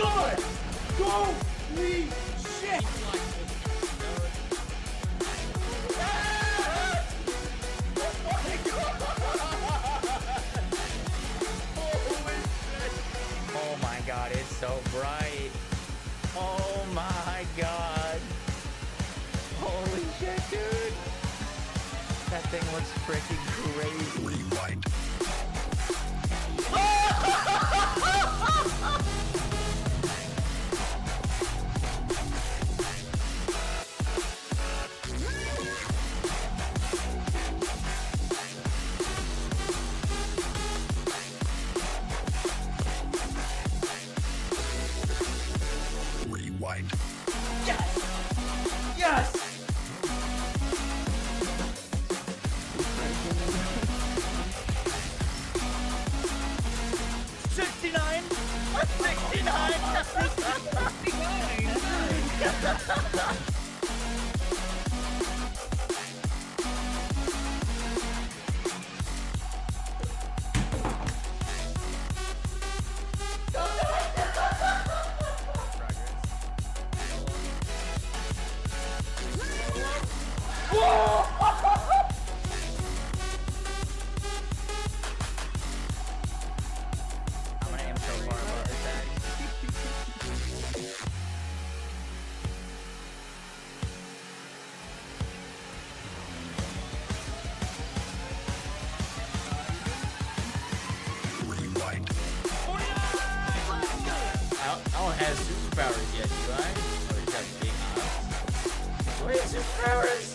god! Holy shit! Oh my god, it's so bright. Oh my god. Holy shit, dude. That thing looks freaking crazy. Rewind. Rewind. Yes! Yes! $69! I'm gonna aim so far above his head. Rewind. I don't have superpowers yet, do I? Oh, he's got big eyes. Wait, superpowers!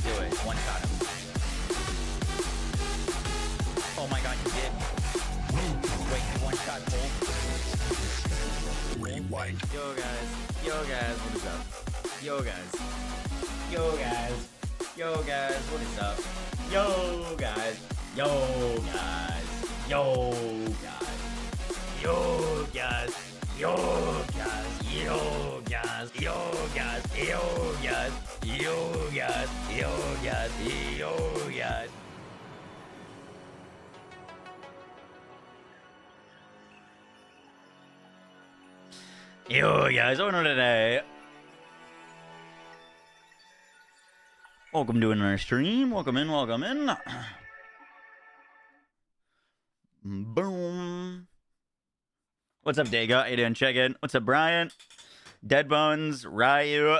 Do it. One shot him. Oh my god, you did. Wait, you one shot Bolt. Rewind. Yo guys, what is up? Yo guys, what is up? Yo guys, yo guys, what are today? Welcome to another stream. Welcome in. Boom. What's up, Dega? How you doing? Check in. What's up, Brian? Dead Bones, Ryu.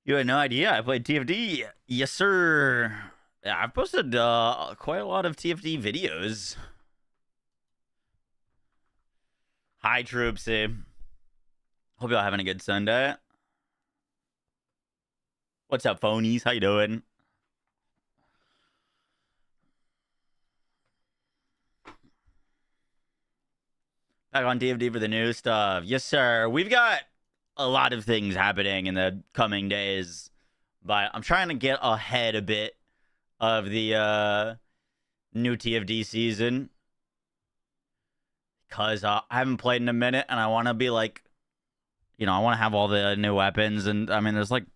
You had no idea I played TFD. Yes, sir. Yeah, I've posted quite a lot of TFD videos. Hi, Troopsy. Hope y'all having a good Sunday. What's up, phonies? How you doing? Back on TFD for the new stuff. Yes, sir. We've got a lot of things happening in the coming days, but I'm trying to get ahead a bit of the new TFD season because I haven't played in a minute, and I want to be like, I want to have all the new weapons, and I mean, there's like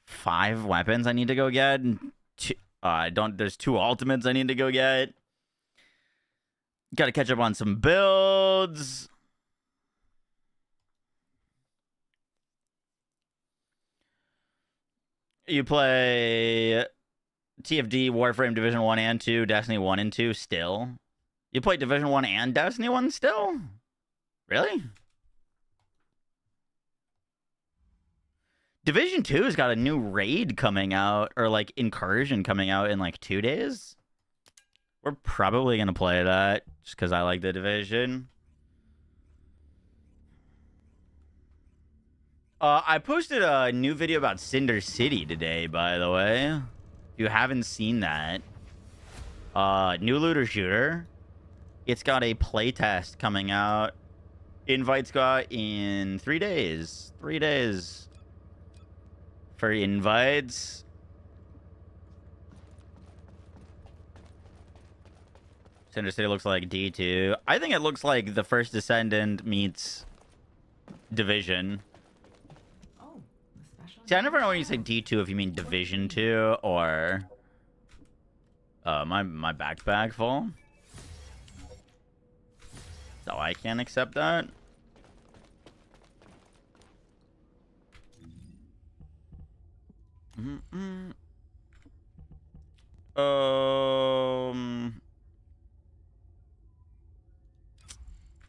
5 weapons I need to go get, and there's 2 ultimates I need to go get. Got to catch up on some builds. You play TFD, Warframe, Division 1 and 2, Destiny 1 and 2 still? You play Division 1 and Destiny 1 still? Really? Division 2 has got a new raid coming out, or like incursion coming out in like 2 days. We're probably going to play that just because I like the Division. I posted a new video about Cinder City today, by the way. If you haven't seen that. New looter shooter. It's got a playtest coming out. Invites got in 3 days. 3 days for invites. Cinder City looks like D2. I think it looks like the first Descendant meets Division. Oh, the special. See, I never know when you say D2 if you mean Division 2 or my backpack full. So I can't accept that. Mm-mm.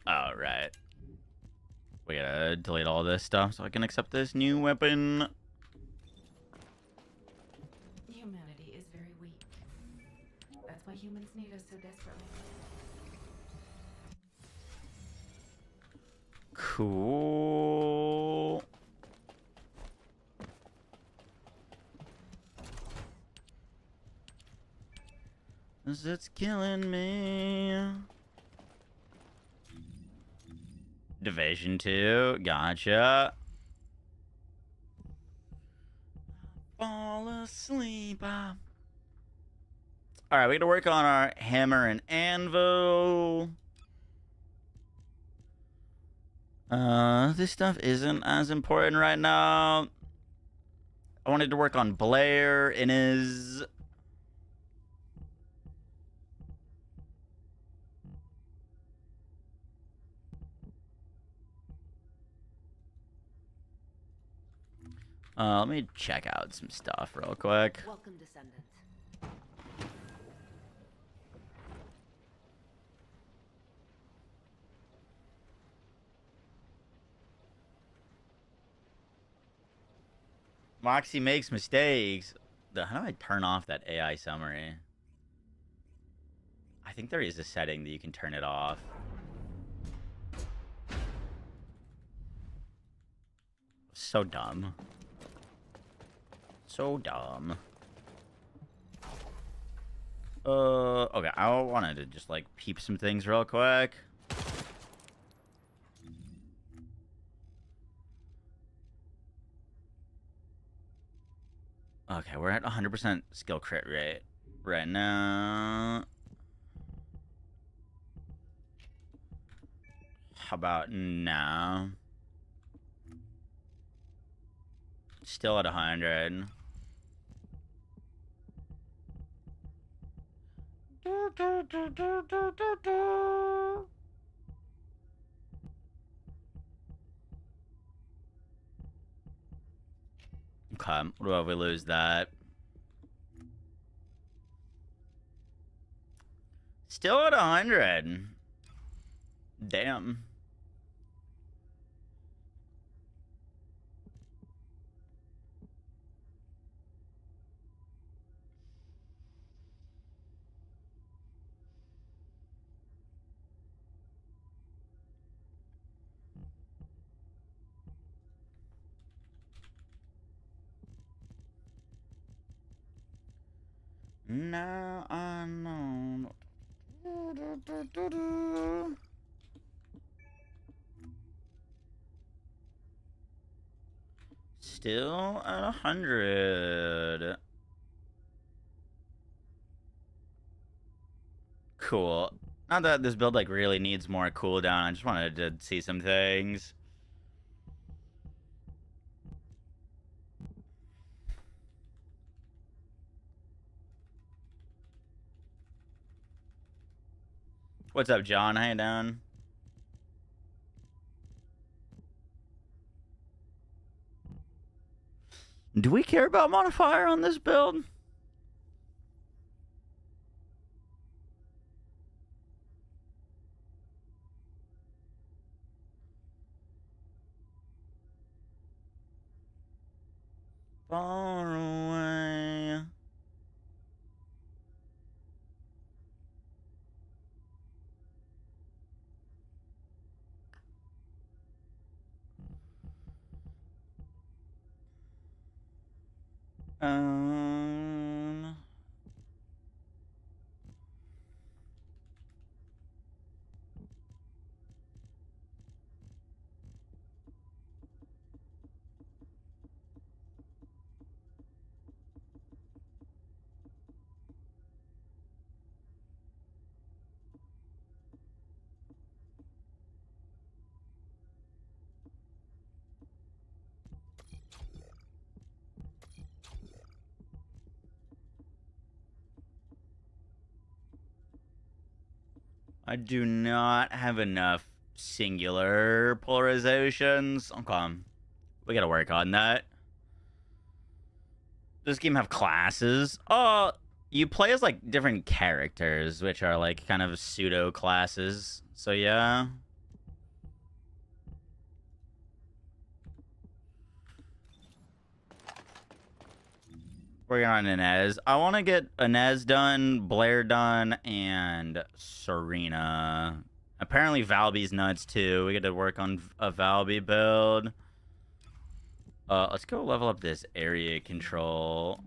All right. We gotta delete all this stuff so I can accept this new weapon. Humanity is very weak. That's why humans need us so desperately. Cool. It's killing me. Division 2. Gotcha. Fall asleep. All right, we got to work on our hammer and anvil. This stuff isn't as important right now. I wanted to work on Blair and his... let me check out some stuff real quick. Welcome, Descendant. Moxie makes mistakes. How do I turn off that AI summary? I think there is a setting that you can turn it off. So dumb. So dumb. Okay, I wanted to just, like, peep some things real quick. Okay, we're at 100% skill crit rate right now. How about now? Still at 100. Okay, what about if we lose that? Still at 100. Damn. Now I know. Still at 100. Cool. Not that this build like really needs more cooldown. I just wanted to see some things. What's up, John? How you doing? Do we care about modifier on this build? Far away. Um... I do not have enough singular polarizations. Okay. We gotta work on that. Does this game have classes? Oh, you play as like different characters, which are like kind of pseudo classes. So yeah. Working on Inez. I want to get Inez done, Blair done, and Serena. Apparently Valby's nuts too. We get to work on a Valby build. Let's go level up this area control.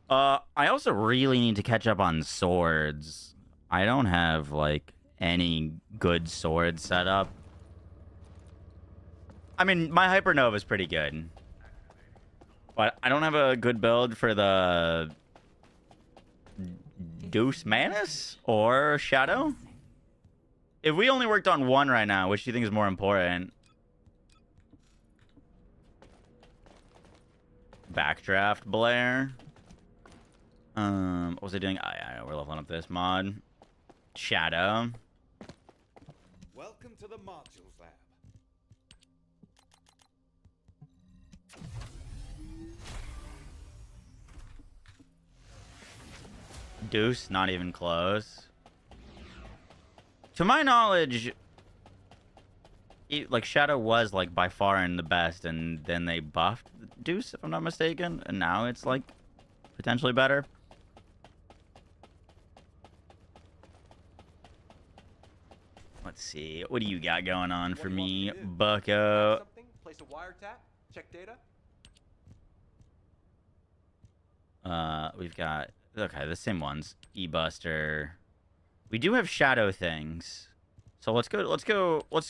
I also really need to catch up on swords. I don't have like any good swords set up. I mean, my Hypernova is pretty good. But I don't have a good build for the Deus Manus or Shadow. If we only worked on one right now, which do you think is more important? Backdraft Blair. What was I doing? Oh, yeah, we're leveling up this mod. Shadow. Welcome to the modules lab. Deuce, not even close. To my knowledge, like Shadow was like by far in the best, and then they buffed Deuce, if I'm not mistaken, and now it's like potentially better. Let's see, what do you got going on for me, Bucko? Place a wiretap, check data. We've got okay, the same ones. E-Buster. We do have shadow things. So let's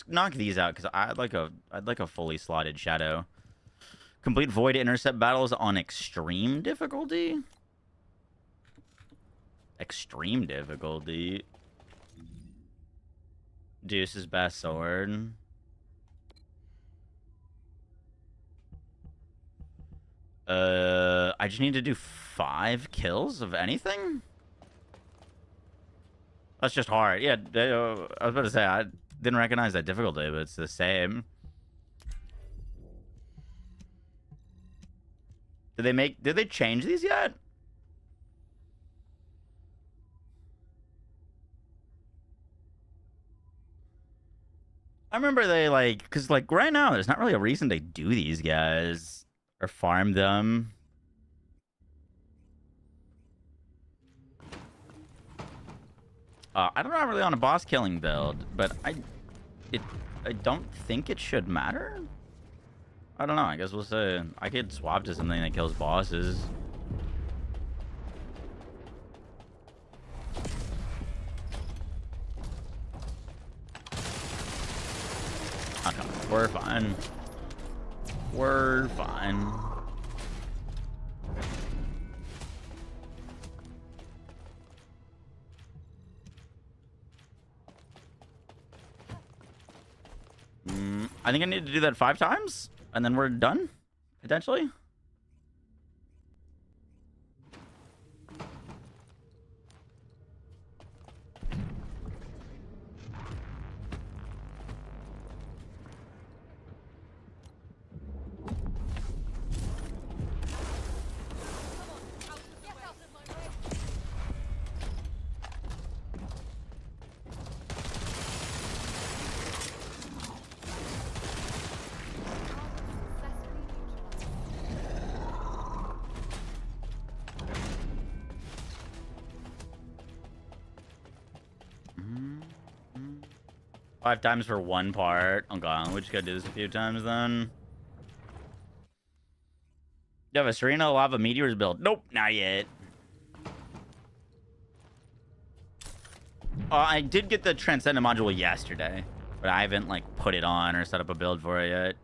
knock these out because I'd like a fully slotted shadow. Complete void intercept battles on extreme difficulty. Extreme difficulty. Deuce's best sword. I just need to do 5 kills of anything? That's just hard. Yeah, I was about to say, I didn't recognize that difficulty, but it's the same. Did they change these yet? I remember they like, cause like right now, there's not really a reason to do these guys or farm them. I don't know, I'm really on a boss killing build, but I don't think it should matter. I don't know. I guess we'll say I could swap to something that kills bosses. Okay, we're fine. We're fine. I think I need to do that 5 times, and then we're done, potentially. Five times for one part. Okay, we just gotta do this a few times then. You have a Serena Lava Meteors build? Nope, not yet. I did get the Transcendent module yesterday, but I haven't like put it on or set up a build for it yet.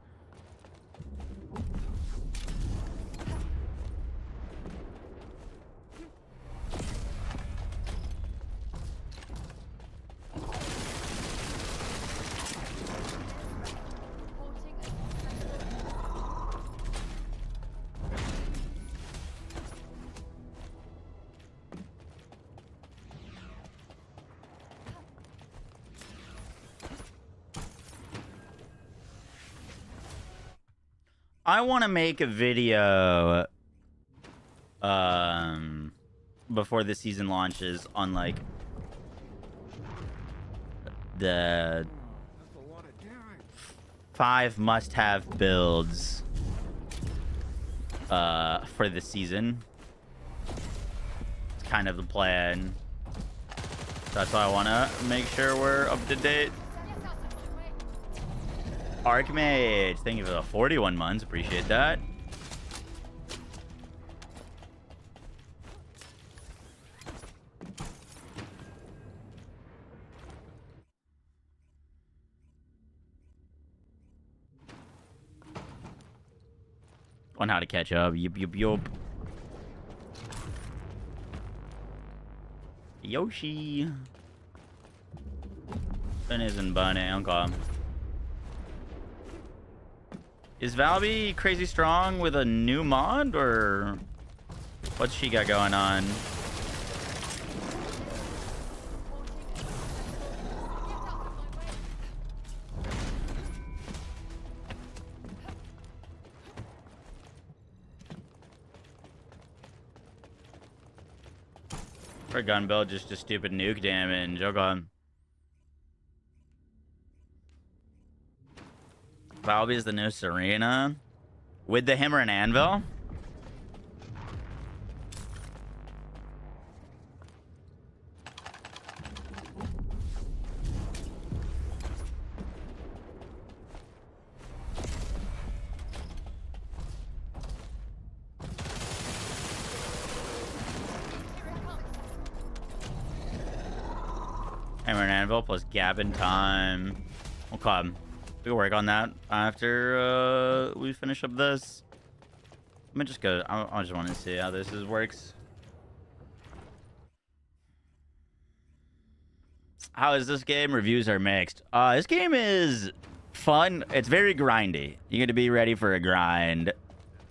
I want to make a video before the season launches on like the 5 must-have builds for the season. It's kind of the plan. That's why I want to make sure we're up to date. Archmage, thank you for the 41 months. Appreciate that. On how to catch up. Yup, yup, yup. Yoshi. Finish and bunny. Okay. Is Valby crazy strong with a new mod, or what's she got going on? For gun build, just a stupid nuke damage. Okay. Valby is the new Serena with the hammer and anvil. Hammer and anvil plus Gavin time. Okay. We'll work on that after we finish up this. Let me just go. I just want to see how this works. How is this game? Reviews are mixed. This game is fun. It's very grindy. You got to be ready for a grind.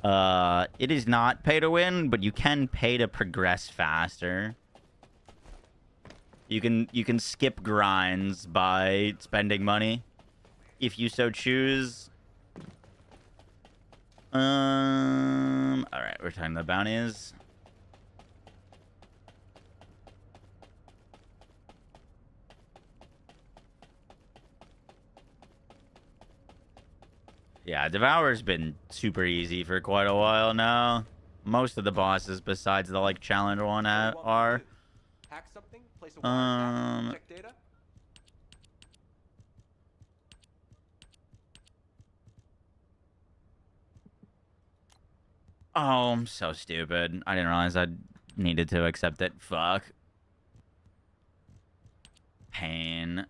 It is not pay to win, but you can pay to progress faster. You can skip grinds by spending money, if you so choose. All right, we're talking the bounties. Yeah, Devour's been super easy for quite a while now. Most of the bosses, besides the like challenge one, are. Hack something, place a wiretap, check data. Oh, I'm so stupid. I didn't realize I needed to accept it. Fuck. Pain.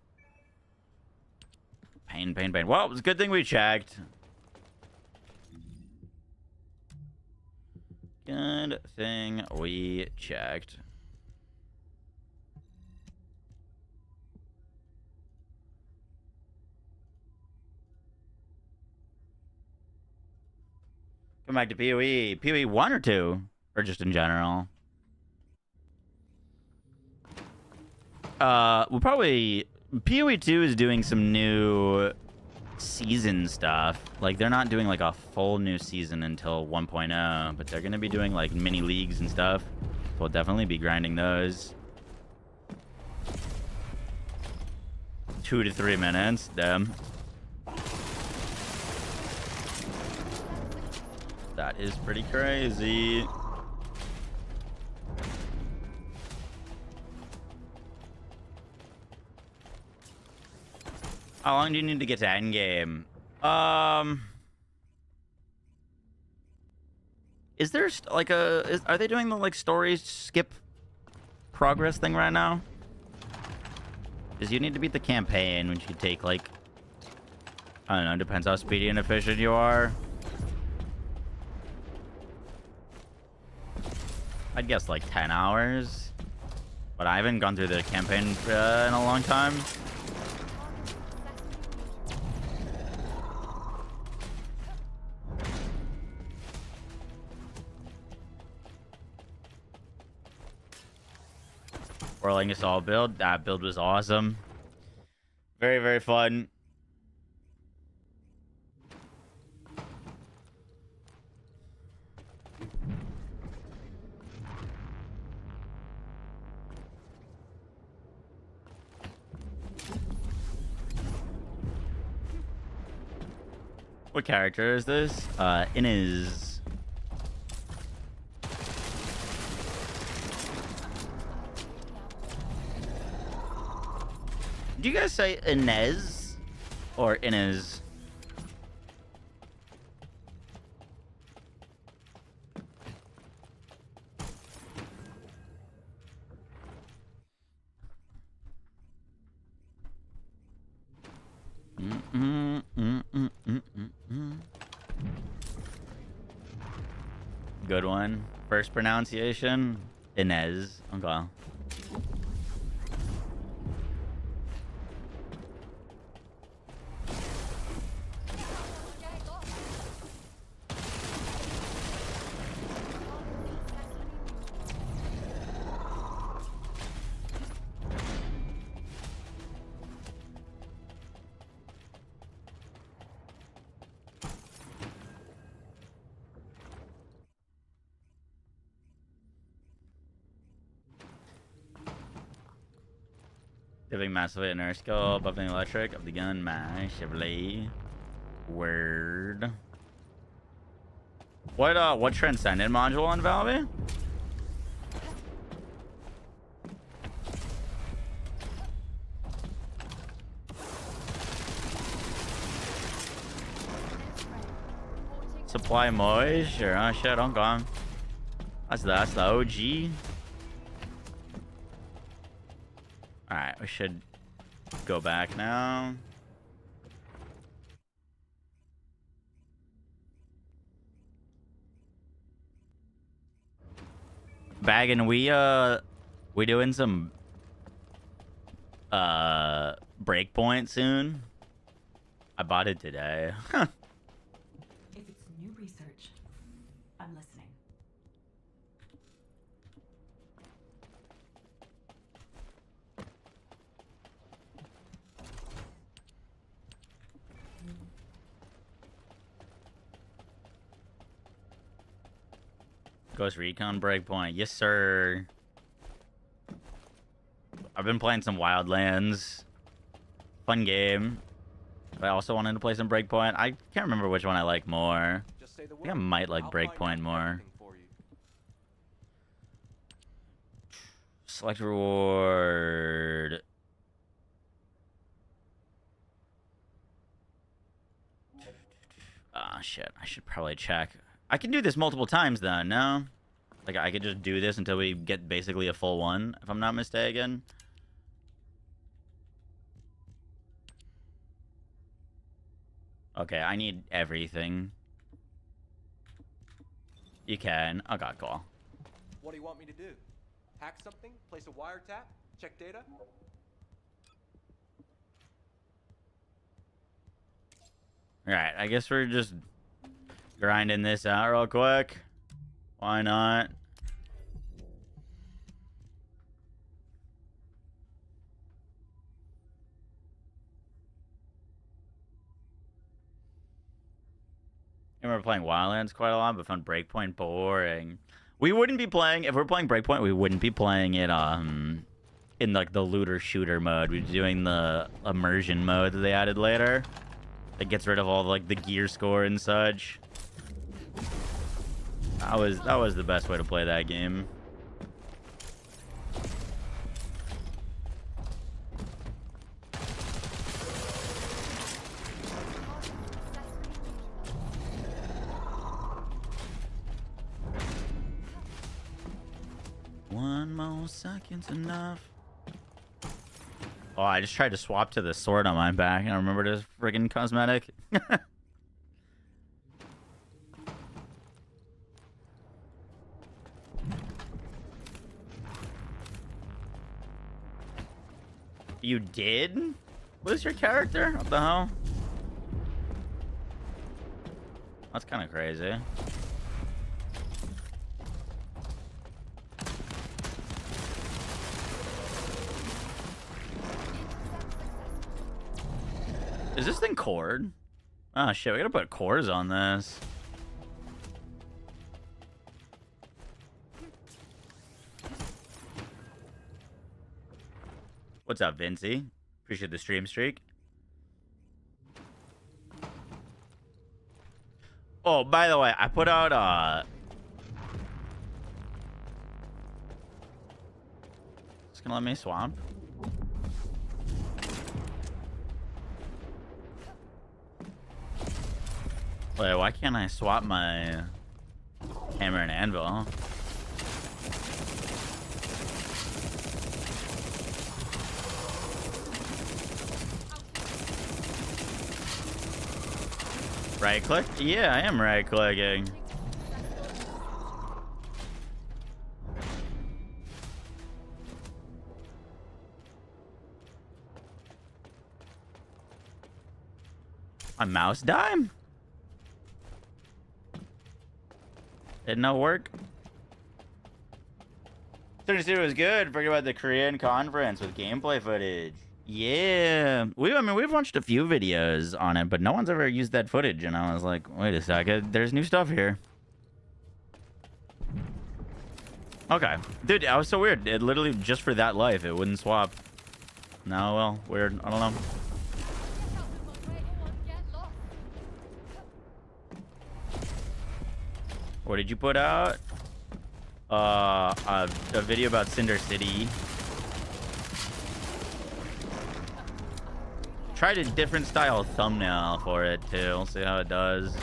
Pain, pain, pain. Well, it's a good thing we checked. Good thing we checked. Come back to PoE. PoE 1 or 2? Or just in general? We'll probably... PoE 2 is doing some new season stuff. Like, they're not doing, like, a full new season until 1.0. But they're going to be doing, like, mini leagues and stuff. We'll definitely be grinding those. 2 to 3 minutes. Damn. That is pretty crazy. How long do you need to get to endgame? Is there like are they doing the like story skip progress thing right now? Because you need to beat the campaign, which could take like, I don't know, depends how speedy and efficient you are. I'd guess like 10 hours, but I haven't gone through the campaign in a long time. Whirling Assault build. That build was awesome. Very, very fun. What character is this? Inez. Do you guys say Inez or Inez? Good one. First pronunciation, Inez. Okay. Giving massively inner skill, buffing electric of the gun, massively. Word. What Transcendent module on Valve? Supply Moy? Sure, oh shit, I'm gone. That's the OG. Alright, we should go back now. Bagging, we doing some breakpoint soon. I bought it today. If it's new research, I'm listening. Ghost Recon Breakpoint. Yes, sir. I've been playing some Wildlands. Fun game. But I also wanted to play some Breakpoint. I can't remember which one I like more. Just say the I think I word. might like I'll find Breakpoint out more. everything for you. Select reward. Ah, shit. I should probably check. I can do this multiple times, though, no? Like, I could just do this until we get basically a full one, if I'm not mistaken. Okay, I need everything. You can. Okay, cool. What do you want me to do? Hack something? Place a wiretap? Check data? Alright, I guess we're just grinding this out real quick. Why not? I remember playing Wildlands quite a lot, but found Breakpoint boring. We wouldn't be playing, if we're playing Breakpoint, we wouldn't be playing it in like the looter shooter mode. We'd be doing the immersion mode that they added later. That gets rid of all like the gear score and such. That was the best way to play that game. One more second's enough. Oh, I just tried to swap to the sword on my back and I remembered it was friggin' cosmetic. You did? What is your character? What the hell? That's kind of crazy. Is this thing cord? Oh shit, we gotta put cores on this. What's up, Vincey? Appreciate the stream streak. Oh, by the way, I put out It's gonna let me swap. Wait, why can't I swap my hammer and anvil? Right click? Yeah, I am right clicking. My mouse died? Did not work. Descendant was good. Forget about the Korean conference with gameplay footage. Yeah, I mean, we've watched a few videos on it, but no one's ever used that footage, and I was like, wait a second, there's new stuff here. Okay, dude, that was so weird. It literally just for that life, it wouldn't swap. No, well, weird. I don't know. What did you put out? A video about Cinder City. Tried a different style thumbnail for it too. We'll see how it does.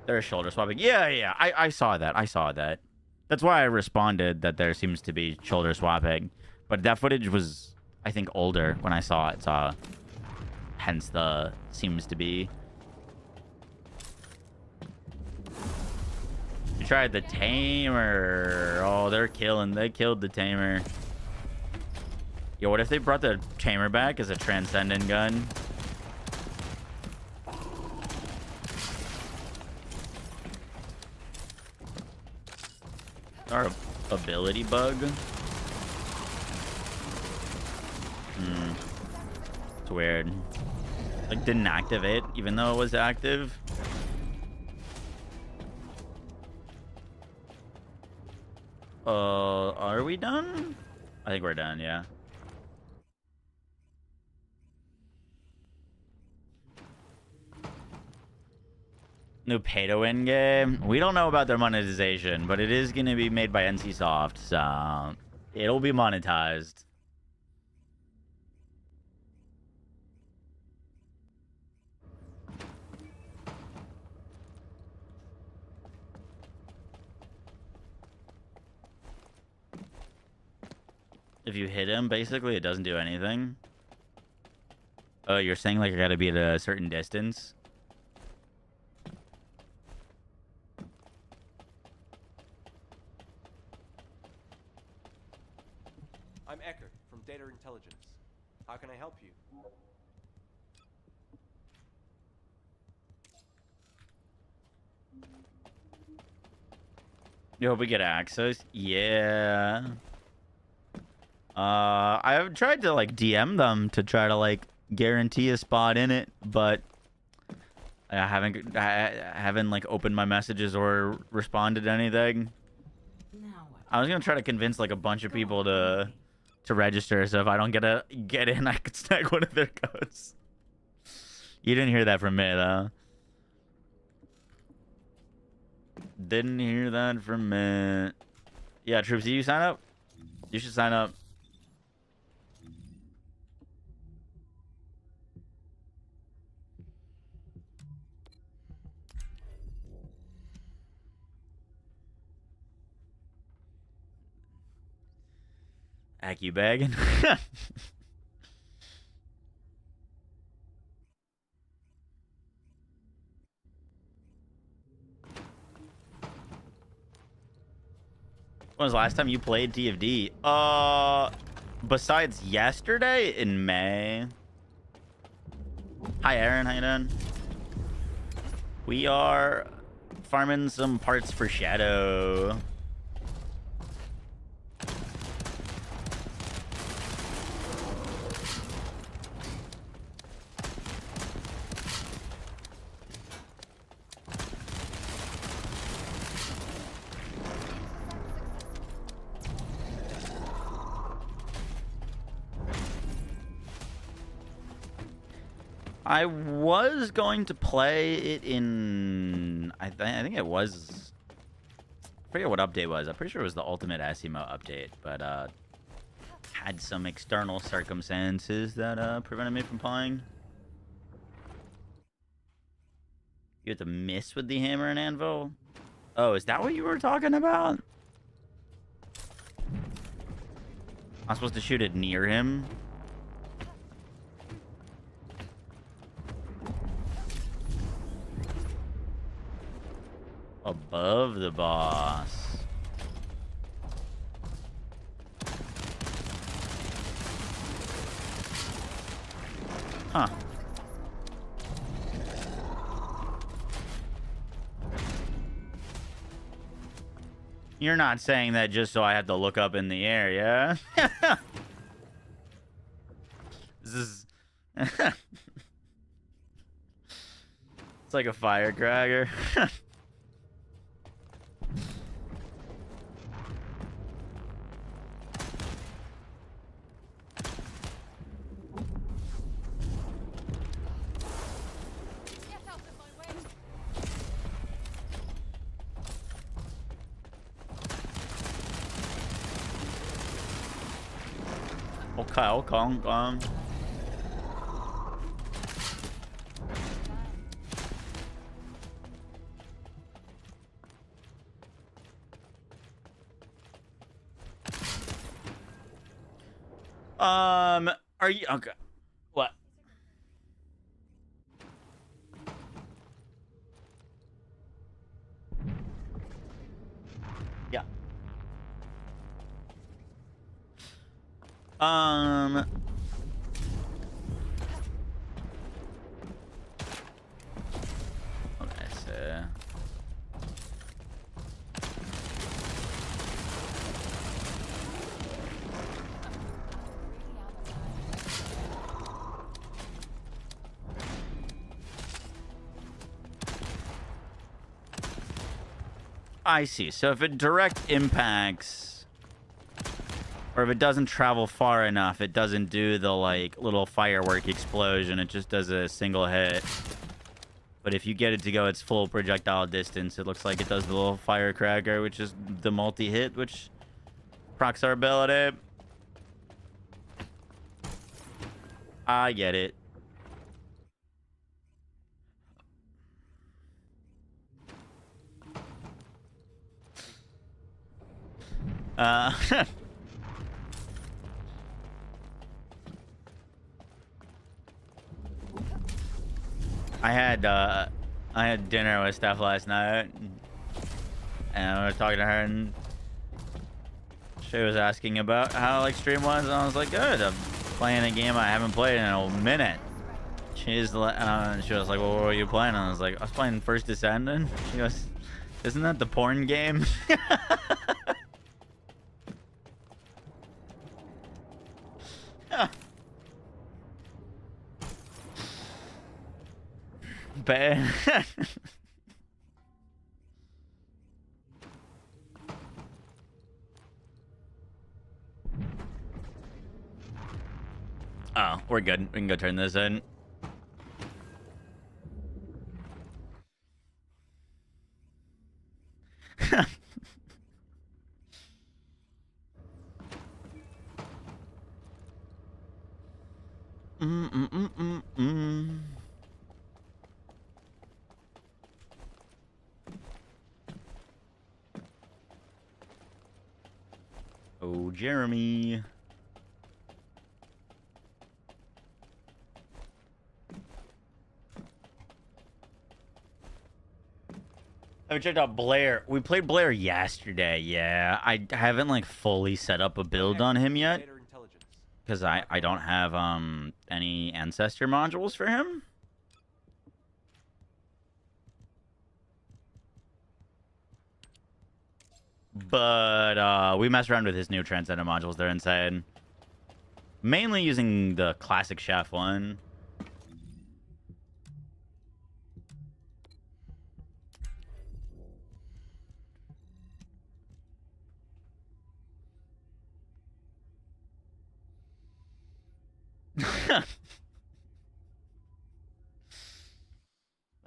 There's shoulder swapping. Yeah. I saw that. I saw that. That's why I responded that there seems to be shoulder swapping. But that footage was, I think, older when I saw it. So hence the seems to be. You tried the tamer. Oh, they're killing. They killed the tamer. Yo, what if they brought the tamer back as a transcendent gun? Our ability bug. It's weird. Like, didn't activate even though it was active. Are we done? I think we're done, yeah. New pay-to-win game. We don't know about their monetization, but it is going to be made by NCSoft, so it'll be monetized. If you hit him, basically, it doesn't do anything. Oh, you're saying like I gotta be at a certain distance? I'm Eckert from Data Intelligence. How can I help you? You hope we get access? Yeah. I've tried to like DM them to try to like guarantee a spot in it, but I haven't like opened my messages or responded to anything. Now what? I was gonna try to convince like a bunch of people to register, so if I don't get in, I could snag one of their codes. You didn't hear that from me though. Didn't hear that from me. Yeah, Troops, did you sign up? You should sign up. Accu-bagging. When was the last time you played TFD? Besides yesterday in May. Hi, Aaron. How you doing? We are farming some parts for Shadow. I was going to play it in... I think it was... I forget what update it was. I'm pretty sure it was the Ultimate Asimo update, but had some external circumstances that prevented me from playing. You have to miss with the hammer and anvil? Oh, is that what you were talking about? I'm supposed to shoot it near him? Above the boss. Huh. You're not saying that just so I have to look up in the air, yeah? This is... It's like a firecracker. Okay, okay. Are you okay? What? Yeah. Okay, so I see. So if it direct impacts, or if it doesn't travel far enough, it doesn't do the, like, little firework explosion. It just does a single hit. But if you get it to go its full projectile distance, it looks like it does the little firecracker, which is the multi-hit, which procs our ability. I get it. I had dinner with Steph last night, and I was talking to her, and she was asking about how, like, stream was, and I was like, good, I'm playing a game I haven't played in a minute. She was like, well, what were you playing? And I was like, I was playing First Descendant. She goes, isn't that the porn game? Bad. Oh, we're good. We can go turn this in. Oh, Jeremy. I checked out Blair. We played Blair yesterday. Yeah, I haven't, like, fully set up a build on him yet because I don't have any ancestor modules for him. But we messed around with his new Transcendent modules. They're insane. Mainly using the classic chef one.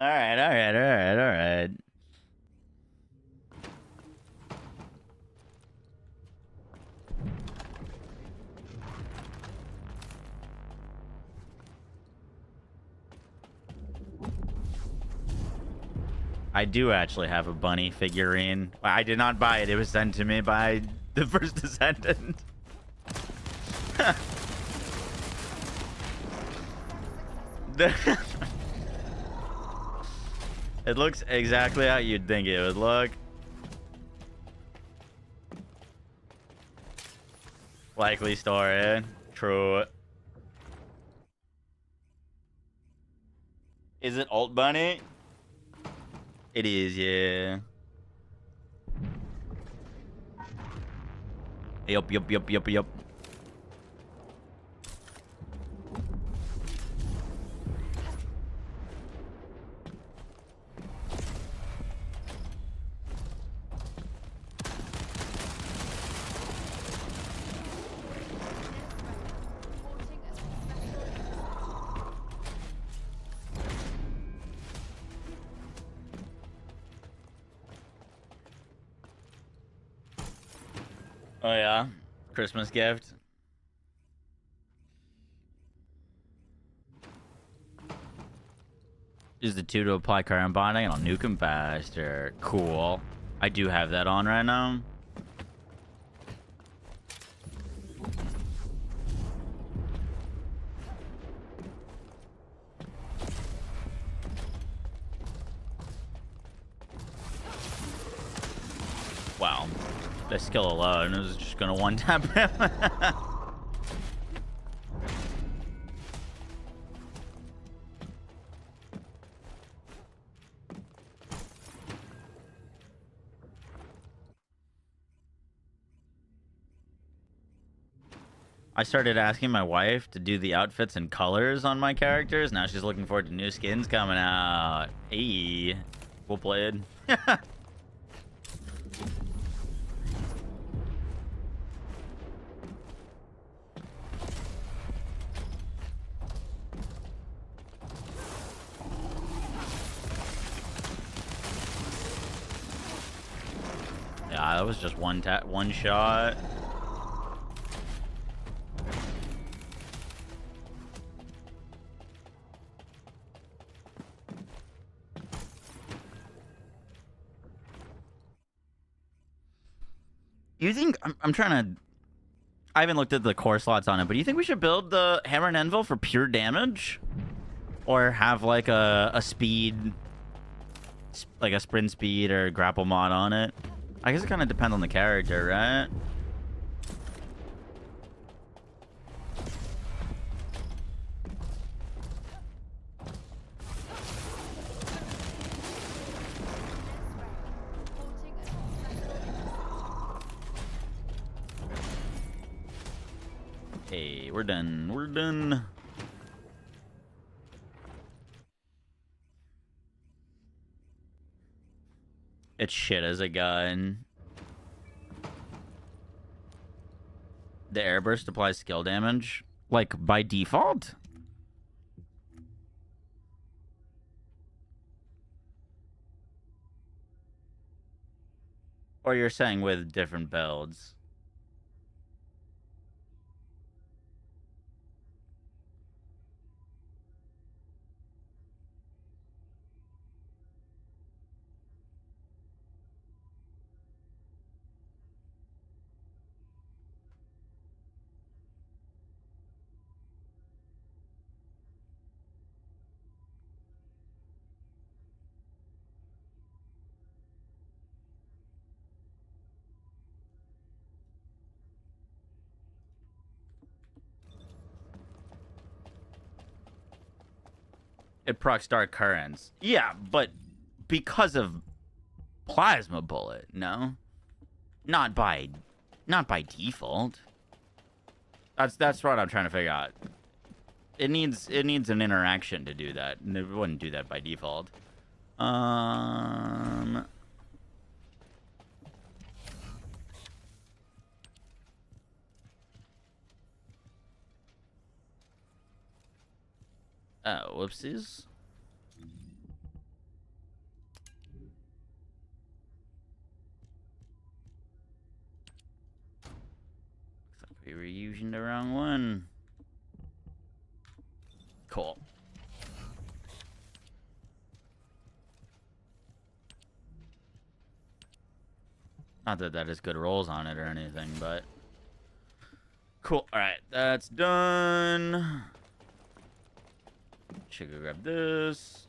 All right, all right, all right, all right. I do actually have a bunny figurine. I did not buy it. It was sent to me by the first Descendant. It looks exactly how you'd think it would look. Likely story. True. Is it Alt Bunny? It is, yeah. Yup, yup, yup, yup, yup. Oh yeah, Christmas gift. Use the 2 to apply current bonding, and I'll nuke him faster. Cool. I do have that on right now. Wow. The skill alone is just gonna one-tap him. I started asking my wife to do the outfits and colors on my characters. Now she's looking forward to new skins coming out. Hey, well played. Yeah, that was just one shot. You think I'm trying to? I haven't looked at the core slots on it, but do you think we should build the hammer and anvil for pure damage, or have like a speed, like a sprint speed or grapple mod on it? I guess it kind of depends on the character, right? Hey, we're done. We're done. It's shit as a gun. The airburst applies skill damage, like by default. Or you're saying with different builds? It procs dark currents. Yeah, but because of plasma bullet, no? Not by default. That's what I'm trying to figure out. It needs an interaction to do that. And it wouldn't do that by default. Oh, whoopsies. We were using the wrong one. Cool. Not that that has good rolls on it or anything, but cool. All right, that's done. Should go grab this.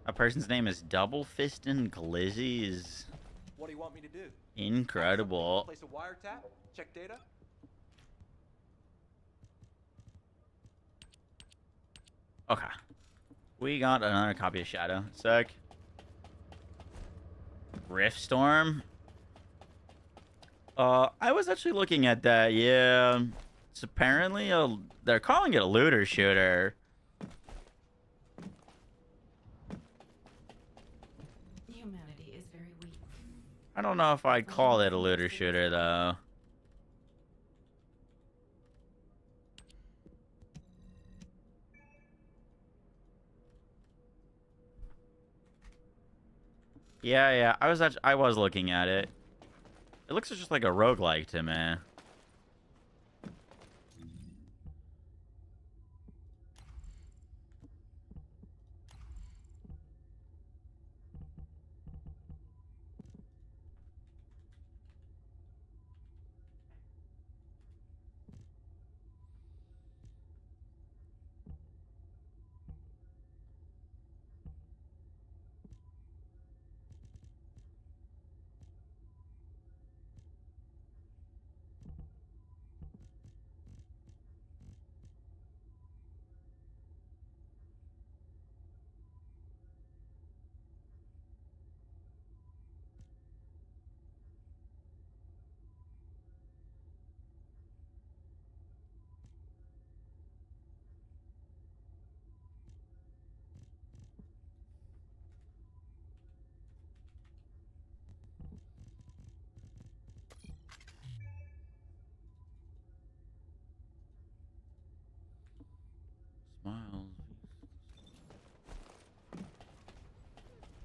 A person's name is Double Fistin' Glizzies. What do you want me to do? Incredible. Place a wiretap? Check data? Okay. We got another copy of Shadow. Sec. Rift Storm. I was actually looking at that. Yeah. It's apparently they're calling it a looter shooter. Humanity is very weak. I don't know if I'd call it a looter shooter though. Yeah, I was looking at it. It looks just like a roguelike to me. Smiles.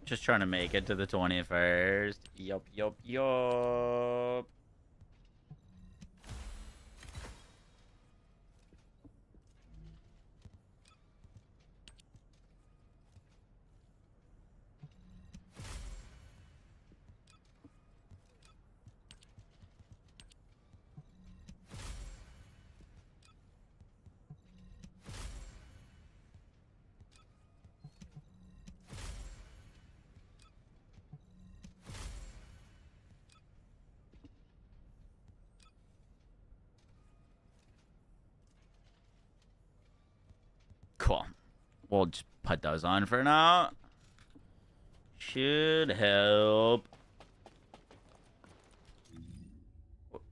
Just trying to make it to the 21st. Yup. Cool. We'll just put those on for now. Should help.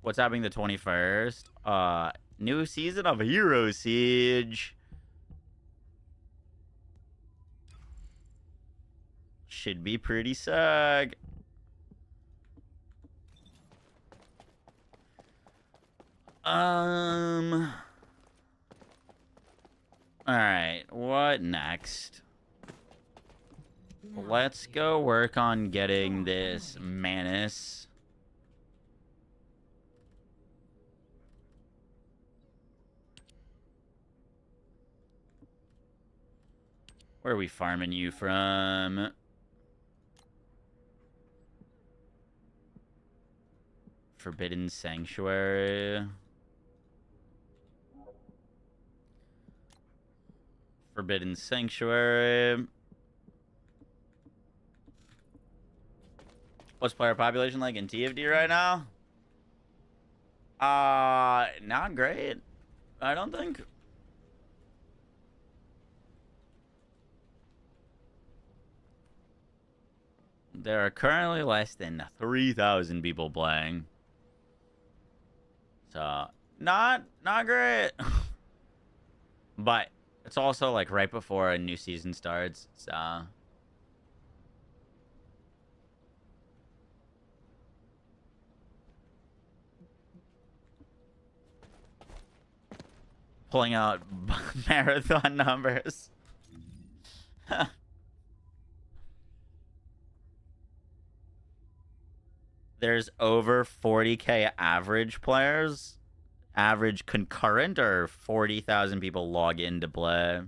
What's happening the 21st? New season of Hero Siege. Should be pretty sick. Alright, what next? Let's go work on getting this Manus. Where are we farming you from? Forbidden Sanctuary. Forbidden Sanctuary. What's player population like in TFD right now? Not great. I don't think. There are currently less than 3,000 people playing. So, not great. But it's also like right before a new season starts, so pulling out marathon numbers. There's over 40K average players. Average concurrent, or 40,000 people log in to play.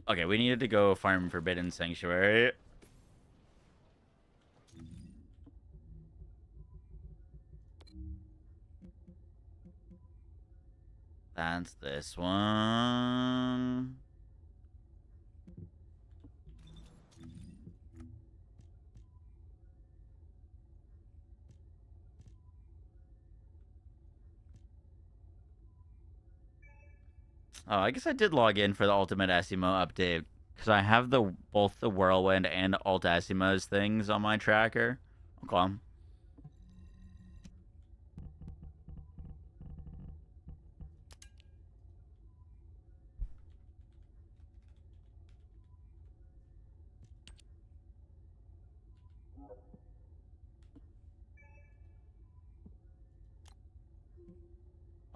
Okay, we needed to go farm Forbidden Sanctuary. That's this one. Oh, I guess I did log in for the Ultimate Asimo update because I have the both the Whirlwind and Alt Asimo's things on my tracker. Okay.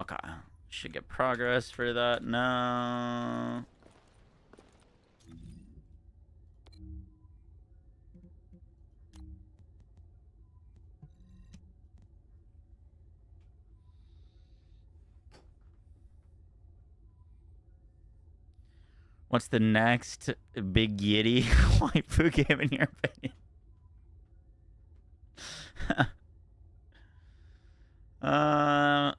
Okay. Should get progress for that now. What's the next big yitty waifu game in your opinion? uh...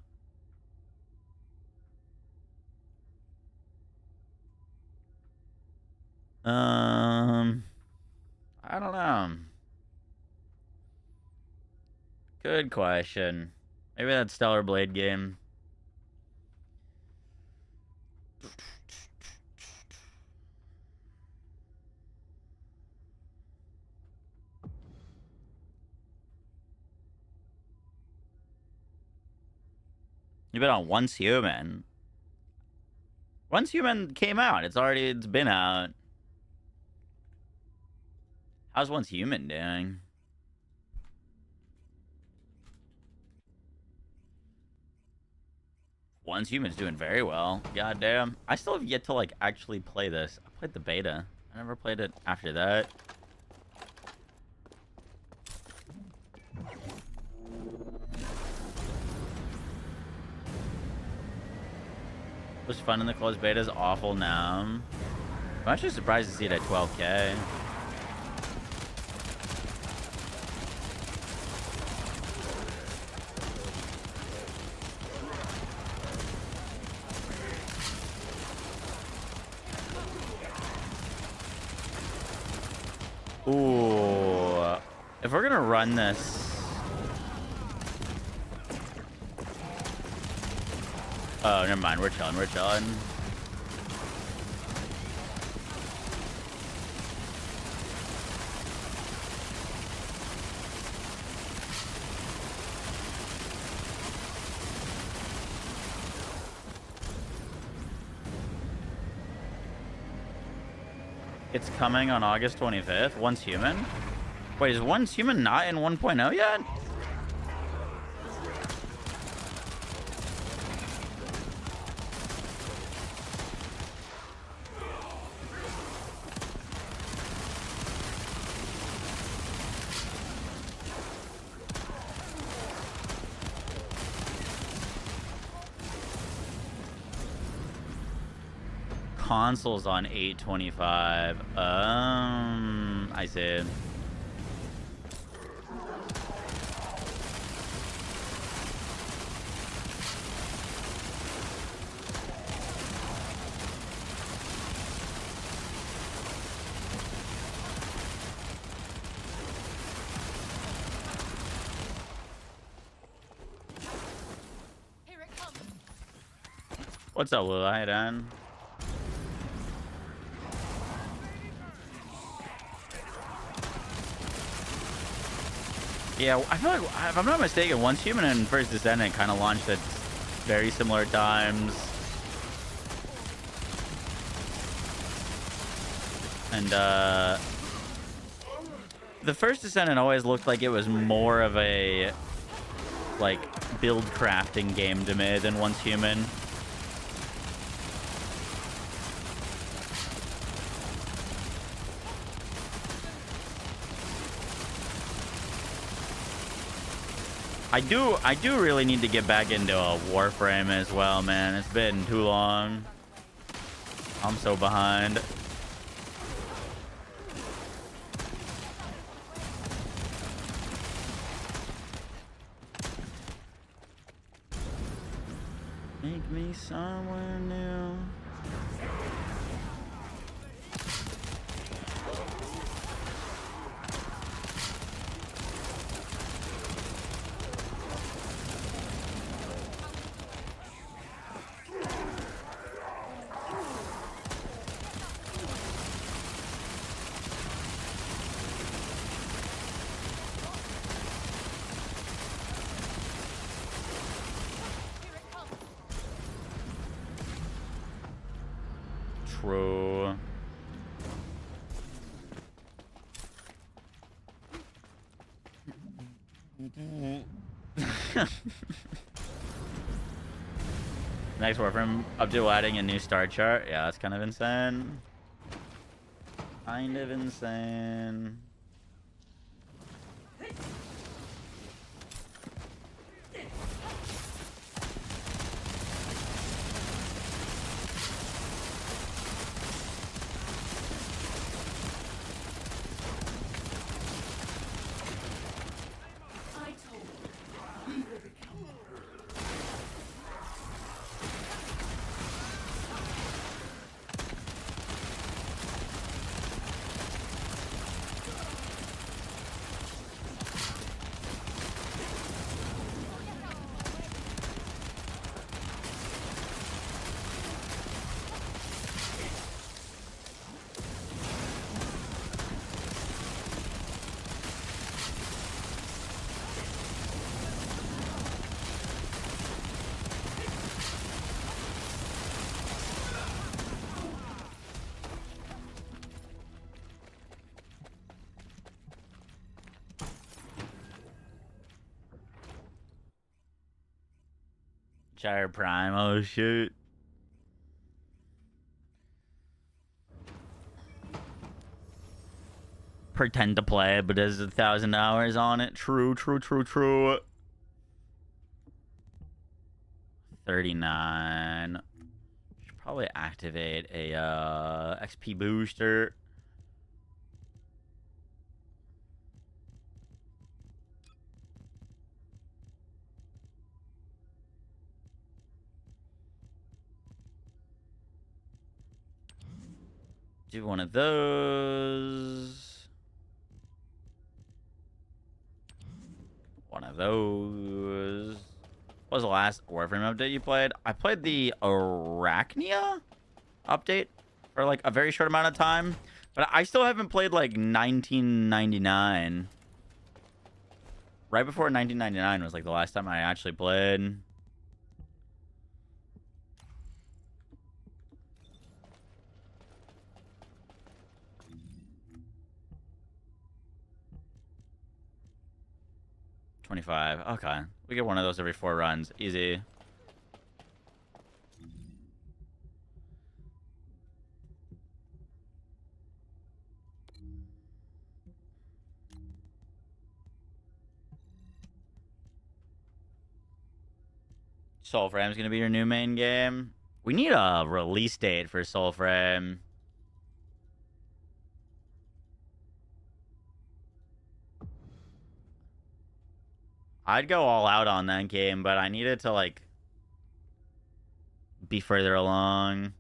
I don't know. Good question. Maybe that Stellar Blade game. You've been on Once Human. Once Human came out. It's been out. How's Once Human doing? Once Human's doing very well. Goddamn. I still have yet to, like, actually play this. I played the beta. I never played it after that. It was fun in the closed beta is awful now. I'm actually surprised to see it at 12K. Ooh. If we're gonna run this... Oh, never mind. We're chilling. We're chilling. It's coming on August 25th. Once Human? Wait, is Once Human not in 1.0 yet? Consoles on 8/25. I see. Here it comes. What's up, Lula? Hey, Dan. Yeah, I feel like, if I'm not mistaken, Once Human and First Descendant kind of launched at very similar times. And, the First Descendant always looked like it was more of a, like, build crafting game to me than Once Human. I do really need to get back into a Warframe as well, man. It's been too long. I'm so behind. Make me somewhere new. True. Next Warframe update will adding a new star chart. Yeah, that's kind of insane. Kind of insane. Gyre Prime, oh shoot. Pretend to play it, but there's 1,000 hours on it. True, true, true, true. 39. Should probably activate a XP booster. Do one of those. One of those. What was the last Warframe update you played? I played the Arachnia update for like a very short amount of time. But I still haven't played like 1999. Right before 1999 was like the last time I actually played. $25. Okay. We get one of those every 4 runs. Easy. Soulframe's gonna be your new main game. We need a release date for Soulframe. I'd go all out on that game, but I need it to, like, be further along.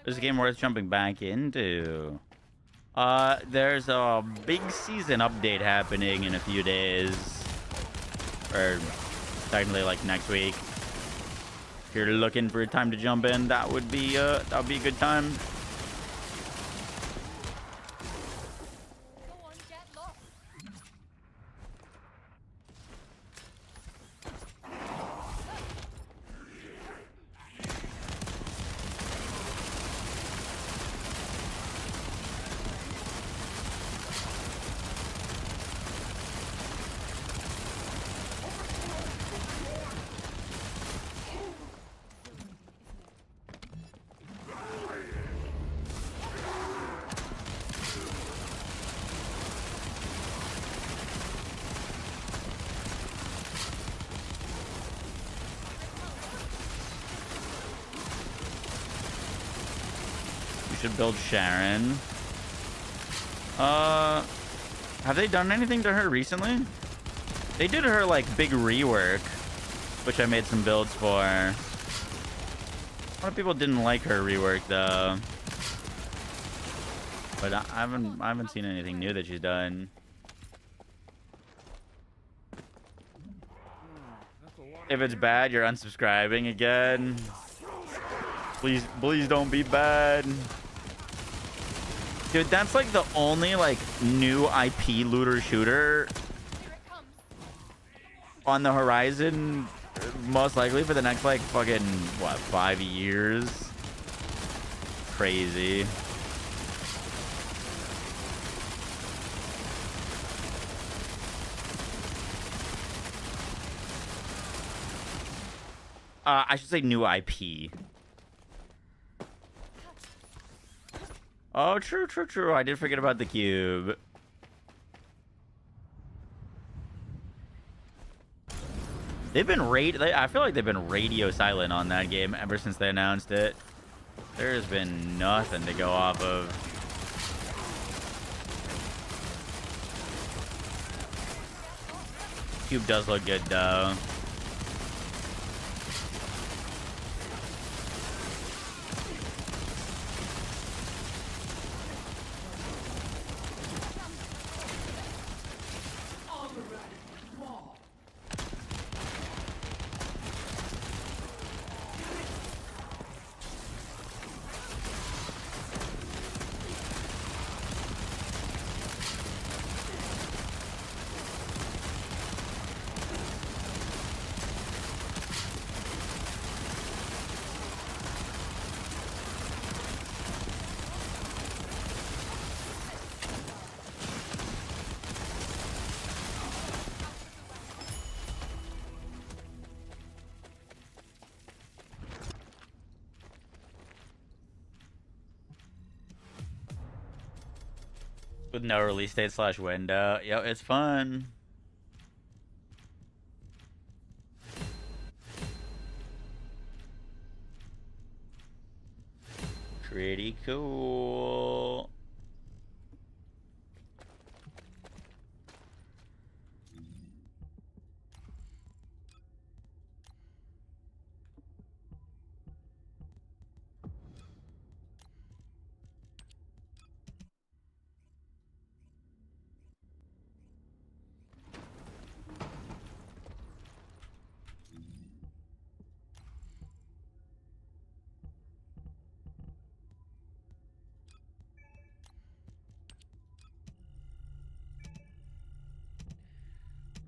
Is a game worth jumping back into? There's a big season update happening in a few days. Or technically like next week. If you're looking for a time to jump in, that would be a good time. Should build Sharon. Have they done anything to her recently? They did her like big rework, which I made some builds for. A lot of people didn't like her rework though, but I haven't seen anything new that she's done. If it's bad, you're unsubscribing again. Please don't be bad. Dude, that's like the only like new IP looter shooter on the horizon, most likely for the next like fucking what, 5 years. Crazy. I should say new IP. Oh, true. I did forget about the cube. They've been I feel like they've been radio silent on that game ever since they announced it. There's been nothing to go off of. Cube does look good though. With no release date / window. Yo, it's fun. Pretty cool.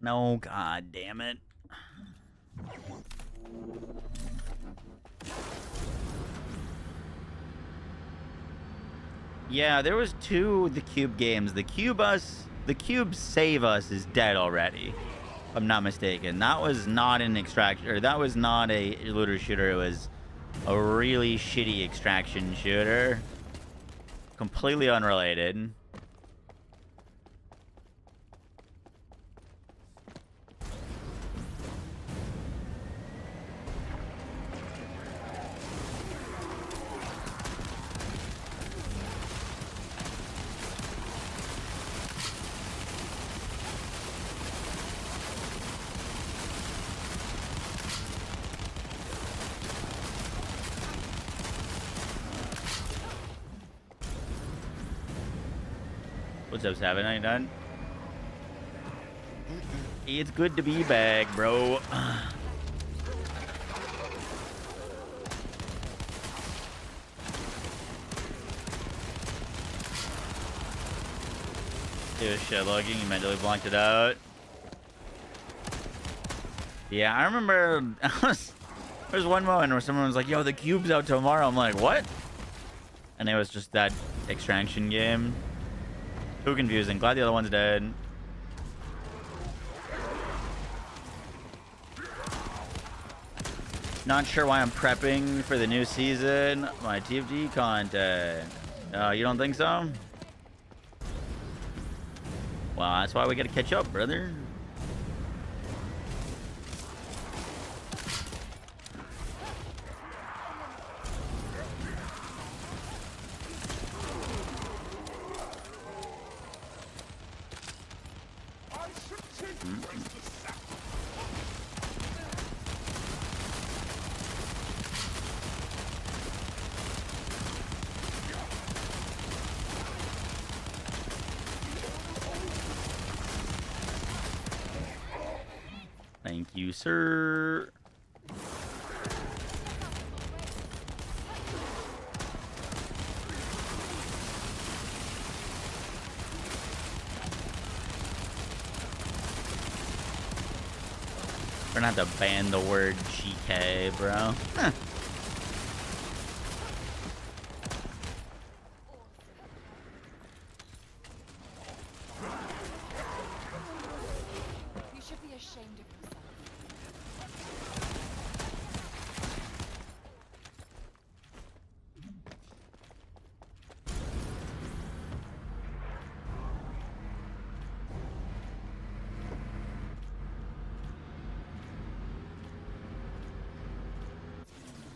No, god damn it. Yeah, there was 2 The Cube games. The Cube Save Us is dead already. If I'm not mistaken. That was not an extraction, or that was not a looter shooter. It was a really shitty extraction shooter. Completely unrelated. What's up, 799? It's good to be back, bro. It was shit looking. You mentally blocked it out. Yeah, I remember there was one moment where someone was like, yo, the cube's out tomorrow. I'm like, what? And it was just that extraction game. Too confusing. Glad the other one's dead. Not sure why I'm prepping for the new season. My TFT content. You don't think so? Well, that's why we gotta catch up, brother. Thank you, sir. We're gonna have to ban the word GK, bro. Huh. You should be ashamed of yourself.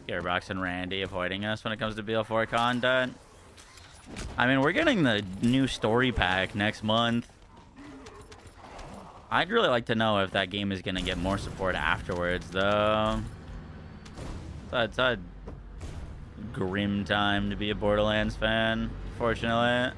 Gearbox and Randy avoiding us when it comes to BL4 content. I mean, we're getting the new story pack next month. I'd really like to know if that game is going to get more support afterwards, though. It's a grim time to be a Borderlands fan, fortunately.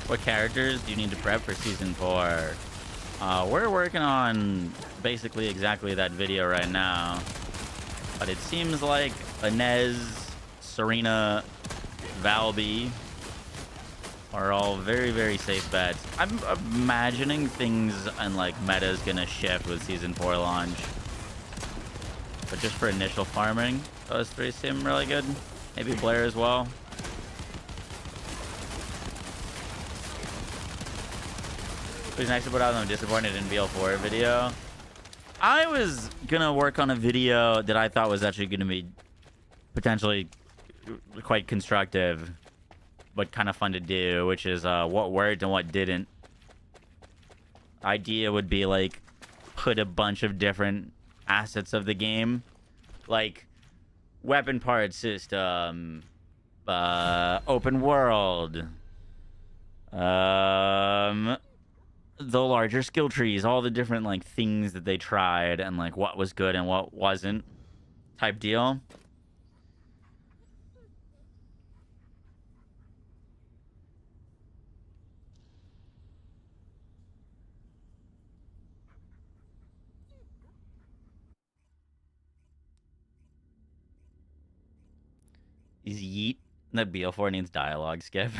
What characters do you need to prep for season 4? We're working on basically exactly that video right now. But it seems like Inez, Serena, Valby are all very, very safe bets. I'm imagining things and like meta is gonna shift with season 4 launch. But just for initial farming, those three seem really good. Maybe Blair as well. Please next to put out I'm disappointed in BL4 video. I was gonna work on a video that I thought was actually gonna be potentially quite constructive, but kind of fun to do, which is what worked and what didn't. Idea would be like put a bunch of different assets of the game, like weapon part system, open world, the larger skill trees, all the different like things that they tried and like what was good and what wasn't type deal. Is yeet. That BL4 needs dialogue skip.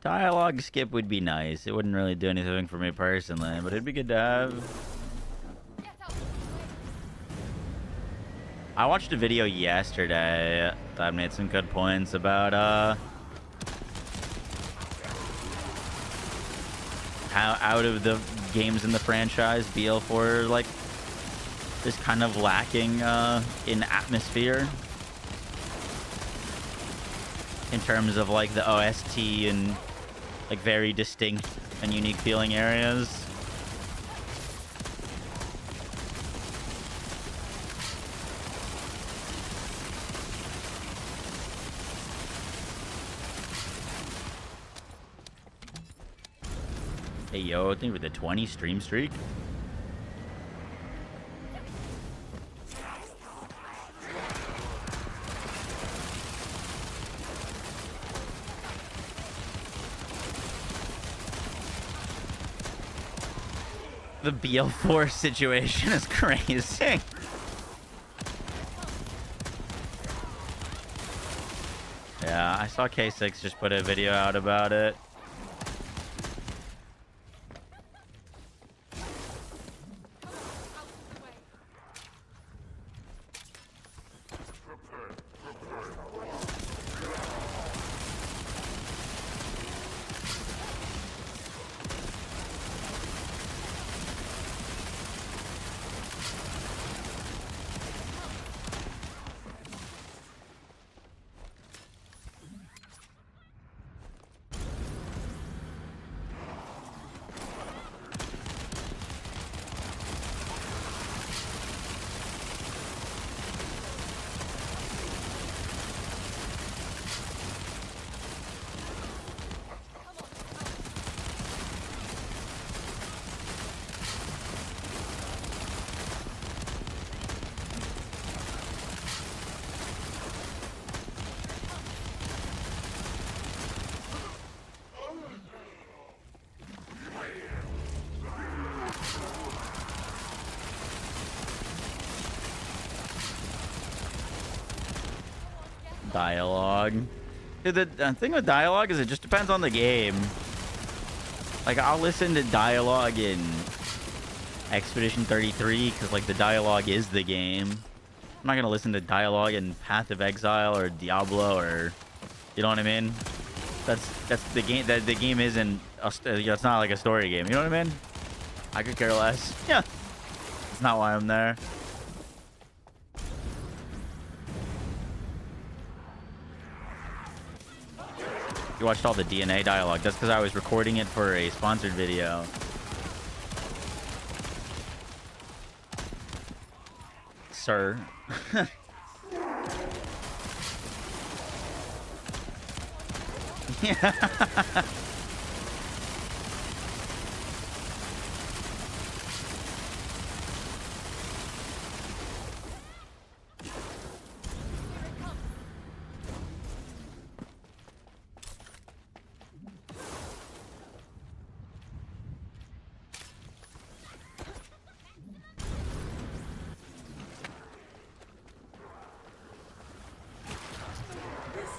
Dialogue skip would be nice. It wouldn't really do anything for me personally, but it'd be good to have. I watched a video yesterday that made some good points about how out of the games in the franchise BL4 like is kind of lacking in atmosphere in terms of like the OST and like very distinct and unique feeling areas. Hey yo, I think with the 20 stream streak. The BL4 situation is crazy. Yeah, I saw K6 just put a video out about it. Dialogue. Dude, the thing with dialogue is it just depends on the game. Like, I'll listen to dialogue in Expedition 33 because, like, the dialogue is the game. I'm not gonna listen to dialogue in Path of Exile or Diablo or, you know what I mean? That's the game. That the game isn't. It's not like a story game. You know what I mean? I could care less. Yeah, it's not why I'm there. You watched all the DNA dialogue. That's because I was recording it for a sponsored video. Sir. Yeah.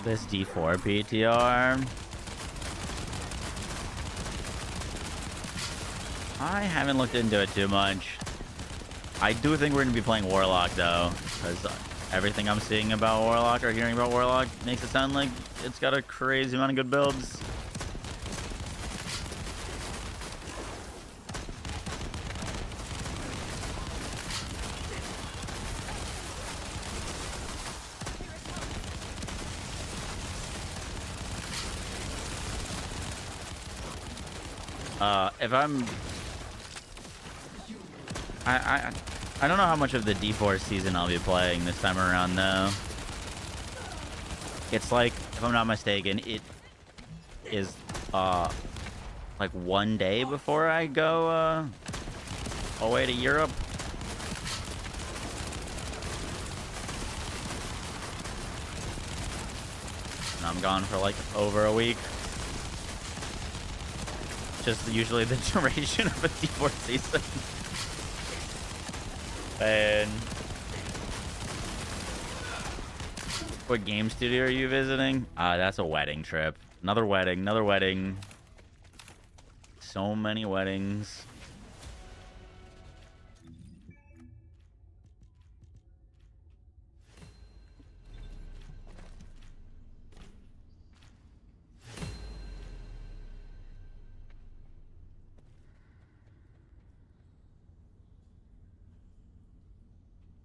This D4 PTR. I haven't looked into it too much. I do think we're going to be playing Warlock, though, because everything I'm seeing about Warlock or hearing about Warlock makes it sound like it's got a crazy amount of good builds. If I'm... I don't know how much of the D4 season I'll be playing this time around, though. It's like, if I'm not mistaken, it is, like 1 day before I go, away to Europe. And I'm gone for, like, over a week. Just usually the duration of a D4 season. And what game studio are you visiting? That's a wedding trip. Another wedding, another wedding. So many weddings.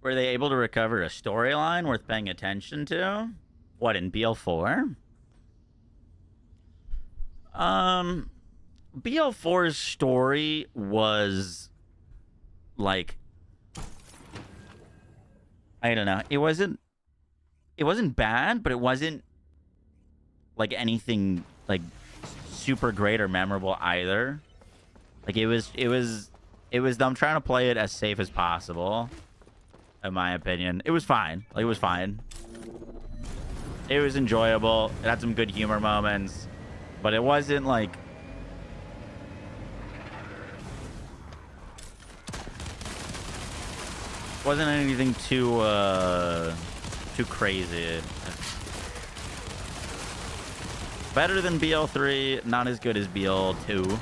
Were they able to recover a storyline worth paying attention to? What, in BL4? BL4's story was like, I don't know. It wasn't bad, but it wasn't like anything like super great or memorable either. Like it was them trying to play it as safe as possible, in my opinion. It was fine. Like, it was fine. It was enjoyable. It had some good humor moments, but it wasn't like anything too crazy. Better than BL3, not as good as BL2.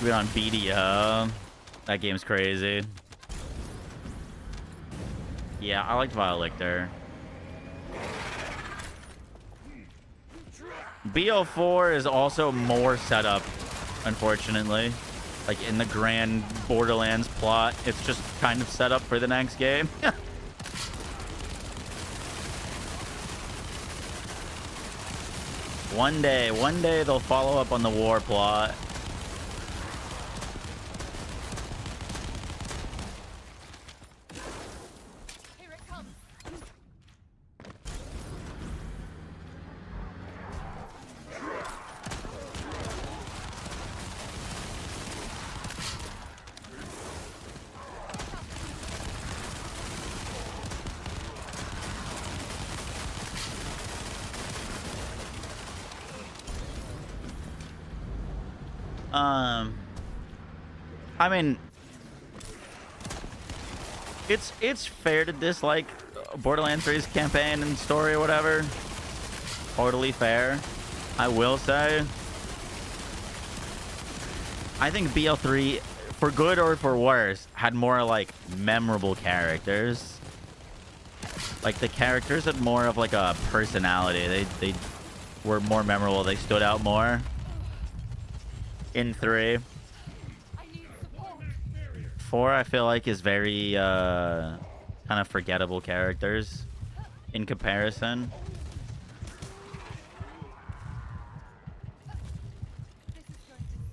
We're on BDO. That game's crazy. Yeah, I liked Violictor. BO4 is also more set up, unfortunately. Like, in the grand Borderlands plot, it's just kind of set up for the next game. One day they'll follow up on the war plot. Here it comes. I mean, it's fair to dislike Borderlands 3's campaign and story or whatever. Totally fair. I will say, I think BL3, for good or for worse, had more like memorable characters. Like, the characters had more of like a personality. They were more memorable. They stood out more in 3. I need support. 4, I feel like, is very kind of forgettable characters in comparison. This is going to sting.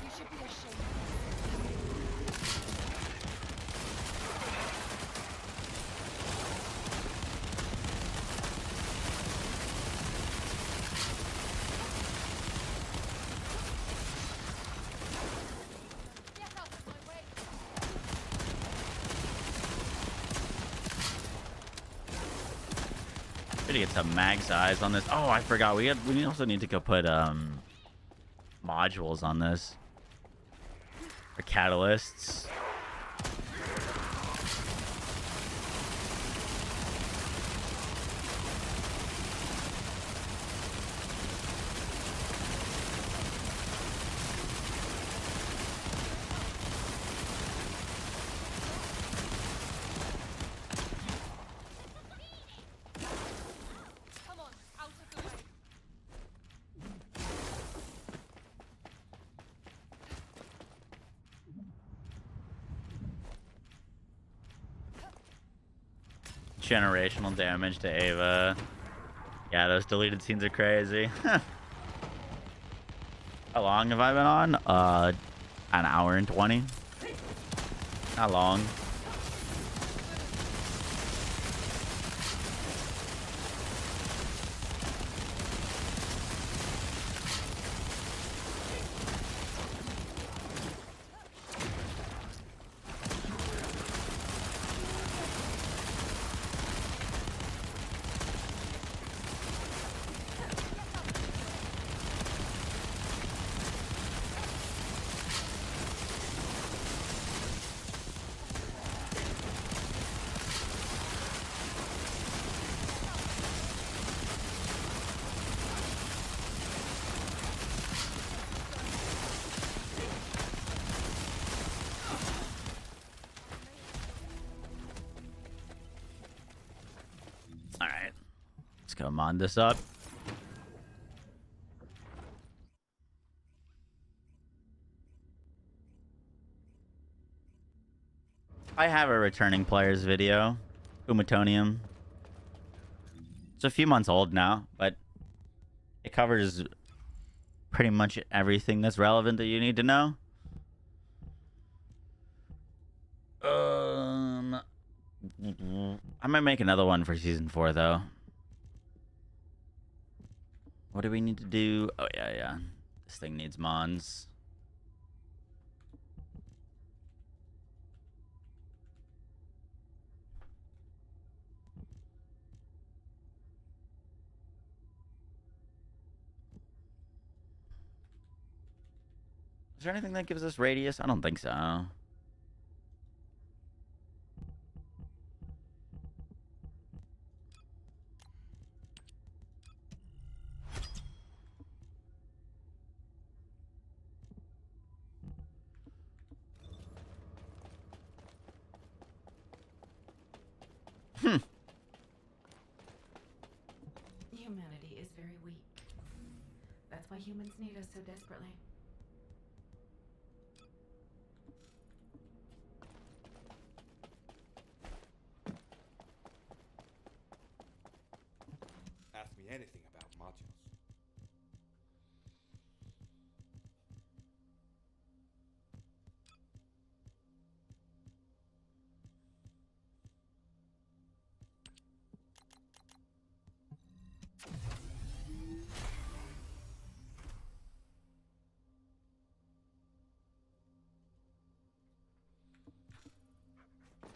You should be ashamed. Get out of my way. Gotta get some mag size on this. Oh, I forgot. We also need to go put modules on this. Or catalysts. Come on, out of the way. Generational damage to Ava. Yeah, those deleted scenes are crazy. How long have I been on? An hour and 20. Not long. Let's go mod this up. I have a returning players video. Umatonium. It's a few months old now, but it covers pretty much everything that's relevant that you need to know. I might make another one for season 4 though. What do we need to do? Oh yeah. This thing needs mons. Is there anything that gives us radius? I don't think so. Humanity is very weak. That's why humans need us so desperately. Ask me anything about modules.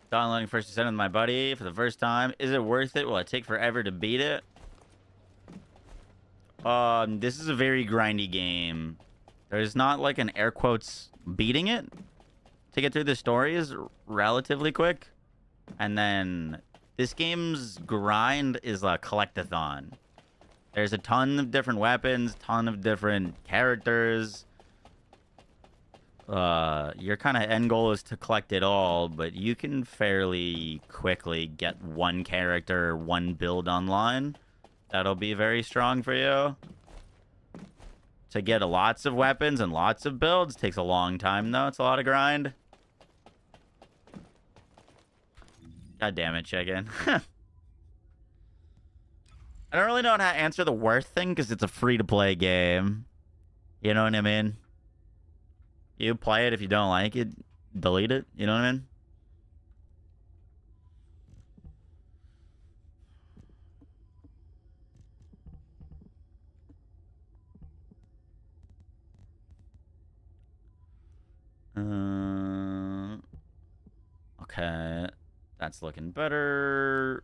Downloading first Descendant with my buddy for the first time. Is it worth it? Will it take forever to beat it? This is a very grindy game. There's not like an air quotes beating it. To get through the story is relatively quick. And then this game's grind is a collectathon. There's a ton of different weapons, ton of different characters. Your kind of end goal is to collect it all, but you can fairly quickly get one character, one build online. That'll be very strong for you. To get lots of weapons and lots of builds takes a long time, though. It's a lot of grind. God damn it, chicken. I don't really know how to answer the worth thing because it's a free-to-play game. You know what I mean? You play it. If you don't like it, delete it. You know what I mean? Okay. That's looking better.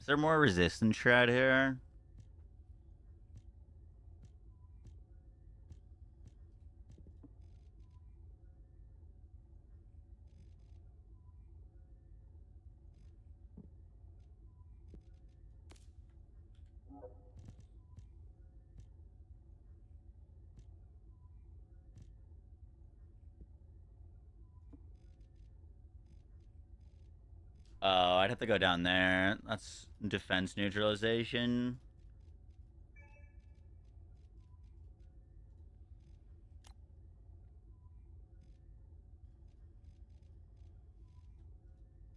Is there more resistance shred here? Oh, I'd have to go down there. That's defense neutralization.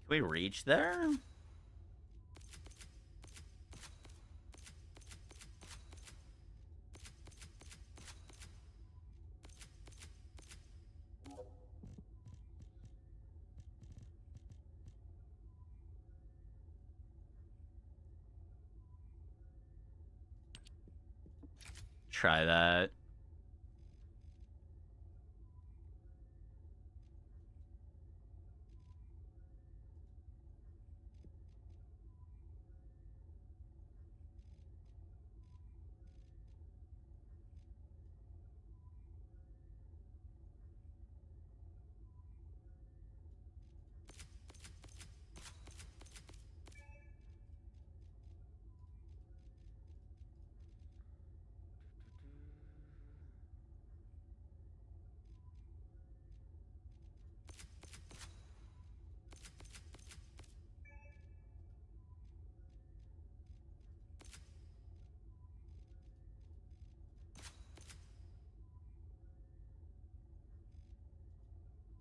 we reach there? Try that.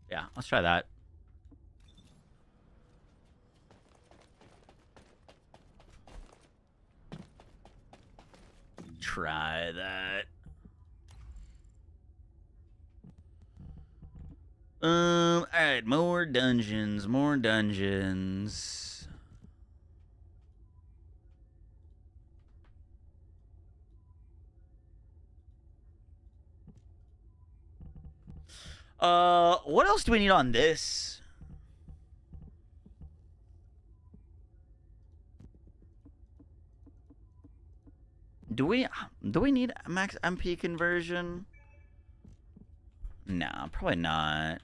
Yeah, let's try that. Try that. Alright, more dungeons, more dungeons. What else do we need on this? Do we need a max MP conversion? Nah, probably not.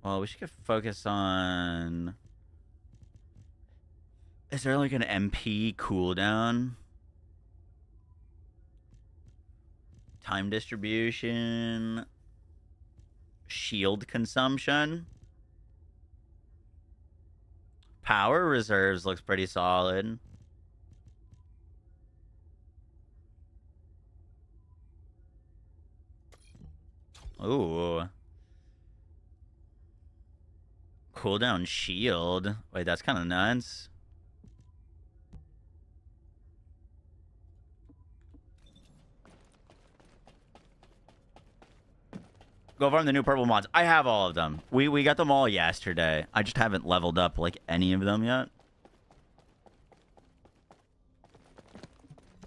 Well, we should focus on... Is there like an MP cooldown? Time distribution. Shield consumption. Power reserves looks pretty solid. Ooh. Cooldown shield. Wait, that's kind of nuts. Go farm the new purple mods. I have all of them. We got them all yesterday. I just haven't leveled up like any of them yet.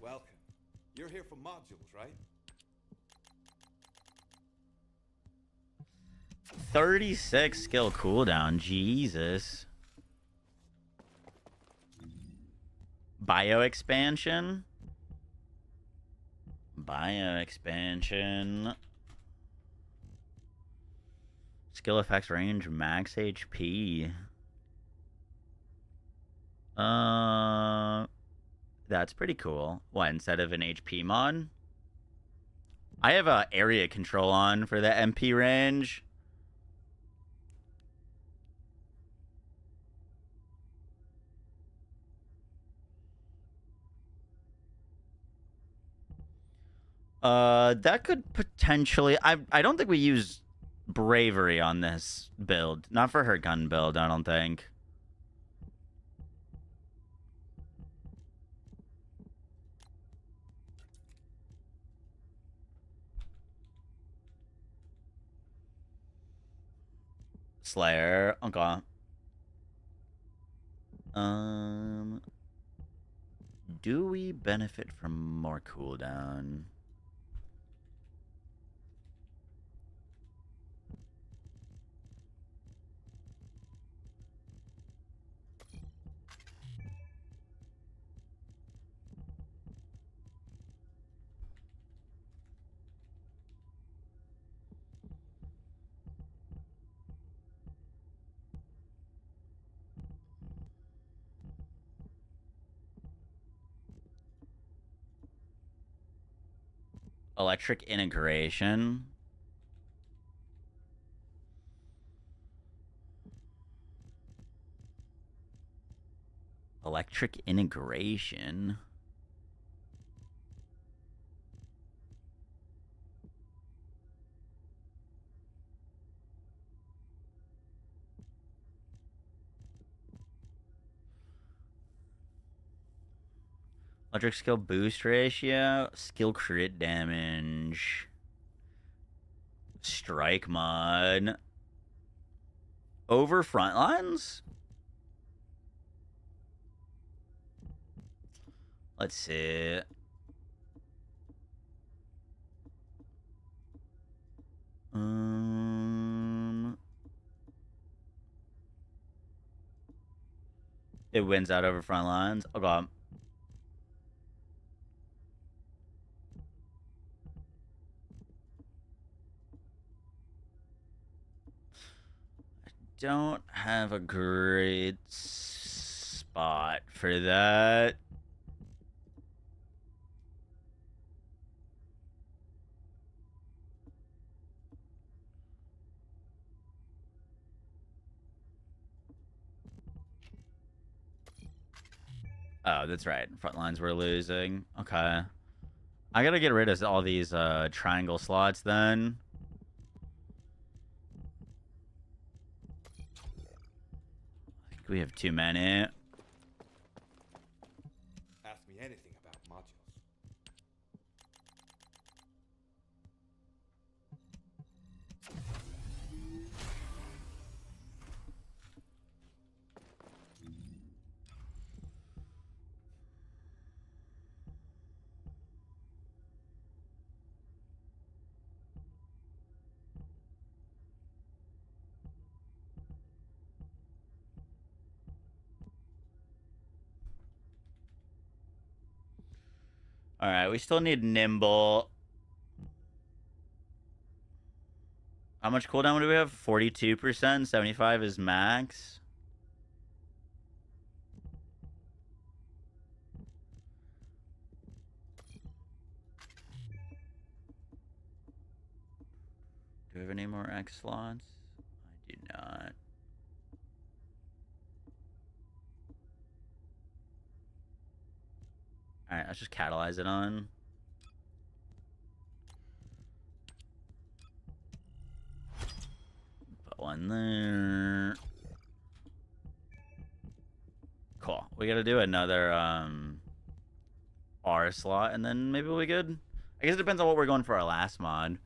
Welcome. You're here for modules, right? 36 skill cooldown. Jesus. Bio expansion. Bio expansion. Skill effects range, max HP. That's pretty cool. What, instead of an HP mod? I have a area control on for the MP range. That could potentially... I don't think we use bravery on this build. Not for her gun build, I don't think. Slayer. Okay. Do we benefit from more cooldown? Electric integration. Electric integration. Electric skill boost ratio. Skill crit damage. Strike mod. Over front lines? Let's see. It wins out over front lines. Oh god. Don't have a great spot for that. Oh, that's right. Front lines we're losing. Okay. I gotta get rid of all these triangle slots then. I think we have too many. Ask me anything about modules. Alright, we still need nimble. How much cooldown do we have? 42%. 75 is max. Do we have any more X slots? I do not. Alright, let's just catalyze it on. Put one there. Cool. We gotta do another R slot and then maybe we'll be good. I guess it depends on what we're going for our last mod.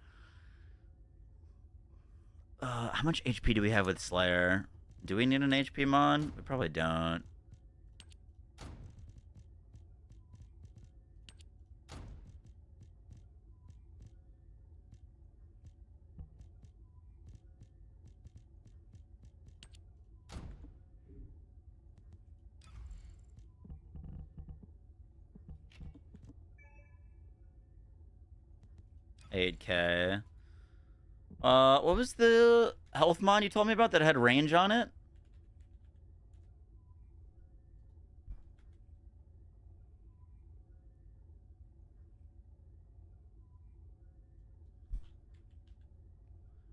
How much HP do we have with Slayer? Do we need an HP mod? We probably don't. $8K. What was the health mod you told me about that had range on it?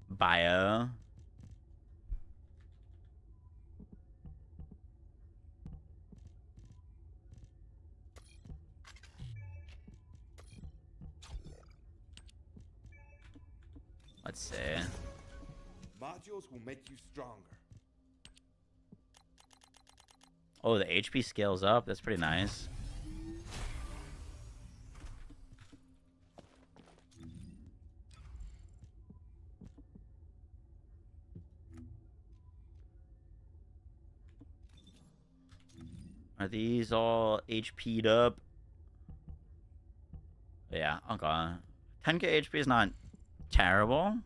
Bio. Let's see. Modules will make you stronger. Oh, the HP scales up. That's pretty nice. Are these all HP'd up? Yeah, okay. 10k HP is not terrible.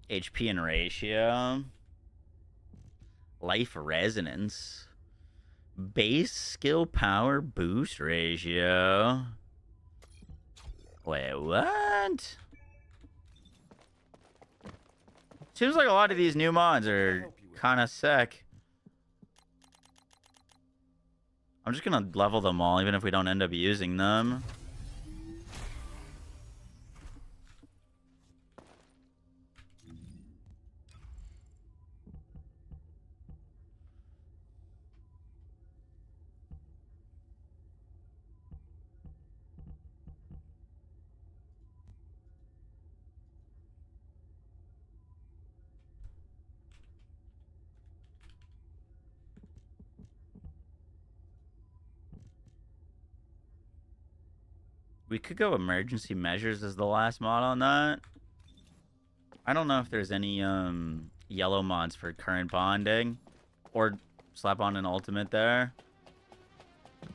HP and ratio. Life resonance. Base skill power boost ratio. Wait, what? Seems like a lot of these new mods are kind of sick. I'm just gonna level them all, even if we don't end up using them. We could go emergency measures as the last mod on that. I don't know if there's any yellow mods for current bonding, or slap on an ultimate there. I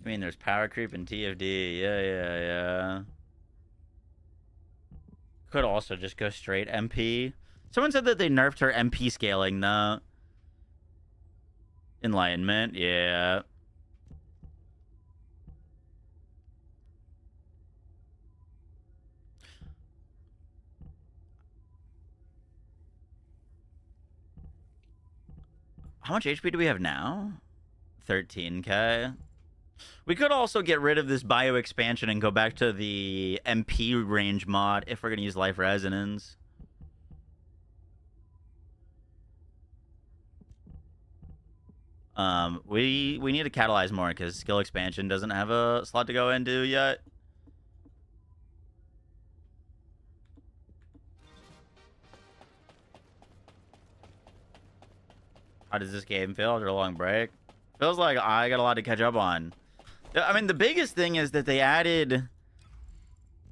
mean, there's power creep and TFD. Yeah. Could also just go straight MP. Someone said that they nerfed her MP scaling, though. Enlightenment, yeah. How much HP do we have now? 13k. We could also get rid of this bio expansion and go back to the MP range mod if we're going to use Life Resonance. We need to catalyze more because skill expansion doesn't have a slot to go into yet. How does this game feel after a long break? Feels like I got a lot to catch up on. I mean, the biggest thing is that they added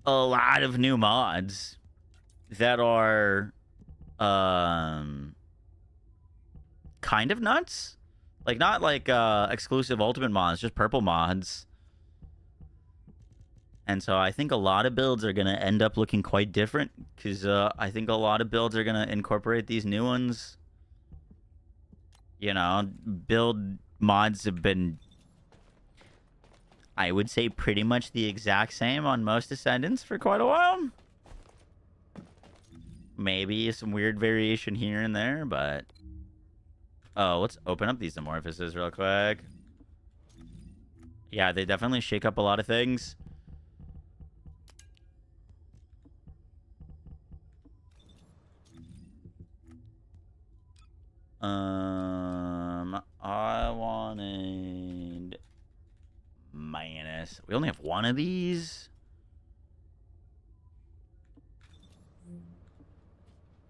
a lot of new mods that are kind of nuts. Like, not like exclusive ultimate mods, just purple mods. And so I think a lot of builds are going to end up looking quite different because I think a lot of builds are going to incorporate these new ones. You know, build mods have been, I would say, pretty much the exact same on most Descendants for quite a while. Maybe some weird variation here and there, but... Oh, let's open up these amorphosis real quick. Yeah, they definitely shake up a lot of things. I wanted minus. We only have one of these.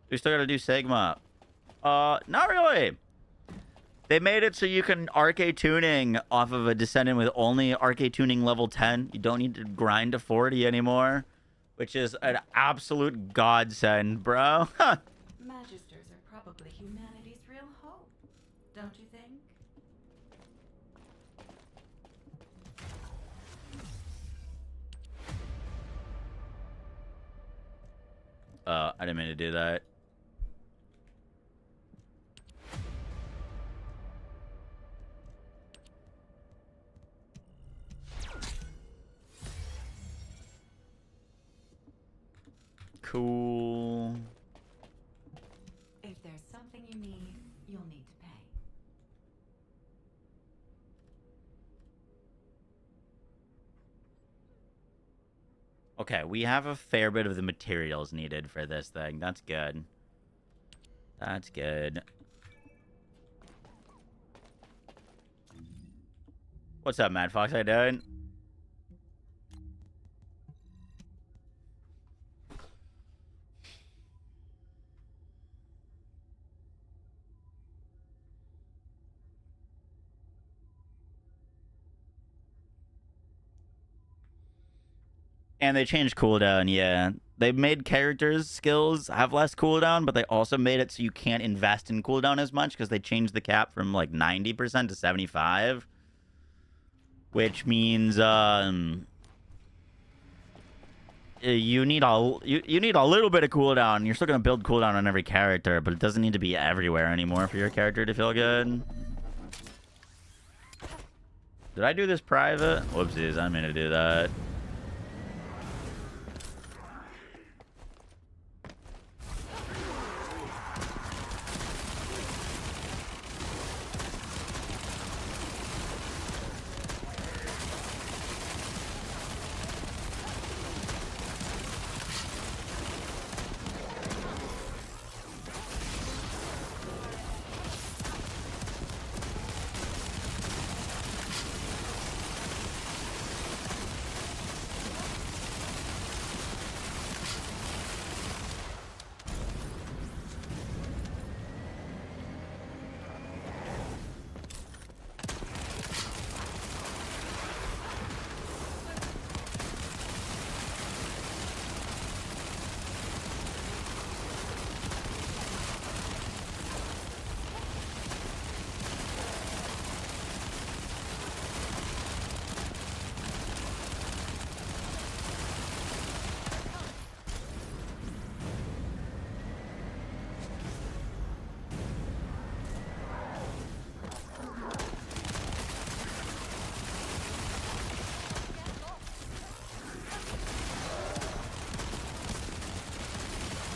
We still gotta do Sigma. Not really. They made it so you can arcade tuning off of a Descendant with only arcade tuning level 10. You don't need to grind to 40 anymore, which is an absolute godsend, bro. Magisters are probably humanity's real hope, don't you think? I didn't mean to do that. Cool. If there's something you need, you'll need to pay. Okay, we have a fair bit of the materials needed for this thing. That's good. That's good. What's up, Mad Fox? How you doing? And they changed cooldown, yeah. They made characters' skills have less cooldown, but they also made it so you can't invest in cooldown as much because they changed the cap from like 90% to 75%. Which means you need a little bit of cooldown. You're still gonna build cooldown on every character, but it doesn't need to be everywhere anymore for your character to feel good. Did I do this private? Whoopsies, I meant to do that.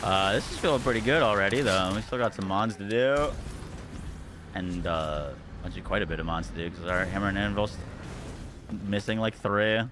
This is feeling pretty good already, though. We still got some mods to do. And, actually quite a bit of mods to do, because our hammer and anvil's missing like 3.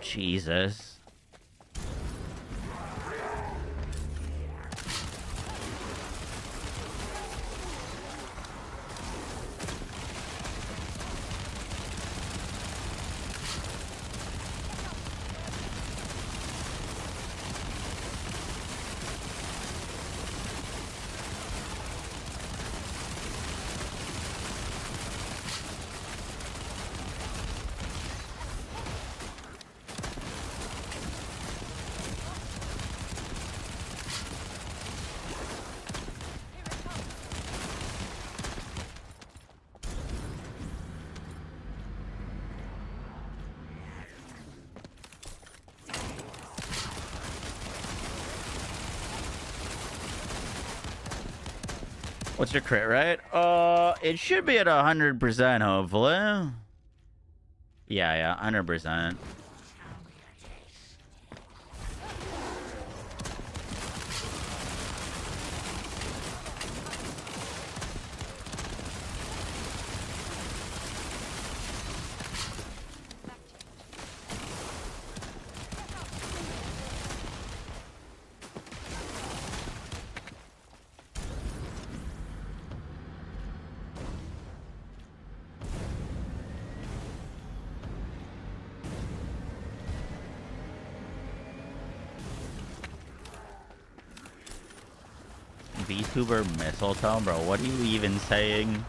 Jesus. What's your crit rate? It should be at 100%, hopefully. Yeah, 100%. VTuber mistletoe, bro. What are you even saying?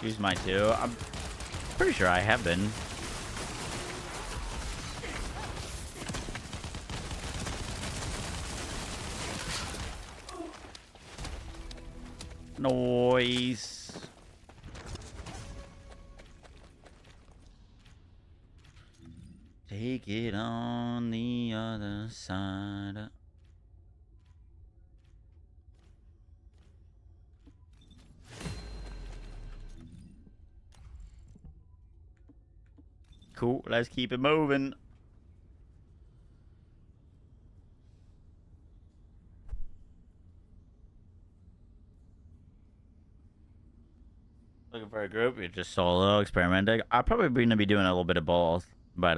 Use my 2. I'm pretty sure I have been. Noise. Take it on the other side. Cool, let's keep it moving. Looking for a group? You're just solo, experimenting? I'll probably going to be doing a little bit of both. But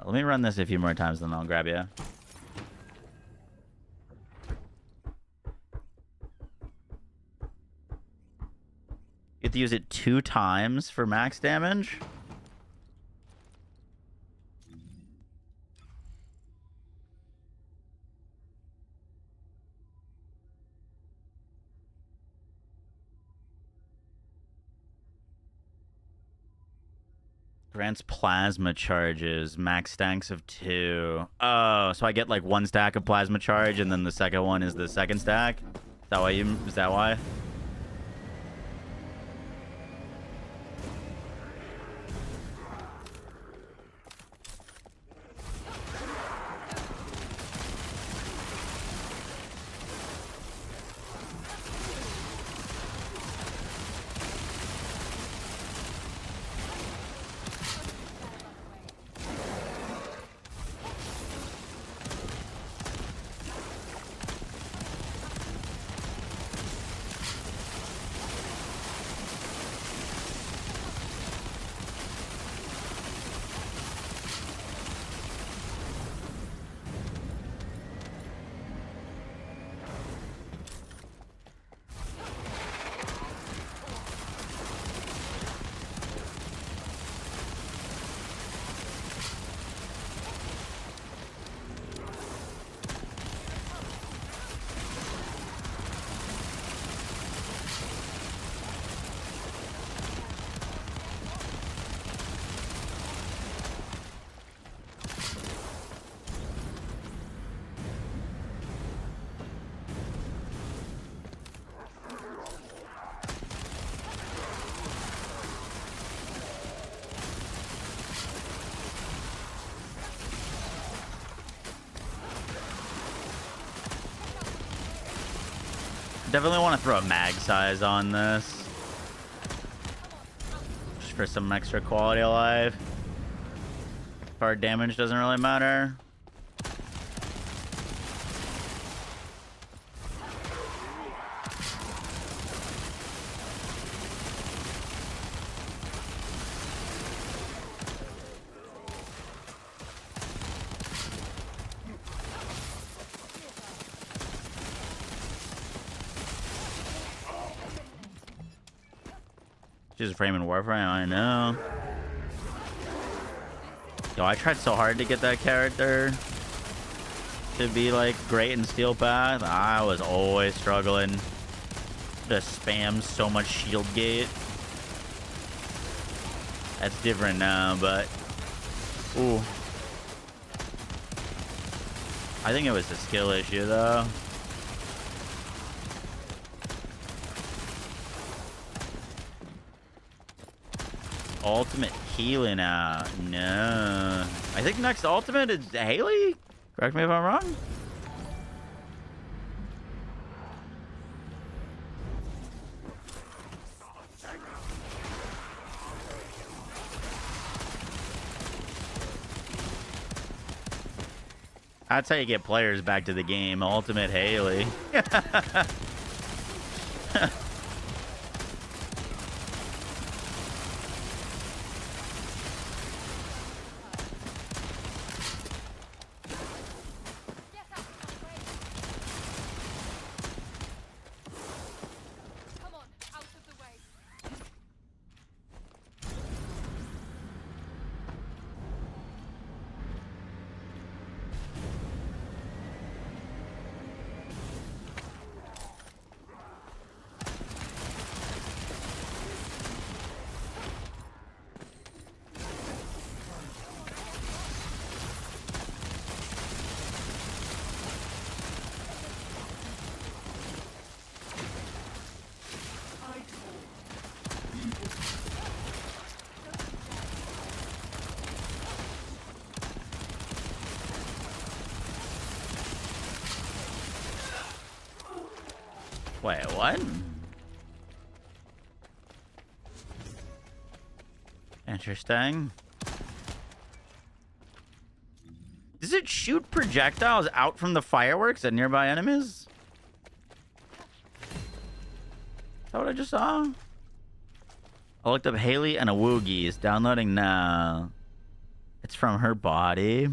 let me run this a few more times, then I'll grab you. You have to use it 2 times for max damage? Grants plasma charges, max stacks of 2. Oh, so I get like 1 stack of plasma charge, and then the second one is the second stack? Is that why is that why? Definitely want to throw a mag size on this. Just for some extra quality of life. Hard damage doesn't really matter. Just framing Warframe, I know. Yo, I tried so hard to get that character to be like great in Steel Path. I was always struggling. Just spam so much shield gate. That's different now, but ooh. I think it was a skill issue though. Ultimate healing out. No. I think next ultimate is Haley? Correct me if I'm wrong. That's how you get players back to the game. Ultimate Haley. Get out of my way. Come on, out of the way. Wait, what? Interesting. Does it shoot projectiles out from the fireworks at nearby enemies? Is that what I just saw? I looked up Haley and a Woogie. It's downloading now. It's from her body.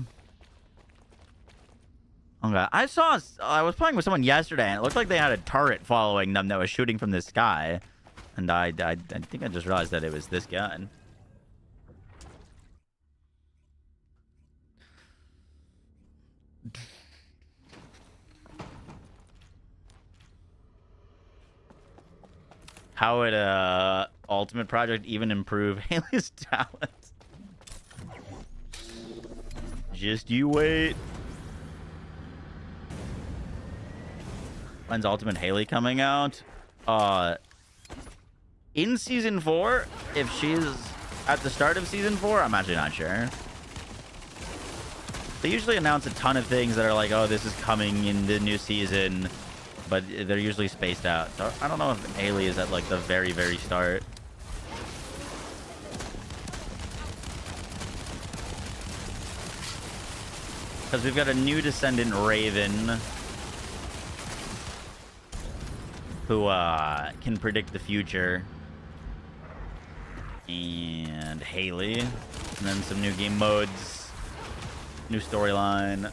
Okay. I was playing with someone yesterday and it looked like they had a turret following them that was shooting from the sky. And I think I just realized that it was this gun. How would Ultimate Project even improve Haley's talent? Just you wait. When's Ultimate Haley coming out? In season 4, if she's at the start of season 4, I'm actually not sure. They usually announce a ton of things that are like, oh, this is coming in the new season, but they're usually spaced out. So I don't know if Haley is at like the very, very start. Because we've got a new Descendant Raven who can predict the future. And Haley. And then some new game modes. New storyline.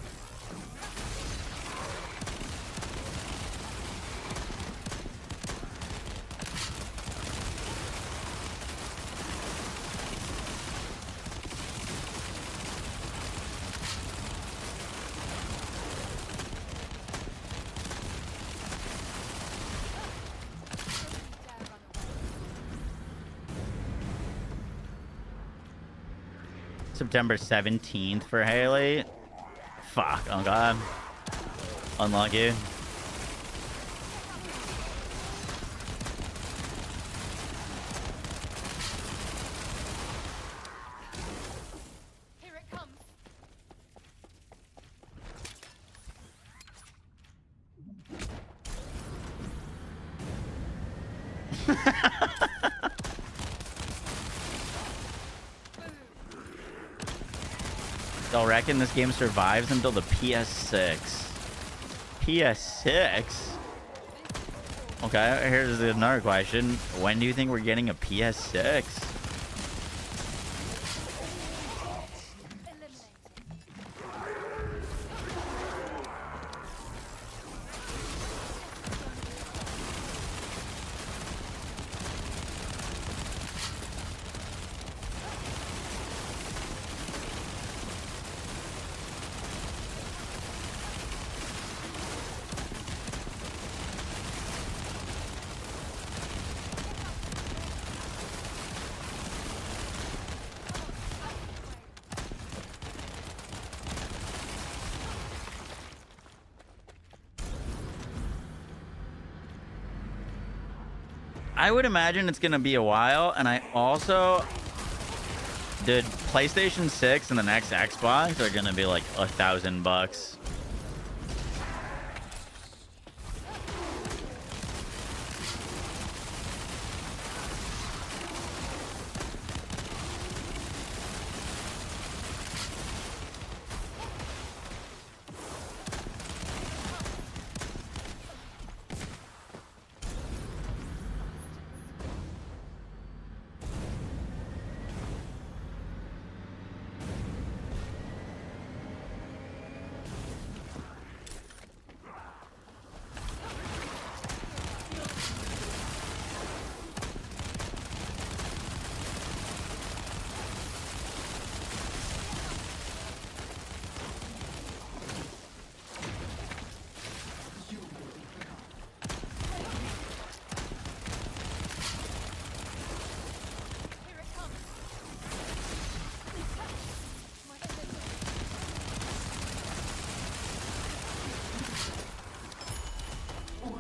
September 17th for Haley. Fuck. Oh god. Unlucky. Here it comes. Y'all reckon this game survives until the PS6? PS6? Okay, here's another question. When do you think we're getting a PS6? I would imagine it's gonna be a while, and I also did PlayStation 6 and the next Xbox are gonna be like $1,000.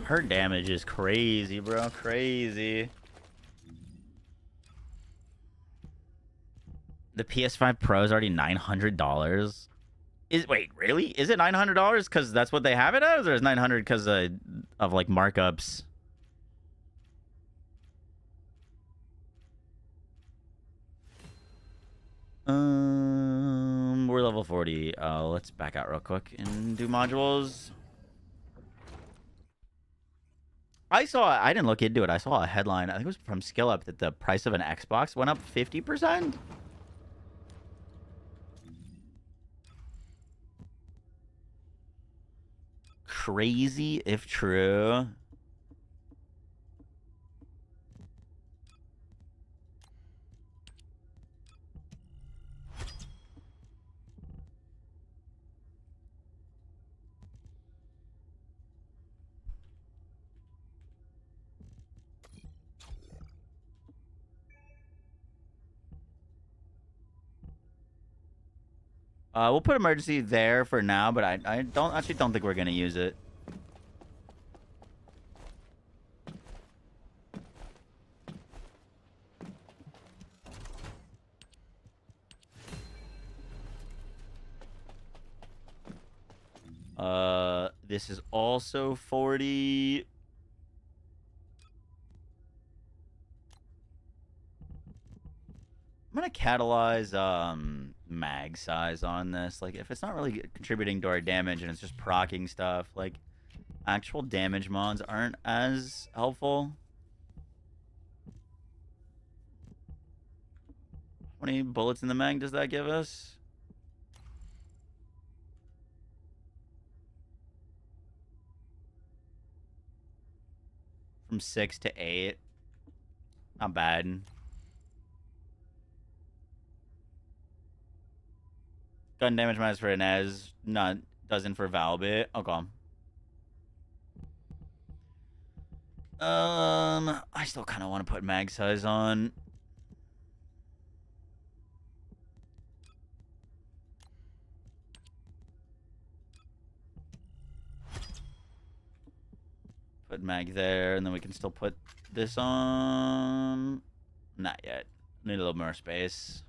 Her damage is crazy, bro. Crazy. The PS5 Pro is already $900. Wait, really? Is it $900 because that's what they have it as, or is it $900 because of like markups? We're level 40. Let's back out real quick and do modules. I didn't look into it. I saw a headline. I think it was from Skill Up that the price of an Xbox went up 50%. Crazy if true. We'll put emergency there for now, but I don't think we're gonna use it. This is also 40. I'm gonna catalyze mag size on this. Like, if it's not really contributing to our damage and it's just proccing stuff, like actual damage mods aren't as helpful. How many bullets in the mag does that give us? From 6 to 8. Not bad. Gun damage minus for Inez, not doesn't for Valbit. Okay. I still kind of want to put mag size on. Put mag there, and then we can still put this on. Not yet. Need a little more space.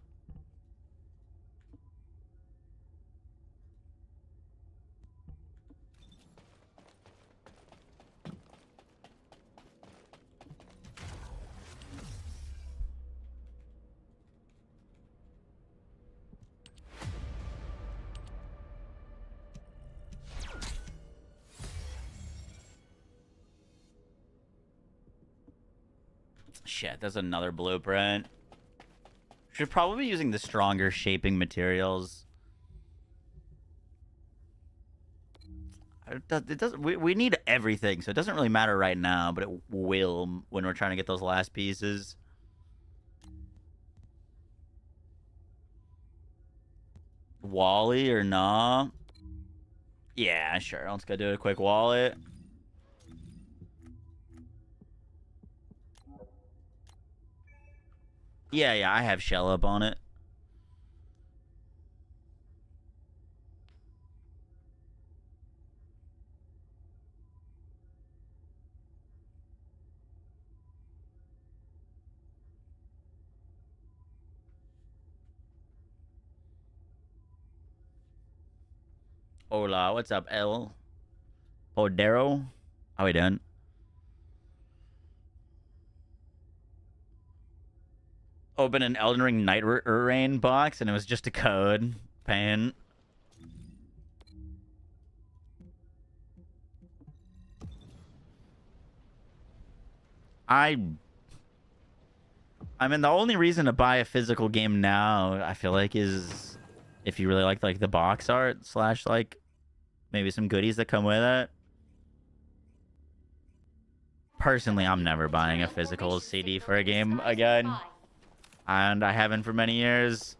Shit, there's another blueprint. Should probably be using the stronger shaping materials. It doesn't. We need everything, so it doesn't really matter right now, but it will when we're trying to get those last pieces. Wally or nah? Yeah, sure. Let's go do a quick wallet. Yeah, I have shell up on it. Hola, what's up, El Podero? How we doing? Open an Elden Ring Night Rain box, and it was just a code. Pain. I mean, the only reason to buy a physical game now, I feel like, is if you really like the box art / like maybe some goodies that come with it. Personally, I'm never buying a physical CD for a game again, and I haven't for many years.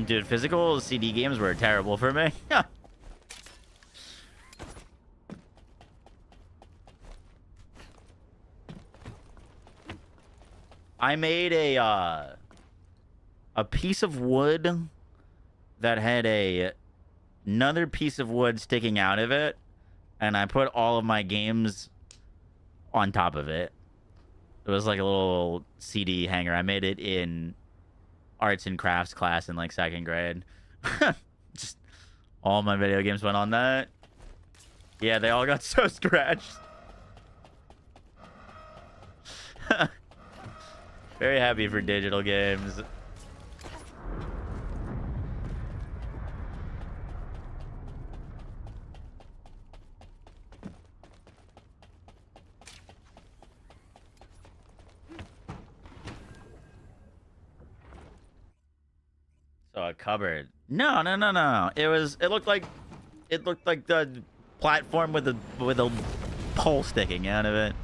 Dude, physical CD games were terrible for me. I made a piece of wood that had another piece of wood sticking out of it, and I put all of my games on top of it. It was like a little CD hanger. I made it in arts and crafts class in like 2nd grade. Just all my video games went on that. Yeah, they all got so scratched. Very happy for digital games. So a cupboard. No. It looked like the platform with a pole sticking out of it.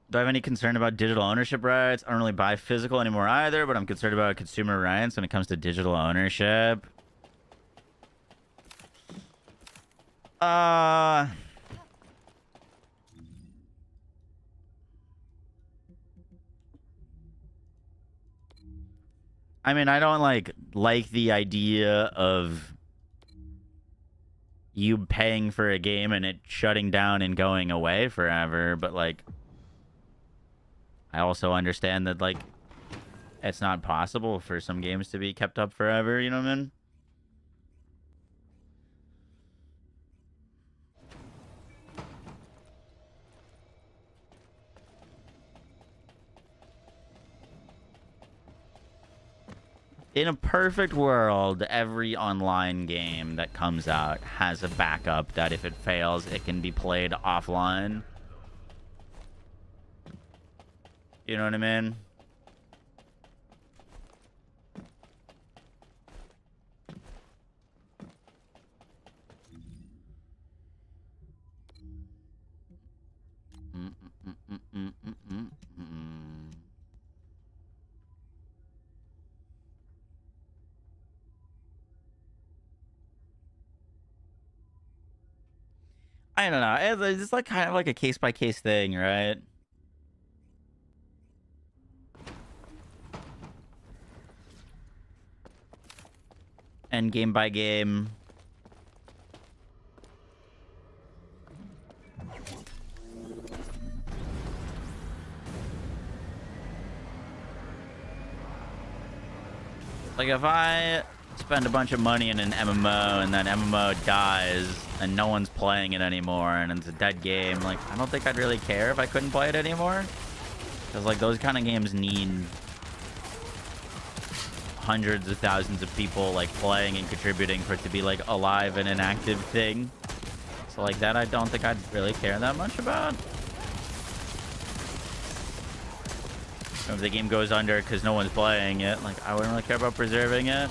Do I have any concern about digital ownership rights? I don't really buy physical anymore either, but I'm concerned about consumer rights when it comes to digital ownership. I mean, I don't like the idea of you paying for a game and it shutting down and going away forever, but like I also understand that like it's not possible for some games to be kept up forever, you know what I mean? In a perfect world, every online game that comes out has a backup that if it fails, it can be played offline. You know what I mean? I don't know. It's like kind of like a case by case thing, right? And game by game. Like if I spend a bunch of money in an MMO and that MMO dies and no one's playing it anymore and it's a dead game, like I don't think I'd really care if I couldn't play it anymore. Because like those kind of games need hundreds of thousands of people like playing and contributing for it to be like alive and an active thing. So like that I don't think I'd really care that much about. If the game goes under because no one's playing it, like I wouldn't really care about preserving it.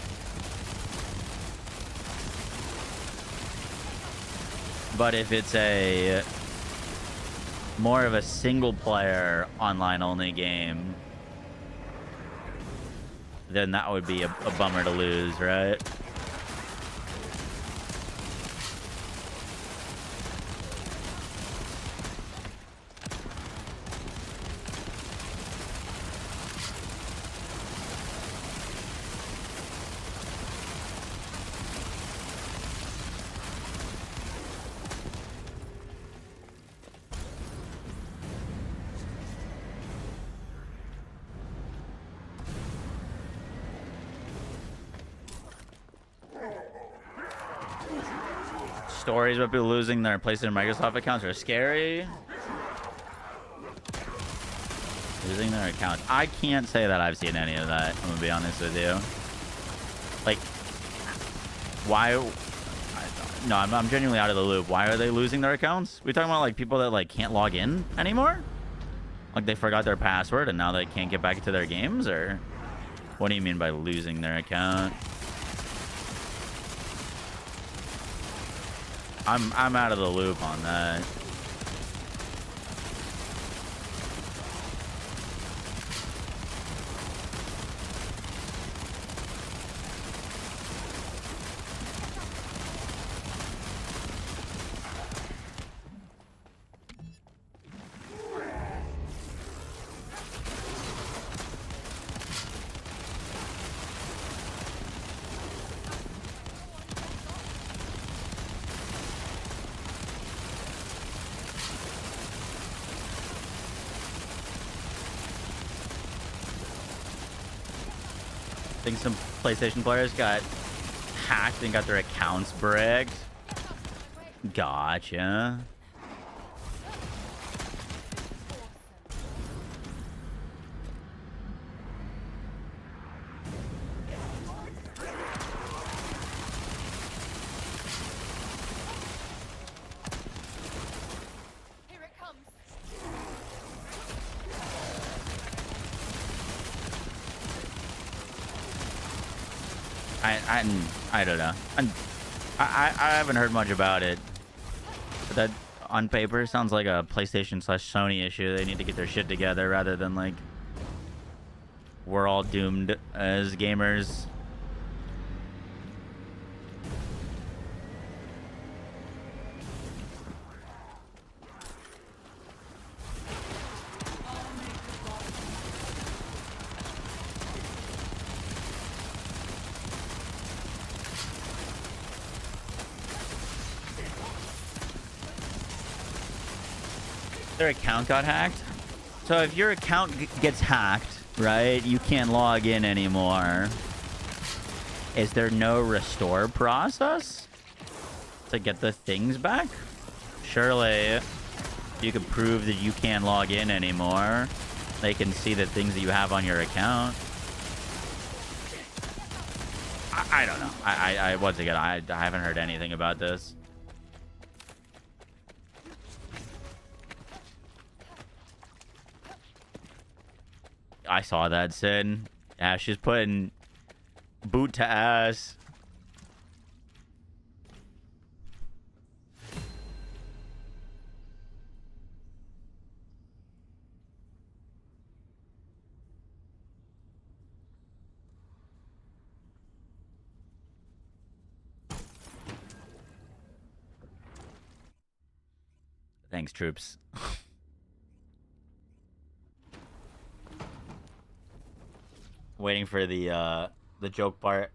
But if it's a more of a single player online only game, then that would be a bummer to lose, right? Stories about people losing their PlayStation and Microsoft accounts are scary. Losing their accounts. I can't say that I've seen any of that. I'm gonna be honest with you. Like, why? No, I'm genuinely out of the loop. Why are they losing their accounts? We talking about like people that like can't log in anymore? Like they forgot their password and now they can't get back into their games, or what do you mean by losing their account? I'm out of the loop on that. I think some PlayStation players got hacked and got their accounts bricked. Gotcha. Here it comes. I don't know. I haven't heard much about it. But that on paper sounds like a PlayStation/Sony issue. They need to get their shit together rather than like we're all doomed as gamers. Their account got hacked. So if your account gets hacked, right, you can't log in anymore. Is there no restore process to get the things back? Surely you could prove that you can't log in anymore. They can see the things that you have on your account. I don't know. I once again, I haven't heard anything about this. I saw that, Sin. Yeah, she's putting boot to ass. Thanks, troops. Waiting for the joke part.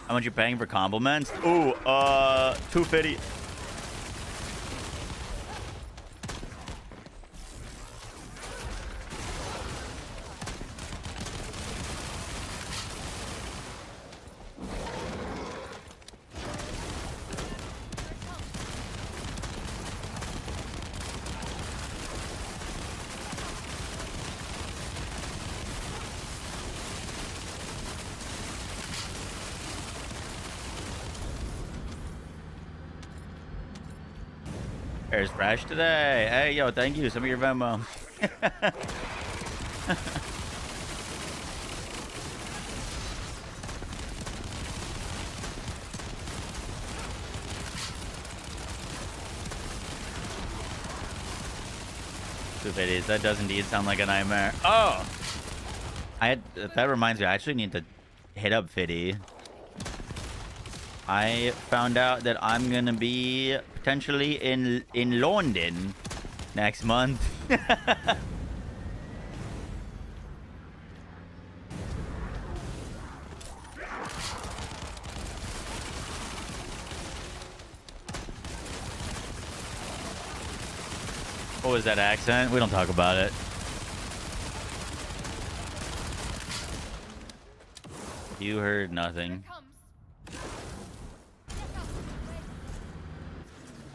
How much you paying for compliments? Ooh, 250. Hair's fresh today. Hey, yo, thank you. Some of your Venmo. Stupid. That does indeed sound like a nightmare. Oh! That reminds me, I actually need to hit up Fiddy. I found out that I'm gonna be potentially in London next month. What was that accent? We don't talk about it. You heard nothing.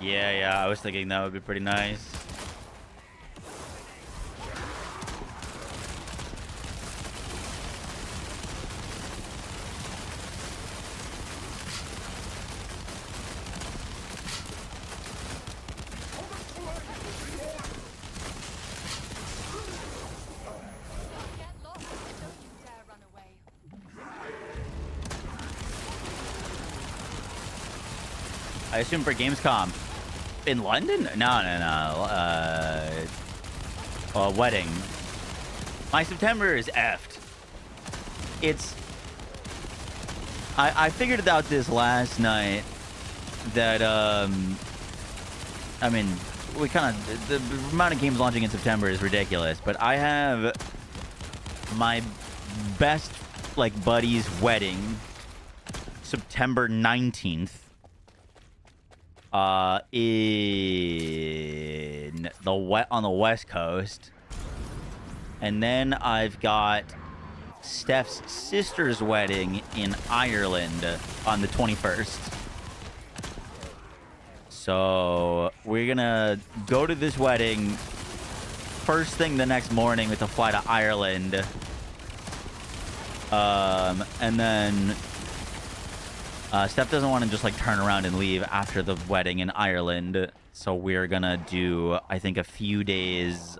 Yeah, I was thinking that would be pretty nice. Get lost. Don't you dare run away. I assume for Gamescom. In London? No. Wedding. My September is effed. It's... I figured out this last night that, I mean, we kind of... The amount of games launching in September is ridiculous, but I have my best, like, buddy's wedding September 19th. On the West Coast, and then I've got Steph's sister's wedding in Ireland on the 21st. So we're gonna go to this wedding first thing the next morning with a fly to Ireland, and then Steph doesn't want to just like turn around and leave after the wedding in Ireland, so we're gonna do, I think, a few days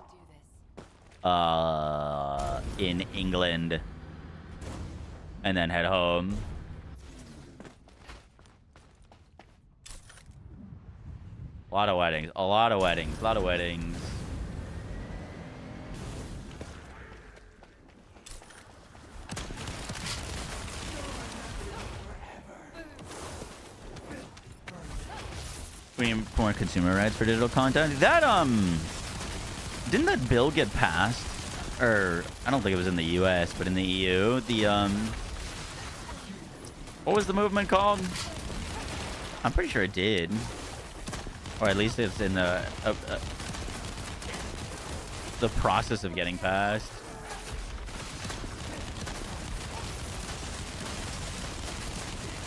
in England and then head home. A lot of weddings. We need more consumer rights for digital content. That didn't that bill get passed? Or I don't think it was in the US, but in the EU. The what was the movement called? I'm pretty sure it did, or at least it's in the process of getting passed.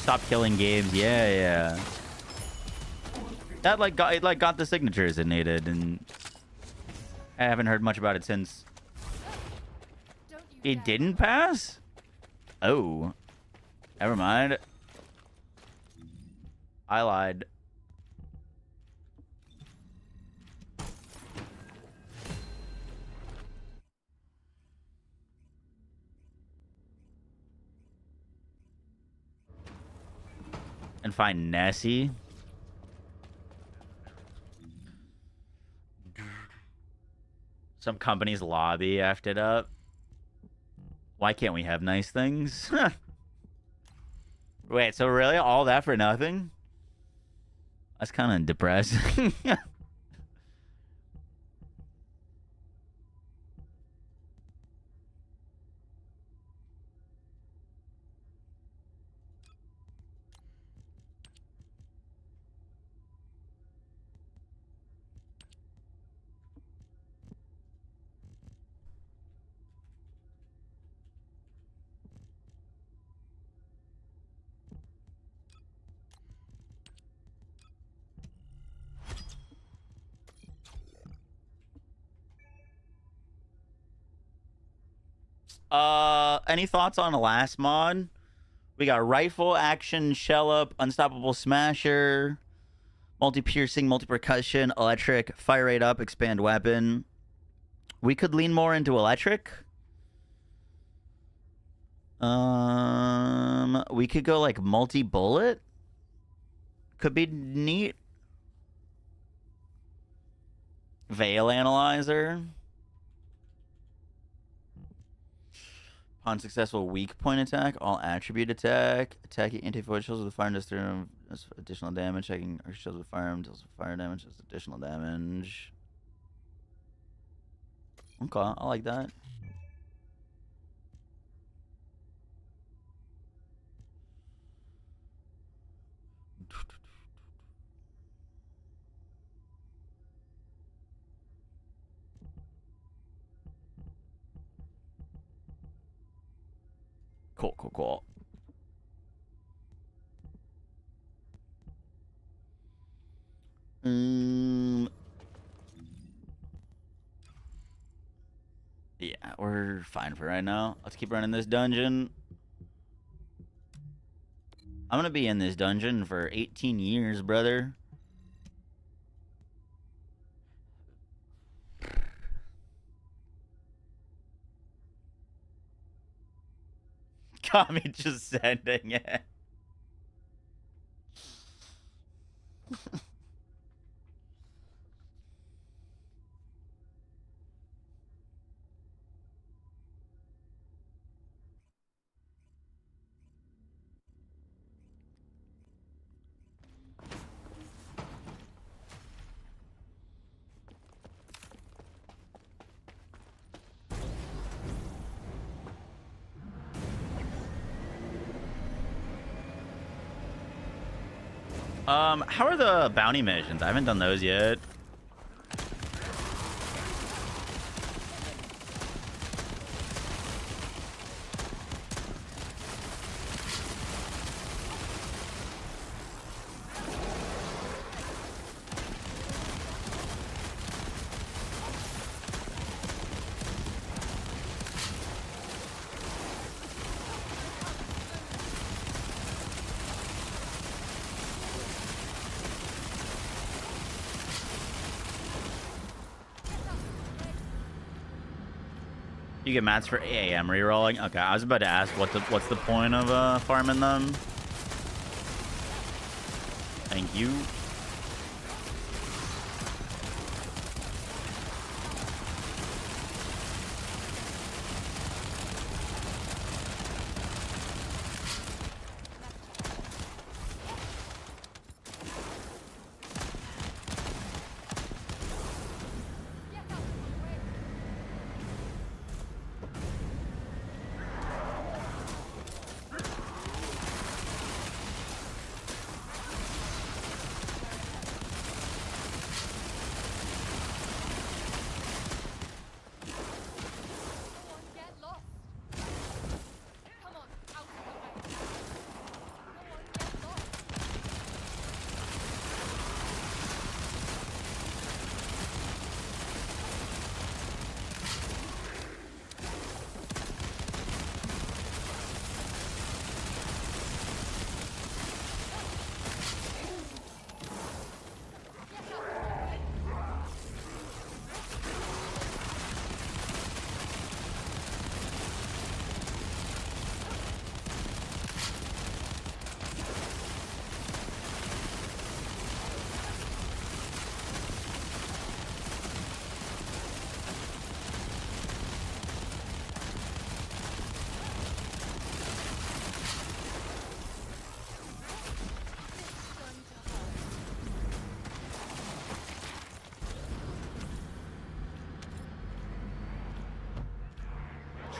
Stop killing games. Yeah. That got the signatures it needed, and I haven't heard much about it since. It didn't pass? Oh. Never mind. I lied. And find Nessie. Some company's lobby effed it up. Why can't we have nice things? Wait, so really all that for nothing? That's kind of depressing. Any thoughts on the last mod? We got rifle, action, shell up, unstoppable smasher, multi-piercing, multi-percussion, electric, fire rate up, expand weapon. We could lean more into electric. We could go like multi-bullet. Could be neat. Veil analyzer. Upon successful weak point attack, all attribute attack, attacking anti-void shells with fire and destruction does additional damage, attacking or shells with fire deals fire damage does additional damage. Okay, I like that. Cool. Yeah, we're fine for right now. Let's keep running this dungeon. I'm gonna be in this dungeon for 18 years, brother. Got me just sending it. How are the bounty missions? I haven't done those yet. You get mats for AM rerolling? Okay, I was about to ask what's the point of farming them? Thank you.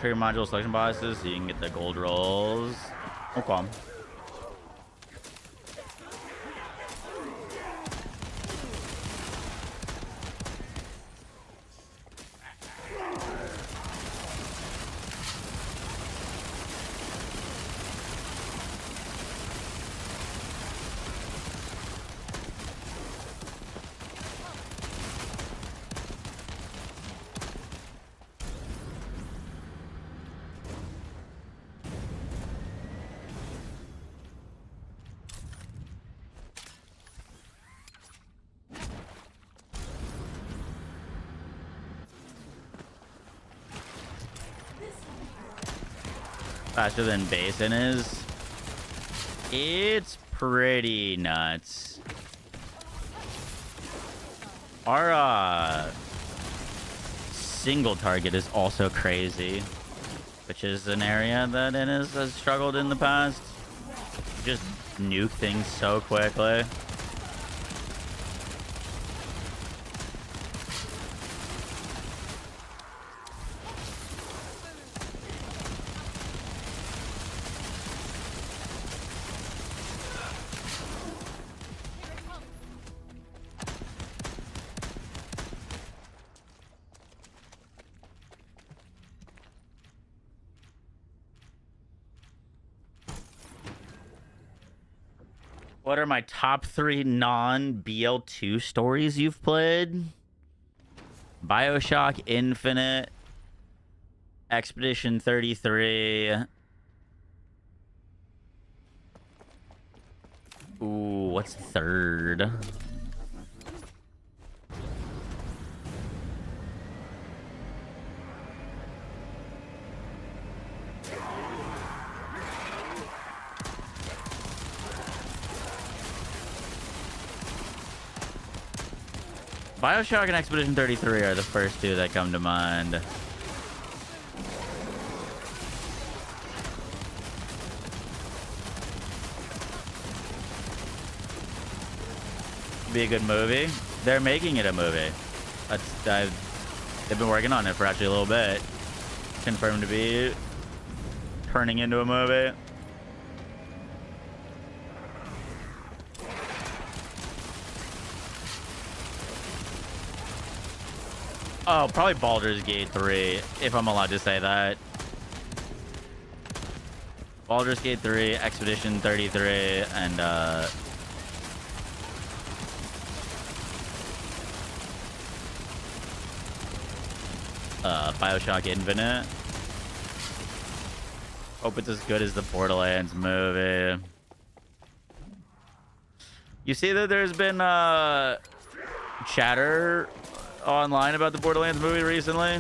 for your module selection boxes so you can get the gold rolls. Okay. Faster than Basin is. It's pretty nuts. Our single target is also crazy, which is an area that Innis has struggled in the past. Just nuke things so quickly. What are my top 3 non-BL2 stories you've played? BioShock Infinite, Expedition 33. Ooh, what's third? BioShock and Expedition 33 are the first 2 that come to mind. Be a good movie. They're making it a movie. They've been working on it for actually a little bit. Confirmed to be turning into a movie. Oh, probably Baldur's Gate 3, if I'm allowed to say that. Baldur's Gate 3, Expedition 33, and BioShock Infinite. Hope it's as good as the Borderlands movie. You see that there's been chatter online about the Borderlands movie recently?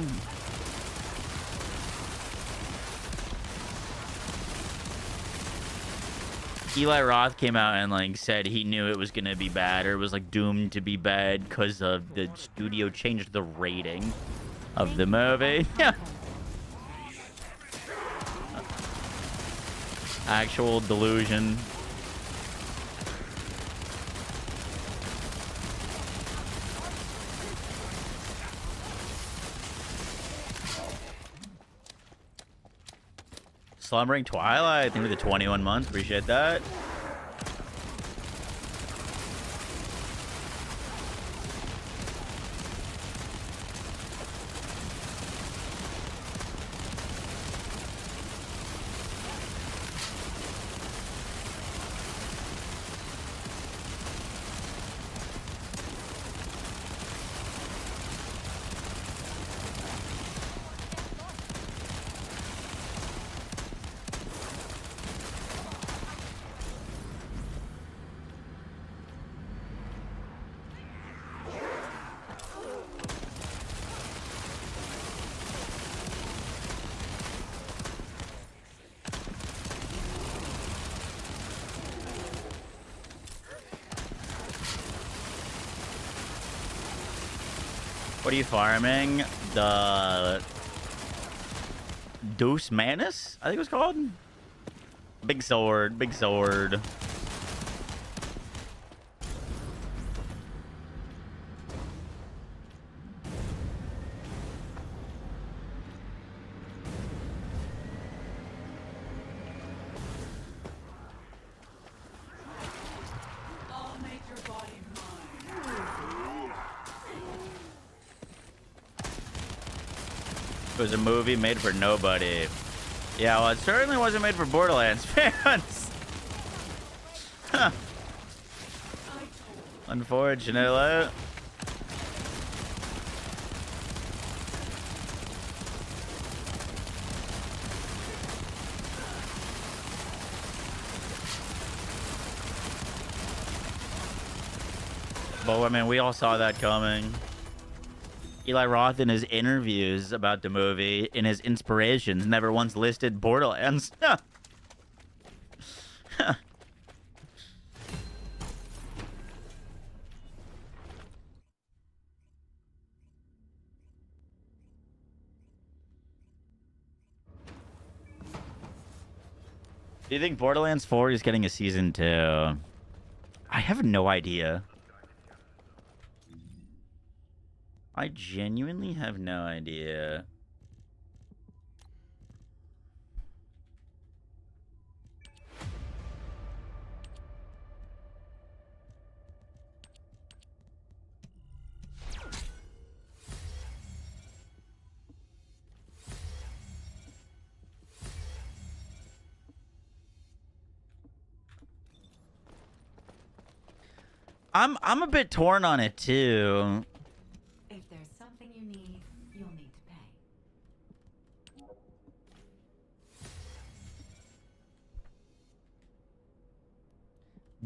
Eli Roth came out and like said he knew it was gonna be bad, or was like doomed to be bad because of the studio changed the rating of the movie. Actual delusion. Slumbering Twilight, thank you for the 21 months. Appreciate that. What are you farming? The Deus Manus, I think it was called. Big sword, big sword. It was a movie made for nobody. Yeah, well, it certainly wasn't made for Borderlands fans. Huh. Unfortunately. But I mean, we all saw that coming. Eli Roth, in his interviews about the movie, in his inspirations, never once listed Borderlands. Do you think Borderlands 4 is getting a season 2? I have no idea. I genuinely have no idea. I'm a bit torn on it too. If there's something you need, you'll need to pay.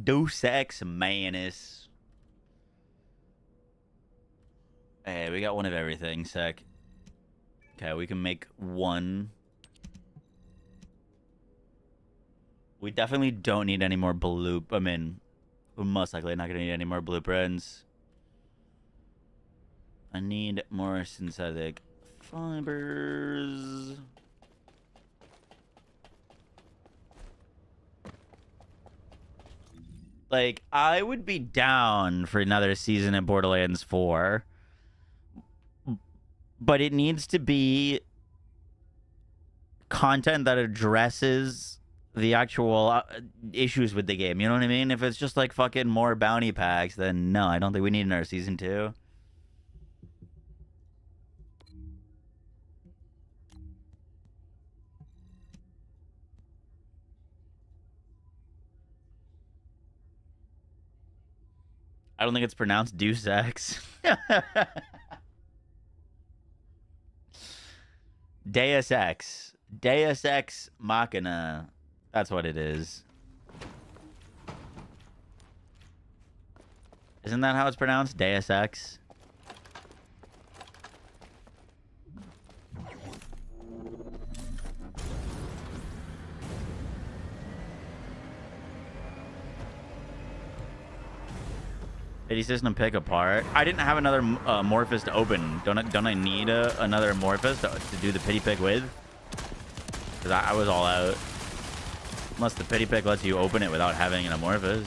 Deus Ex Manus. Hey, we got one of everything, sec. Okay, we can make one. We definitely don't need any more blue. I mean, we're most likely not gonna need any more blueprints. I need more synthetic fibers. Like, I would be down for another season in Borderlands 4. But it needs to be content that addresses the actual issues with the game. You know what I mean? If it's just like fucking more bounty packs, then no, I don't think we need another season 2. I don't think it's pronounced Deus Ex. Deus Ex. Deus Ex Machina. That's what it is. Isn't that how it's pronounced? Deus Ex? Pity system pick apart. I didn't have another Morphus to open. Don't I need another Morphus to do the pity pick with? Because I was all out. Unless the pity pick lets you open it without having an Amorphous.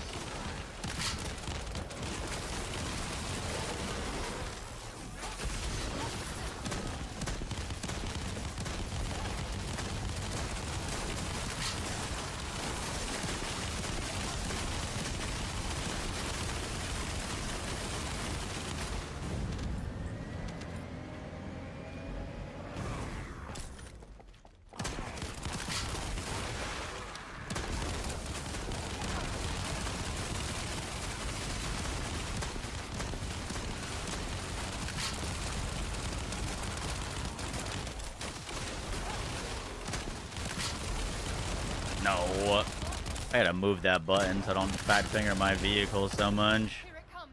No. I gotta move that button so I don't fat finger my vehicle so much. Here it comes.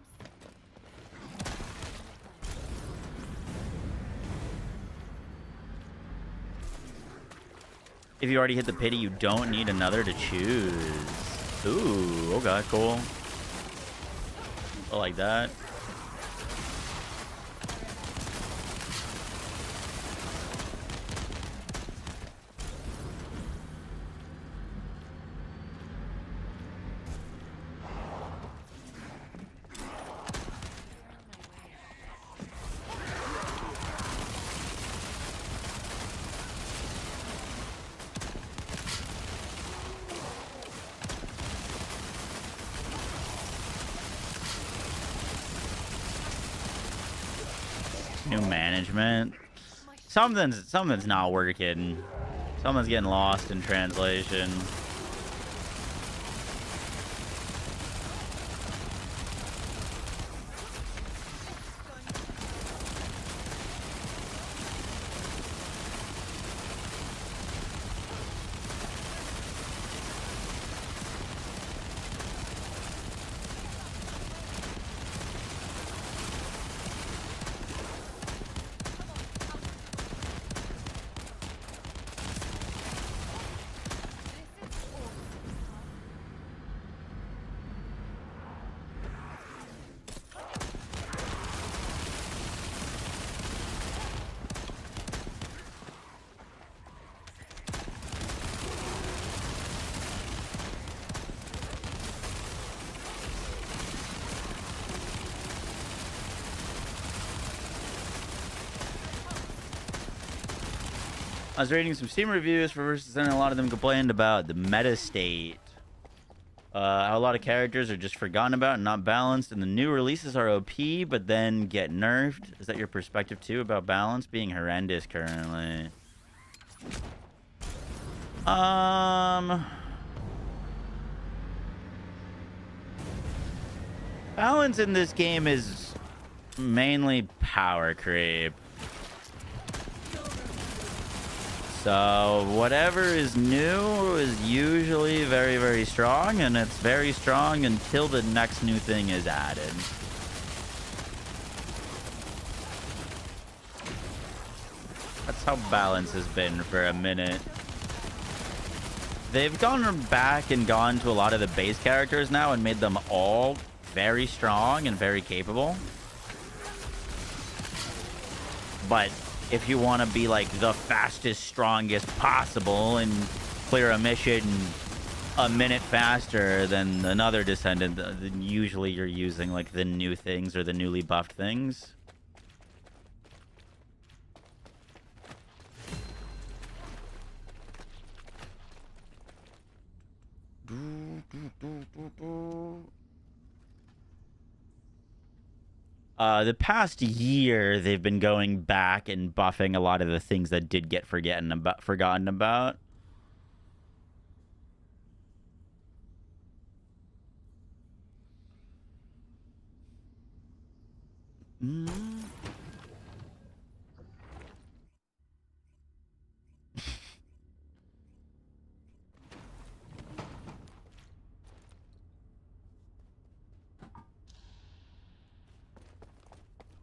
If you already hit the pity, you don't need another to choose. Ooh, okay, cool. I like that. New management. Something's not working. Someone's getting lost in translation. I was reading some Steam reviews for Versus, and a lot of them complained about the meta state. How a lot of characters are just forgotten about and not balanced, and the new releases are OP, but then get nerfed. Is that your perspective too about balance being horrendous currently? Balance in this game is mainly power creep. So whatever is new is usually very, very strong, and it's very strong until the next new thing is added. That's how balance has been for a minute. They've gone back and gone to a lot of the base characters now and made them all very strong and very capable. But if you want to be like the fastest, strongest possible and clear a mission a minute faster than another Descendant, then usually you're using like the new things or the newly buffed things. The past year, they've been going back and buffing a lot of the things that did get forgotten about.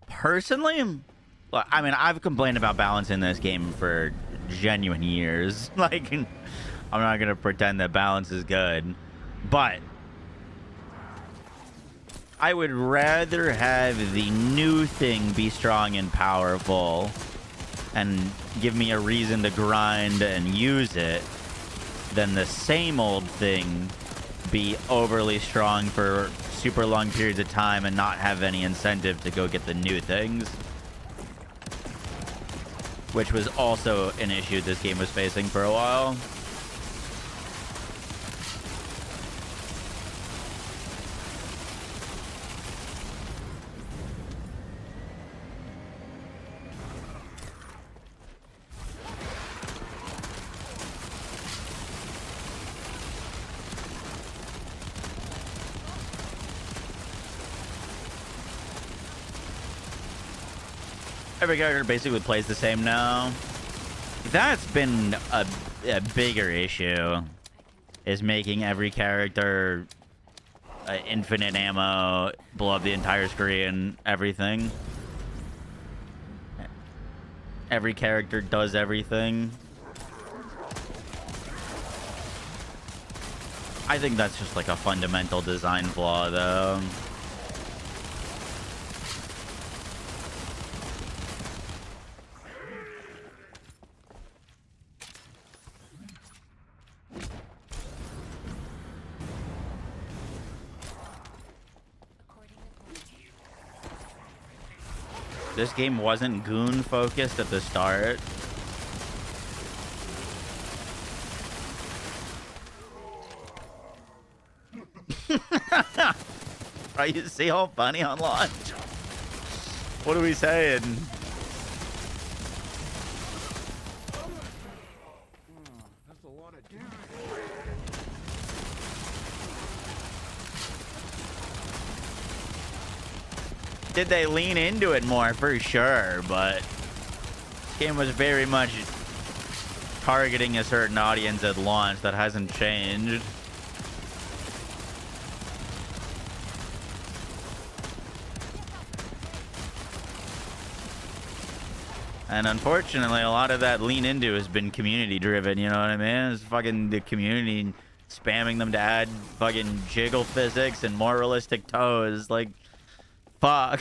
Personally, well, I mean, I've complained about balance in this game for genuine years. Like, I'm not gonna pretend that balance is good, but I would rather have the new thing be strong and powerful and give me a reason to grind and use it than the same old thing be overly strong for super long periods of time and not have any incentive to go get the new things. Which was also an issue this game was facing for a while. Every character basically plays the same now. That's been a bigger issue, is making every character infinite ammo, blow up the entire screen, everything. Every character does everything. I think that's just like a fundamental design flaw, though. This game wasn't goon focused at the start. Are you see how funny on launch? What are we saying? Did they lean into it more? For sure, but this game was very much targeting a certain audience at launch. That hasn't changed. And unfortunately, a lot of that lean into has been community driven, you know what I mean? It's fucking the community spamming them to add fucking jiggle physics and more realistic toes. Like, fuck.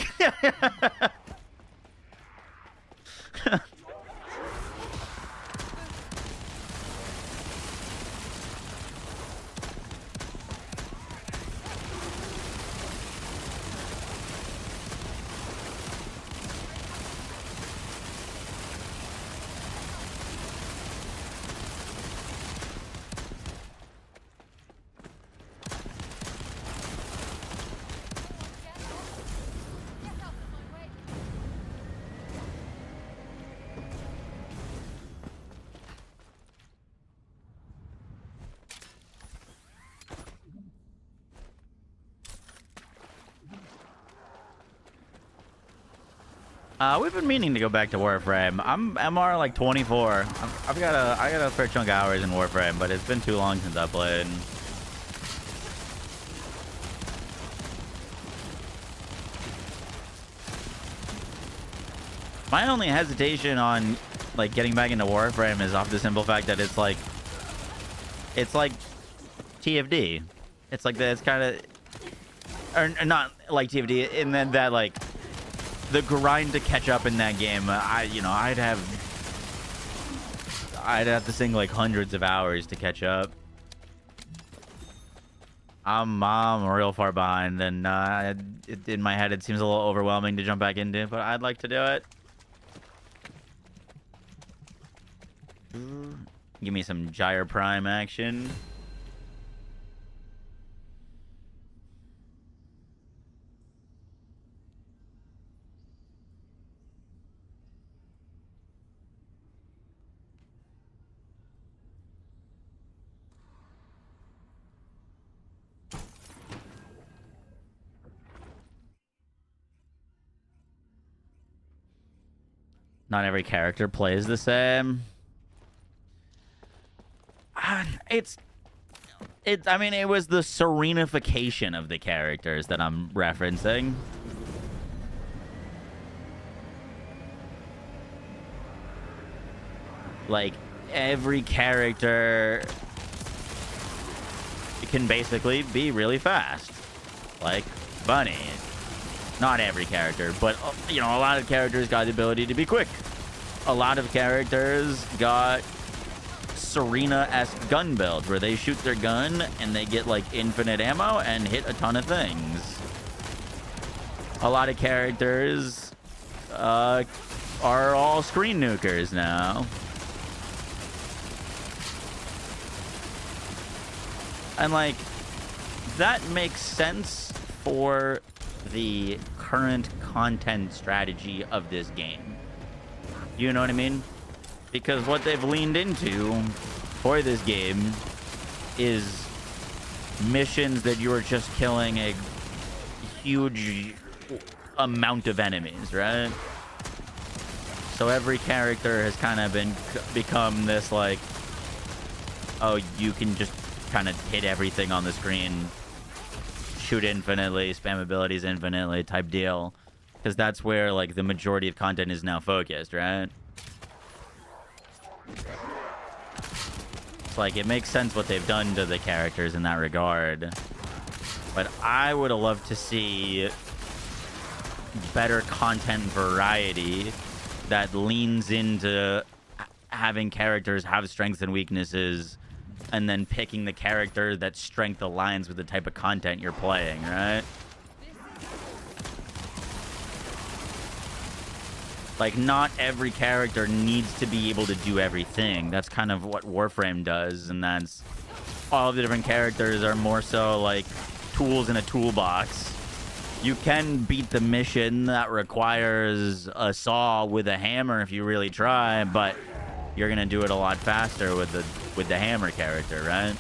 We've been meaning to go back to Warframe. I'm MR like 24. I got a fair chunk of hours in Warframe, but it's been too long since I played. My only hesitation on like getting back into Warframe is off the simple fact that it's like TFD. It's like that. It's kind of, or not like TFD, in that like the grind to catch up in that game. I'd have to sink like hundreds of hours to catch up. I'm real far behind, and in my head it seems a little overwhelming to jump back into, but I'd like to do it. Give me some Gyre Prime action. Not every character plays the same. I mean, it was the serenification of the characters that I'm referencing. Like, every character can basically be really fast. Like Bunny. Not every character, but, a lot of characters got the ability to be quick. A lot of characters got Serena-esque gun builds where they shoot their gun and they get, like, infinite ammo and hit a ton of things. A lot of characters are all screen nukers now. And, like, that makes sense for the current content strategy of this game. You know what I mean? Because what they've leaned into for this game is missions that you are just killing a huge amount of enemies, right? So every character has kind of become this, like, oh, you can just kind of hit everything on the screen, shoot infinitely, spam abilities infinitely type deal, because that's where, like, the majority of content is now focused, right? It's like, it makes sense what they've done to the characters in that regard, but I would have loved to see better content variety that leans into having characters have strengths and weaknesses, and then picking the character that strength aligns with the type of content you're playing, right? Like, not every character needs to be able to do everything. That's kind of what Warframe does, and that's all of the different characters are more so like tools in a toolbox. You can beat the mission that requires a saw with a hammer if you really try, but you're gonna do it a lot faster with the hammer character, right?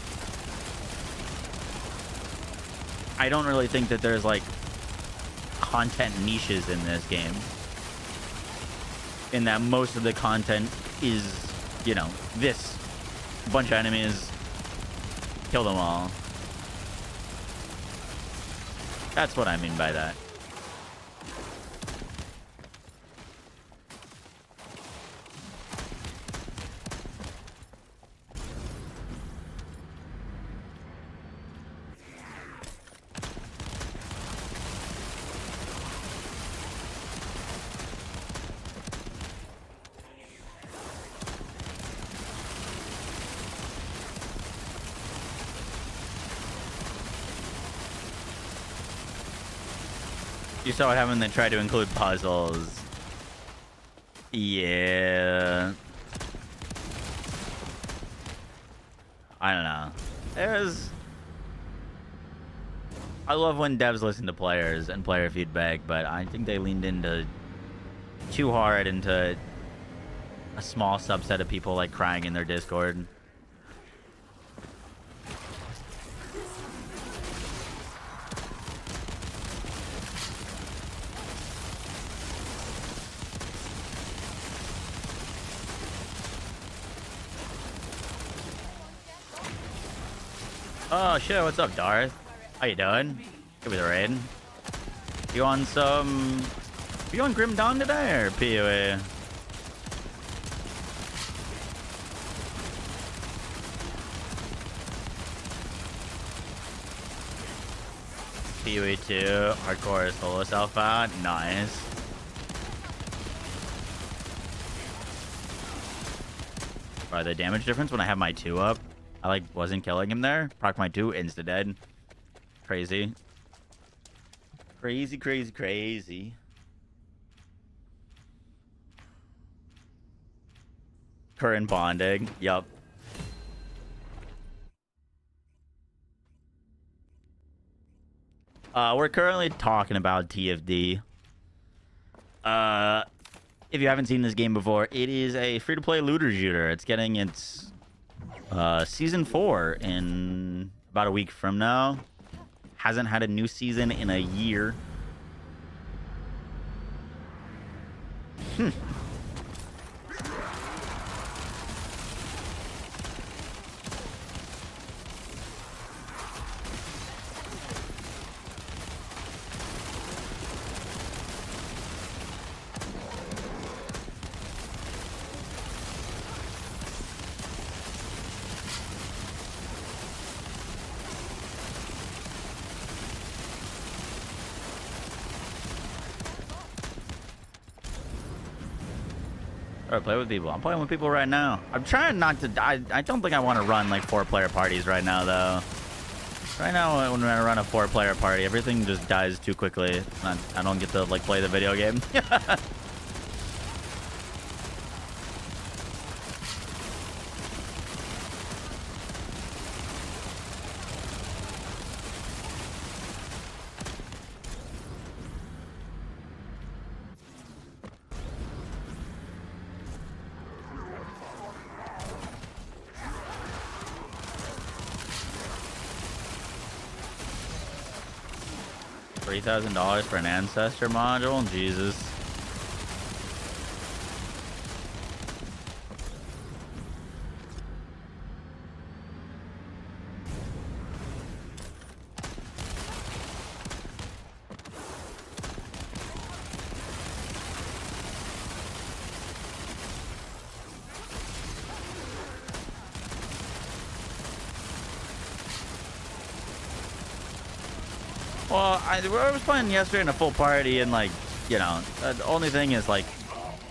I don't really think that there's like content niches in this game. In that most of the content is, you know, this bunch of enemies, kill them all. That's what I mean by that. You saw what happened when they tried to include puzzles. Yeah. I don't know. I love when devs listen to players and player feedback, but I think they leaned into too hard into a small subset of people like crying in their Discord. Oh shit, what's up, Darth? How you doing? Give me the raid. You on some... You on Grim Dawn today, or PoE? PoE 2, hardcore solo self-out, nice. Are the damage difference when I have my 2 up? I like wasn't killing him there. Proc my 2, insta dead. Crazy. Crazy, crazy, crazy. Current bonding. Yup. We're currently talking about TFD. If you haven't seen this game before, it is a free-to-play looter shooter. It's getting its season 4 in about a week from now. Hasn't had a new season in a year. Or play with people. I'm playing with people right now. I'm trying not to... I don't think I want to run like 4-player parties right now, though. Right now, when I run a 4-player party, everything just dies too quickly. I don't get to like play the video game. $3,000 for an ancestor module? Jesus. Well, I was playing yesterday in a full party, and like, you know, the only thing is like,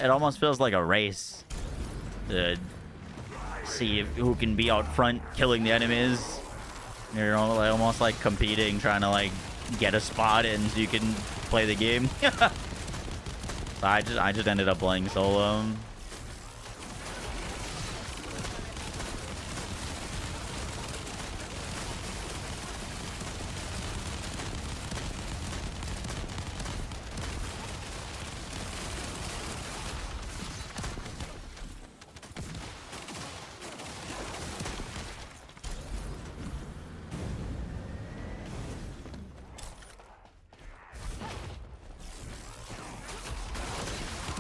it almost feels like a race to see who can be out front killing the enemies. You're almost like competing, trying to like get a spot in so you can play the game. So I just ended up playing solo.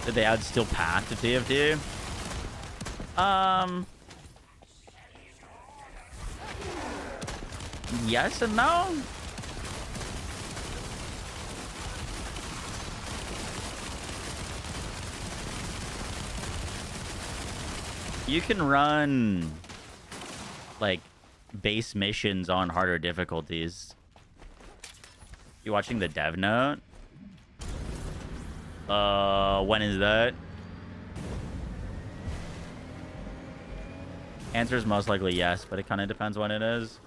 Did they add Steel Path to TFT? Yes and no. You can run like base missions on harder difficulties. You watching the dev note? When is that? Answer is most likely yes, but it kind of depends when it is.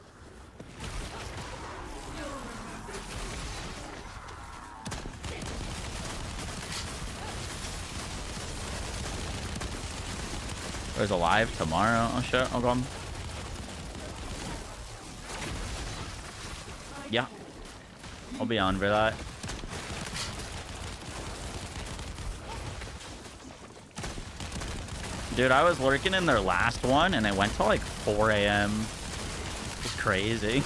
There's a live tomorrow. Oh shit. Oh god. Yeah. I'll be on for that. Dude, I was lurking in their last one and it went till like 4 a.m. It's crazy.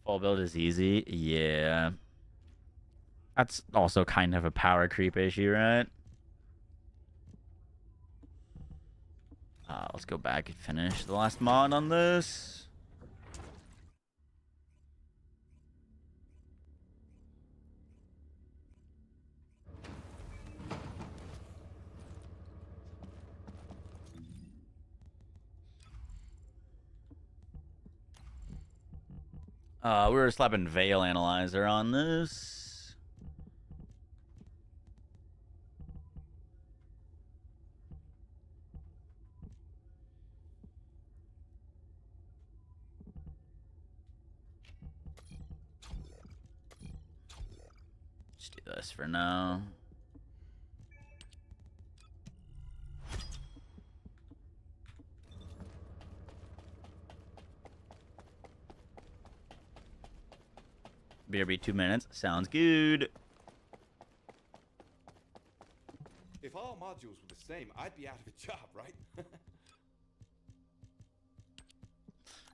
Full build is easy. Yeah. That's also kind of a power creep issue, right? Let's go back and finish the last mod on this. We were slapping Veil Analyzer on this. Let's do this for now. BRB 2 minutes. Sounds good. If all modules were the same, I'd be out of a job, right?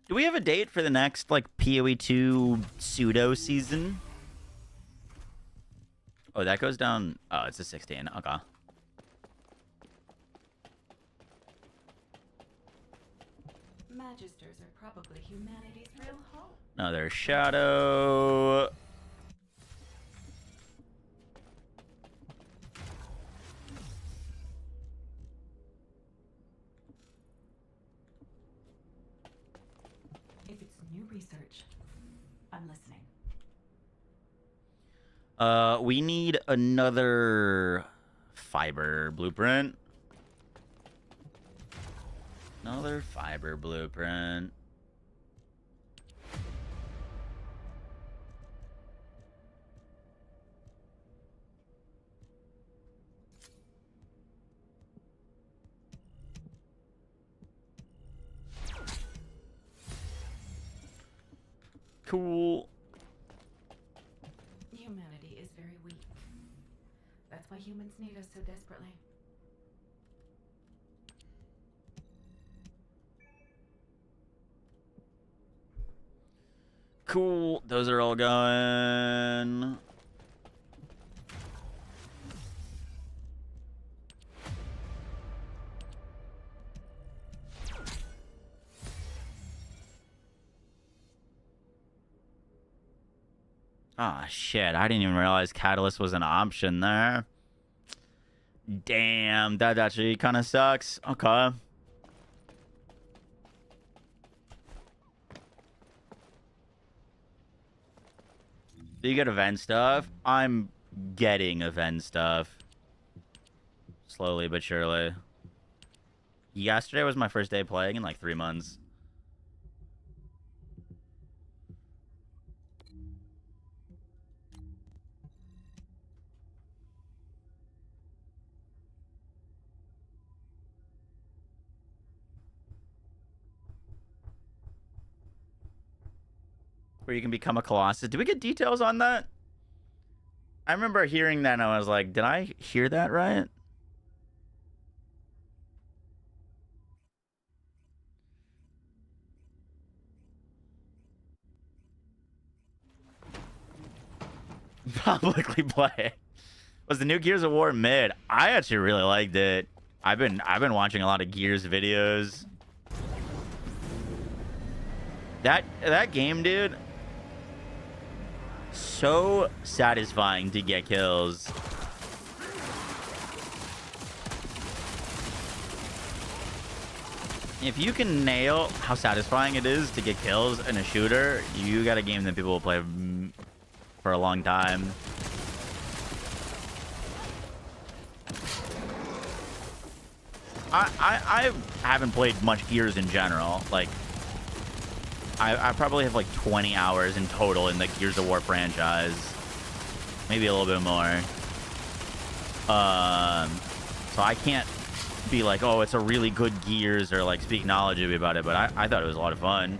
Do we have a date for the next, like, PoE 2 pseudo season? Oh, that goes down... Oh, it's a 16. Okay. Magisters are probably humanity's real hope. Another shadow. If it's new research, I'm listening. We need another fiber blueprint. Another fiber blueprint. Cool. Humanity is very weak. That's why humans need us so desperately. Cool. Those are all going. Ah, shit. I didn't even realize Catalyst was an option there. Damn, that actually kind of sucks. Okay. Do you get event stuff? I'm getting event stuff. Slowly but surely. Yesterday was my first day playing in like 3 months. where you can become a Colossus. Do we get details on that? I remember hearing that and I was like, did I hear that right? Publicly play. Was the new Gears of War mid? I actually really liked it. I've been watching a lot of Gears videos. That game, dude, so satisfying to get kills. If you can nail how satisfying it is to get kills in a shooter, you got a game that people will play for a long time. I haven't played much Gears in general. Like, I probably have like 20 hours in total in the Gears of War franchise. Maybe a little bit more. So I can't be like, oh, it's a really good Gears, or like speak knowledgeably about it, but I thought it was a lot of fun.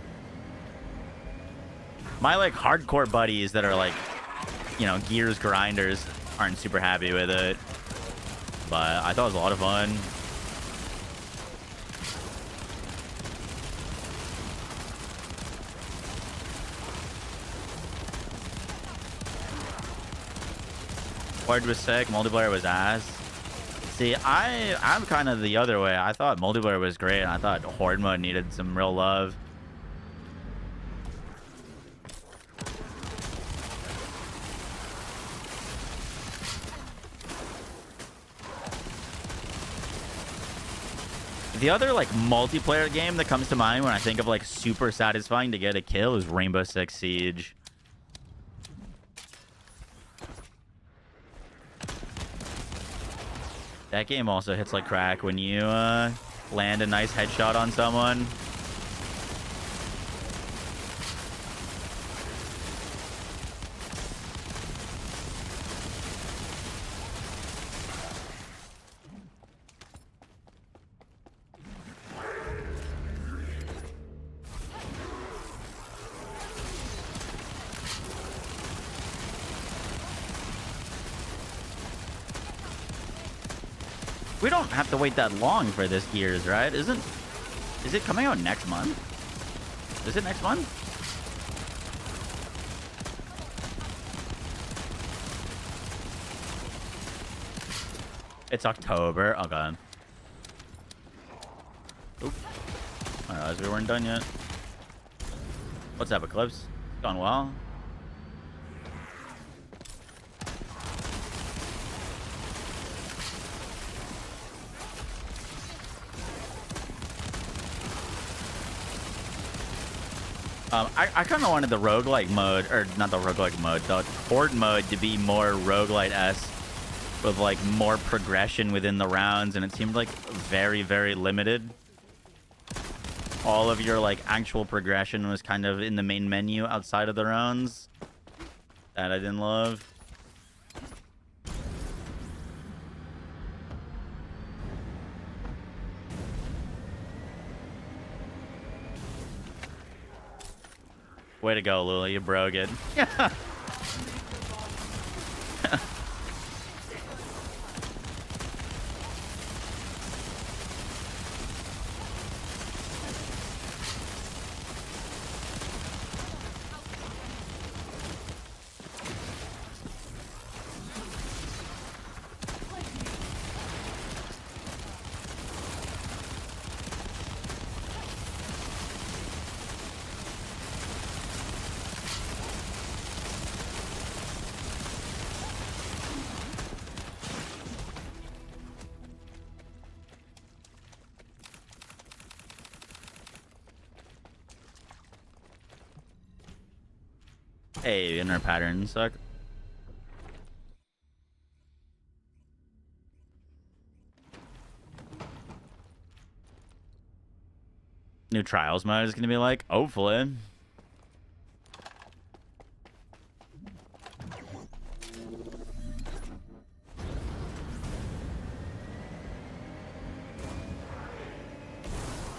My like hardcore buddies that are like, you know, Gears grinders aren't super happy with it, but I thought it was a lot of fun. Horde was sick, multiplayer was ass. See, I'm kind of the other way. I thought multiplayer was great, and I thought Horde mode needed some real love. The other like multiplayer game that comes to mind when I think of like super satisfying to get a kill is Rainbow Six Siege. That game also hits like crack when you land a nice headshot on someone. We don't have to wait that long for this Gears, right? Is it coming out next month? Is it next month? It's October. Okay. Oop. I realized we weren't done yet. What's up, Eclipse? Gone well? I kind of wanted the roguelike mode, or not the roguelike mode, the Horde mode to be more roguelite-esque, with like more progression within the rounds, and it seemed like very, very limited. All of your like actual progression was kind of in the main menu outside of the rounds. That I didn't love. Way to go, Lula. You broke it. Hey, inner patterns suck. New trials mode is gonna be like, hopefully.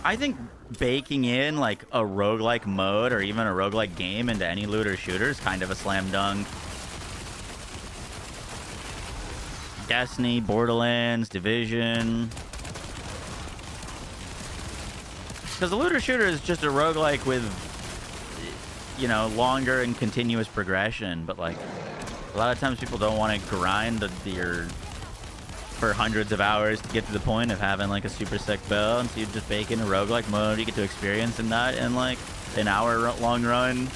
I think baking in like a roguelike mode or even a roguelike game into any looter shooter is kind of a slam dunk. Destiny, Borderlands, Division. Because the looter shooter is just a roguelike with, you know, longer and continuous progression. But, like, a lot of times people don't want to grind for hundreds of hours to get to the point of having, like, a super sick build. So you just bake in a roguelike mode. You get to experience in that in, like, an hour-long run.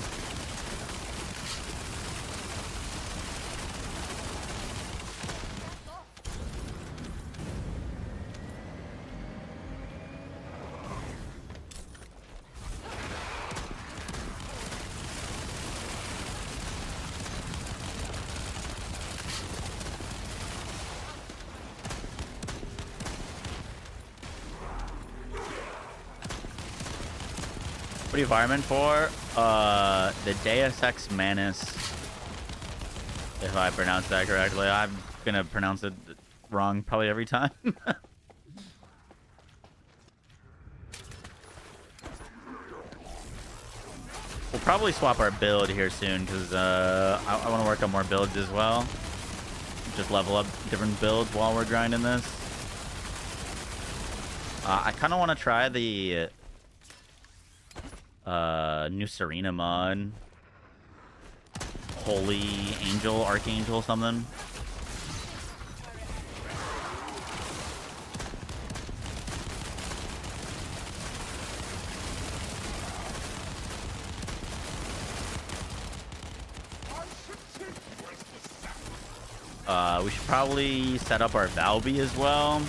What are you fireman for? The Deus Ex Manus. If I pronounce that correctly. I'm gonna pronounce it wrong probably every time. We'll probably swap our build here soon because I want to work on more builds as well. Just level up different builds while we're grinding this. I kind of want to try the new Serena mod. Holy Angel, Archangel, something. We should probably set up our Valby as well.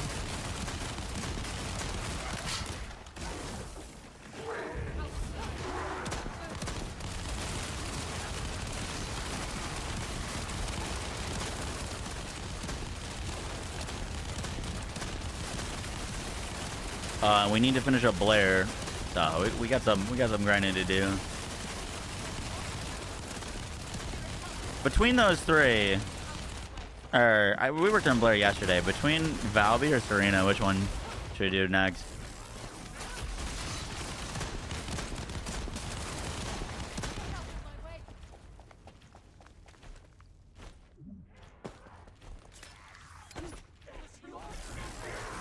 We need to finish up Blair. So we got some grinding to do. Between those three, we worked on Blair yesterday. Between Valby or Serena, which one should we do next?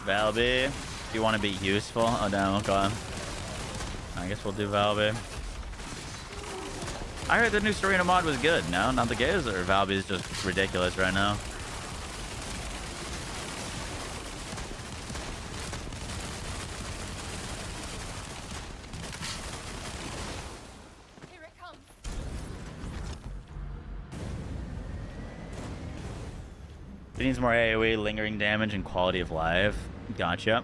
Valby. You want to be useful? Oh, damn, okay. I guess we'll do Valby. I heard the new Serena mod was good. No, not the gays, or Valby is just ridiculous right now. Here it comes. It needs more AoE, lingering damage, and quality of life. Gotcha.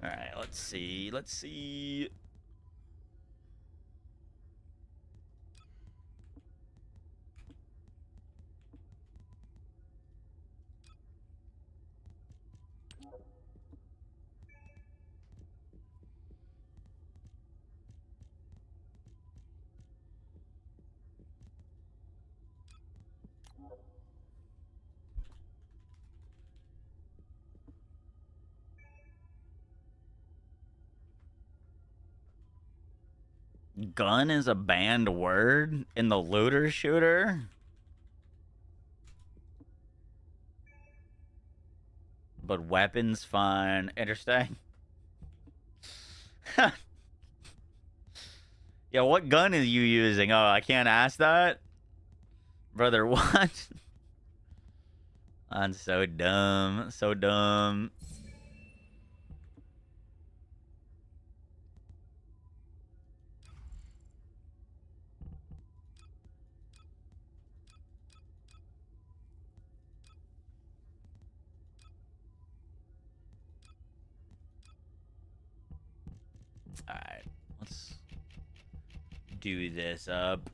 All right, let's see. Let's see. Gun is a banned word in the looter shooter? But weapons fine. Interesting. Yeah, what gun is you using? Oh, I can't ask that? Brother, what? I'm so dumb. So dumb. Alright, let's do this up.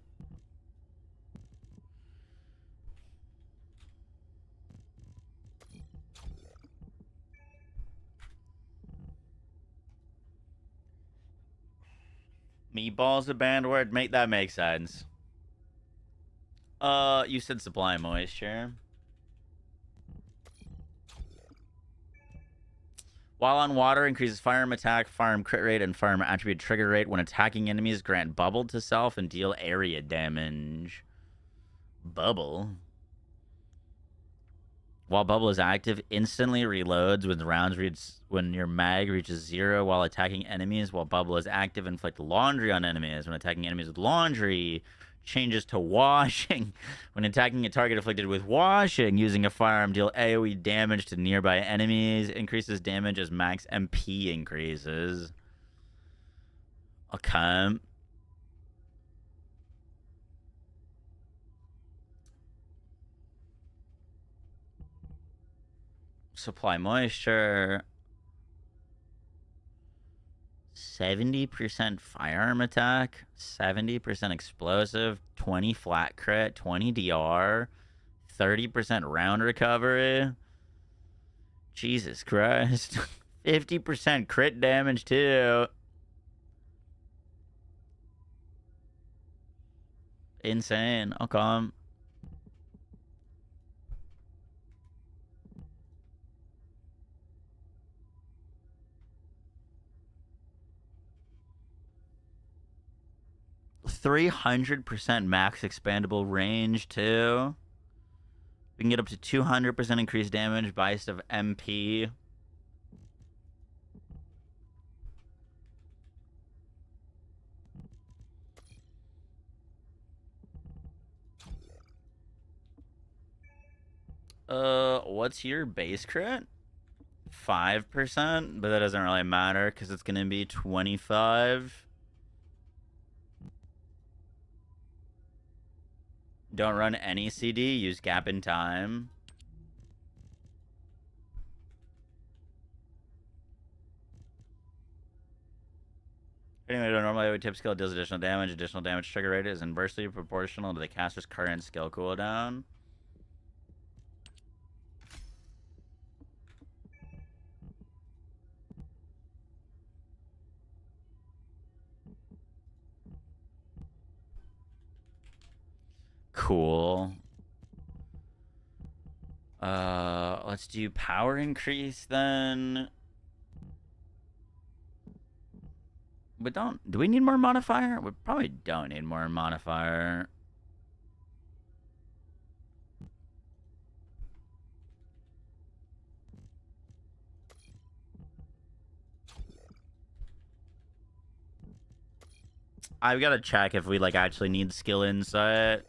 Meatball's a banned word? Make that make sense. You said supply moisture. While on water, increases firearm attack, firearm crit rate, and firearm attribute trigger rate when attacking enemies. Grant bubble to self and deal area damage. Bubble. While bubble is active, instantly reloads when your mag reaches 0 while attacking enemies. While bubble is active, inflict laundry on enemies. When attacking enemies with laundry, changes to washing. When attacking a target afflicted with washing, using a firearm, deal AoE damage to nearby enemies. Increases damage as max MP increases. Okay. Supply moisture. 70% firearm attack, 70% explosive, 20 flat crit, 20 DR, 30% round recovery. Jesus Christ. 50% crit damage too. Insane. Okay. %300% max expandable range too. We can get up to 200% increased damage biased of MP. What's your base crit? 5%, but that doesn't really matter because it's gonna be 25. Don't run any CD, use gap in time. Anyway, normally every tip skill deals additional damage. Additional damage trigger rate is inversely proportional to the caster's current skill cooldown. Cool. Let's do power increase then. But do we need more modifier? We probably don't need more modifier. I've got to check if we like actually need skill insight.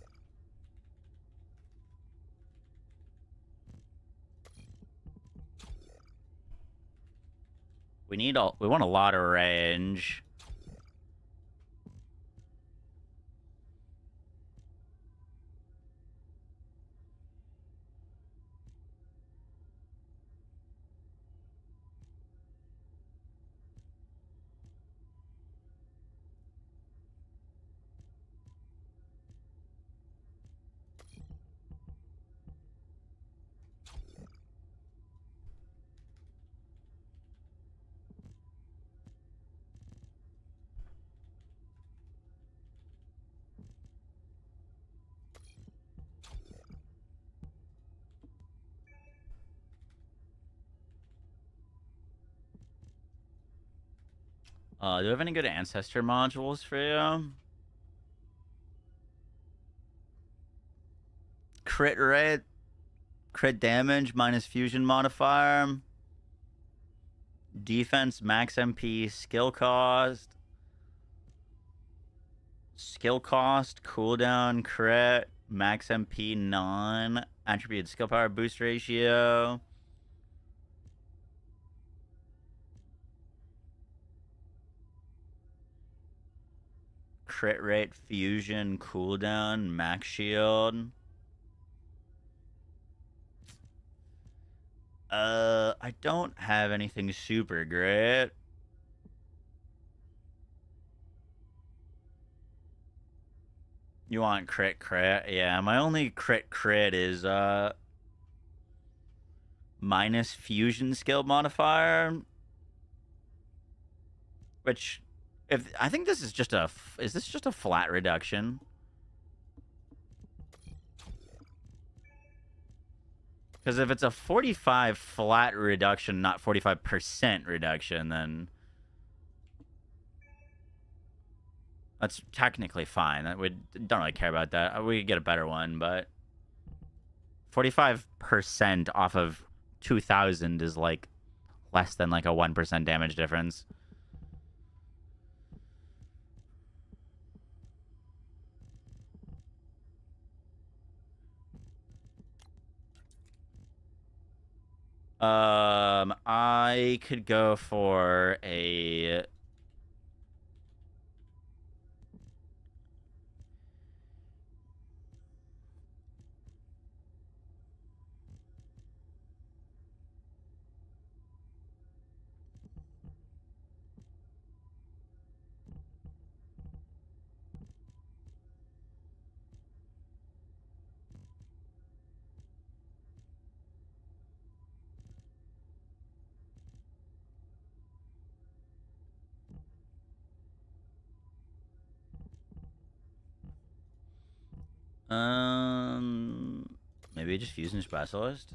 We want a lot of range. Do we have any good ancestor modules for you? Crit rate, crit damage minus fusion modifier, defense max MP, skill cost. Skill cost, cooldown, crit, max MP, non, attribute, skill power, boost ratio. Crit rate, fusion, cooldown, max shield. I don't have anything super great. You want crit? Yeah, my only crit is minus fusion skill modifier, which if I think this is just a is this just a flat reduction? Because if it's a 45 flat reduction, not 45% reduction, then that's technically fine. We don't really care about that. We could get a better one, but 45% off of 2,000 is like less than like a 1% damage difference. I could go for a maybe just fusion specialist.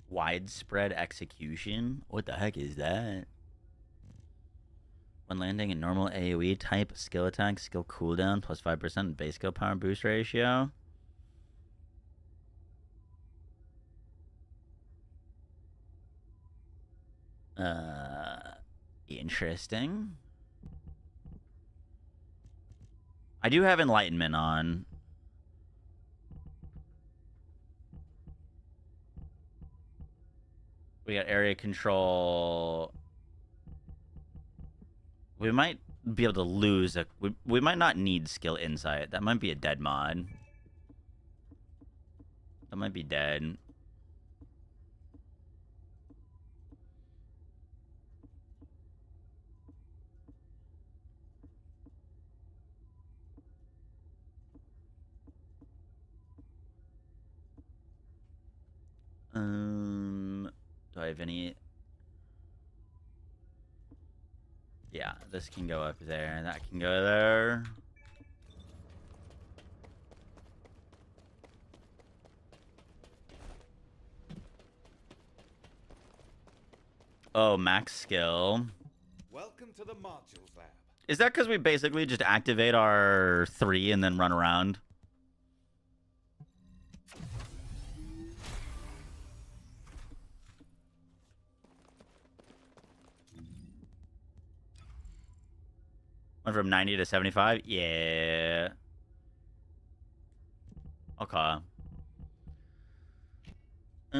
Widespread execution. What the heck is that? When landing in normal AoE type, skill attack, skill cooldown, plus 5% base skill power boost ratio. Interesting. I do have enlightenment on. We got area control. We might be able to lose we might not need skill insight. That might be a dead mod. That might be dead. Do I have any? Yeah, this can go up there. That can go there. Oh, max skill. Welcome to the modules lab. Is that because we basically just activate our 3 and then run around? Went from 90 to 75? Yeah. Okay. Do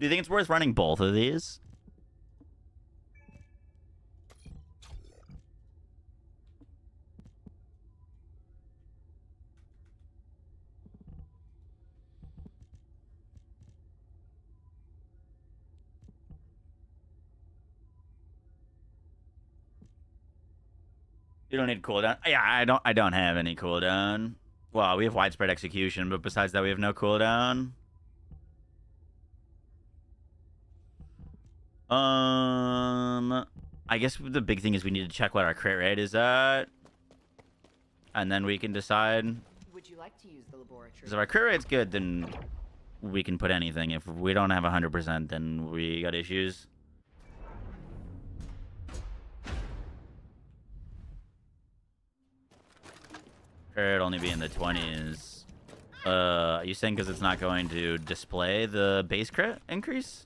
you think it's worth running both of these? You don't need cooldown. Yeah, I don't have any cooldown. Well, we have widespread execution, but besides that, we have no cooldown. I guess the big thing is we need to check what our crit rate is at, and then we can decide. Would you like to use the laboratory? Because if our crit rate's good, then we can put anything. If we don't have 100%, then we got issues. Crit only be in the 20s. Are you saying because it's not going to display the base crit increase?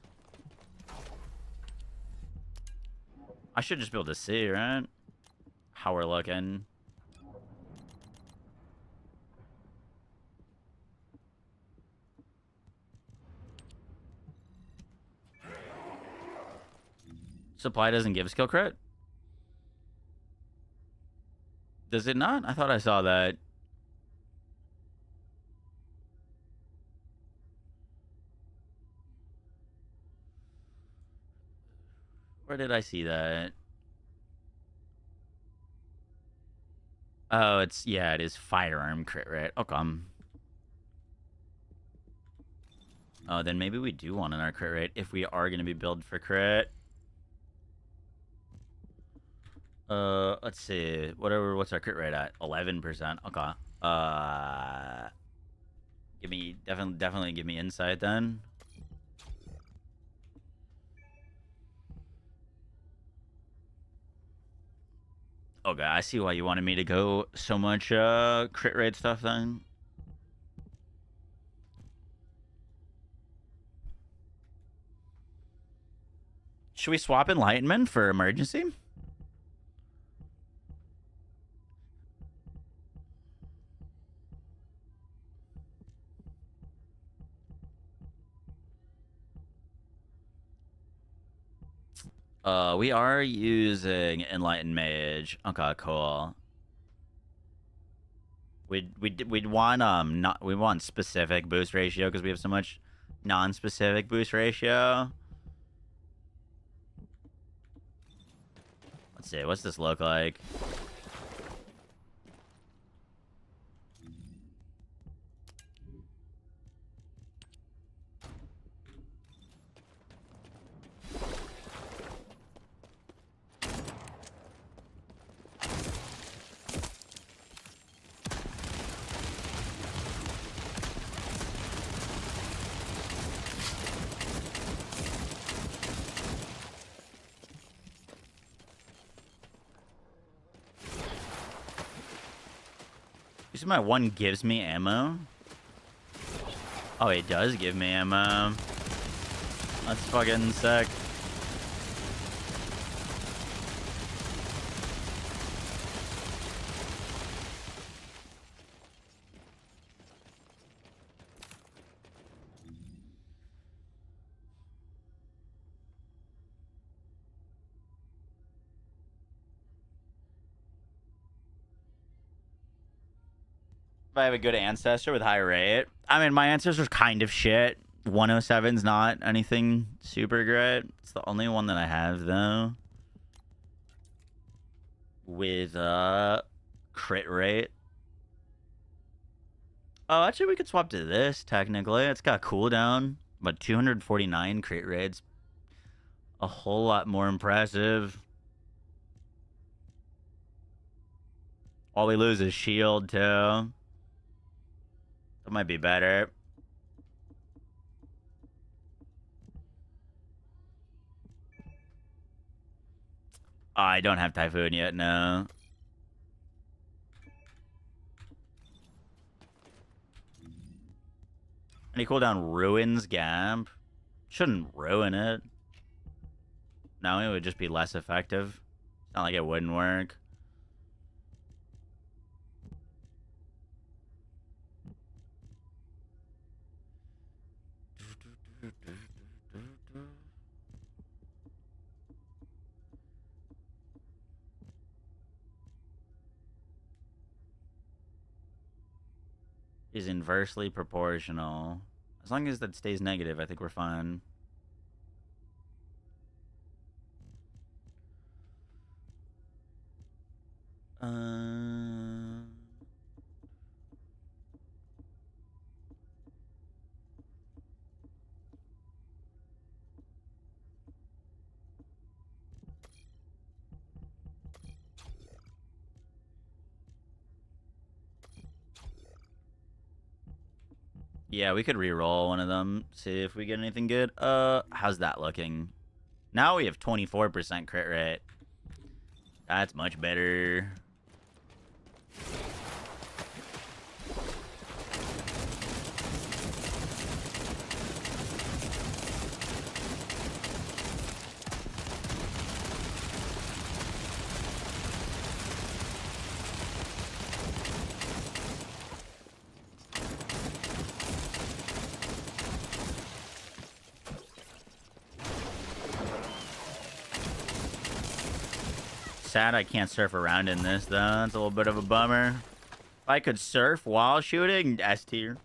I should just be able to see, right? How we're looking. Supply doesn't give skill crit? Does it not? I thought I saw that. Where did I see that? Oh, it's, yeah, it is firearm crit rate. Okay. Oh, then maybe we do want an our crit rate if we are going to be build for crit. Let's see. What's our crit rate at? 11%. Okay. Give me, definitely give me insight then. Okay, I see why you wanted me to go so much crit rate stuff then. Should we swap Enlightenment for Emergency? We are using Enlightened Mage. Okay, cool. We'd want we want specific boost ratio because we have so much non-specific boost ratio. Let's see, what's this look like? You see my one gives me ammo? Oh, it does give me ammo. That's fucking sick. If I have a good ancestor with high rate. I mean, my ancestor's kind of shit. 107's not anything super great. It's the only one that I have, though. With, crit rate. Oh, actually, we could swap to this, technically. It's got cooldown, but 249 crit rate's a whole lot more impressive. All we lose is shield, too. That might be better. I don't have Typhoon yet, no. Any cooldown ruins Gap? Shouldn't ruin it. No, it would just be less effective. It's not like it wouldn't work. Is inversely proportional. As long as that stays negative, I think we're fine. Yeah, we could re-roll one of them, see if we get anything good. How's that looking? Now we have 24% crit rate. That's much better. sad I can't surf around in this, though. That's a little bit of a bummer. If I could surf while shooting, S tier.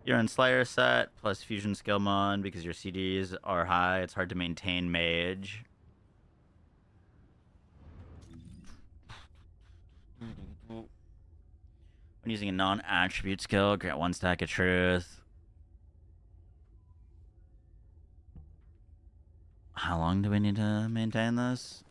You're in Slayer set, plus Fusion skill mod. Because your CDs are high, it's hard to maintain mage. When using a non-attribute skill, grant 1 stack of truth. How long do we need to maintain this?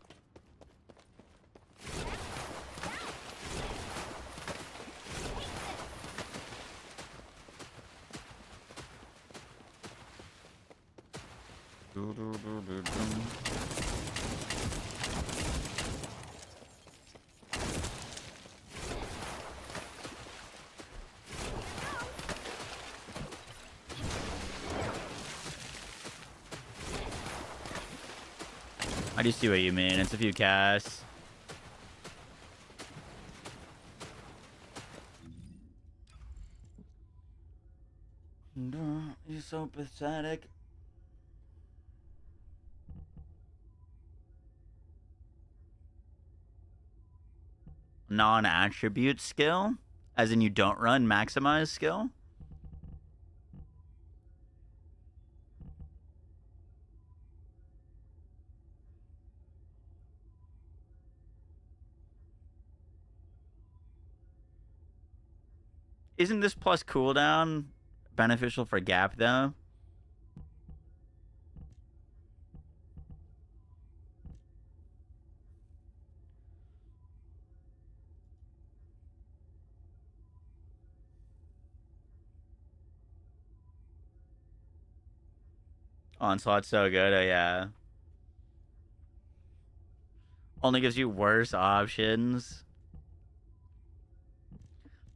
I do see what you mean. It's a few casts. You're so pathetic. Non-attribute skill? As in you don't run maximize skill? Isn't this plus cooldown beneficial for gap, though? Onslaught's so good, oh yeah. Only gives you worse options.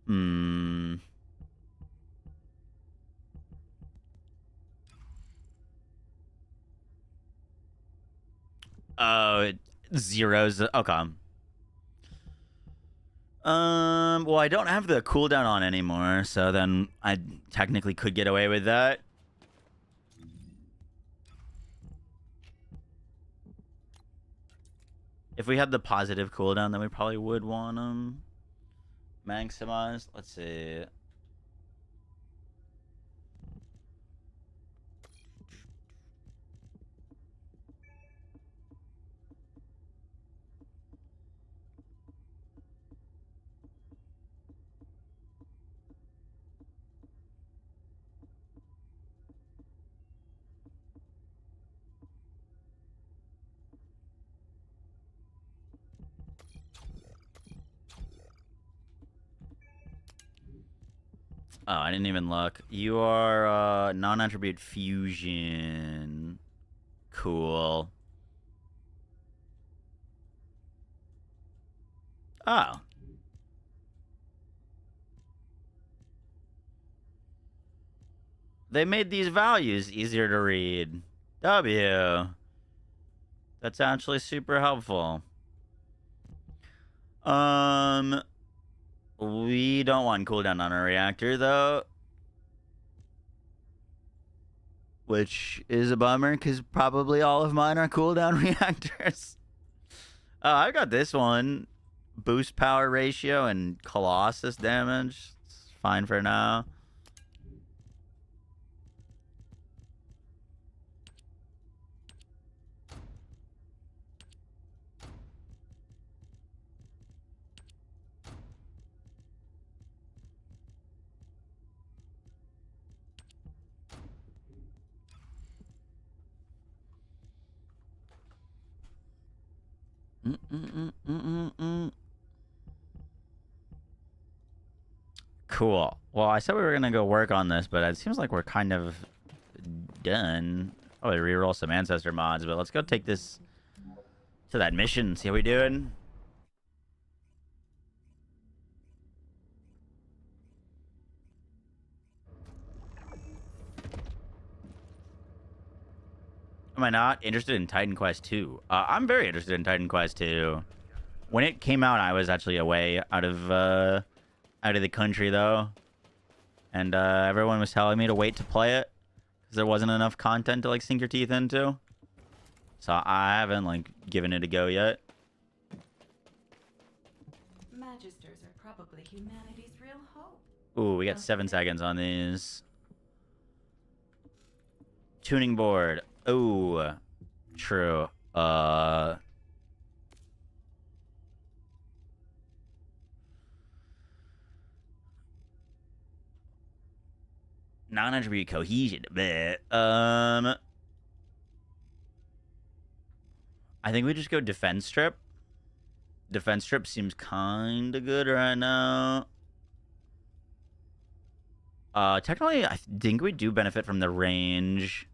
Hmm. Oh, it zeros. Okay. Well, I don't have the cooldown on anymore, so then I technically could get away with that. If we had the positive cooldown, then we probably would want them maximized. Let's see. Oh, I didn't even look. You are non-attribute fusion. Cool. Oh. They made these values easier to read. W. That's actually super helpful. We don't want cooldown on our reactor, though. Which is a bummer, because probably all of mine are cooldown reactors. Oh, I got this one. Boost power ratio and Colossus damage. It's fine for now. Cool. Well, I said we were gonna go work on this, but it seems like we're kind of done. Probably reroll some ancestor mods, but let's go take this to that mission. See how we doing? Am I not interested in Titan Quest 2? I'm very interested in Titan Quest 2. When it came out, I was actually away out of the country, though. And everyone was telling me to wait to play it because there wasn't enough content to like sink your teeth into. So I haven't, like, given it a go yet. Magisters are probably humanity's real hope. Ooh, we got 7 seconds on these. Tuning board. Ooh. True. Non-attribute cohesion. Bleh. I think we just go defense strip. Defense strip seems kind of good right now. Technically, I think we do benefit from the range.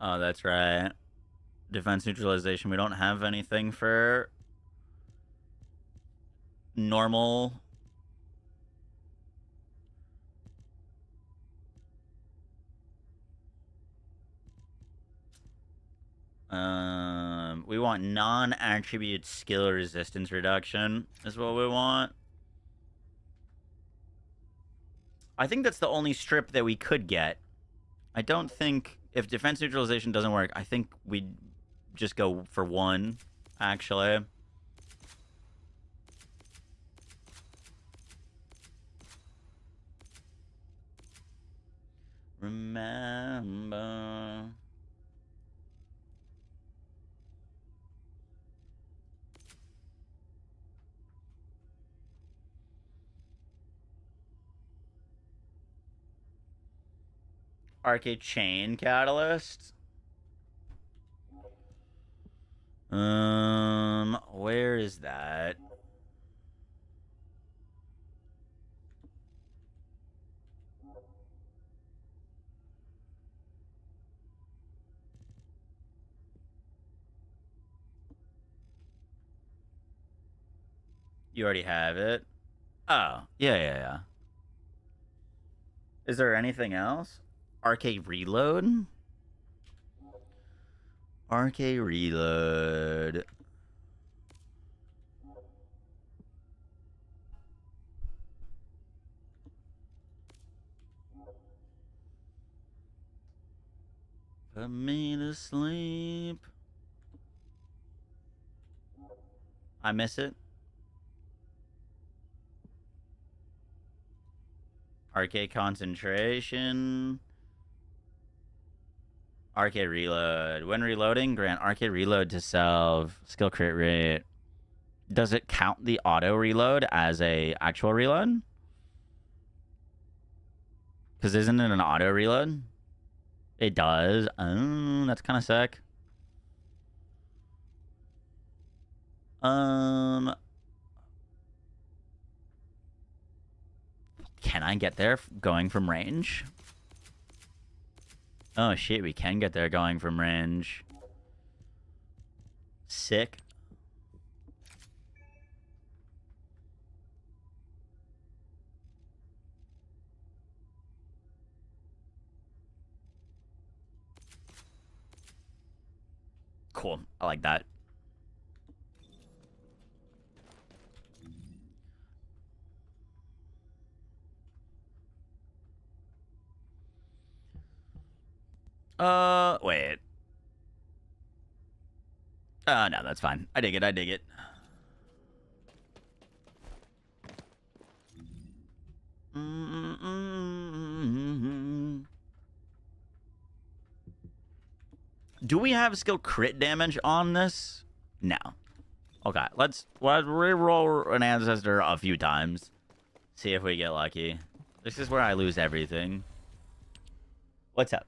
Oh, that's right. Defense neutralization. We don't have anything for normal. We want non-attribute skill resistance reduction is what we want. I think that's the only strip that we could get. I don't think... If defense neutralization doesn't work, I think we'd just go for 1, actually. Remember... Arcade chain catalyst. Where is that? You already have it. Oh, yeah. Is there anything else? Arcade reload? Arcade reload. Put me to sleep. I miss it. Arcade concentration. Arcade reload. When reloading, grant arcade reload to salve. Skill crit rate. Does it count the auto reload as a actual reload? Because isn't it an auto reload? It does. Oh, that's kind of sick. Can I get there going from range? Oh shit, we can get there going from range. Sick. Cool. I like that. Wait. No, that's fine. I dig it. Do we have skill crit damage on this? No. Okay, let's re-roll an ancestor a few times. See if we get lucky. This is where I lose everything. What's up?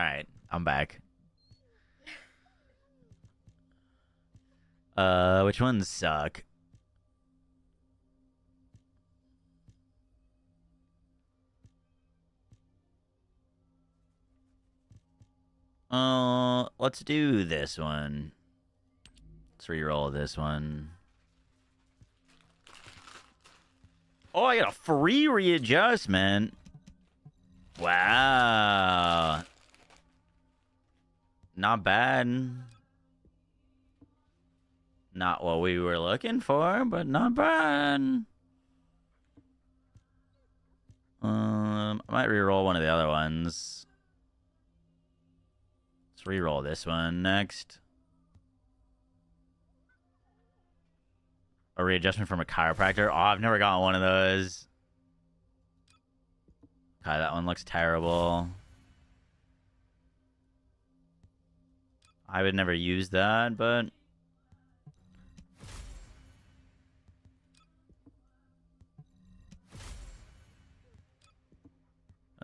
right, I'm back. Which ones suck? Let's do this one. Let's reroll this one. Oh, I got a free readjustment. Wow. Not bad. Not what we were looking for, but not bad. I might reroll one of the other ones. Let's reroll this one next. A readjustment from a chiropractor. Oh, I've never gotten one of those. Okay, that one looks terrible. I would never use that, but...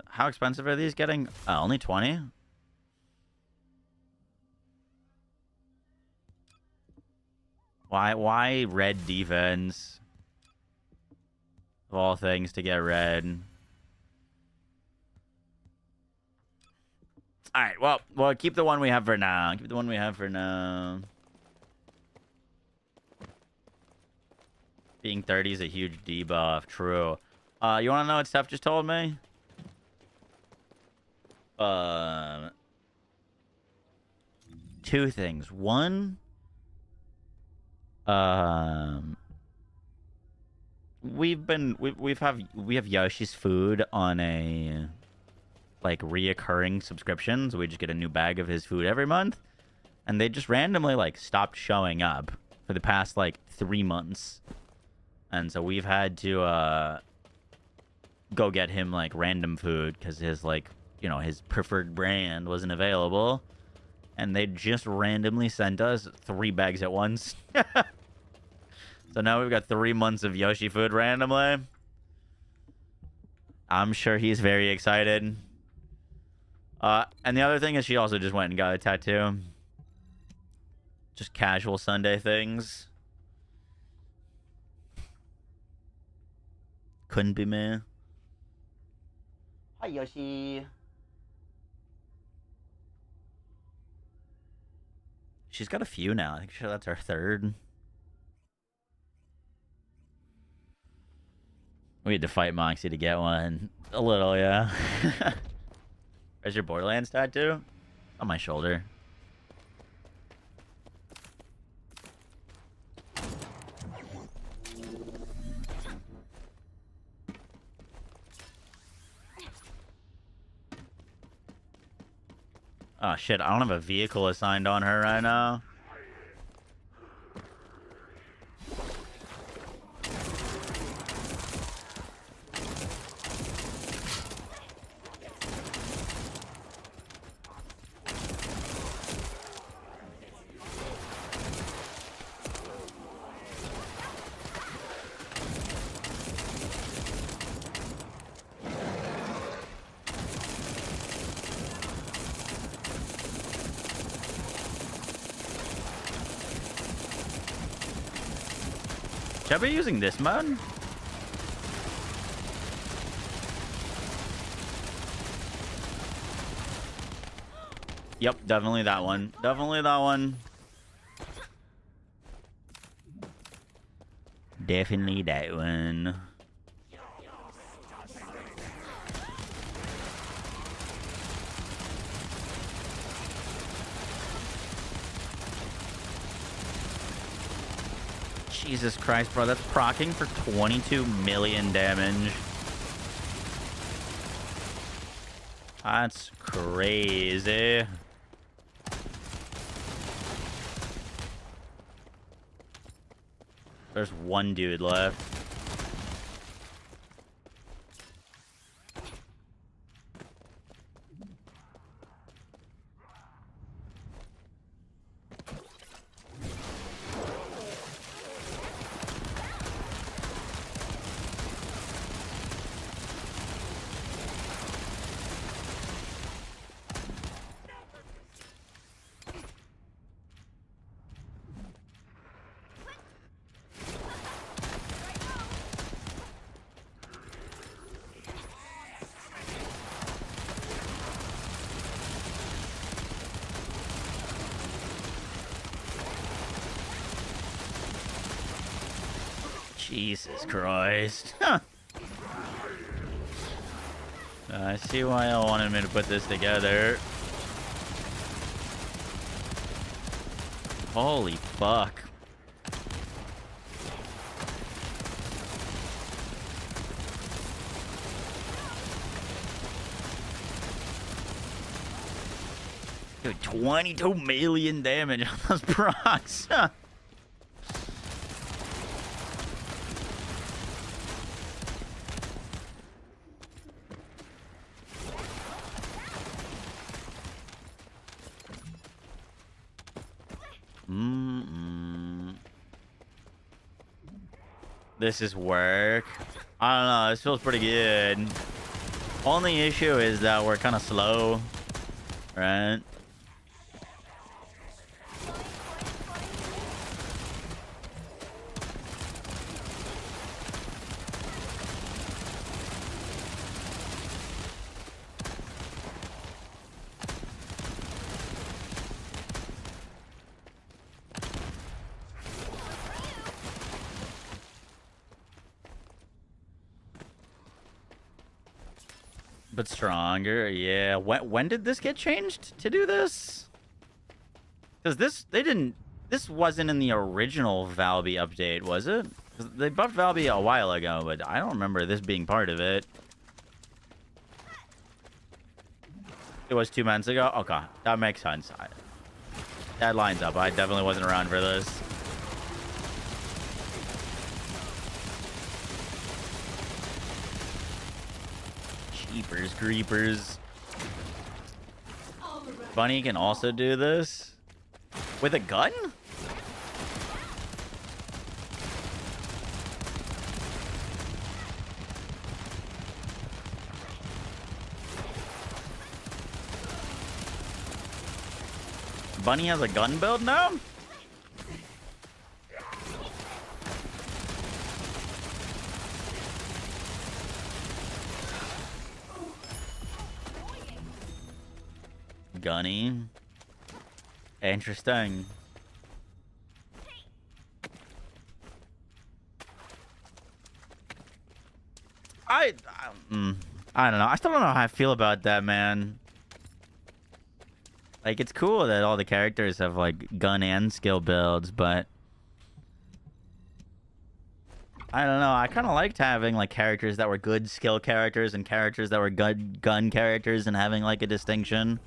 How expensive are these getting? Oh, only 20? Why red defense? Of all things to get red. Alright, well, we'll keep the one we have for now. Keep the one we have for now. Being 30 is a huge debuff. True. You want to know what Steph just told me? Two things. One, we have Yoshi's food on a like reoccurring subscription, so we just get a new bag of his food every month, and they just randomly like stopped showing up for the past like 3 months, and so we've had to go get him like random food because his like, you know, his preferred brand wasn't available, and they just randomly sent us 3 bags at once. So now we've got 3 months of Yoshi food randomly. I'm sure he's very excited. And the other thing is she also just went and got a tattoo. Just casual Sunday things. Couldn't be me. Hi, Yoshi. She's got a few now. I think sure that's our 3rd. We had to fight Moxie to get one. A little, yeah. Where's your Borderlands tattoo? On my shoulder. Oh shit, I don't have a vehicle assigned on her right now. Should I be using this mode? Yep, definitely that one. Definitely that one. Definitely that one. Jesus Christ, bro. That's proccing for 22 million damage. That's crazy. There's one dude left. Jesus Christ. I see why I wanted me to put this together. Holy fuck. Dude, 22 million damage on those procs. This is work. I don't know. This feels pretty good. Only issue is that we're kind of slow, right? But stronger, yeah. When did this get changed to do this? Because this wasn't in the original Valby update, was it? 'Cause they buffed Valby a while ago, but I don't remember this being part of it. It was 2 months ago? Okay, that makes sense. That lines up. I definitely wasn't around for this. Jeepers creepers. Bunny can also do this with a gun? Bunny has a gun build now? Gunny. Interesting. I don't know. I still don't know how I feel about that, man. Like, it's cool that all the characters have, like, gun and skill builds, but I don't know. I kind of liked having, like, characters that were good skill characters and characters that were good gun characters and having, like, a distinction.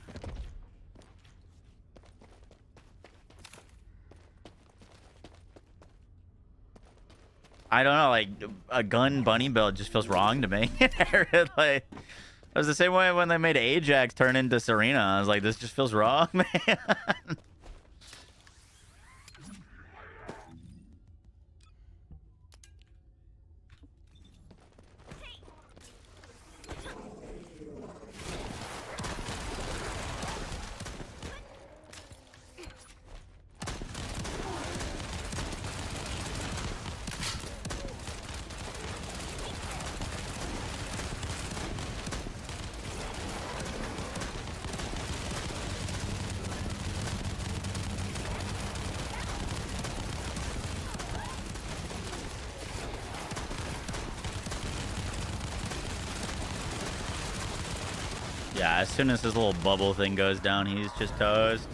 I don't know, like, a gun bunny build just feels wrong to me. Like, it was the same way when they made Ajax turn into Serena. I was like, this just feels wrong, man. Yeah, as soon as this little bubble thing goes down, he's just toast.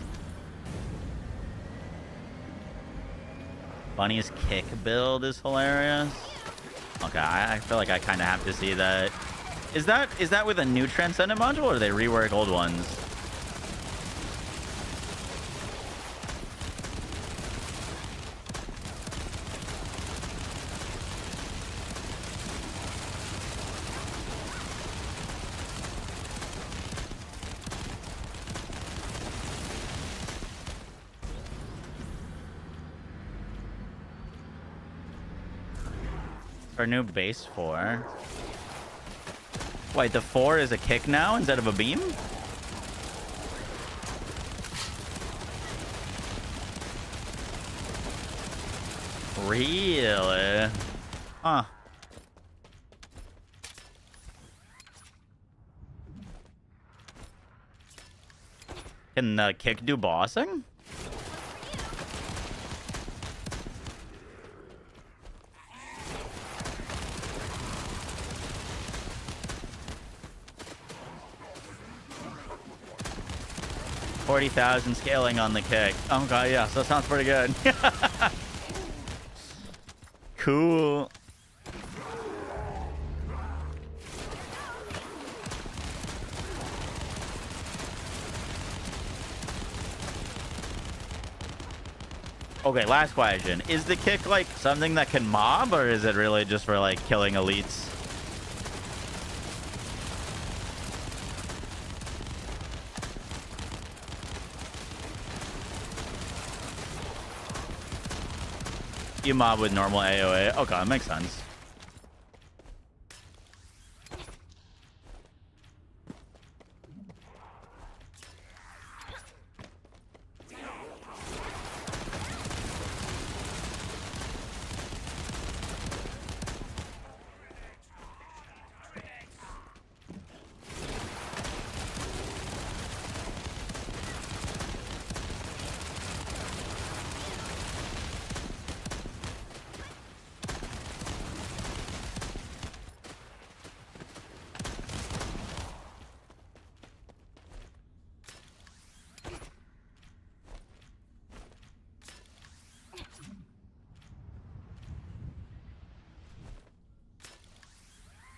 Bunny's kick build is hilarious. Okay, I feel like I kind of have to see that. Is that with a new Transcendent module, or do they rework old ones? For new base 4. Wait, the 4 is a kick now instead of a beam? Really? Huh. Can the kick do bossing? 40,000 scaling on the kick. Oh god, yeah, so that sounds pretty good. Cool. Okay, last question. Is the kick like something that can mob, or is it really just for like killing elites? You mob with normal AoE. Okay, that makes sense.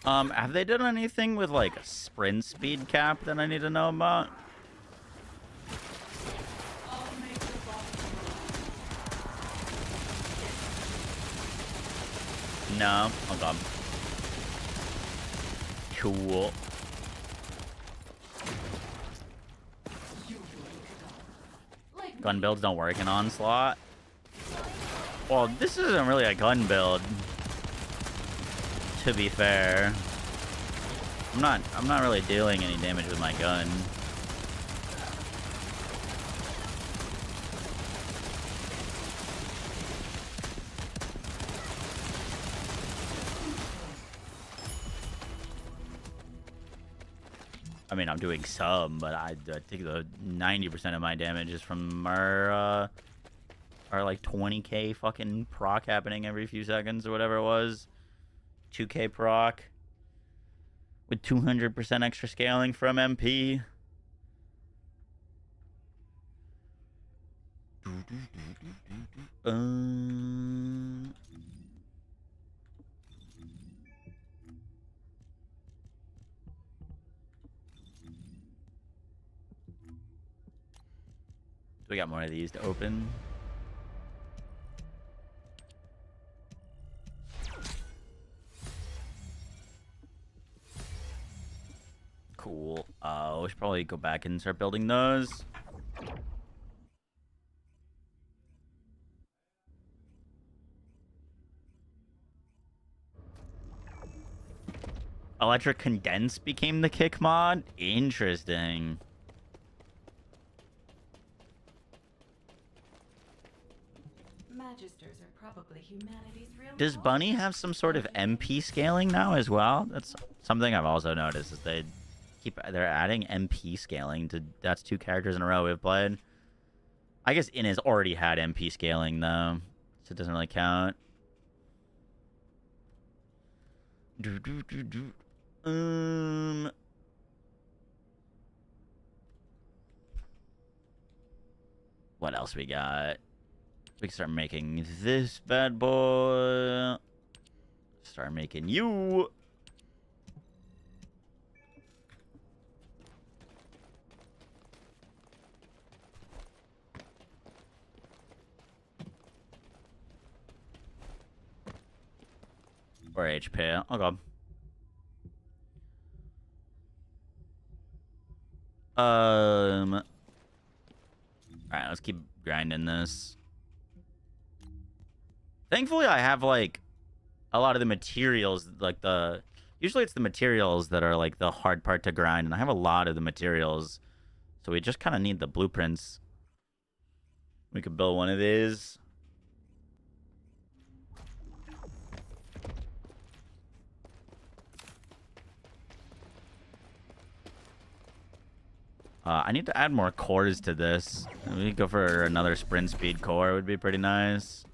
Have they done anything with like a sprint speed cap that I need to know about? No. Oh god. Cool. Gun builds don't work in Onslaught. Well, this isn't really a gun build, to be fair. I'm not really dealing any damage with my gun. I mean, I'm doing some, but I think the 90% of my damage is from our like 20k fucking proc happening every few seconds or whatever it was. 2k proc with 200% extra scaling from MP. We got more of these to open. Cool. We should probably go back and start building those. Electric Condense became the kick mod? Interesting. Magisters are probably humanity's real. Does Bunny have some sort of MP scaling now as well? That's something I've also noticed is they're adding MP scaling to that's 2 characters in a row we've played. I guess Inez already had MP scaling though, so it doesn't really count. What else we got? We can start making this bad boy. Start making you. Or HP. Oh god. Alright, let's keep grinding this. Thankfully, I have, like, a lot of the materials, like, usually it's the materials that are, like, the hard part to grind, and I have a lot of the materials, so we just kind of need the blueprints. We could build one of these. I need to add more cores to this. We could go for another sprint speed core. It would be pretty nice.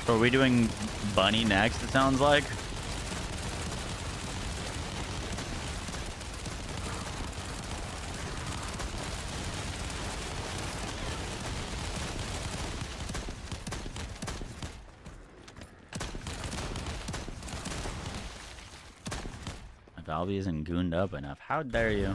Are we doing bunny next, it sounds like? Valby isn't gooned up enough. How dare you?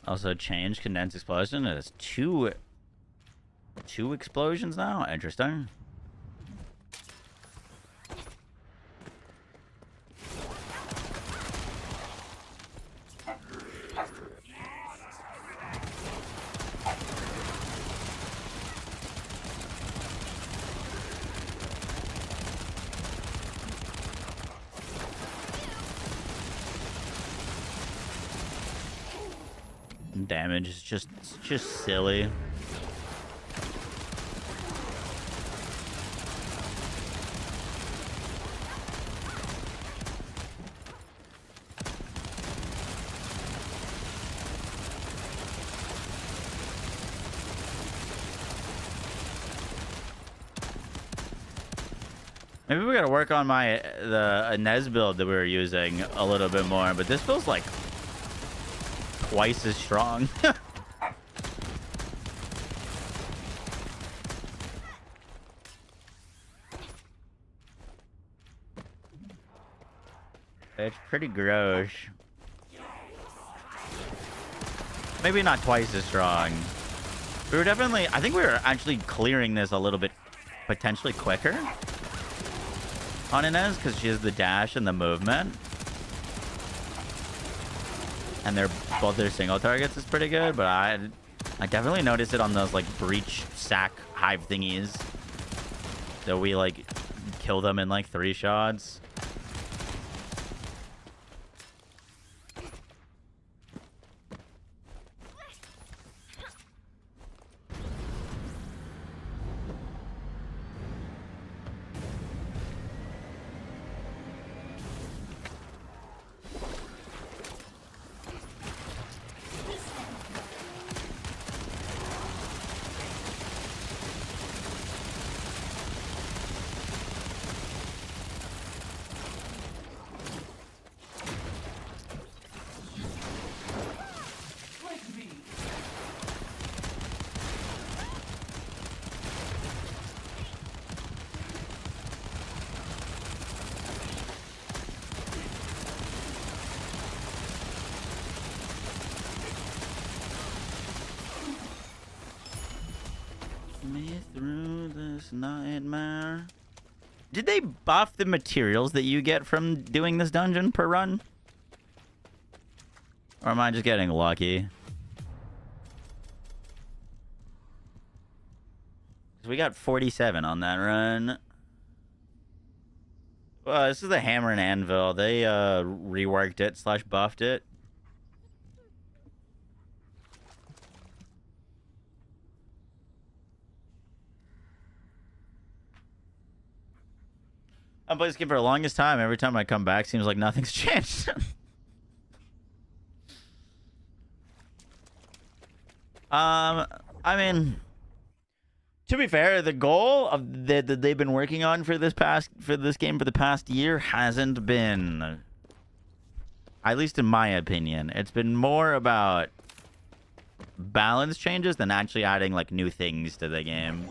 Also change condensed explosion. It's two explosions now. Interesting. Damage is just silly. Maybe we gotta work on the Inez build that we were using a little bit more, but this feels like twice as strong. It's pretty gross. Maybe not twice as strong. We were definitely, I think we were actually clearing this a little bit potentially quicker on Inez because she has the dash and the movement. And both their single targets is pretty good, but I definitely noticed it on those like breach sack hive thingies. So we like kill them in like 3 shots. Me through this nightmare. Did they buff the materials that you get from doing this dungeon per run? Or am I just getting lucky? We got 47 on that run. Well, this is the Hammer and Anvil. They reworked it / buffed it. I've played this game for the longest time. Every time I come back, seems like nothing's changed. I mean, to be fair, the goal of that they've been working on for this game for the past year hasn't been, at least in my opinion, it's been more about balance changes than actually adding like new things to the game.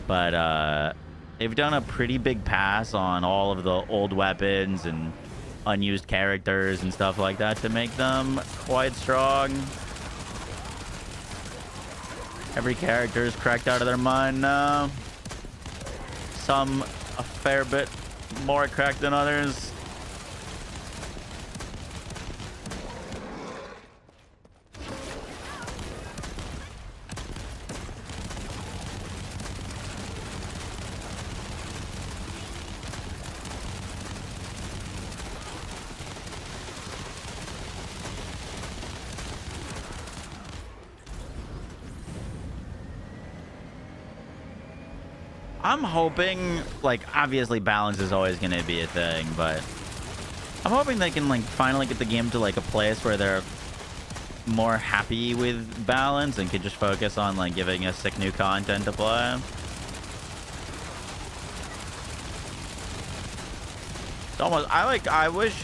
But they've done a pretty big pass on all of the old weapons and unused characters and stuff like that to make them quite strong. Every character is cracked out of their mind now. Some a fair bit more cracked than others. I'm hoping, like, obviously balance is always going to be a thing, but I'm hoping they can, like, finally get the game to, like, a place where they're more happy with balance and can just focus on, like, giving us sick new content to play. It's almost, I wish...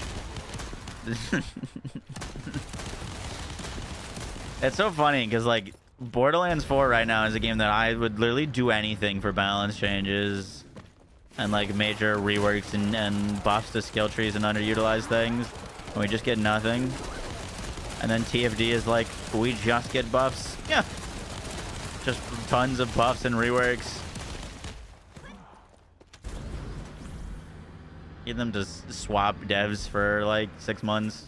It's so funny, because, like, Borderlands 4 right now is a game that I would literally do anything for balance changes and, like, major reworks and buffs to skill trees and underutilized things, and we just get nothing. And then TFD is like, we just get buffs. Yeah. Just tons of buffs and reworks. Get them to swap devs for like 6 months.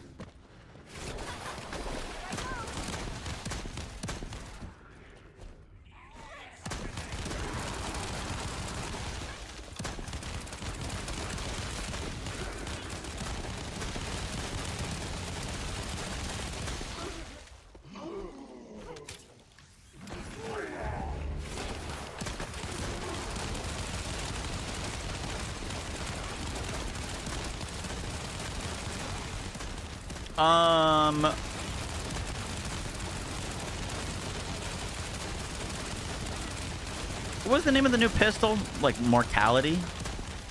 What was the name of the new pistol? Like Mortality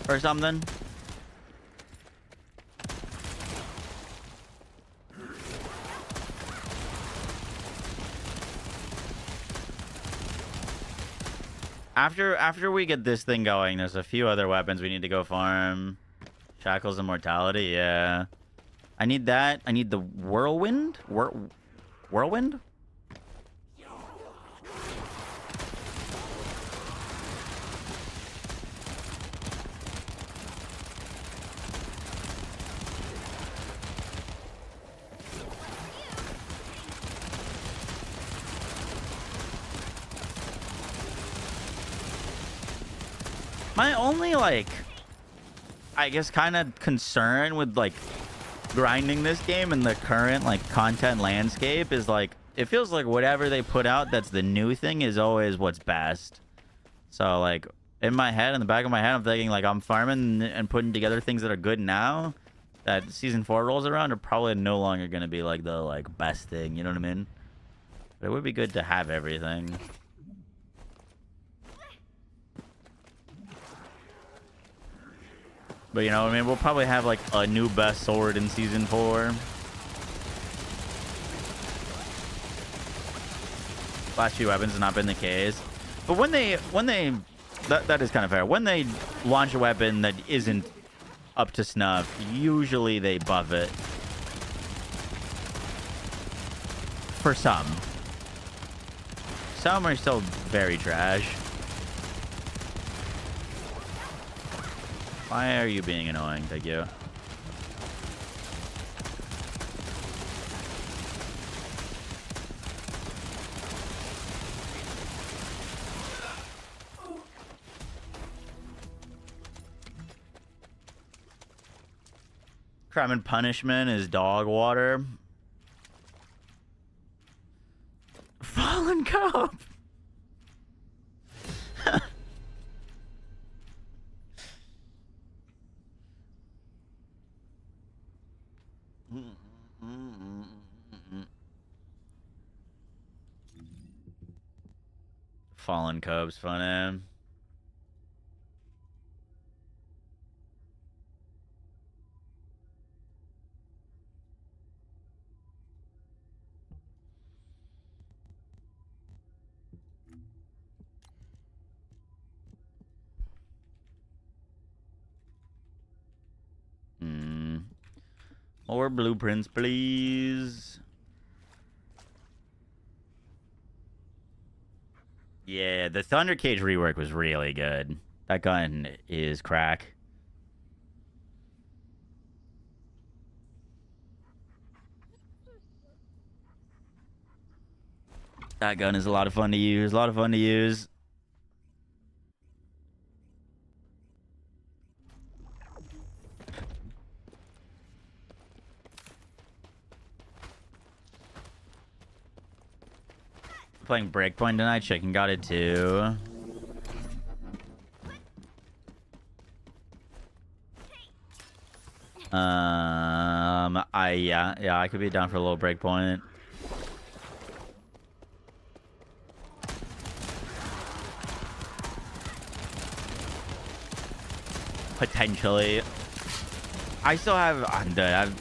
or something? After we get this thing going, there's a few other weapons we need to go farm. Shackles and Mortality, yeah. I need that. I need the Whirlwind? Whirlwind? My only, like, I guess kind of concern with, like, grinding this game in the current, like, content landscape is, like, it feels like whatever they put out that's the new thing is always what's best. So, like, in my head, in the back of my head, I'm thinking, like, I'm farming and putting together things that are good now that Season 4 rolls around are probably no longer going to be, like, the, like, best thing, you know what I mean? But it would be good to have everything. But, you know, I mean, we'll probably have, like, a new best sword in Season 4. Last few weapons has not been the case. But when they that is kind of fair. When they launch a weapon that isn't up to snuff, usually they buff it. For some. Some are still very trash. Why are you being annoying? Thank you. Crime and punishment is dog water. Fallen Cup. Fallen Cubs, funny. More blueprints, please. Yeah, the Thunder Cage rework was really good. That gun is crack. That gun is a lot of fun to use. A lot of fun to use. Playing Breakpoint tonight. Chicken got it too. Yeah, I could be down for a little break point. Potentially. I still have, I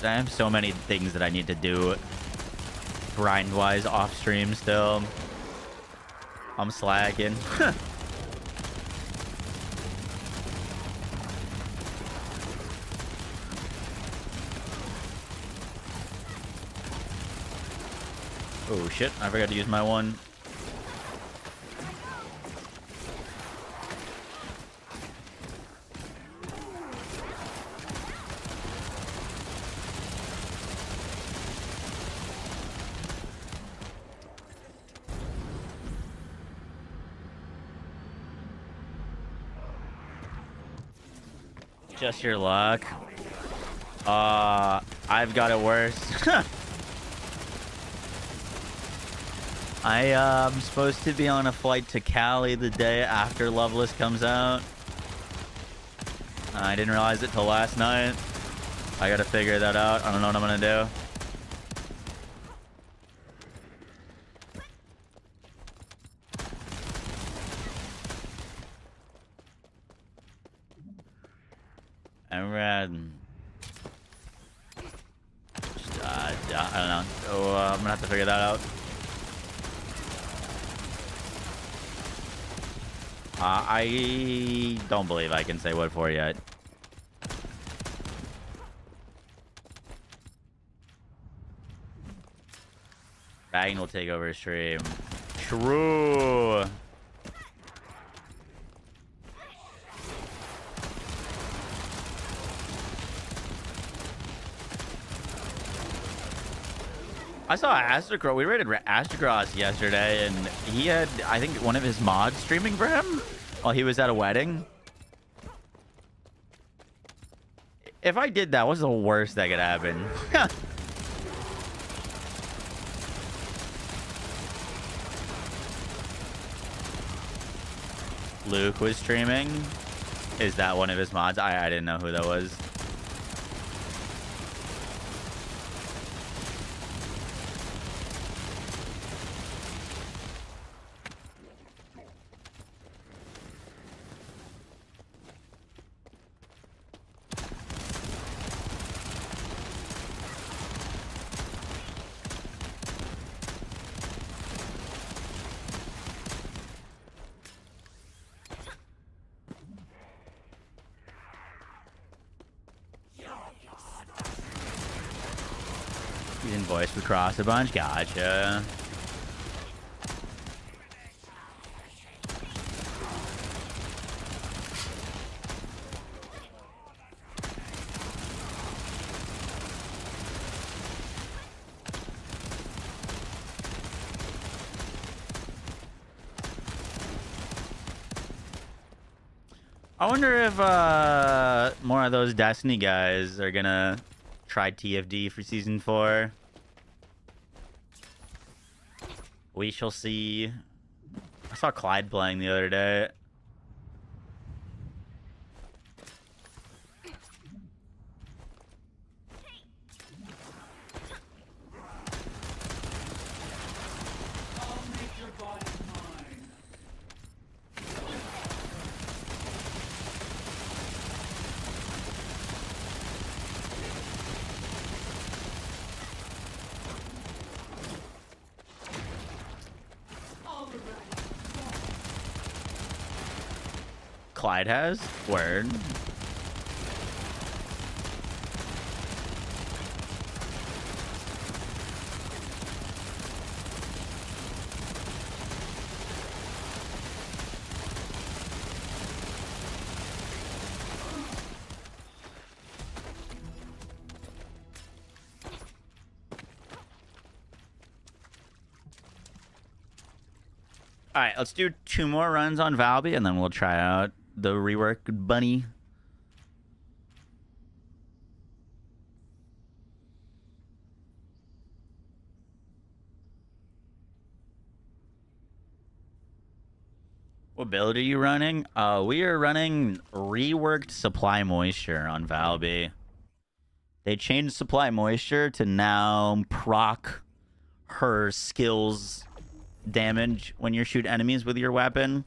have so many things that I need to do grind-wise off stream still. I'm slacking. Oh shit, I forgot to use my one. Just your luck. I've got it worse. I'm supposed to be on a flight to Cali the day after Loveless comes out. I didn't realize it till last night. I gotta figure that out. I don't know what I'm gonna do. I don't know. So I'm gonna have to figure that out. I don't believe I can say what for yet. Bagging will take over stream. True. I saw Astrocross. We rated Astrocross yesterday, and he had, I think, one of his mods streaming for him while he was at a wedding. If I did that, what's the worst that could happen? Luke was streaming. Is that one of his mods? I didn't know who that was. Using voice for cross a bunch. Gotcha. I wonder if more of those Destiny guys are gonna try TFD for season 4. We shall see. I saw Clyde playing the other day. Clyde has? Word. All right, let's do 2 more runs on Valby, and then we'll try out the reworked bunny. What build are you running? We are running reworked supply moisture on Valby. They changed supply moisture to now proc her skills damage when you shoot enemies with your weapon.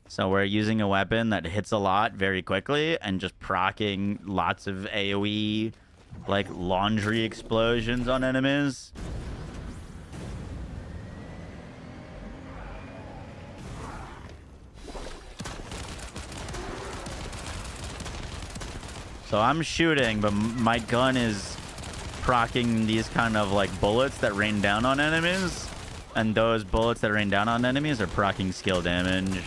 So we're using a weapon that hits a lot very quickly and just proccing lots of AoE, like laundry explosions on enemies. So I'm shooting, but my gun is proccing these kind of like bullets that rain down on enemies. And those bullets that rain down on enemies are proccing skill damage.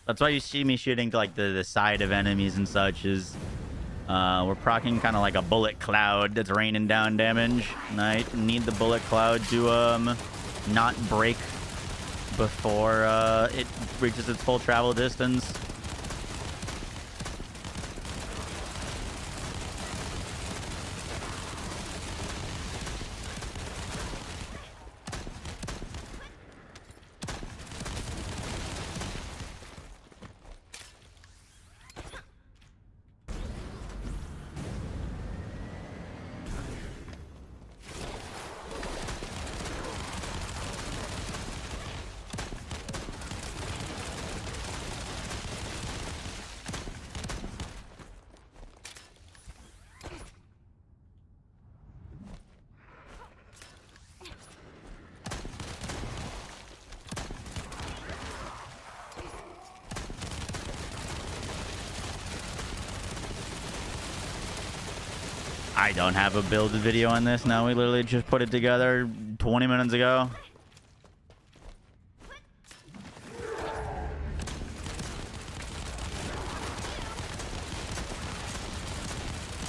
That's why you see me shooting to like the side of enemies and such is we're proccing kind of like a bullet cloud that's raining down damage. And I need the bullet cloud to not break before it reaches its full travel distance. I don't have a build video on this now. We literally just put it together 20 minutes ago.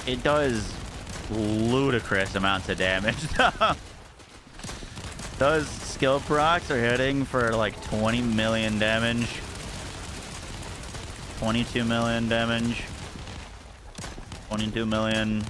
It does ludicrous amounts of damage. Those skill procs are hitting for like 20 million damage. 22 million damage. 22 million.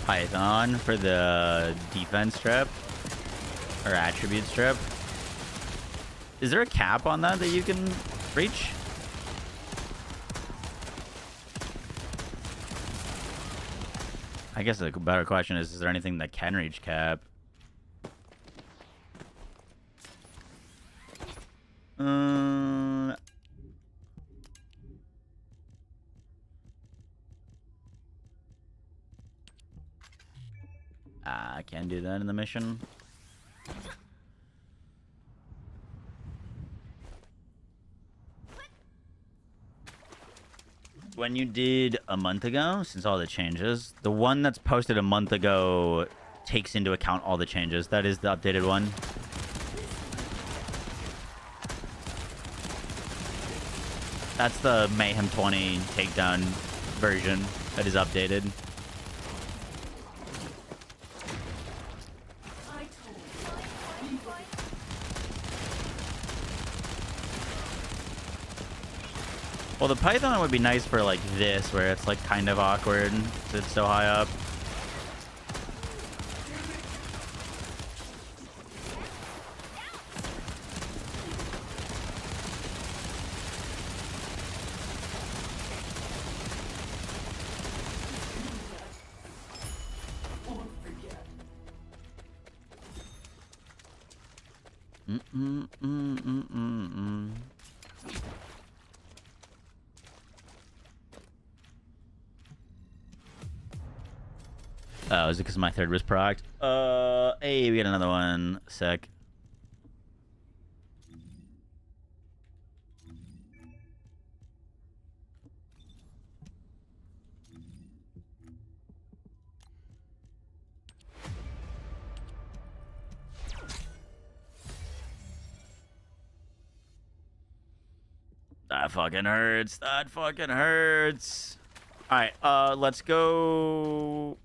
Python for the defense strip or attribute strip. Is there a cap on that you can reach? I guess the better question is there anything that can reach cap? I can't do that in the mission. When you did a month ago, since all the changes, the one that's posted a month ago takes into account all the changes. That is the updated one. That's the Mayhem 20 takedown version that is updated. Well, the Python would be nice for like this, where it's like kind of awkward because it's so high up. Oh, is it because my third was procced? Hey, we got another one. Sec. That fucking hurts. That fucking hurts. All right, let's go.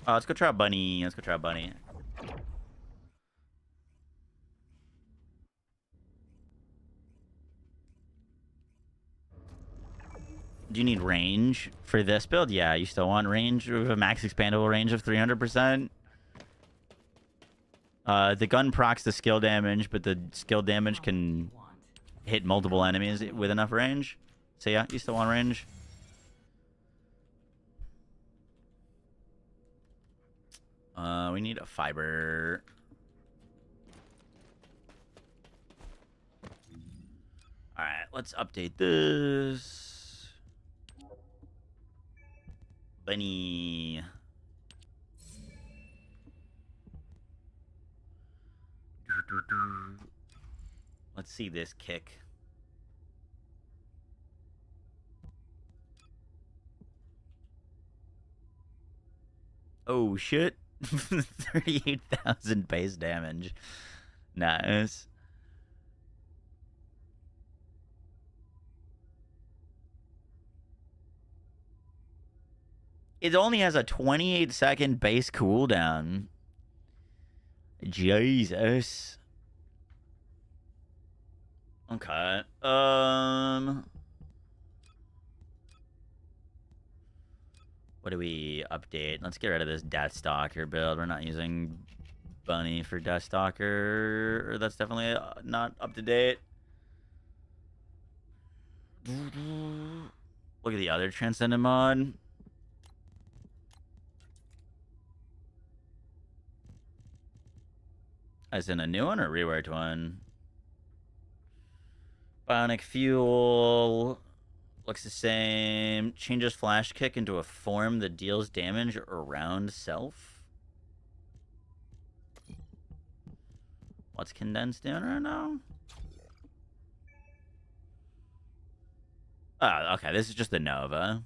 Let's go try Bunny. Let's go try Bunny. Do you need range for this build? Yeah, you still want range with a max expandable range of 300%. The gun procs the skill damage, but the skill damage can hit multiple enemies with enough range. So yeah, you still want range. We need a fiber. All right, let's update this. Bunny. Let's see this kick. Oh shit. 38,000 base damage. Nice. It only has a 28-second base cooldown. Jesus. Okay. What do we update? Let's get rid of this Deathstalker build. We're not using Bunny for Deathstalker. That's definitely not up to date. Look at the other Transcendent mod. As in a new one or reworked one? Bionic Fuel. Looks the same. Changes flash kick into a form that deals damage around self. What's condensed doing right now? Oh, okay. This is just the Nova.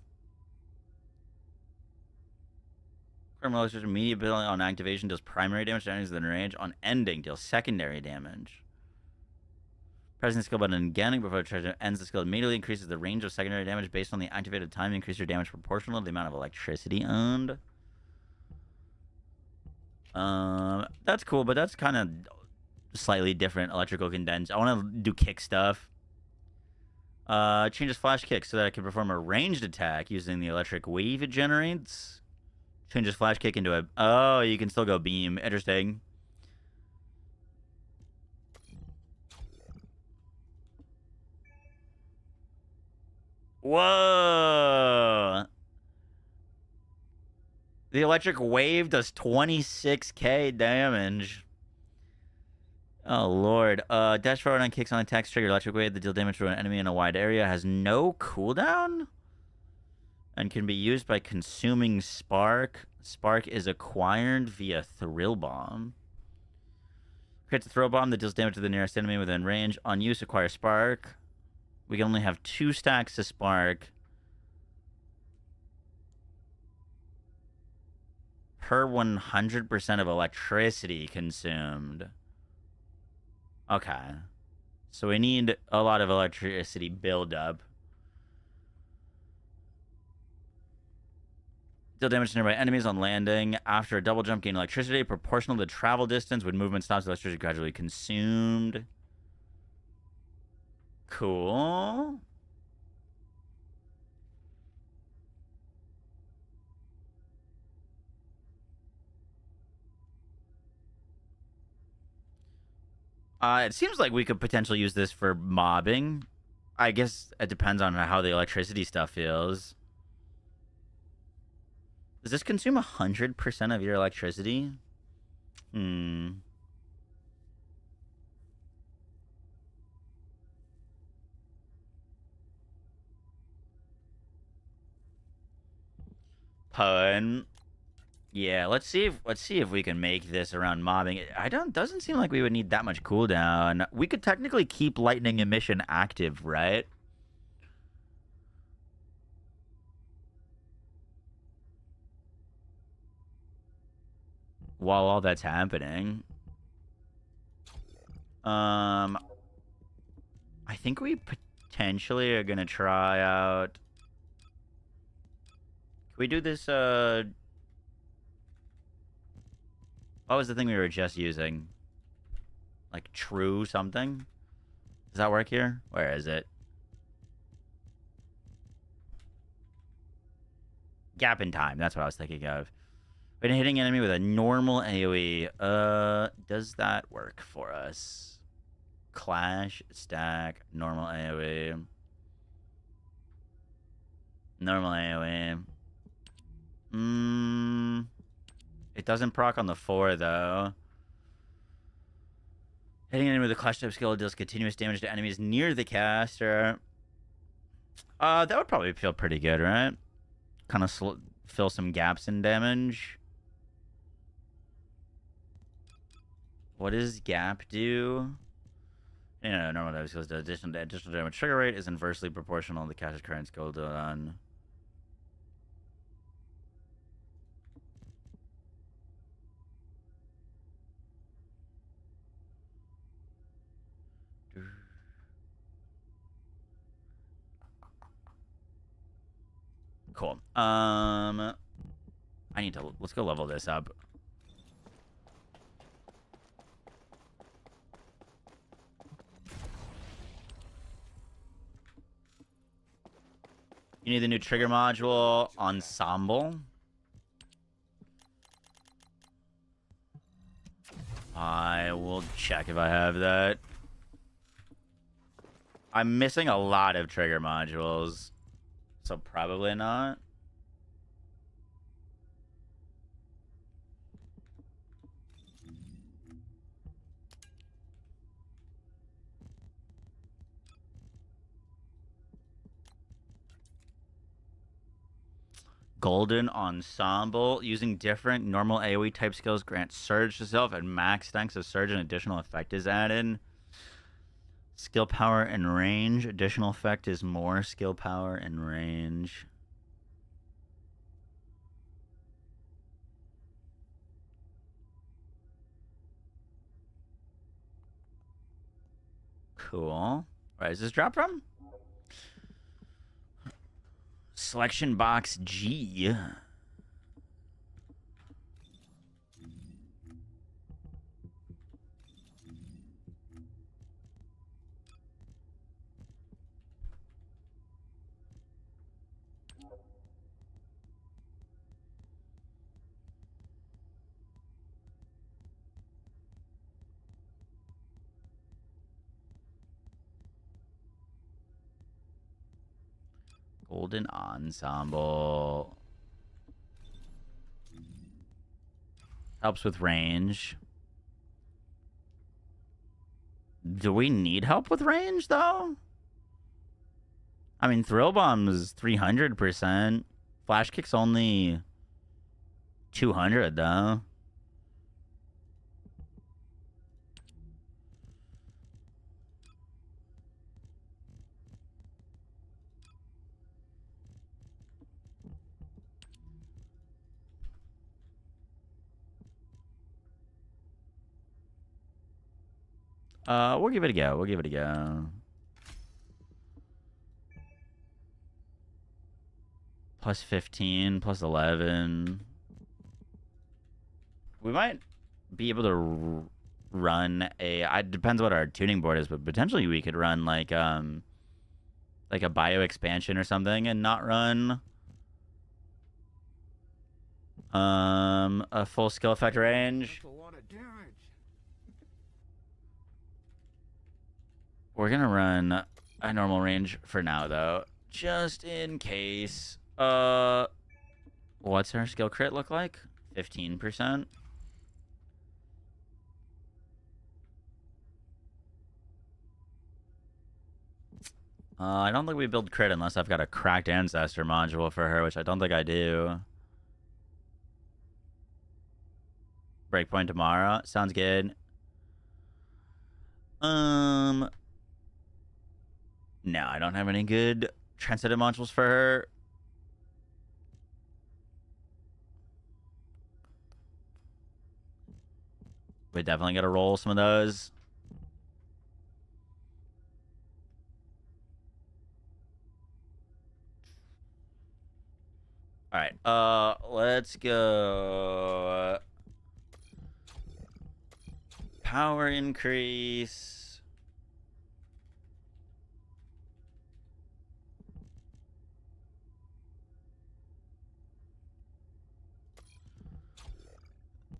Criminal immediate ability on activation deals primary damage to enemies within range. On ending, deals secondary damage. Pressing the skill button again before the treasure ends the skill immediately increases the range of secondary damage based on the activated time. Increase your damage proportional to the amount of electricity owned. That's cool, but that's kind of slightly different electrical condense. I want to do kick stuff. Changes flash kick so that I can perform a ranged attack using the electric wave it generates. Changes flash kick into a... Oh, you can still go beam. Interesting. Whoa. The electric wave does 26k damage. Oh, Lord. Dash forward on kicks on attacks trigger electric wave that deal damage to an enemy in a wide area. Has no cooldown? And can be used by consuming Spark. Spark is acquired via Thrill Bomb. Creates a Thrill Bomb that deals damage to the nearest enemy within range. On use, acquire Spark. We can only have 2 stacks of Spark per 100% of electricity consumed. Okay. So we need a lot of electricity buildup. Deal damage to nearby enemies on landing. After a double jump, gain electricity proportional to travel distance. When movement stops, electricity gradually consumed. Cool. It seems like we could potentially use this for mobbing. I guess it depends on how the electricity stuff feels. Does this consume 100% of your electricity? Pun. Yeah, let's see if we can make this around mobbing. Doesn't seem like we would need that much cooldown. We could technically keep lightning emission active, right? While all that's happening. I think we potentially are gonna try out. Can we do this? What was the thing we were just using? Like true something? Does that work here? Where is it? Gap in time. That's what I was thinking of. When hitting enemy with a normal AoE, does that work for us? Clash, stack, normal AoE. Normal AoE. It doesn't proc on the 4, though. Hitting enemy with a clash type skill deals continuous damage to enemies near the caster. That would probably feel pretty good, right? Kind of fill some gaps in damage. What does gap do? Normal damage goes to additional damage trigger rate is inversely proportional to the caster's current skill done. Cool. Let's go level this up. You need the new trigger module, Ensemble. I will check if I have that. I'm missing a lot of trigger modules, so probably not. Golden Ensemble. Using different normal AoE type skills grants surge to self and max thanks to surge. An additional effect is added. Skill power and range. Additional effect is more skill power and range. Cool. Where does this drop from? Selection box G. Golden Ensemble. Helps with range. Do we need help with range, though? I mean, Thrill Bomb is 300%. Flash Kick's only 200, though. We'll give it a go. We'll give it a go. Plus 15, plus 11. We might be able to run a... It depends what our tuning board is, but potentially we could run like a bio expansion or something and not run a full skill effect range. That's a lot of damage. We're gonna run a normal range for now, though, just in case. What's our skill crit look like? 15%. I don't think we build crit unless I've got a cracked ancestor module for her, which I don't think I do. Breakpoint tomorrow. Sounds good. No, I don't have any good transitive modules for her. We definitely got to roll some of those. Let's go. Power increase.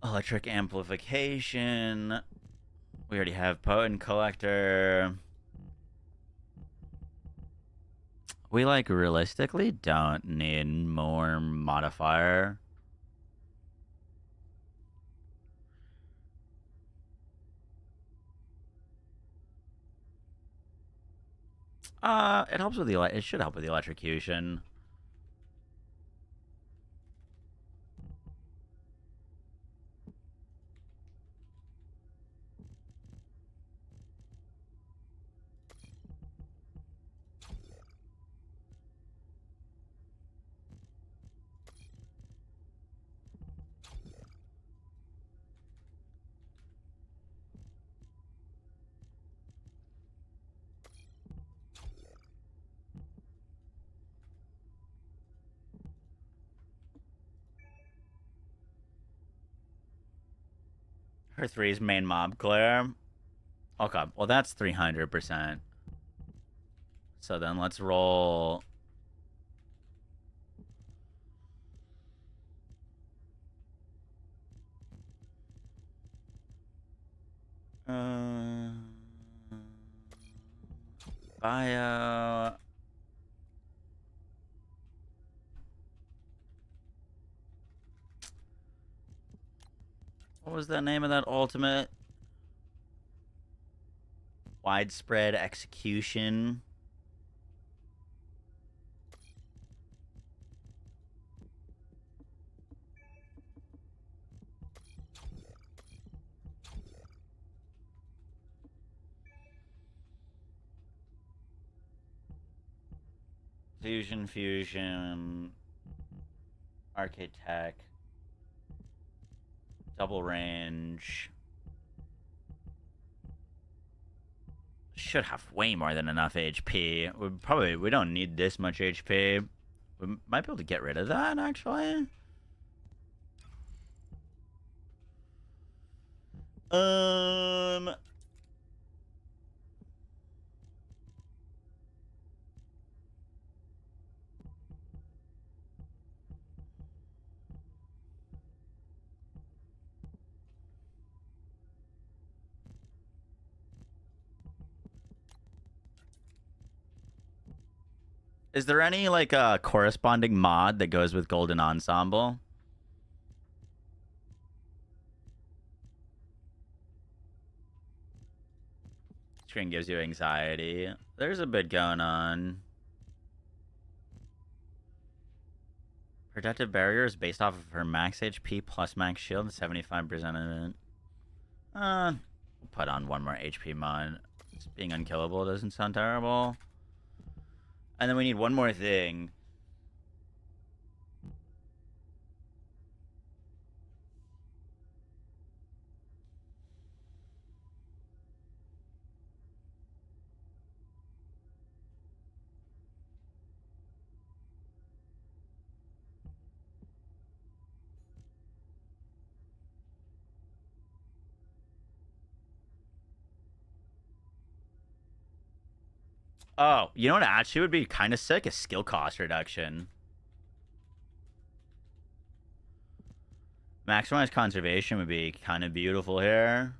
Electric amplification. We already have potent collector. We, like, realistically don't need more modifier. It helps with the it should help with the electrocution. Her 3's main mob clear. Okay, well that's 300%. So then let's roll. Bio. What was the name of that ultimate? Widespread execution. Fusion. Arcade tech. Double range. Should have way more than enough HP. We don't need this much HP. We might be able to get rid of that, actually. Is there any, like, corresponding mod that goes with Golden Ensemble? Screen gives you anxiety. There's a bit going on. Protective barrier is based off of her max HP plus max shield, 75% of it. We'll put on one more HP mod. Just being unkillable doesn't sound terrible. And then we need one more thing. Oh, you know what actually would be kind of sick? A skill cost reduction. Maximize conservation would be kind of beautiful here.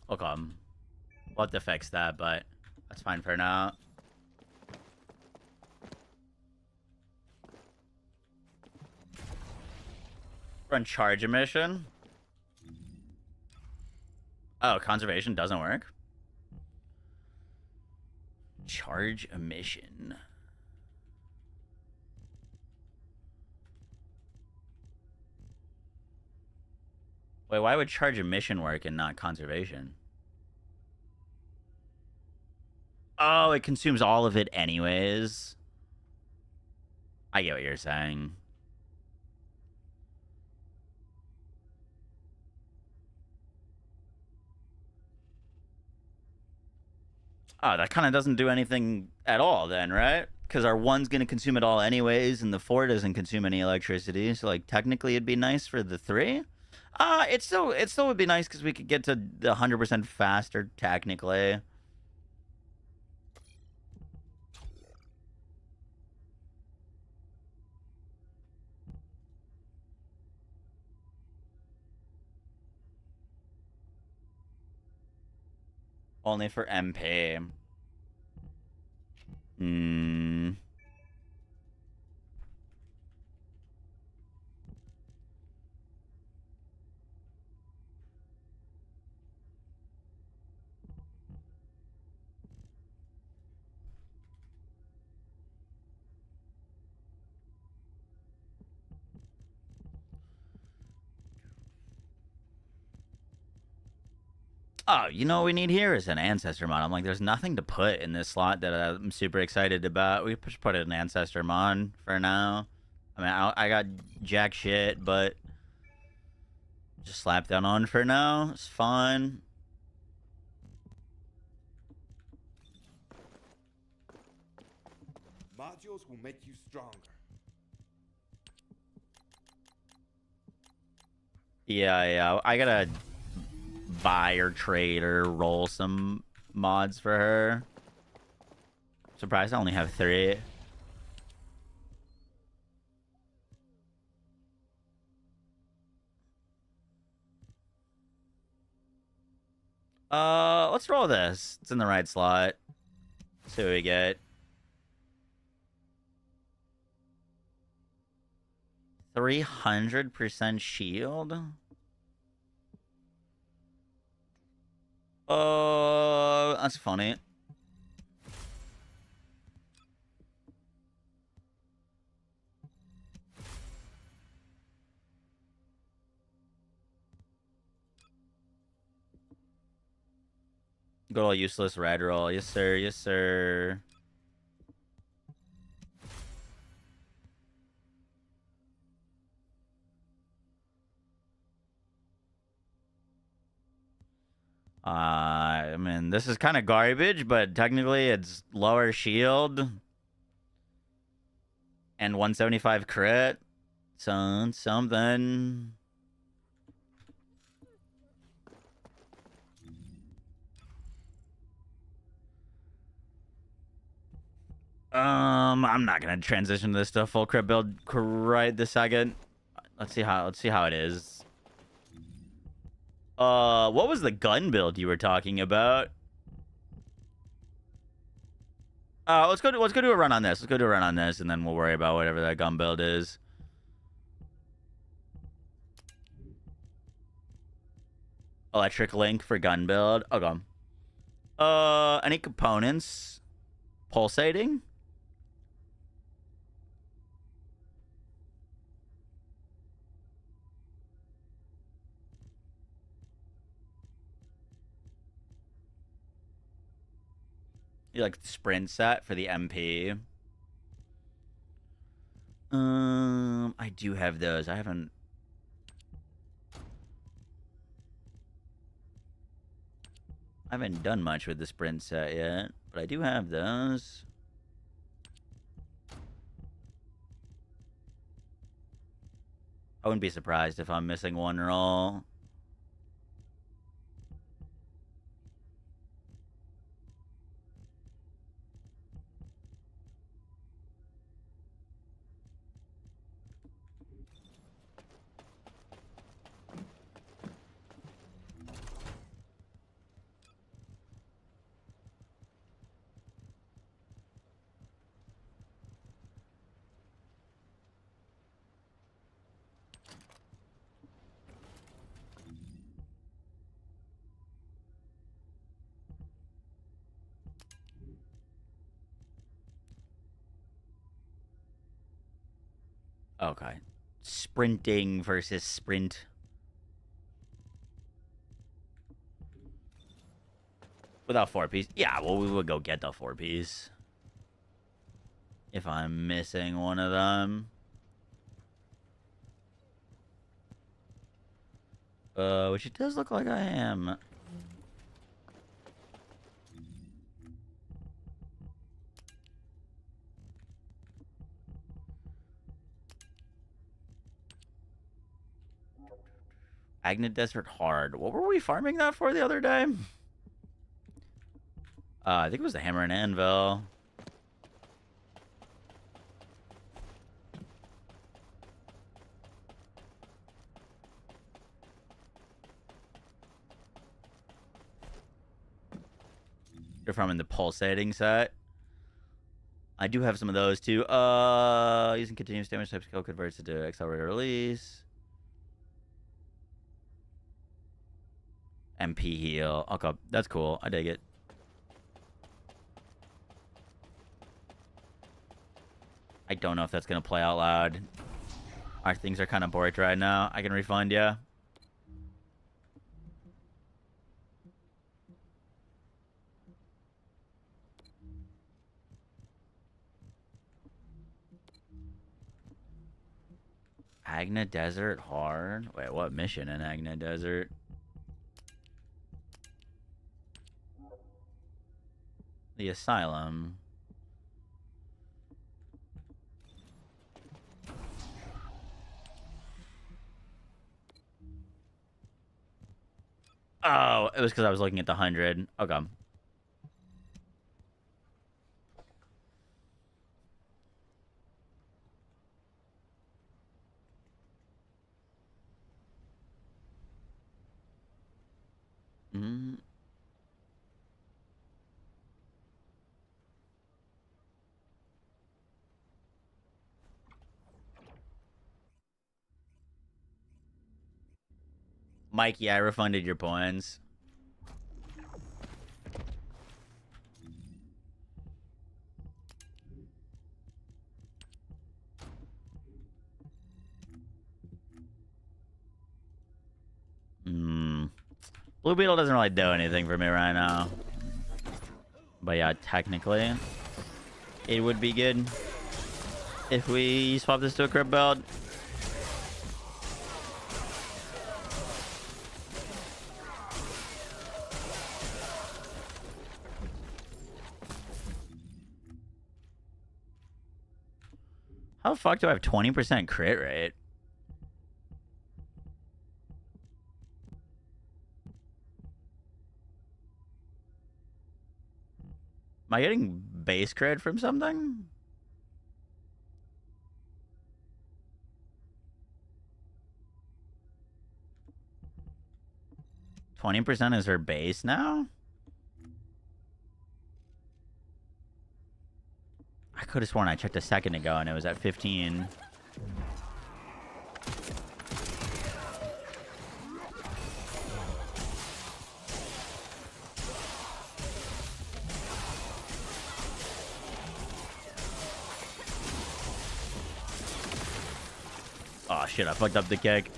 Okay. We'll have to fix that, but that's fine for now. Run charge a mission. Oh, conservation doesn't work. Charge a mission. Wait, why would charge a mission work and not conservation? Oh, it consumes all of it anyways. I get what you're saying. Oh, that kind of doesn't do anything at all then, right? Because our 1's going to consume it all anyways, and the 4 doesn't consume any electricity. So, like, technically it'd be nice for the 3. It still would be nice because we could get to the 100% faster, technically. Only for MP. Oh, you know what we need here is an ancestor mod. I'm like, there's nothing to put in this slot that I'm super excited about. We should put an ancestor mod for now. I mean, I got jack shit, but just slap that on for now. It's fine. Modules will make you stronger. Yeah. I gotta buy or trade or roll some mods for her. Surprised I only have 3. Let's roll this. It's in the right slot. See what we get. 300% shield? That's funny. Good old useless red roll. Yes, sir. Yes, sir. I mean, this is kind of garbage, but technically it's lower shield and 175 crit. So, something. I'm not gonna transition this to a full crit build right this second. Let's see how it is. What was the gun build you were talking about? Let's go do a run on this. Let's go do a run on this, and then we'll worry about whatever that gun build is. Electric link for gun build. Okay. Any components? Pulsating? You like the sprint set for the MP? I do have those. I haven't done much with the sprint set yet, but I do have those. I wouldn't be surprised if I'm missing one roll. Okay. Sprinting versus sprint. Without 4-piece. Yeah, well, we would go get the 4-piece. If I'm missing one of them. Which it does look like I am. Agna Desert Hard. What were we farming that for the other day? I think it was the Hammer and Anvil. You're farming the pulsating set. I do have some of those too. Using continuous damage type skill converts it to accelerated release. MP heal. Okay, that's cool. I dig it. I don't know if that's gonna play out loud. Our things are kind of bored right now. I can refund you. Agna Desert hard? Wait, what mission in Agna Desert? The Asylum. Oh, it was because I was looking at the 100. Okay. Mm. Mike, yeah, I refunded your points. Blue Beetle doesn't really do anything for me right now. But yeah, technically, it would be good if we swap this to a crib build. How the fuck do I have 20% crit rate? Am I getting base crit from something? %20 is her base now? I could have sworn I checked a second ago and it was at 15. Oh shit, I fucked up the kick.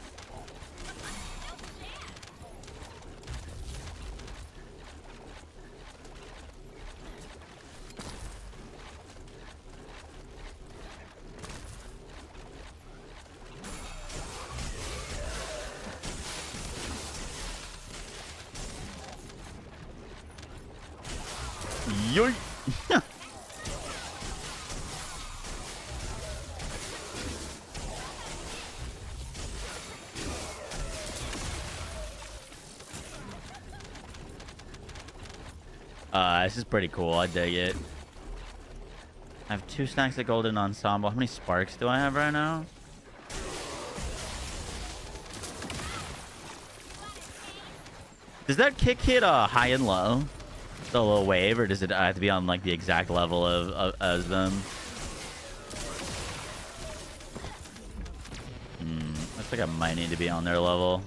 Yoink! This is pretty cool. I dig it. I have 2 stacks of golden ensemble. How many sparks do I have right now? Does that kick hit high and low? The low wave, or does it have to be on like the exact level of as them? Looks like I might need to be on their level.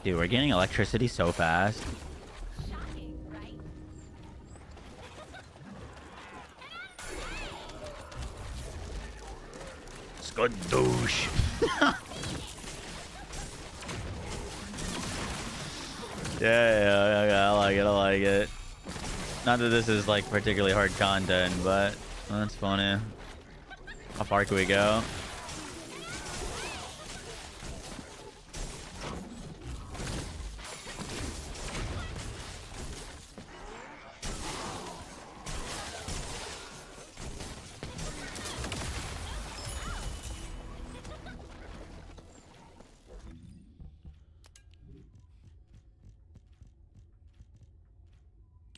Dude, we're getting electricity so fast. Shocking, right? Skadoosh. Yeah, I like it. I like it. Not that this is like particularly hard content, but that's funny. How far can we go?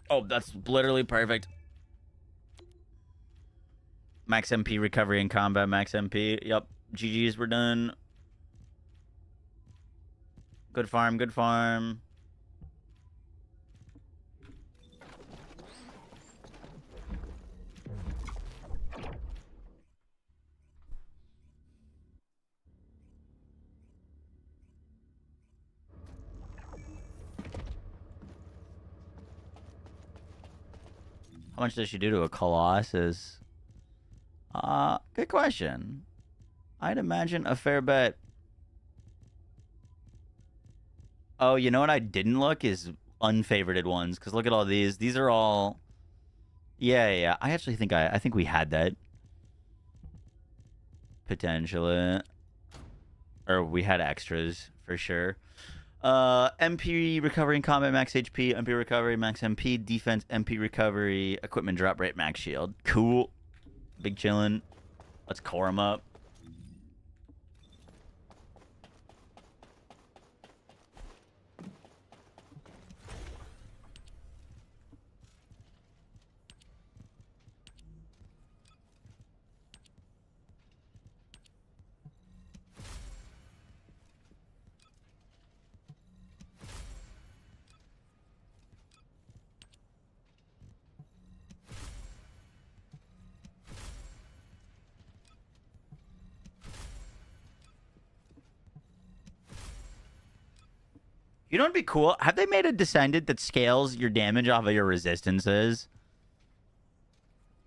Oh, that's literally perfect. Max MP recovery in combat. Max MP. Yep. GG's, we're done. Good farm. Good farm. How much does she do to a Colossus? Good question. I'd imagine a fair bet. Oh, you know what I didn't look is unfavorited ones. Because look at all these. These are all... Yeah. I actually think I think we had that. Potentially. Or we had extras, for sure. MP recovery in combat, max HP, MP recovery, max MP, defense, MP recovery, equipment drop rate, max shield. Cool. Big chillin'. Let's core him up. You know what'd be cool? Have they made a Descendant that scales your damage off of your resistances?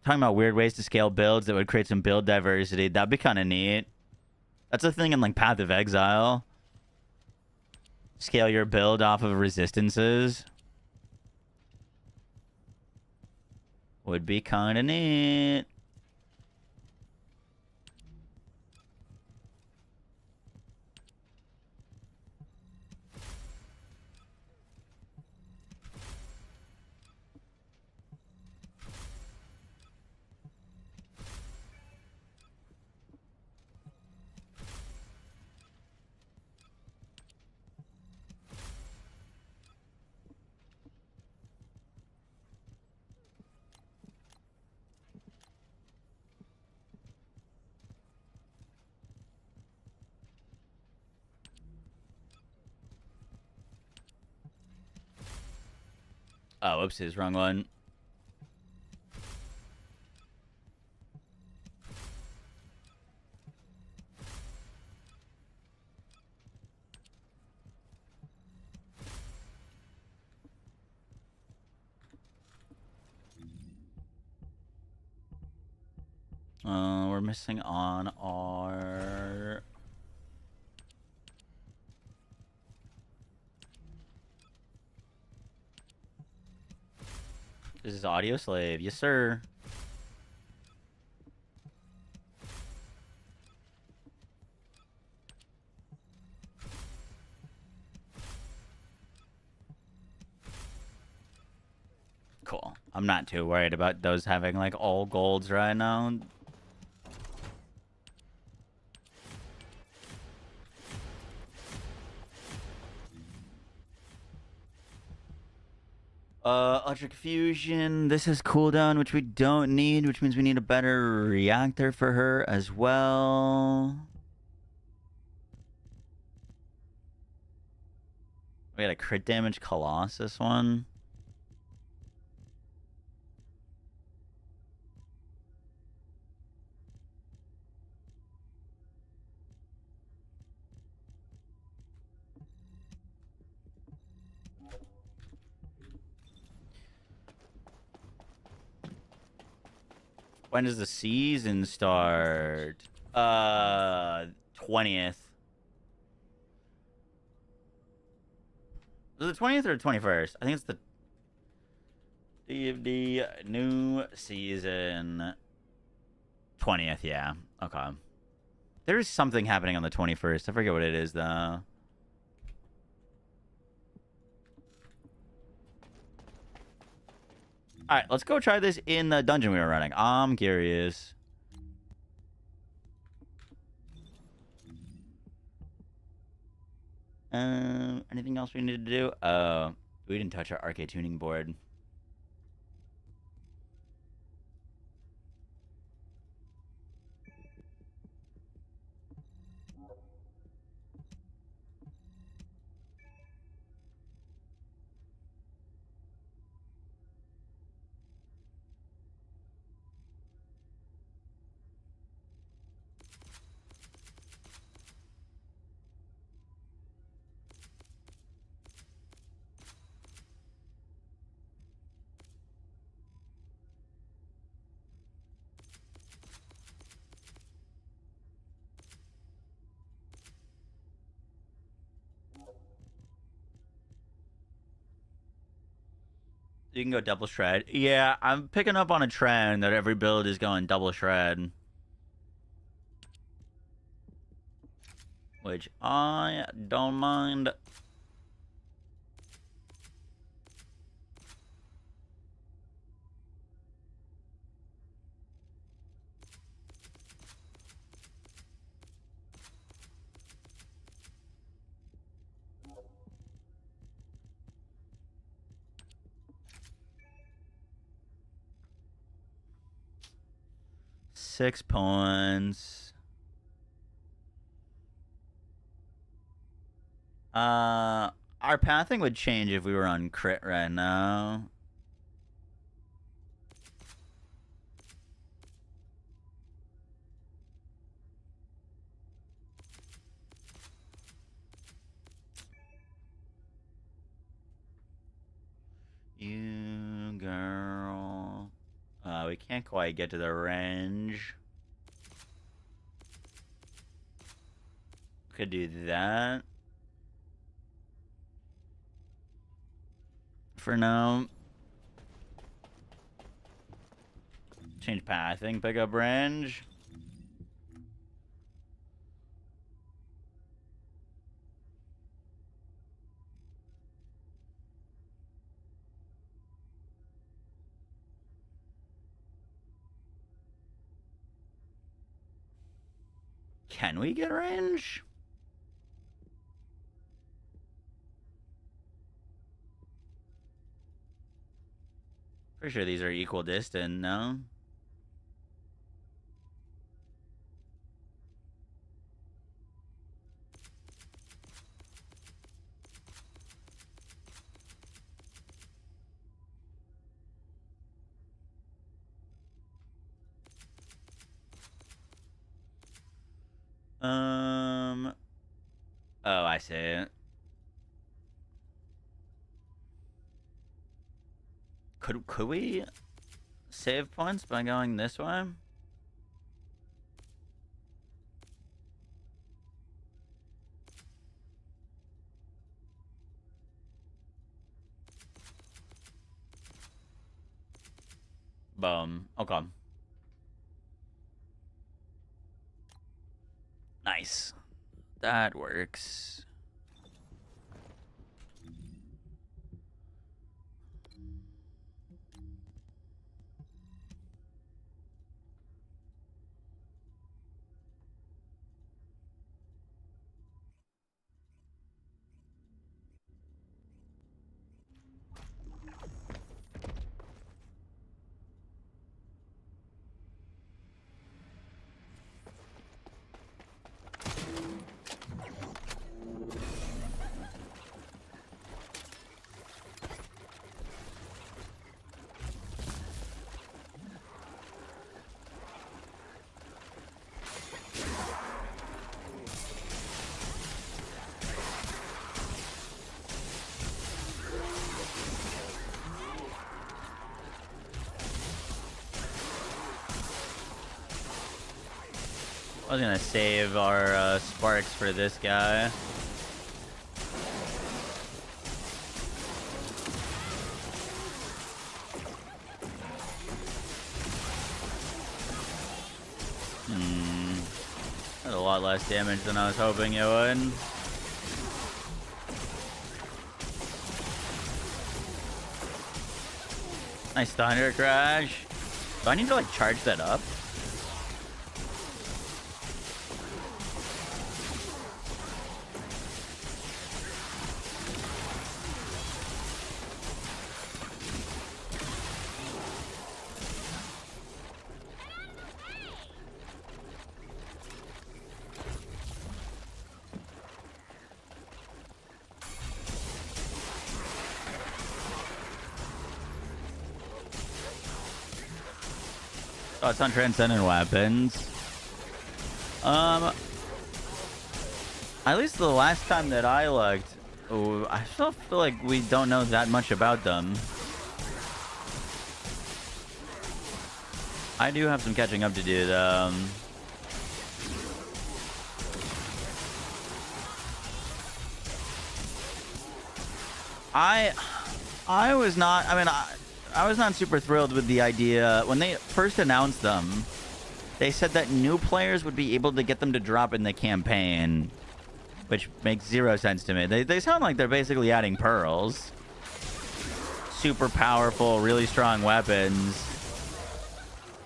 Talking about weird ways to scale builds that would create some build diversity. That'd be kind of neat. That's a thing in like Path of Exile. Scale your build off of resistances. Would be kind of neat. Oh, oopsies, wrong one. We're missing on our... This is Audio Slave. Yes, sir. Cool. I'm not too worried about those having like all golds right now. Electric Fusion. This is cooldown, which we don't need, which means we need a better reactor for her as well. We got a crit damage Colossus one. When does the season start? 20th. Is it the 20th or the 21st? I think it's the D new season. 20th, yeah. Okay. There's something happening on the 21st. I forget what it is, though. Alright, let's go try this in the dungeon we were running. I'm curious. Anything else we need to do? We didn't touch our arcade tuning board. You can go double shred. Yeah, I'm picking up on a trend that every build is going double shred. Which I don't mind. Six points. Our pathing would change if we were on crit right now. You girl. We can't quite get to the range. Could do that. For now. Change pathing, pick up range. Can we get range? Pretty sure these are equal distance, no? Oh, I see it. Could we save points by going this way? Boom. Okay. Nice. That works. I was gonna save our sparks for this guy. That's a lot less damage than I was hoping it would. Nice thunder crash. Do I need to like charge that up? Oh, it's on Transcendent weapons. At least the last time that I looked, I still feel like we don't know that much about them. I do have some catching up to do, though. I was not. I mean, I was not super thrilled with the idea when they first announced them. They said that new players would be able to get them to drop in the campaign, which makes zero sense to me. They sound like they're basically adding pearls. Super powerful, really strong weapons.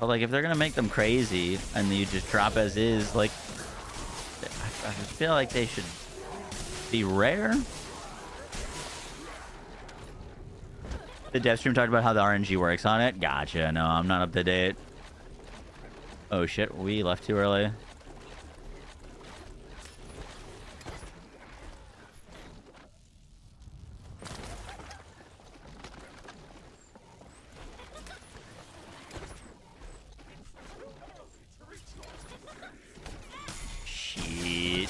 But like, if they're gonna make them crazy and you just drop as is, like, I just feel like they should be rare. The dev stream talked about how the RNG works on it. Gotcha. No, I'm not up to date. Oh shit, we left too early. Shit.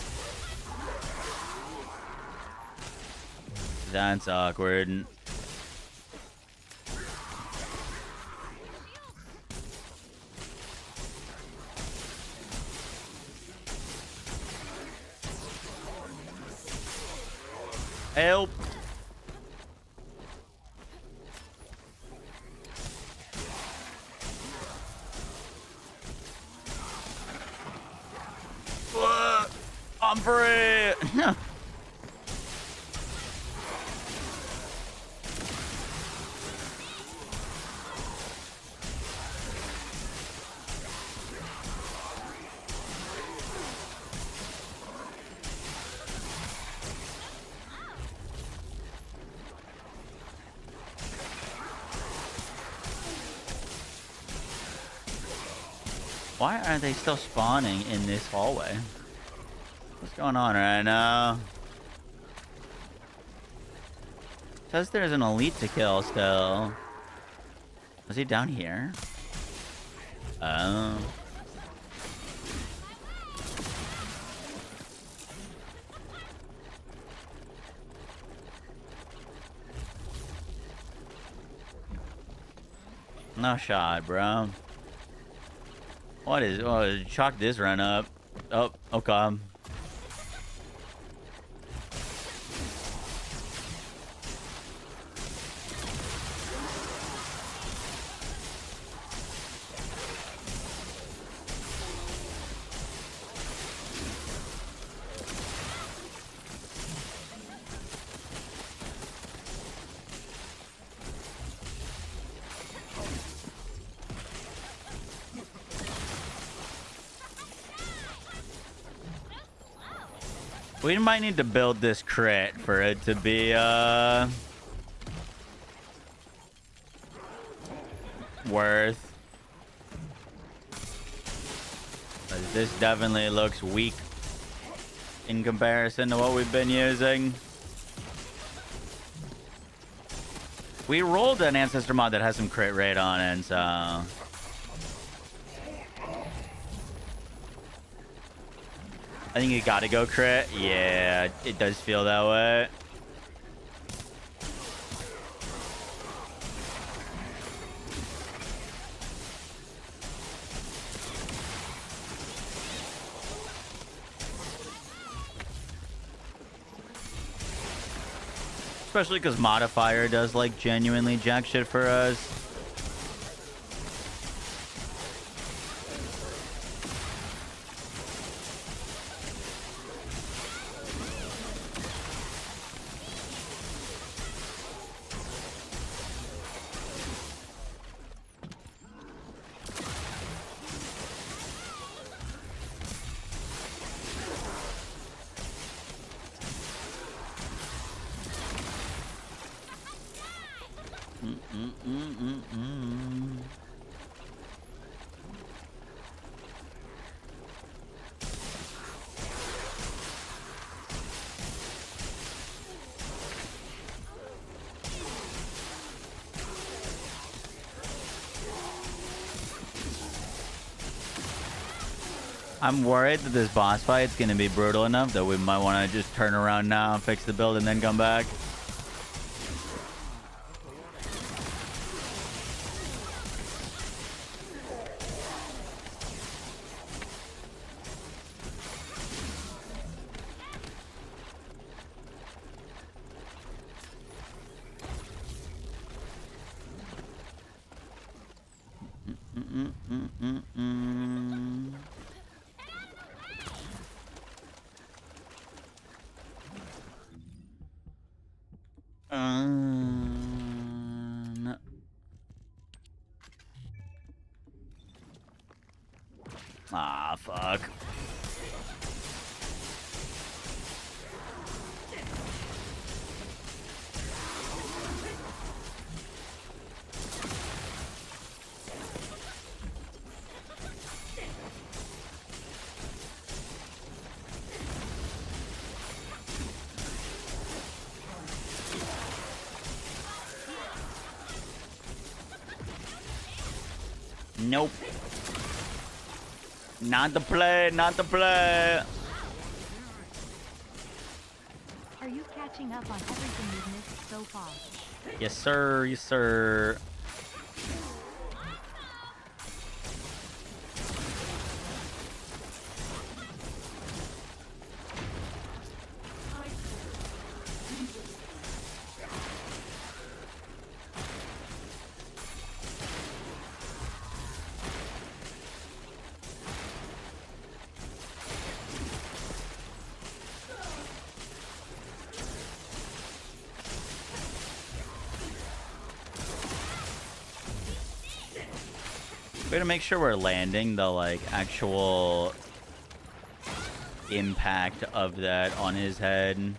That's awkward. Help. I'm free. Why are they still spawning in this hallway? What's going on right now? Says there's an elite to kill still. Was he down here? Oh. No shot, bro. What is... Oh, chalk this run up. Oh, okay. We might need to build this crit for it to be, worth. This definitely looks weak in comparison to what we've been using. We rolled an Ancestor mod that has some crit rate on it, so... I think you gotta go crit. Yeah, it does feel that way. Especially because Modifier does, like, genuinely jack shit for us. I'm worried that this boss fight is going to be brutal enough that we might want to just turn around now, fix the build, and then come back. Ah, fuck. Nope. Not the play, not the play. Are you catching up on everything you've missed so far? Yes, sir. Yes, sir. Way to make sure we're landing the, like, actual impact of that on his head.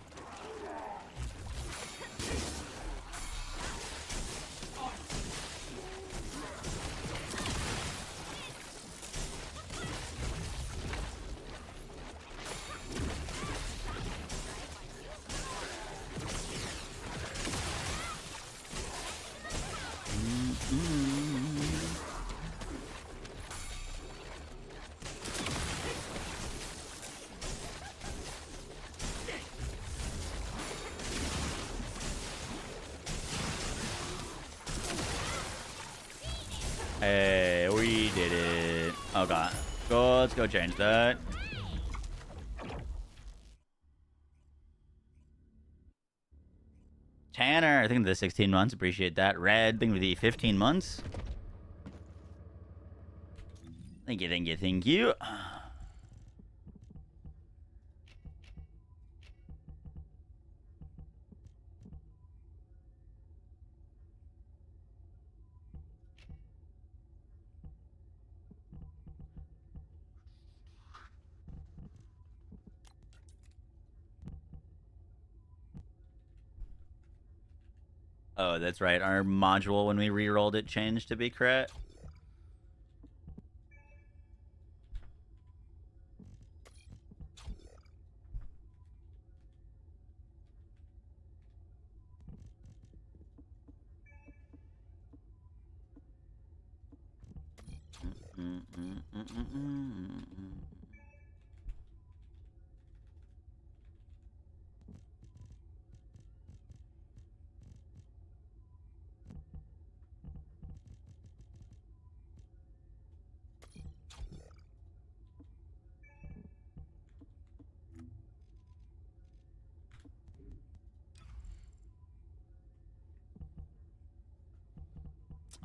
Hey, we did it. Oh god. Go, let's go change that. Tanner, I think the 16 months. Appreciate that. Red, thank you for the 15 months. Thank you, thank you, thank you. Oh, that's right. Our module, when we re-rolled it, changed to be crit.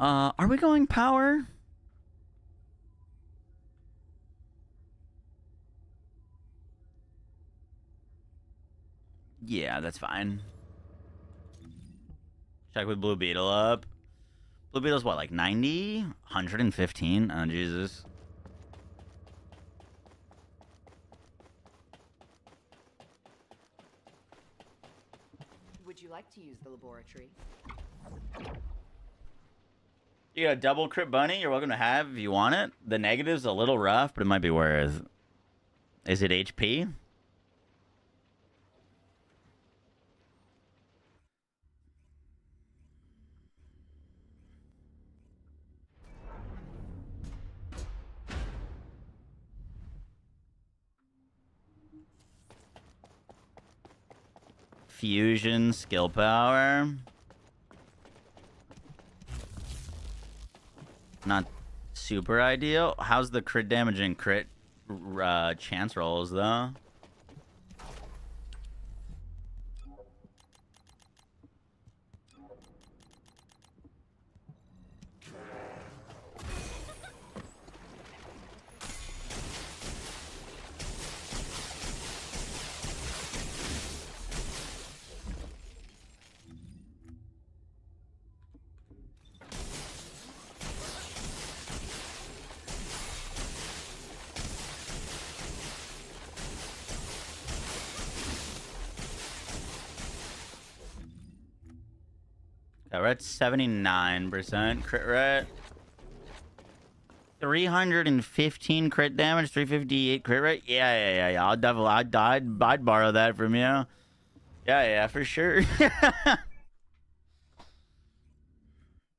Are we going power? Yeah, that's fine. Check with Blue Beetle up. Blue Beetle's what, like 90? 115? Oh, Jesus. Would you like to use the laboratory? You got a double crit bunny? You're welcome to have if you want it. The negative's a little rough, but it might be worth. Is it HP? Fusion, skill power. Not super ideal. How's the crit damage and crit chance rolls, though? Yeah, we're at 79% crit rate. 315 crit damage, 358 crit rate. Yeah. I'll definitely, I'd borrow that from you. Yeah, for sure. Yeah,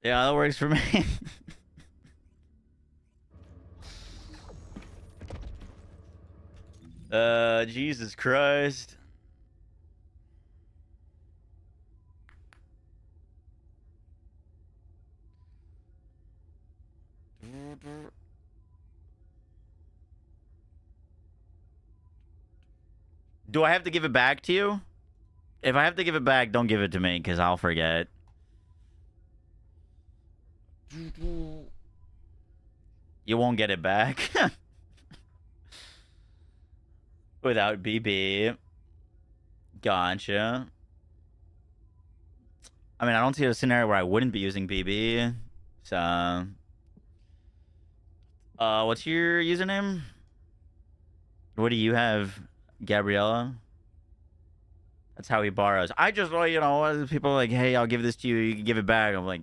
that works for me. Jesus Christ. Do I have to give it back to you? If I have to give it back, don't give it to me, because I'll forget. You won't get it back. Without BB. Gotcha. I mean, I don't see a scenario where I wouldn't be using BB. So... what's your username? What do you have, Gabriella? That's how he borrows. I just, you know, people are like, hey, I'll give this to you. You can give it back. I'm like,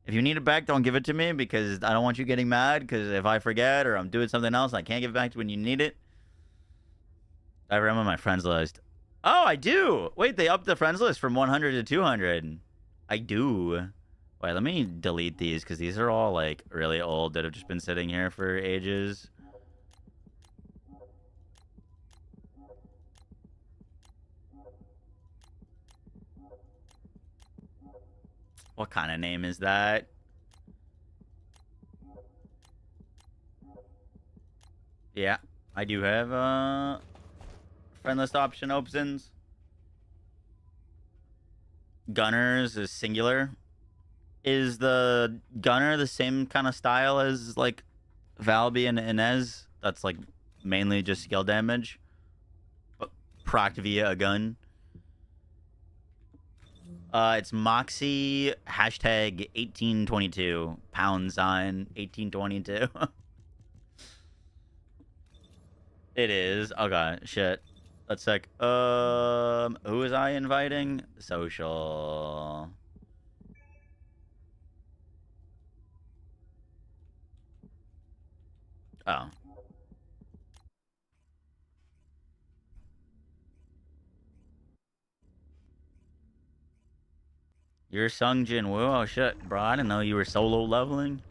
if you need it back, don't give it to me because I don't want you getting mad because if I forget or I'm doing something else, I can't give it back to you when you need it. I remember my friends list. Oh, I do. Wait, they upped the friends list from 100 to 200. I do. Wait, let me delete these because these are all like really old that have just been sitting here for ages. What kind of name is that? Yeah, I do have friend list option opens. Gunners is singular. Is the gunner the same kind of style as like Valby and Inez? That's like mainly just skill damage, but proc via a gun. It's Moxie hashtag 1822 pound sign 1822. It is. Okay, shit. Let's check. Who is I inviting? Social. Oh. You're Sung Jin Woo? Oh shit, bro. I didn't know you were solo leveling.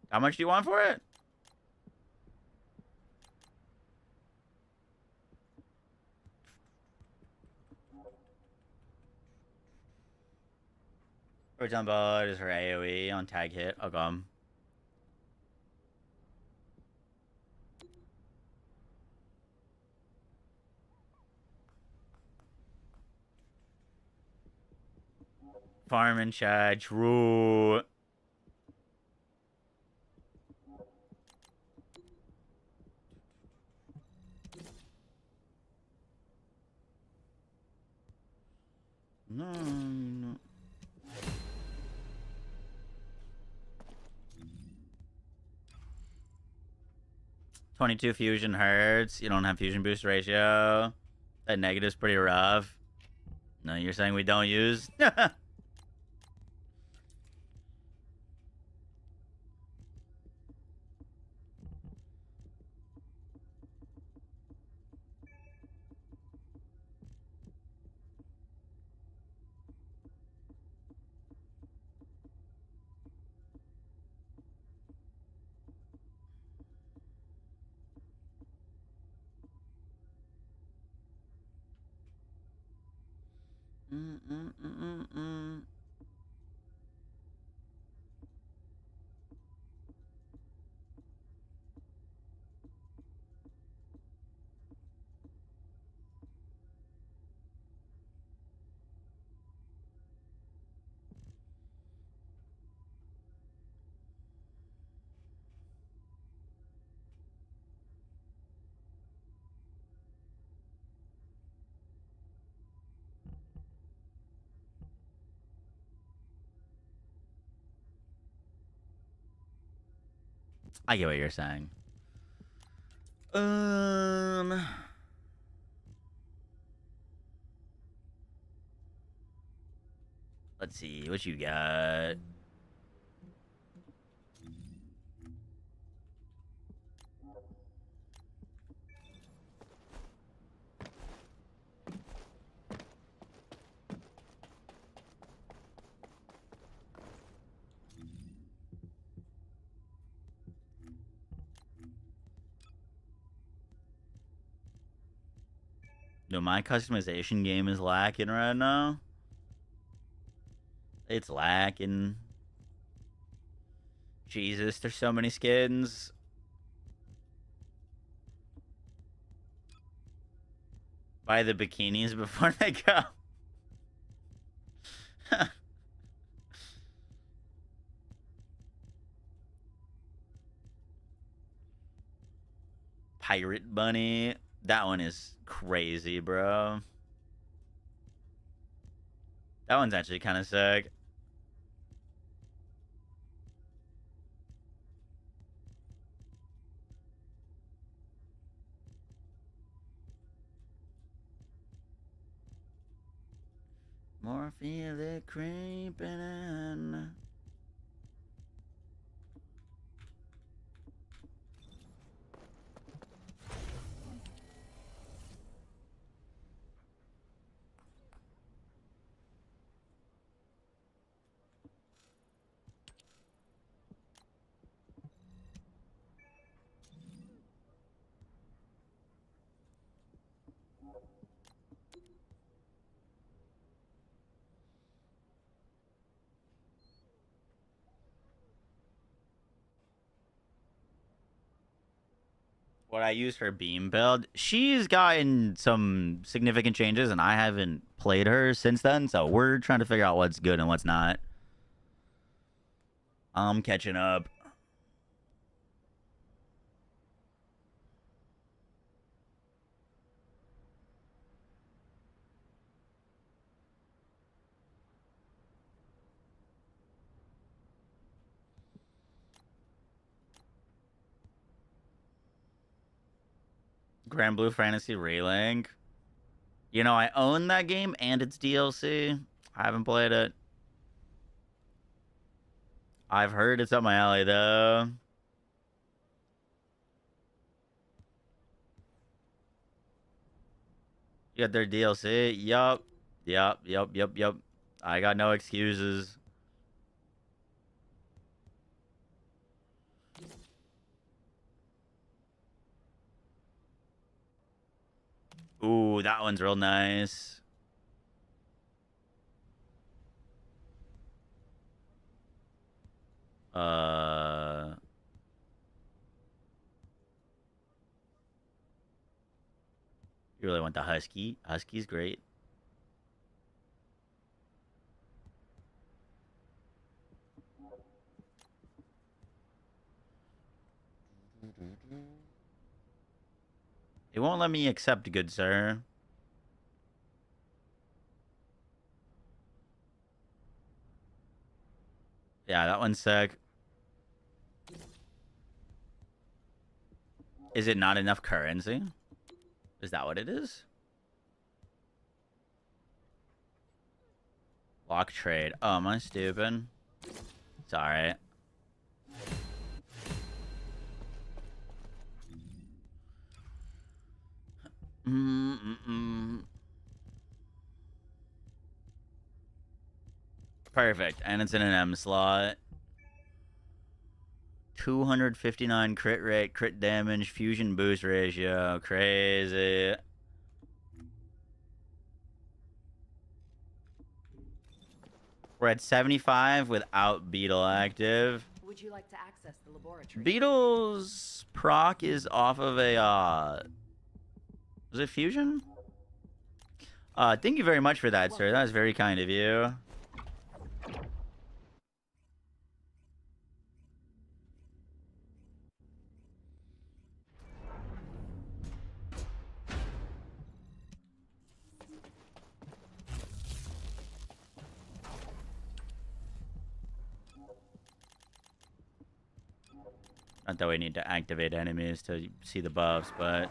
How much do you want for it? Proton Bud is her AoE on tag hit. Okay. Farm and chat. True. No. 22 fusion hurts. You don't have fusion boost ratio. That negative's pretty rough. No, you're saying we don't use? Mm-mm-mm-mm-mm. I get what you're saying. Let's see what you got. No, my customization game is lacking right now. It's lacking. Jesus, there's so many skins. Buy the bikinis before they go. Pirate Bunny. That one is crazy, bro. That one's actually kind of sick. More feel it creeping in. What I use her beam build, she's gotten some significant changes, and I haven't played her since then, so we're trying to figure out what's good and what's not. I'm catching up. Grand Blue Fantasy Relink. You know, I own that game and its DLC. I haven't played it. I've heard it's up my alley, though. You got their DLC? Yup. Yup. I got no excuses. Ooh, that one's real nice. You really want the husky? Husky's great. It won't let me accept, good sir. Yeah, that one's sick. Is it not enough currency? Is that what it is? Lock trade. Oh, am I stupid? It's alright. Perfect. And it's in an M slot. 259 crit rate, crit damage, fusion boost ratio. Crazy. We're at 75 without Beetle active. Would you like to access the laboratory? Beetle's proc is off of a, was it fusion? Thank you very much for that, sir. That was very kind of you. Not that we need to activate enemies to see the buffs, but...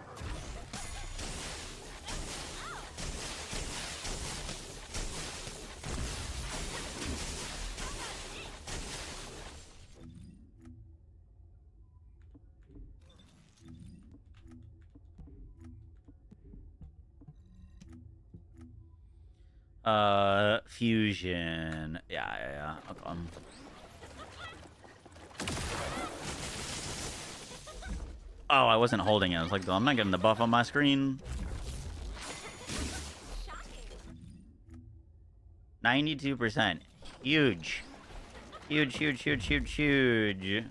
Fusion. Yeah. Okay. Oh, I wasn't holding it. I was like, I'm not getting the buff on my screen. 92%. Huge. Huge.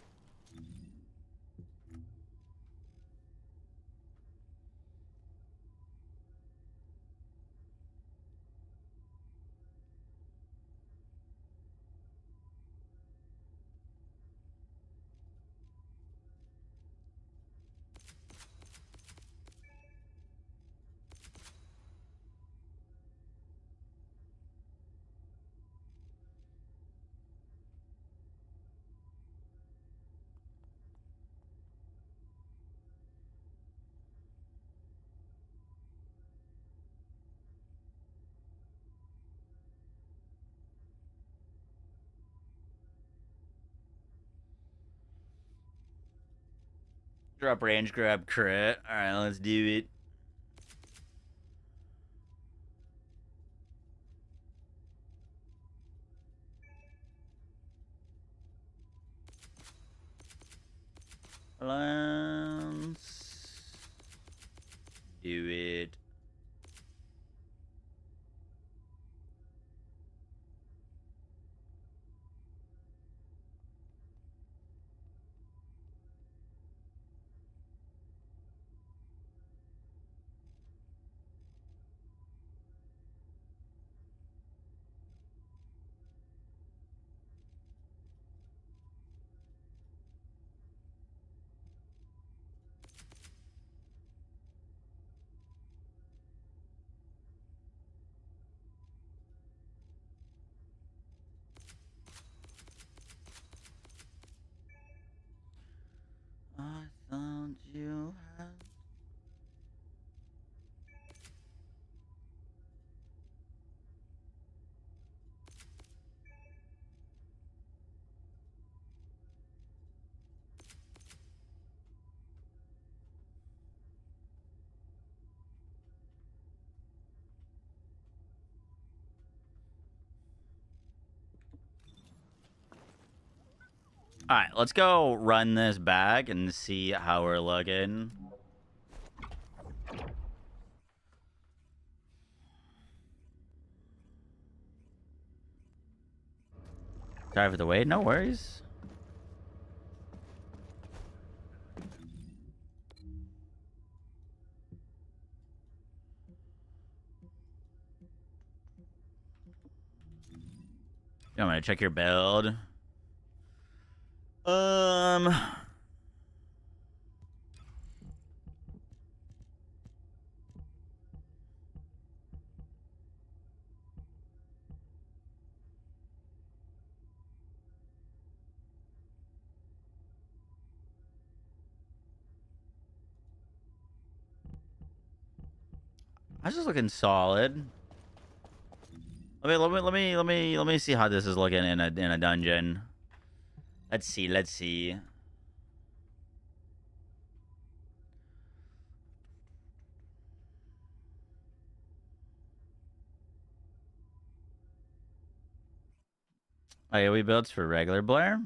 Drop range grab crit. Alright, let's do it. Let's do it. I thought you had... Alright, let's go run this back and see how we're looking. Sorry for the wait, no worries. I'm gonna check your build. I was just looking solid. Let me see how this is looking in a dungeon. Let's see. AoE builds for regular Blair.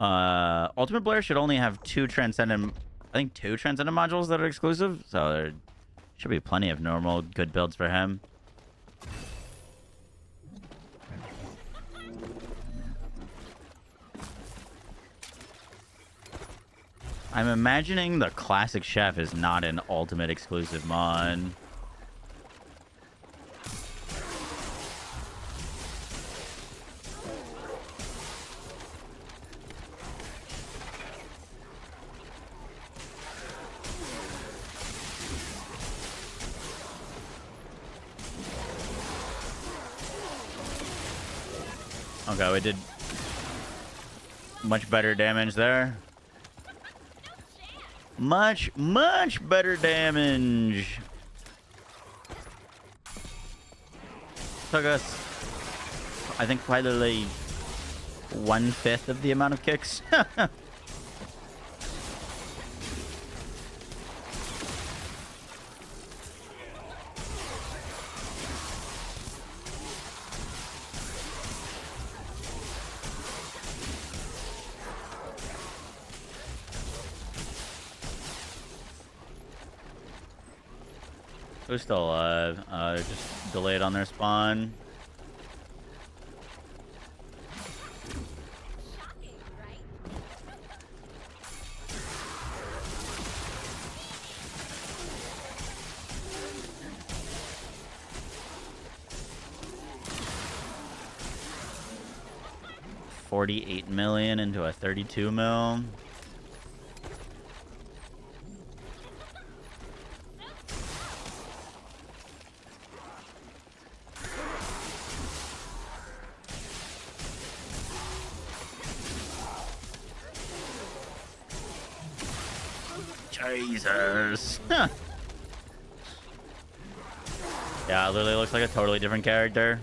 Ultimate Blair should only have two Transcendent modules that are exclusive, so there should be plenty of normal good builds for him. I'm imagining the Classic Chef is not an Ultimate exclusive mod. Okay, we did much better damage there. Much better damage. Took us, I think, probably 1/5 of the amount of kicks. Who's still alive? They're just delayed on their spawn. $48 million into a 32 mil. Jesus. Yeah, it literally looks like a totally different character.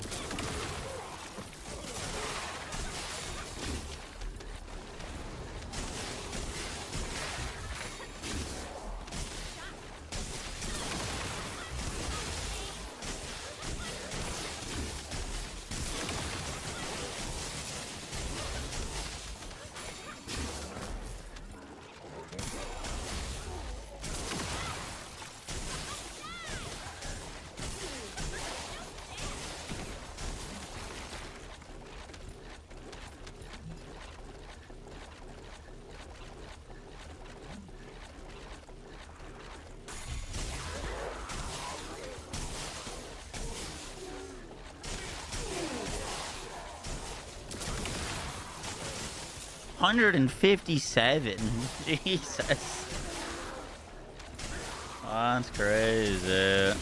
$157. Jesus. Oh, that's crazy.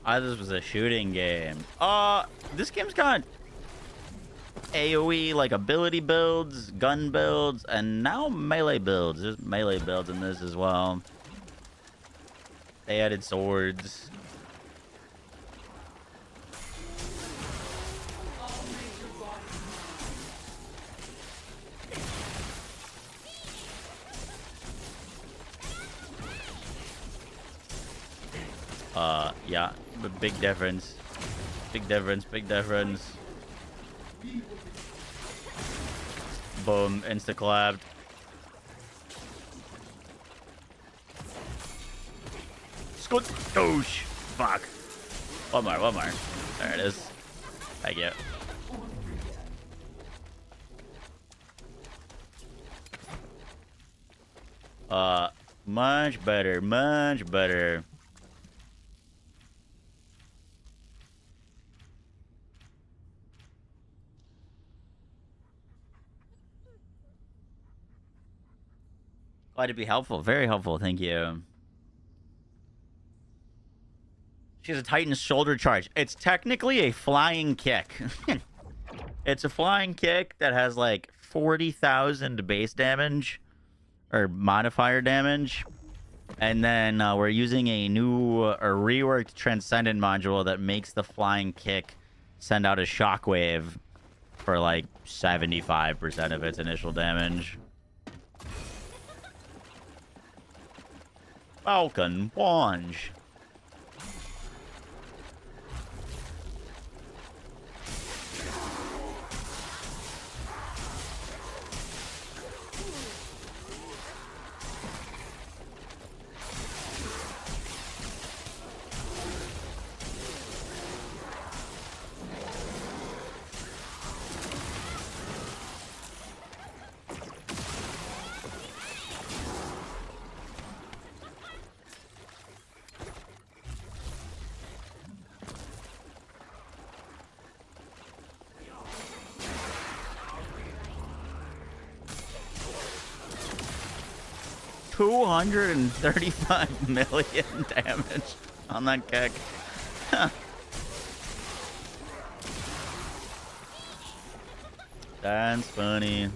This was a shooting game. This game's got AoE, like, ability builds, gun builds, and now melee builds. There's melee builds in this as well. They added swords. Yeah, but big difference. Big difference. Boom, insta collabed. Scoot. Doosh. Fuck. One more. There it is. Thank you. Much better, much better. Glad to be helpful. Very helpful. Thank you. She has a Titan's shoulder charge. It's technically a flying kick. It's a flying kick that has like 40,000 base damage or modifier damage. And then we're using a new or reworked Transcendent module that makes the flying kick send out a shockwave for like 75% of its initial damage. Falcon Punch. $235 million damage on that kick. That's funny.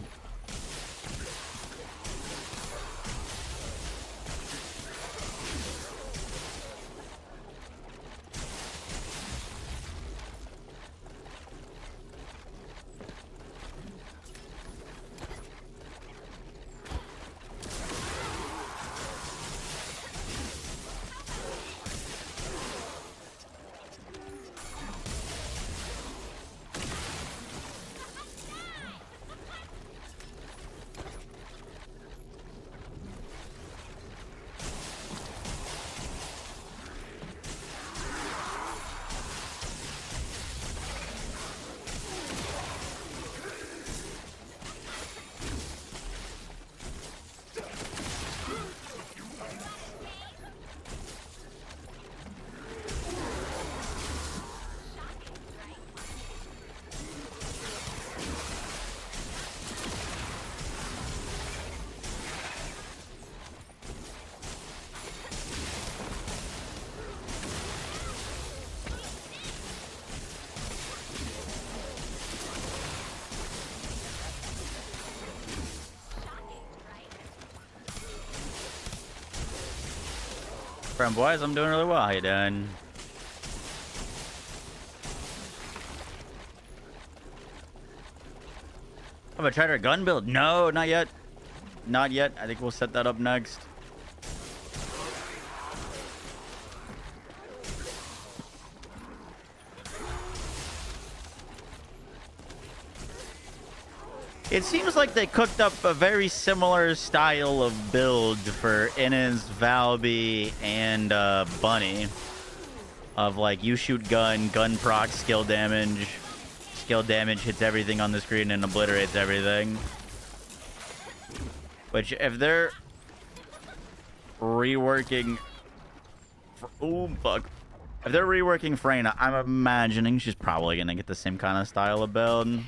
Friend boys, I'm doing really well. How you doing? Have I tried our gun build? No, not yet. Not yet. I think we'll set that up next. It seems like they cooked up a very similar style of build for Inez, Valby, and Bunny. Of like, you shoot gun proc, skill damage. Skill damage hits everything on the screen and obliterates everything. Which, if they're reworking... Oh, fuck. If they're reworking Freyna, I'm imagining she's probably going to get the same kind of style of build.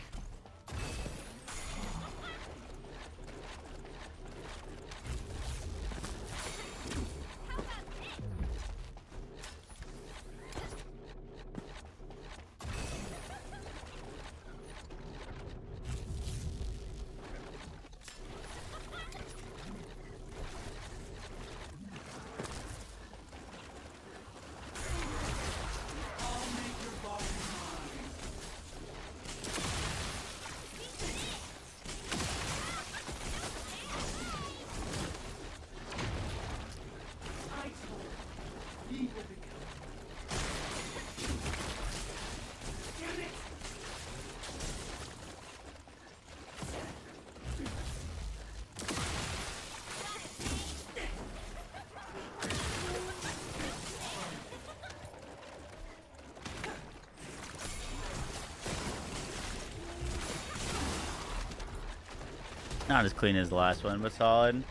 Not as clean as the last one, but solid.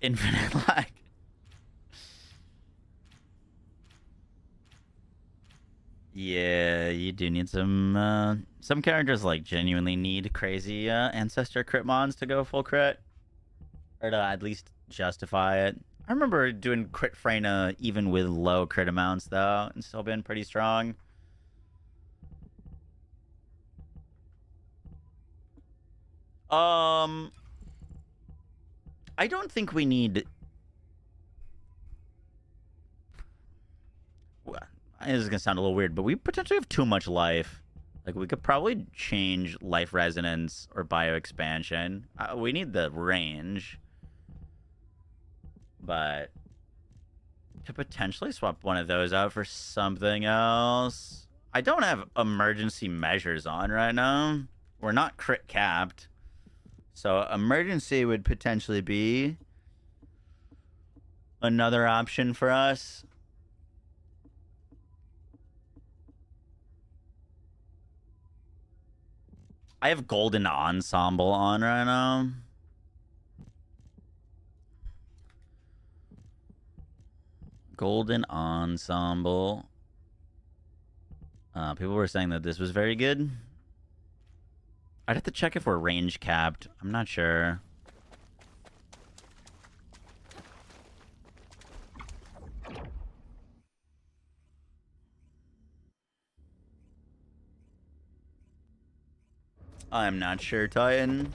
infinite lag. Yeah, you do need some characters like genuinely need crazy ancestor crit mons to go full crit, or to at least justify it. I remember doing crit Freyna even with low crit amounts though, and still been pretty strong. I don't think we need. Well, this is gonna sound a little weird, but we potentially have too much life. Like, we could probably change life resonance or bio expansion. We need the range, but to potentially swap one of those out for something else. I don't have emergency measures on right now. We're not crit capped, so emergency would potentially be another option for us. I have Golden Ensemble on right now. Golden Ensemble. People were saying that this was very good. I'd have to check if we're range capped. I'm not sure. I'm not sure, Titan.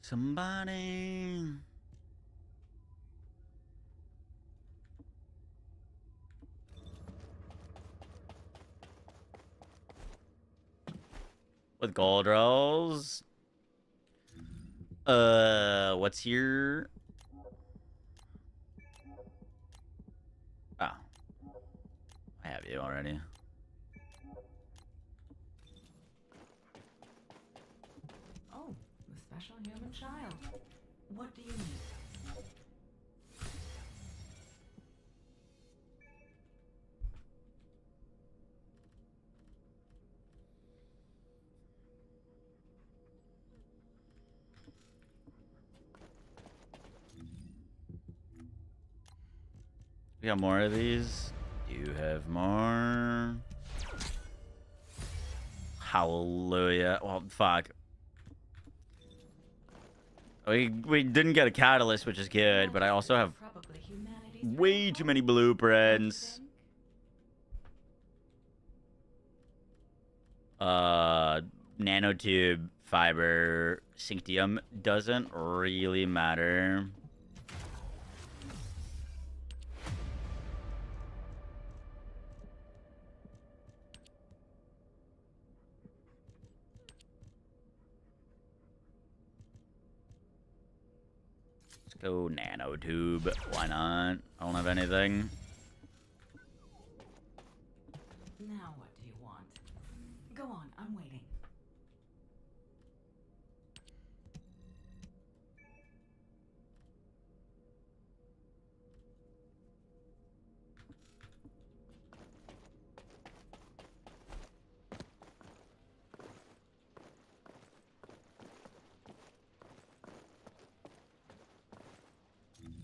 Somebody. With gold rolls. What's your... Oh. I have you already. Oh, the special human child. What do you need? We got more of these. You have more. Hallelujah. Well, fuck. We didn't get a catalyst, which is good, but I also have Probably humanity's way too many blueprints. Nanotube, fiber, Synctium doesn't really matter. Let's go nanotube. Why not? I don't have anything. Now what do you want? Go on, I'm waiting.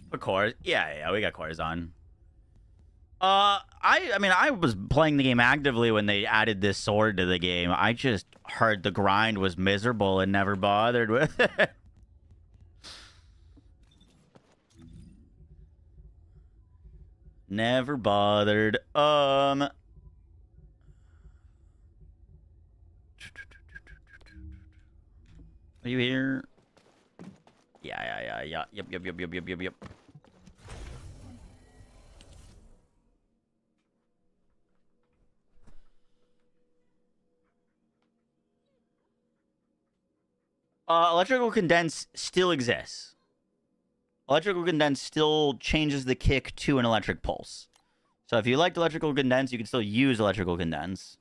But cores? Yeah, we got cores on. I mean, I was playing the game actively when they added this sword to the game. I just heard the grind was miserable and never bothered with it. Never bothered. Are you here? Yeah. Yep. Electrical condense still exists. Electrical condense still changes the kick to an electric pulse. So if you liked electrical condense, you can still use electrical condense.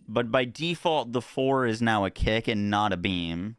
But by default, the 4 is now a kick and not a beam.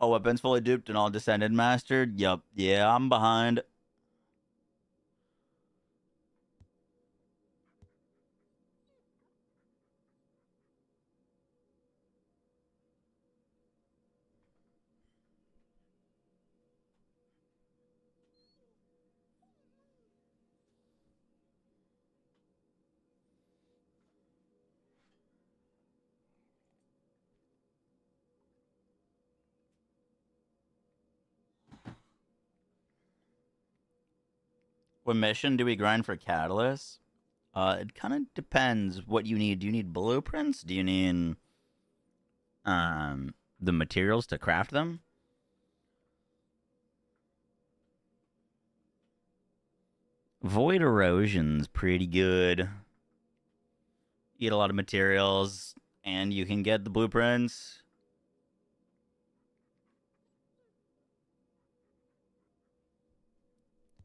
Oh, weapons fully duped and all Descendant mastered? Yup. Yeah, I'm behind. What mission do we grind for catalyst? It kind of depends what you need. Do you need blueprints? Do you need the materials to craft them? Void erosion's pretty good. You get a lot of materials, and you can get the blueprints.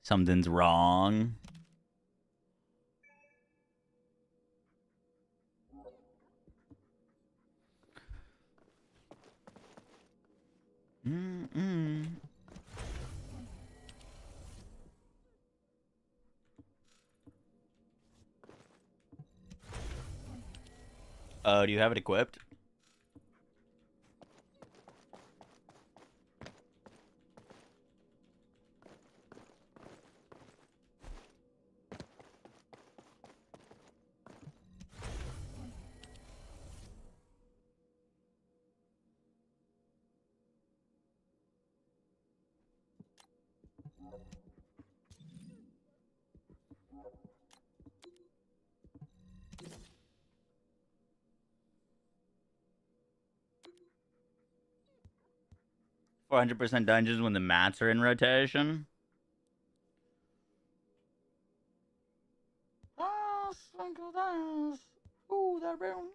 Something's wrong. Do you have it equipped? $400% dungeons when the mats are in rotation. Oh, ooh, that room.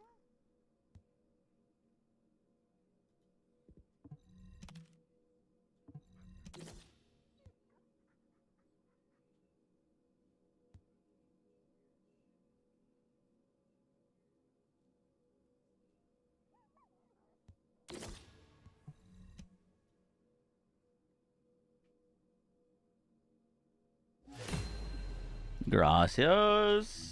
Gracias.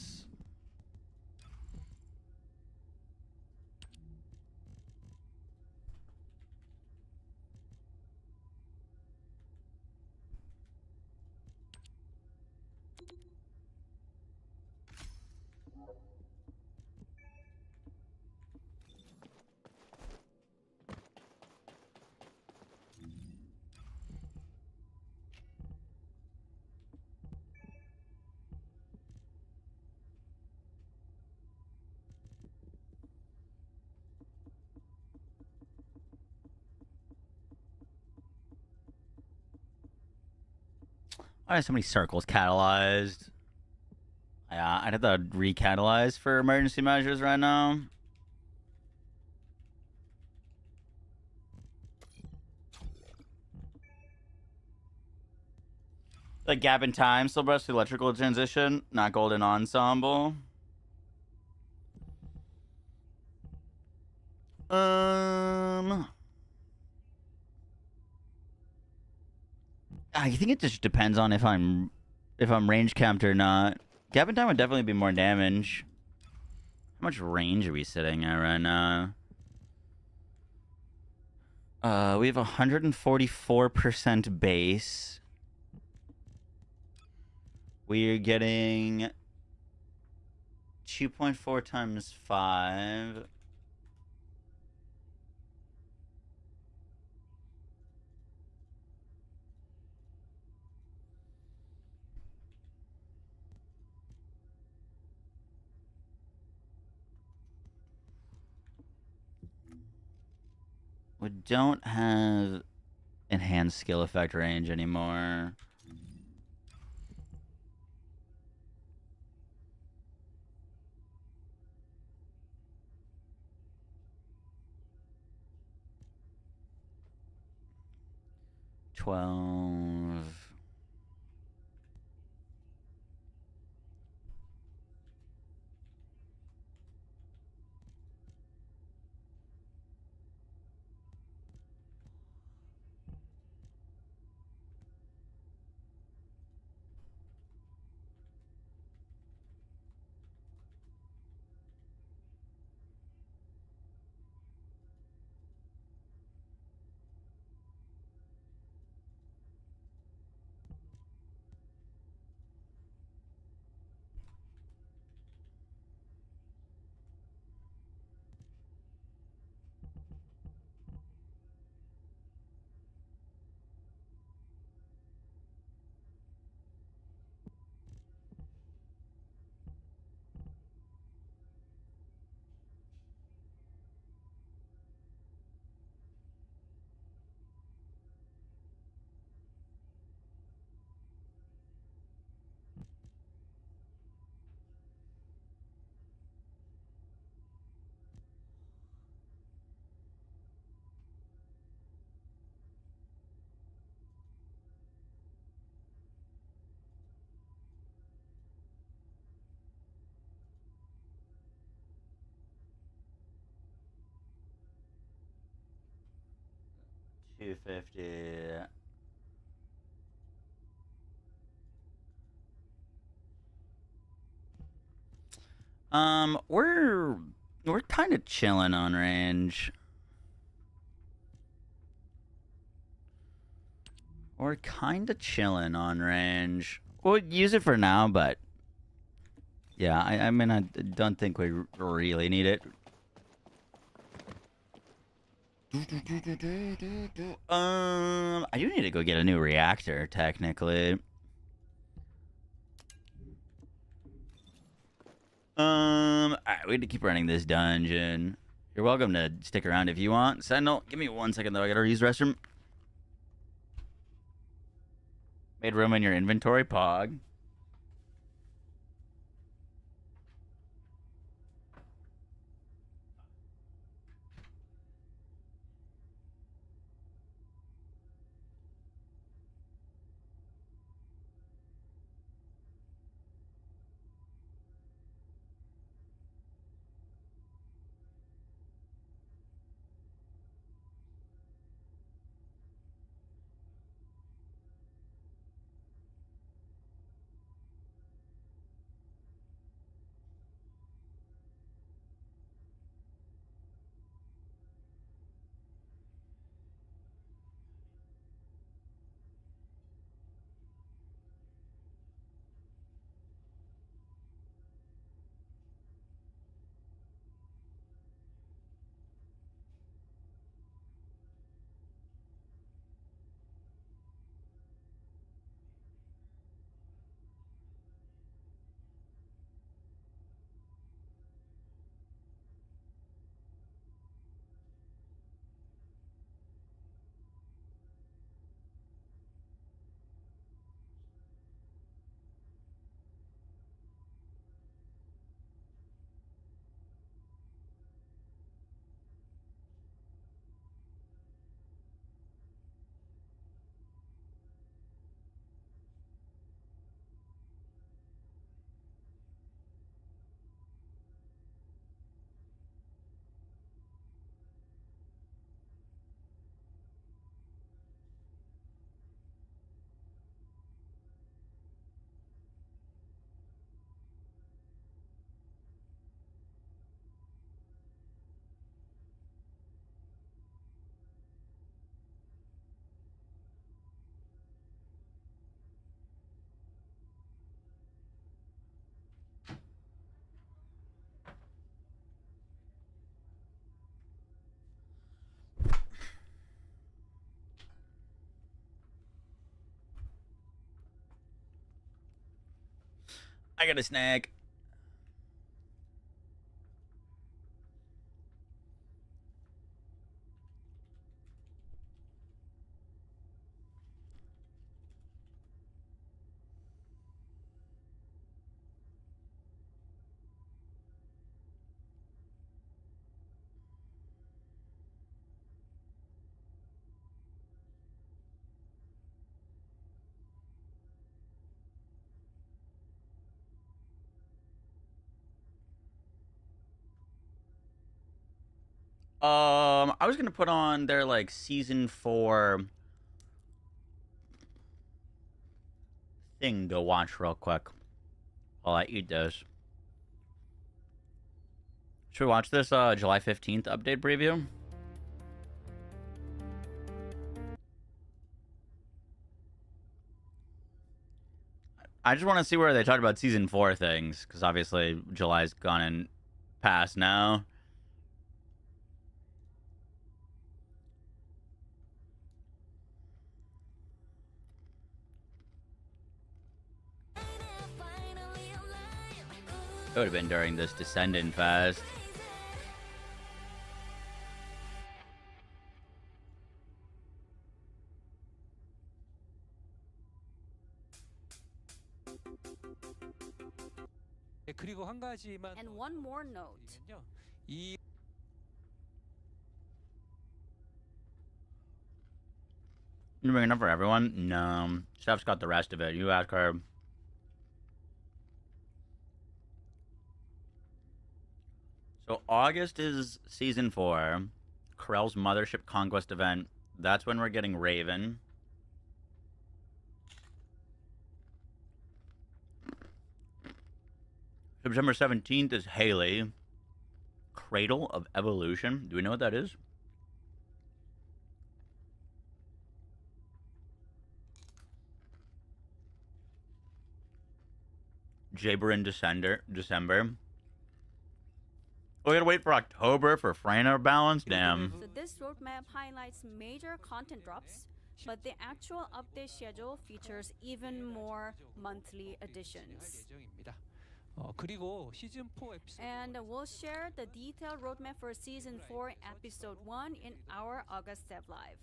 Why are so many circles catalyzed? Yeah, I'd have to recatalyze for emergency measures right now. The gap in time, still brush the electrical transition, not golden ensemble. I think it just depends on if I'm range capped or not. Gap in time would definitely be more damage. How much range are we sitting at right now? We have 144% base. We're getting 2.4 times 5. We don't have enhanced skill effect range anymore. $12. $250. We're kind of chilling on range. We're kind of chilling on range. We'll use it for now, but yeah, I mean, I don't think we really need it. I do need to go get a new reactor, technically. Alright, we need to keep running this dungeon. You're welcome to stick around if you want. Sentinel, give me 1 second though. I gotta use the restroom. Made room in your inventory, Pog. I got a snack. I was gonna put on their like season 4 thing to watch real quick while I eat this. Should we watch this July 15th update preview? I just want to see where they talked about season 4 things, because obviously July's gone and past now. It would have been during this Descendant fest. 그리고 한 가지만 And one more note. 이 You bring it up for everyone? No. Steph's got the rest of it. You ask her. So August is season 4. Krell's Mothership Conquest event. That's when we're getting Raven. September 17th is Haley. Cradle of Evolution. Do we know what that is? Jaberin December. We gotta wait for October for Freyna balance? Damn. So this roadmap highlights major content drops, but the actual update schedule features even more monthly additions. 예정입니다. 그리고 시즌 4 에피소드 And we'll share the detailed roadmap for season 4, episode 1 in our August Dev Live.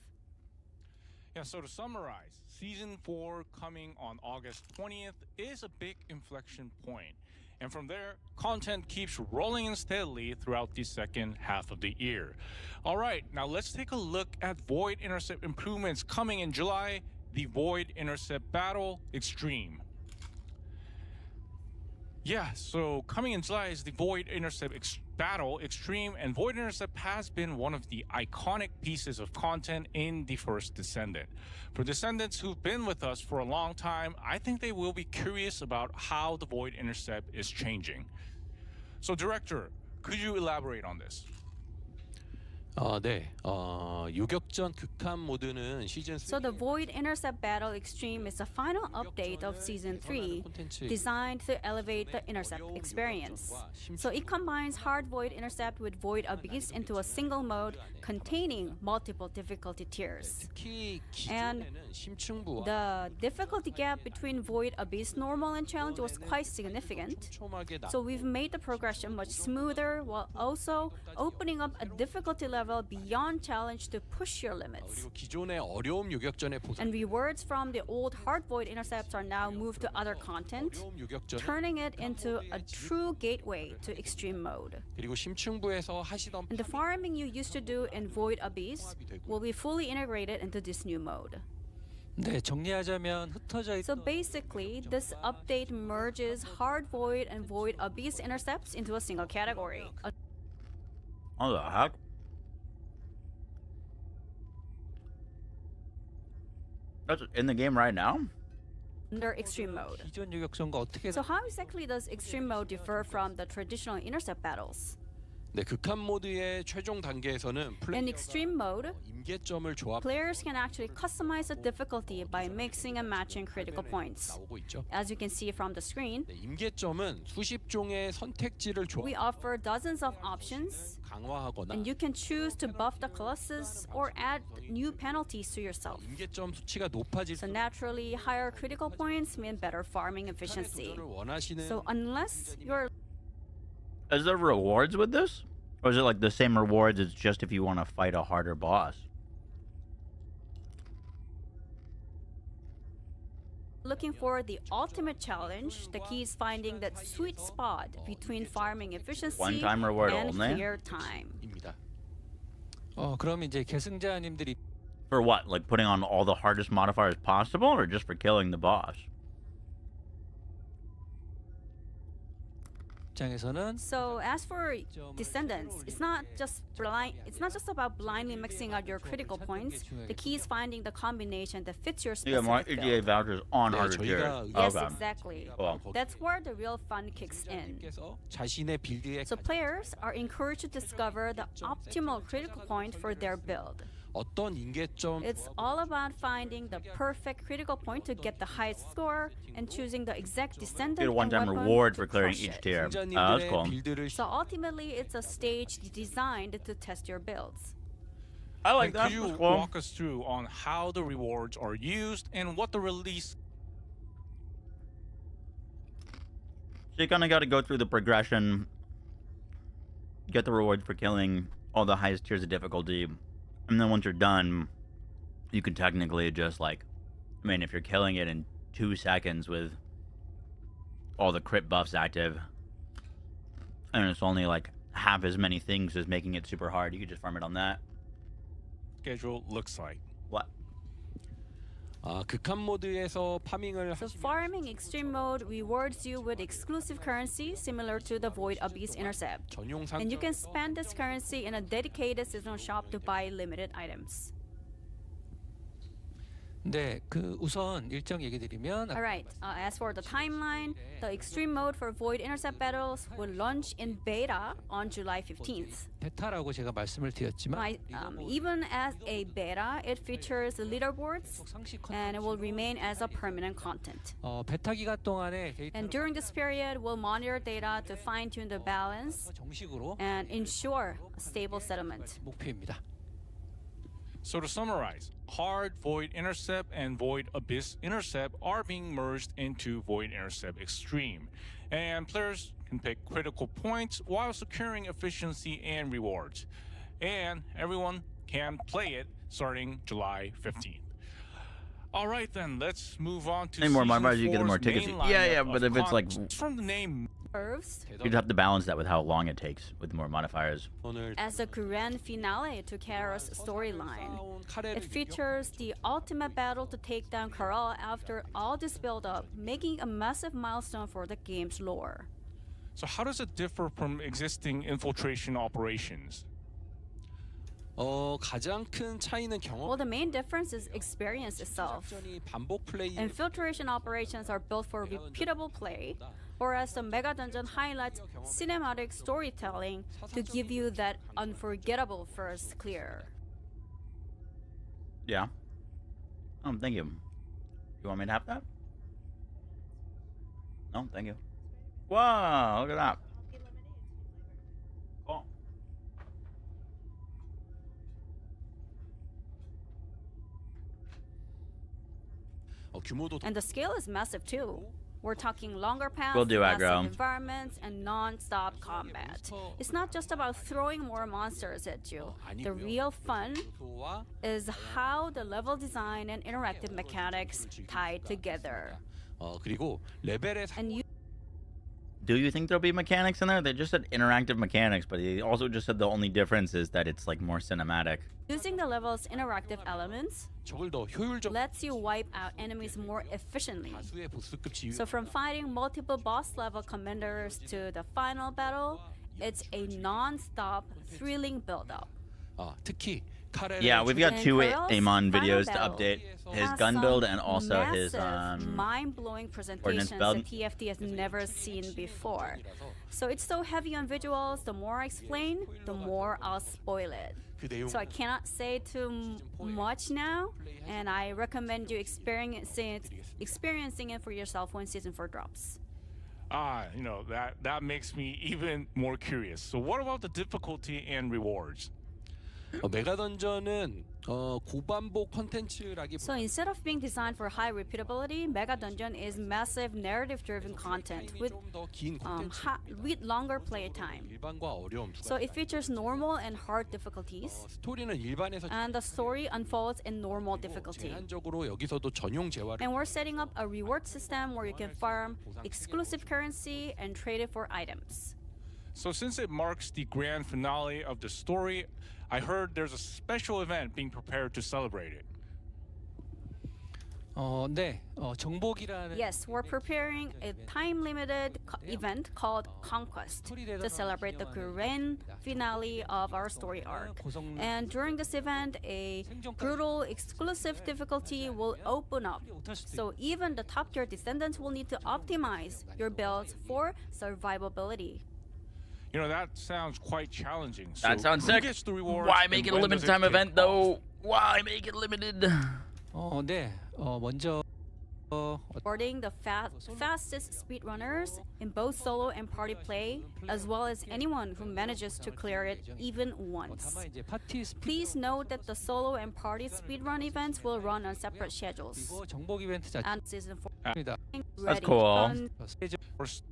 Yeah, so to summarize, season 4 coming on August 20th is a big inflection point. And from there, content keeps rolling in steadily throughout the second half of the year. All right, now let's take a look at Void Intercept improvements coming in July, the Void Intercept Battle Extreme. Yeah, so coming in July is the Void Intercept Battle Extreme, and Void Intercept has been one of the iconic pieces of content in the first Descendant. For Descendants who've been with us for a long time, I think they will be curious about how the Void Intercept is changing. So Director, could you elaborate on this? 네. 유격전 극한 모드는 시즌 3 So the Void Intercept Battle Extreme is the final update of Season 3, designed to elevate the Intercept experience. So it combines Hard Void Intercept with Void Abyss into a single mode containing multiple difficulty tiers. 특히 And 기존에는 심층부와 the difficulty gap between Void Abyss Normal and Challenge was quite significant. 촘촘하게 So we've made the progression much smoother while also opening up a difficulty level beyond challenge to push your limits. 그리고 기존의 어려움 유격전의 보상 And rewards from the old hard void intercepts are now moved to other content, 어려움 유격전 turning it into a true gateway to extreme mode. 그리고 심층부에서 하시던 And the farming you used to do in Void Abyss will be fully integrated into this new mode. 네, 정리하자면 흩어져 So 있던 basically, this update merges hard void and void abyss intercepts into a single category. Oh, the heck? That's in the game right now? Under extreme mode. 기존 유격전과 어떻게 So how exactly does extreme mode differ from the traditional intercept battles? 네, 극한 모드의 최종 단계에서는 In extreme mode, 임계점을 조합 players can actually customize the difficulty by mixing and matching critical points. 나오고 있죠. As you can see from the screen, 네, 임계점은 수십 종의 선택지를 we 조합 offer dozens of options, 강화하거나 and you can choose to buff the colossus or add new penalties to yourself. 임계점 수치가 높아질 So naturally, higher critical points mean better farming efficiency. 도전을 원하시는 So unless you're Is there rewards with this? Or is it like the same rewards, it's just if you want to fight a harder boss? looking for the ultimate challenge, the key is finding that sweet spot between farming efficiency One-time reward and only? clear time. 입니다. 그럼 이제 계승자님들이 For what? Like putting on all the hardest modifiers possible, or just for killing the boss? 입장에서는 So as for Descendants, it's not just about blindly maxing out your critical points. The key is finding the combination that fits your You get more specific EDA build. vouchers on 네, harder tiers. 저희가 Yes, Okay. exactly. Cool. That's where the real fun kicks in. 께서 자신의 빌드에 So players are encouraged to discover the optimal critical point for their build. 어떤 인계점 It's all about finding the perfect critical point to get the highest score and choosing the exact descendant Get a one-time and weapon reward to for clearing crush each it. tier. That's 승자님들의 cool. 빌드를 So ultimately, it's a stage designed to test your builds. I like And that. could you That's cool. walk us through on how the rewards are used and what the release So you kind of got to go through the progression, get the reward for killing all the highest tiers of difficulty, and then once you're done, you can technically just like, I mean, if you're killing it in 2 seconds with all the crit buffs active, and it's only like half as many things as making it super hard, you could just farm it on that. schedule looks like. What? 극한 모드에서 파밍을 So 하시면 farming extreme mode rewards you with exclusive currency similar to the Void Abyss Intercept. 전용 And you 상점 can spend this currency in a dedicated seasonal shop to buy limited items. 네, 그 우선 일정 얘기 드리면 Alright, as for the timeline, the extreme mode for Void Intercept battles will launch in beta on July 15th. 베타라고 제가 말씀을 드렸지만 Even as a beta, it features leaderboards 상시 and it will remain as a permanent content. 베타 기간 동안에 And 데이터를 during this period, we'll monitor data to fine-tune the balance 정식으로 and ensure a stable settlement. 목표입니다. So to summarize, Hard, Void Intercept, and Void Abyss Intercept are being merged into Void Intercept Extreme. And players can pick critical points while securing efficiency and rewards. And everyone can play it starting July 15th. All right, then, let's move on to Any more Season modifiers, you get 4's more tickets. main Yeah, lineup but of if it's like, content. From the name Curves you'd have to balance that with how long it takes with more modifiers. 오늘 as a grand finale to Kara's storyline. It features the ultimate battle to take down Kara after all this build-up, making a massive milestone for the game's lore. So how does it differ from existing infiltration operations? 가장 큰 차이는 Well, 경험 the main difference is experience itself. 작전이 반복 플레이 Infiltration operations are built for repeatable play, whereas the Mega Dungeon highlights cinematic storytelling to give you that unforgettable first clear. Yeah. Thank you. You want me to have that? No, thank you. Whoa, look at that. Cool. 규모도 And the scale is massive too. We're talking longer paths, Will do, massive aggro. environments, and non-stop combat. It's not just about throwing more monsters at you. The real fun 소와 is how the level design and interactive mechanics tie together. 그리고 레벨의 And you Do you think there'll be mechanics in there? They just said interactive mechanics, but he also just said the only difference is that it's like more cinematic. using the level's interactive elements 적을 더 효율적 lets you wipe out enemies more efficiently. 다수의 보스급 지휘 So from fighting multiple boss level commanders to the final battle, it's a non-stop thrilling build-up. 특히 카레를 Yeah, we've got And 2 Karel's Amon final videos to battle update his has gun some build and also his massive, mind-blowing presentations build. that TFT has never seen before. So it's so heavy on visuals. The more I explain, the more I'll spoil it. 그 내용 So I cannot say too much now, and I recommend you experiencing it for yourself when Season 4 drops. That makes me even more curious. So what about the difficulty and rewards? 메가 던전은 고반복 컨텐츠라기 So instead of being designed for high repeatability, Mega Dungeon is massive narrative-driven content with 좀더긴 컨텐츠 with longer play time. 일반과 어려움 두 So 가지 it features normal and hard difficulties, 스토리는 일반에서 and the story unfolds in normal difficulty. 제한적으로 여기서도 전용 재화를 And we're setting up a reward system where you can farm exclusive currency and trade it for items. So since it marks the grand finale of the story, I heard there's a special event being prepared to celebrate it. 네. 정복이라는 Yes, we're preparing a time-limited event called Conquest to celebrate the grand finale of our story arc. And during this event, a brutal exclusive difficulty will open up. So even the top-tier Descendants will need to optimize your builds for survivability. You know, that sounds quite challenging. That sounds who sick. gets the rewards Why and make it a when limited does it time kick event off? though? Why make it limited? 네. 먼저 Rewarding the fastest speedrunners in both solo and party play, as well as anyone who manages to clear it even once. 다만 이제 파티 Please note that the solo and party speedrun events will run on separate schedules. 그리고 정복 이벤트 And season 4 자체입니다. ready. cool. First,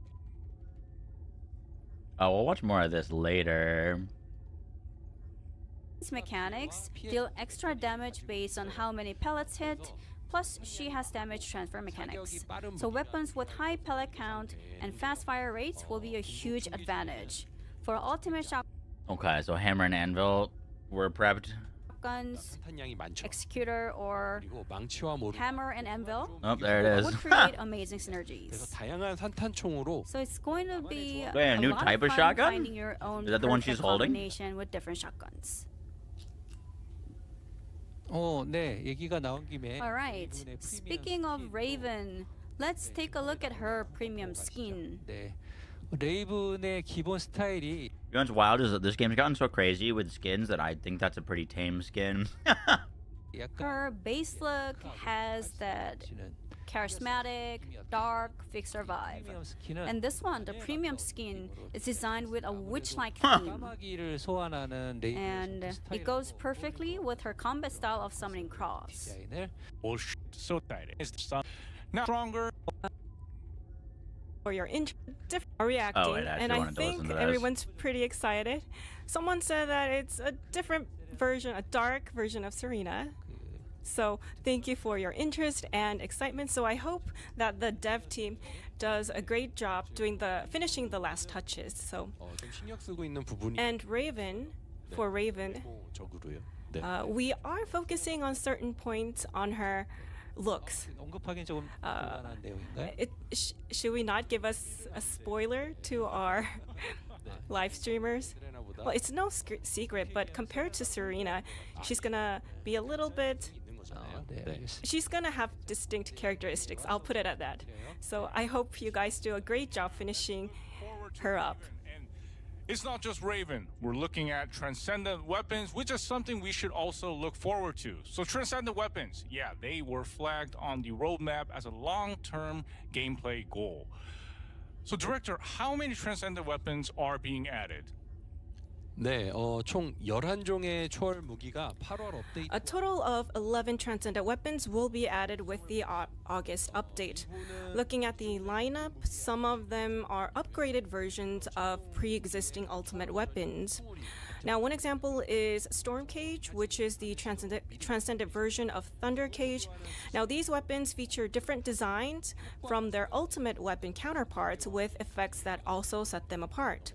Oh, we'll watch more of this later. These mechanics deal extra damage based on how many pellets hit, plus she has damage transfer mechanics. So weapons with high pellet count and fast fire rates will be a huge advantage. For ultimate Okay, so hammer and anvil were prepped. shotguns, 탄양이 많죠. executor, or 그리고 망치와 모루. hammer and anvil Oh, there it would is. create amazing 그래서 synergies. 다양한 산탄총으로 So it's going to be Wait, a new lot type of fun shotgun? finding your own Is that the one perfect she's holding? combination with different shotguns. 네. 얘기가 나온 김에 All right. 이분의 프리미엄 Speaking of 스킨. Raven, let's take a look at her premium skin. 네. 레이븐의 기본 스타일이 You know what's wild is that this game's gotten so crazy with skins that I think that's a pretty tame skin. 약간 Her base look has that charismatic, dark, fixer vibe. 프리미엄 스킨은 And this one, the premium skin, is designed with a witch-like theme. 까마귀를 소환하는 레이븐의 And it goes perfectly with her combat style of summoning cross. 디자인을 bullshit. So tight. Is the sun now stronger? For your are reacting, Oh, wait, I and actually I wanted to listen think to this. everyone's pretty excited. Someone said that it's a different version, a dark version of Serena. So thank you for your interest and excitement. So I hope that the dev team does a great job finishing the last touches. So 좀 신경 쓰고 있는 부분이 and Raven, for Raven, 적으로요. 네. we are focusing on certain points on her looks. 언급하기는 조금 곤란한 내용인가요? Should we not give us a spoiler to our live streamers? 세레나보다 Well, it's no secret, but compared to Serena, she's gonna be a little bit. 네, 알겠습니다. She's gonna have distinct characteristics. I'll put it at that. So I hope you guys do a great job finishing her up. And it's not just Raven. We're looking at transcendent weapons, which is something we should also look forward to. So transcendent weapons, yeah, they were flagged on the roadmap as a long-term gameplay goal. So director, how many transcendent weapons are being added? 네, 총 11종의 초월 무기가 8월 업데이트 A total of 11 transcendent weapons will be added with the August update. Looking at the lineup, some of them are upgraded versions of pre-existing ultimate weapons. Now, one example is Storm Cage, which is the transcendent version of Thunder Cage. Now, these weapons feature different designs from their ultimate weapon counterparts with effects that also set them apart.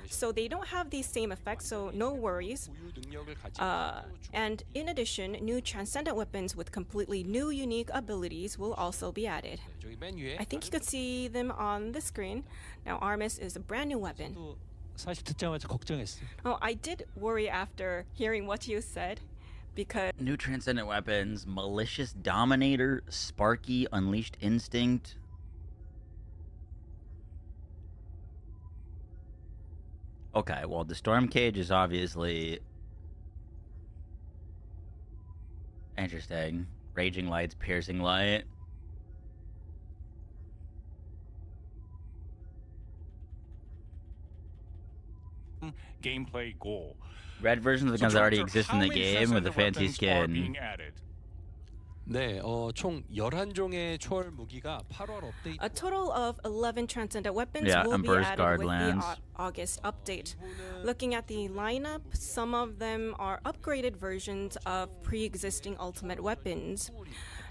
So they don't have these same effects, so no worries. 능력을 가진 And in addition, new transcendent weapons with completely new unique abilities will also be added. 저기 맨 위에 I think you could see them on the screen. Now, Armis is a brand new weapon. 또 사실 듣자마자 걱정했어요. Oh, I did worry after hearing what you said, because New transcendent weapons, malicious dominator, Sparky, unleashed instinct. Okay, well, the storm cage is obviously interesting. Raging lights, piercing light. Gameplay goal. Red versions of the So guns that already director, exist in how the many game with a transcendent fancy weapons are skin. being added? 네, 총 11종의 초월 무기가 8월 업데이트 a total of 11 transcendent weapons Yeah, will and be burst added guard with lands. the August update. Looking at the lineup, some of them are upgraded versions of pre-existing ultimate weapons.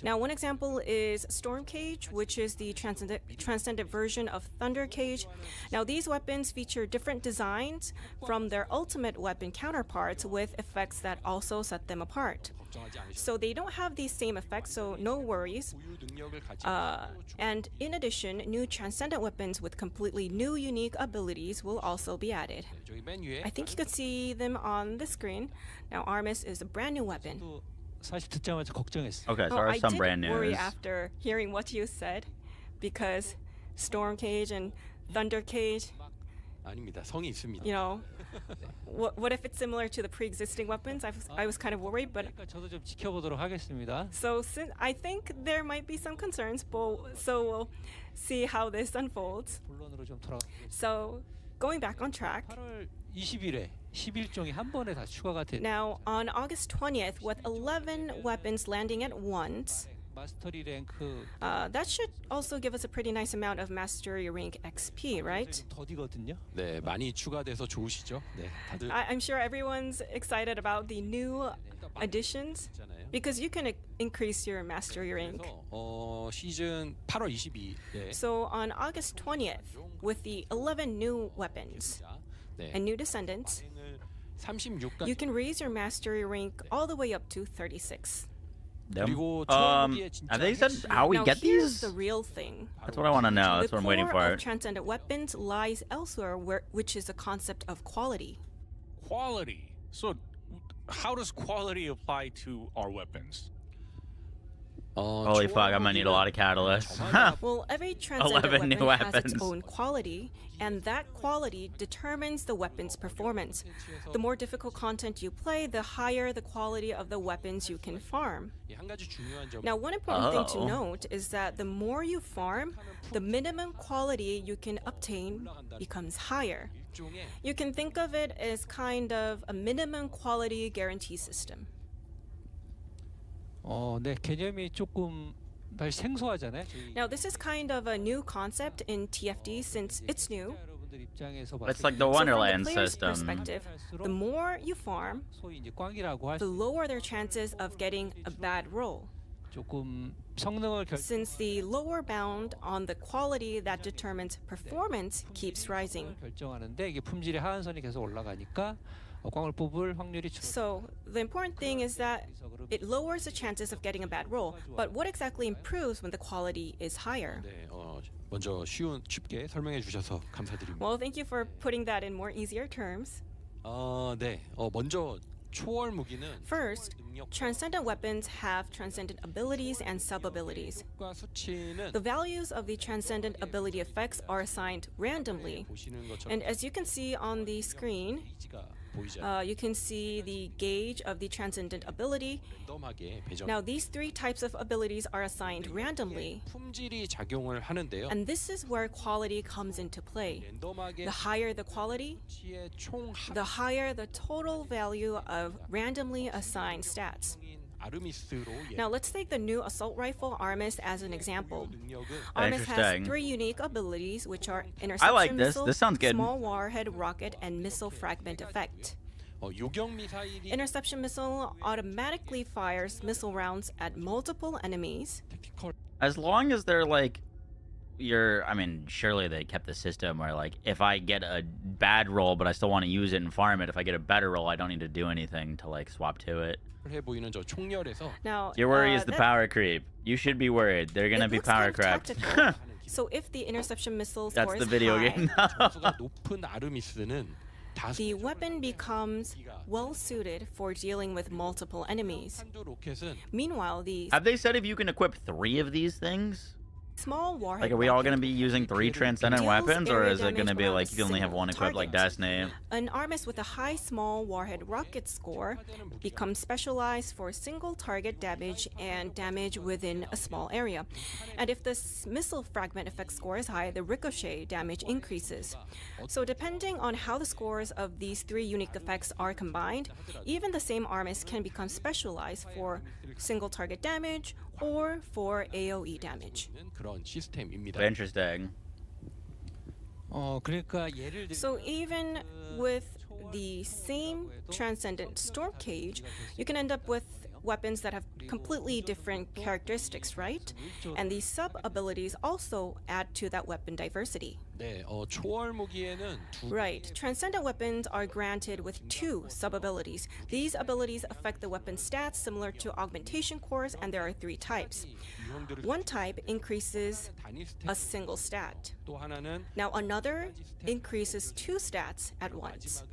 Now, one example is Storm Cage, which is the transcendent version of Thunder Cage. Now, these weapons feature different designs from their ultimate weapon counterparts with effects that also set them apart. So they don't have these same effects, so no worries. And in addition, new transcendent weapons with completely new unique abilities will also be added. I think you could see them on the screen. Now, Armis is a brand new weapon. Okay, so there Oh, are I some did brand worry news. after hearing what you said, because Storm Cage and Thunder Cage, 아닙니다. 성이 있습니다. you know, what if it's similar to the pre-existing weapons? I was kind of worried, but 저도 좀 지켜보도록 하겠습니다. so since I think there might be some concerns, but so we'll see how this unfolds. 본론으로 좀 돌아. So going back on track. 8월 20일에 11종이 한 번에 다 추가가 된. Now on August 20th, with 11 weapons landing at once. 마스터리 랭크. That should also give us a pretty nice amount of Mastery Rank XP, right? 더디거든요. 네, 많이 추가돼서 좋으시죠? 네, 다들. I'm sure everyone's excited about the new additions because you can increase your Mastery Rank. 시즌 8월 22일. 네. So on August 20th, with the 11 new weapons and new Descendants, 36강. you can raise your Mastery Rank all the way up to 36. Have they said how we now get here's these? the real thing. That's what I want to know. That's The what I'm waiting core for. of transcendent weapons lies elsewhere, which is the concept of quality. Quality. So, how does quality apply to our weapons? Holy fuck, I'm gonna need a lot of catalysts. Well, every transcendent 11 new weapon has weapons. its own quality, and that quality determines the weapon's performance. The more difficult content you play, the higher the quality of the weapons you can farm. Now, one important thing to note is that the more you farm, the minimum quality you can obtain becomes higher. You can think of it as kind of a minimum quality guarantee system. 네, 개념이 조금 날 생소하잖아요. Now, this is kind of a new concept in TFD since it's new. It's like the So Wonderland from the player's system. perspective, the more you farm, 소위 이제 꽝이라고 할 the lower their chances of getting a bad roll. 조금 성능을 Since the lower bound on the quality that determines performance keeps rising. 결정하는데 이게 품질의 하한선이 계속 올라가니까 꽝을 뽑을 확률이 So the important thing is that it lowers the chances of getting a bad roll. But what exactly improves when the quality is higher? 네, 먼저 쉽게 설명해 주셔서 감사드립니다. Well, thank you for putting that in more easier terms. 네, 먼저 초월 무기는 First, transcendent weapons have transcendent abilities and sub-abilities. 수치는 The values of the transcendent ability effects are assigned randomly. 보시는 것처럼 And as you can see on the screen, you can see the gauge of the transcendent ability. 랜덤하게 배정. Now, these three types of abilities are assigned randomly. 품질이 작용을 하는데요. And this is where quality comes into play. 랜덤하게 The higher the quality, 수치의 총 the higher the total value of randomly assigned stats. 아르미스로 Now, let's take the new assault rifle Armis as an example. 능력은 Armis has Interesting. 3 unique abilities, which are I interception like this. missile, This sounds good. small warhead rocket, and missile fragment effect. 요격 미사일이 Interception missile automatically fires missile rounds at multiple enemies. 택티컬 As long as they're like, I mean, surely they kept the system where like, if I get a bad roll but I still want to use it and farm it, if I get a better roll, I don't need to do anything to like swap to it. 해 보이는 저 총열에서 Now, Your worry is the that- power creep. You should be worried. They're gonna it be looks power kind of crept. tactical. So if the interception missile That's score the is video high, game. 점수가 높은 아르미스는 the weapon becomes well suited for dealing with multiple enemies. 한두 로켓은 Meanwhile, the Have they said if you can equip 3 of these things? small warhead Like, are we all rocket gonna be using 3 transcendent deals weapons, or area is it gonna damage be around like a you can only have single one equipped like target. Destiny? An Armis with a high small warhead rocket score becomes specialized for single target damage and damage within a small area. And if the missile fragment effect score is high, the ricochet damage increases. So depending on how the scores of these 3 unique effects are combined, even the same Armis can become specialized for single target damage or for AoE damage. 그런 시스템입니다. Interesting. 그러니까 예를 들면 So even with the same transcendent storm cage, you can end up with weapons that have completely different characteristics, right? And these sub-abilities also add to that weapon diversity. 네, 초월 무기에는 Right. Transcendent weapons are granted with 2 sub-abilities. These abilities affect the weapon stats similar to augmentation cores, and there are 3 types. One type increases a single stat. 또 하나는 Now another increases 2 stats at once.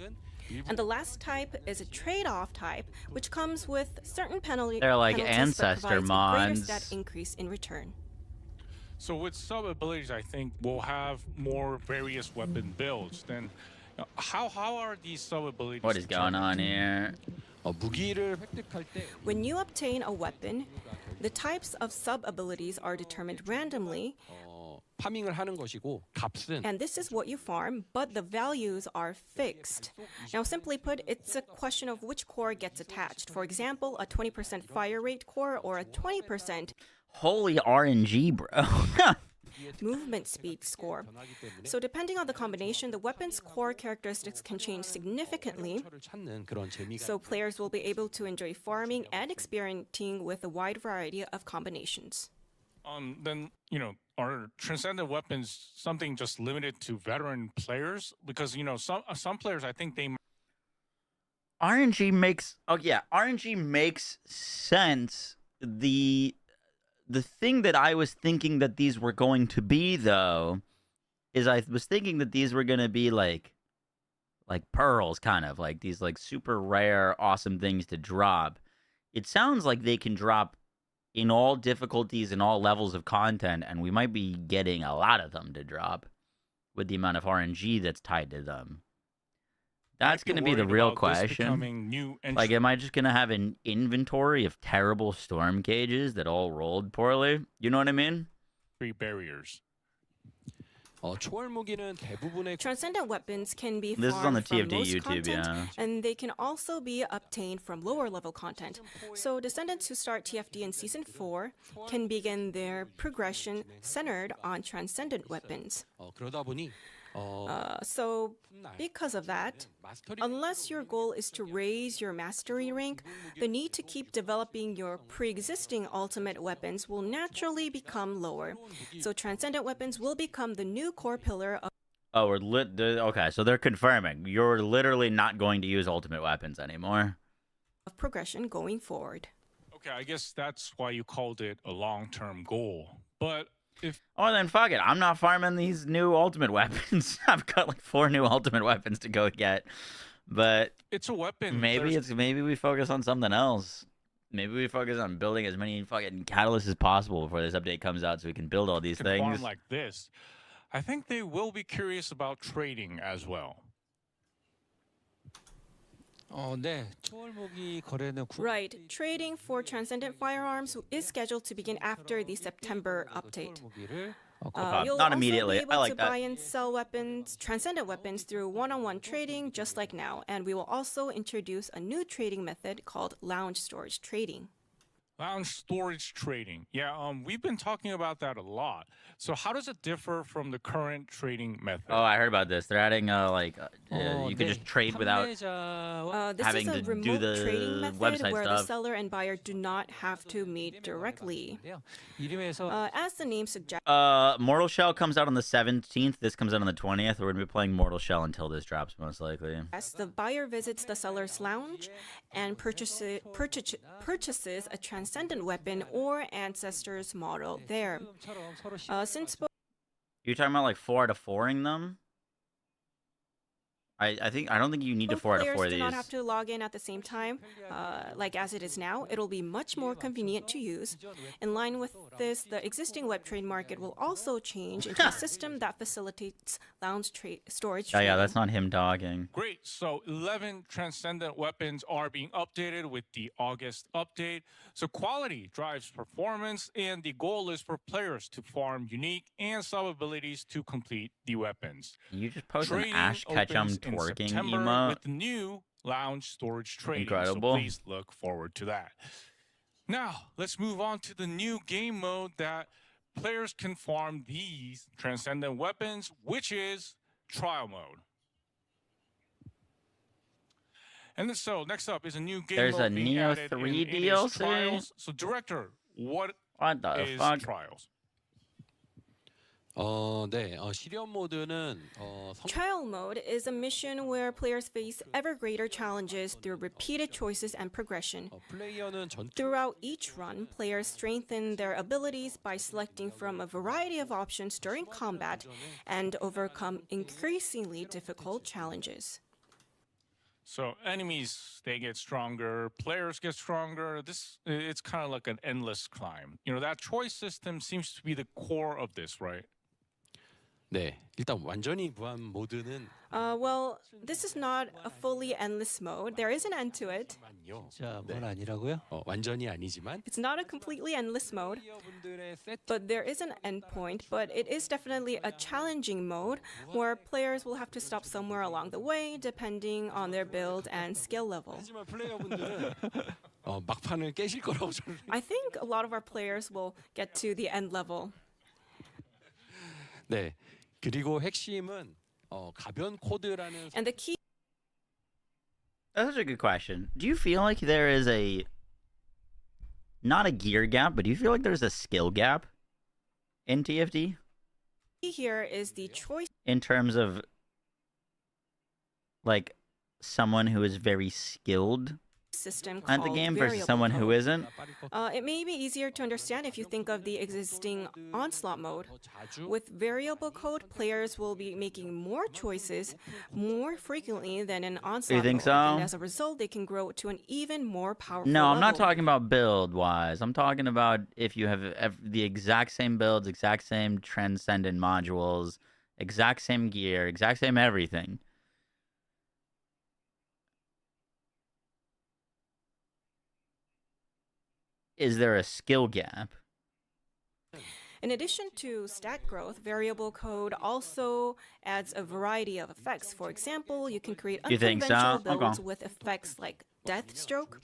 And the last type is a trade-off type, which comes with certain penalties. They're like penalties ancestor but provides a greater mods. stat increase in return. So with sub abilities, I think we'll have more various weapon builds. Then, how are these sub abilities? What is going on determined? here? 무기를 획득할 때 When you obtain a weapon, the types of sub-abilities are determined randomly, 파밍을 하는 것이고 값은 and this is what you farm, but the values are fixed. Now, simply put, it's a question of which core gets attached. For example, a 20% fire rate core or a 20% Holy RNG, bro. movement speed score. So depending on the combination, the weapon's core characteristics can change significantly. 처를 찾는 그런 재미가 So players will be able to enjoy farming and experimenting with a wide variety of combinations. Then are transcendent weapons something just limited to veteran players? Because some players, I think they. RNG makes RNG makes sense. The thing that I was thinking that these were going to be, though, is I was thinking that these were going to be like pearls, kind of like these like super rare, awesome things to drop. It sounds like they can drop in all difficulties and all levels of content, and we might be getting a lot of them to drop with the amount of RNG that's tied to them. That's going to be the real question. Like, am I just going to have an inventory of terrible storm cages that all rolled poorly? You know what I mean? 3 barriers. 초월 무기는 대부분의 Transcendent weapons can be This is on the farmed from TFD most YouTube, content, yeah. and they can also be obtained from lower level content. So Descendants who start TFD in Season 4 can begin their progression centered on Transcendent weapons. 그러다 보니 So because of that, unless your goal is to raise your mastery rank, the need to keep developing your pre-existing ultimate weapons will naturally become lower. So Transcendent weapons will become the new core pillar of Oh, okay, so they're confirming. You're literally not going to use ultimate weapons anymore. progression going forward. Okay, I guess that's why you called it a long-term goal. But Oh, then fuck it. I'm not farming these new ultimate weapons. I've got like 4 new ultimate weapons to go get. But it's a weapon. maybe we focus on something else. Maybe we focus on building as many fucking catalysts as possible before this update comes out so we can build all these things. Farm like this. I think they will be curious about trading as well. 네. 초월 무기 거래는 Right. Trading for Transcendent firearms is scheduled to begin after the September update. 무기를 You'll not also immediately. be able I like to that. buy and sell weapons, Transcendent weapons, through one-on-one trading, just like now. And we will also introduce a new trading method called lounge storage trading. Lounge storage trading. Yeah, we've been talking about that a lot. So how does it differ from the current trading method? Oh, I heard about this. They're adding you can just trade without This having is a to do remote the trading method website where the stuff. seller and buyer do not have to meet directly. 이름에서 As the name suggests, Mortal Shell comes out on the 17th. This comes out on the 20th. We're going to be playing Mortal Shell until this drops, most likely. the buyer visits the seller's lounge and purchases a Transcendent weapon or Ancestor's model there. Since You're talking about like 4 out of 4ing them? I don't think you need to both 4 out of players 4 do these. not have to log in at the same time, like as it is now. It'll be much more convenient to use. In line with this, the existing web trade market will also change into a system that facilitates lounge storage Oh trading. yeah, that's not him talking. Great. So 11 transcendent weapons are being updated with the August update. So quality drives performance, and the goal is for players to farm unique and sub-abilities to complete the weapons. You just post an Trading Ash Ketchum opens in twerking September emote. with the new lounge storage trading. Incredible. So please look forward to that. Now, let's move on to the new game mode that players can farm these transcendent weapons, which is trial mode. And then, so next up is a new game There's mode a being Neo added 3 in DLC? Trials. So, director, what What the is fuck? Trials? 네, 실현 모드는 Trial mode is a mission where players face ever greater challenges through repeated choices and progression. 플레이어는 전 Throughout each run, players strengthen their abilities by selecting from a variety of options during combat and overcome increasingly difficult challenges. So enemies, they get stronger, players get stronger. It's kind of like an endless climb. You know, that choice system seems to be the core of this, right? 네, 일단 완전히 무한 모드는 Well, this is not a fully endless mode. There is an end to it. 진짜 뭘 아니라고요? 완전히 아니지만 It's not a completely endless mode, 플레이어분들의 세트 but there is an end point. But it is definitely a challenging mode where players will have to stop somewhere along the way depending on their build and skill level. 하지만 플레이어분들은 막판을 깨실 거라고 저는 I think a lot of our players will get to the end level. 네. 그리고 핵심은 가변 코드라는 And the key That's such a good question. Do you feel like there is not a gear gap, but do you feel like there's a skill gap in TFD? here is the choice In terms of, like, someone who is very skilled system at called the game versus variable someone who code. isn't? It may be easier to understand if you think of the existing onslaught mode. With variable code, players will be making more choices more frequently than in onslaught think mode. so? And as a result, they can grow to an even more powerful No, I'm not level. talking about build-wise. I'm talking about if you have the exact same builds, exact same Transcendent modules, exact same gear, exact same everything. Is there a skill gap? In addition to stat growth, variable code also adds a variety of effects. For example, you can create You think so? unconventional builds Okay. with effects like Death Stroke,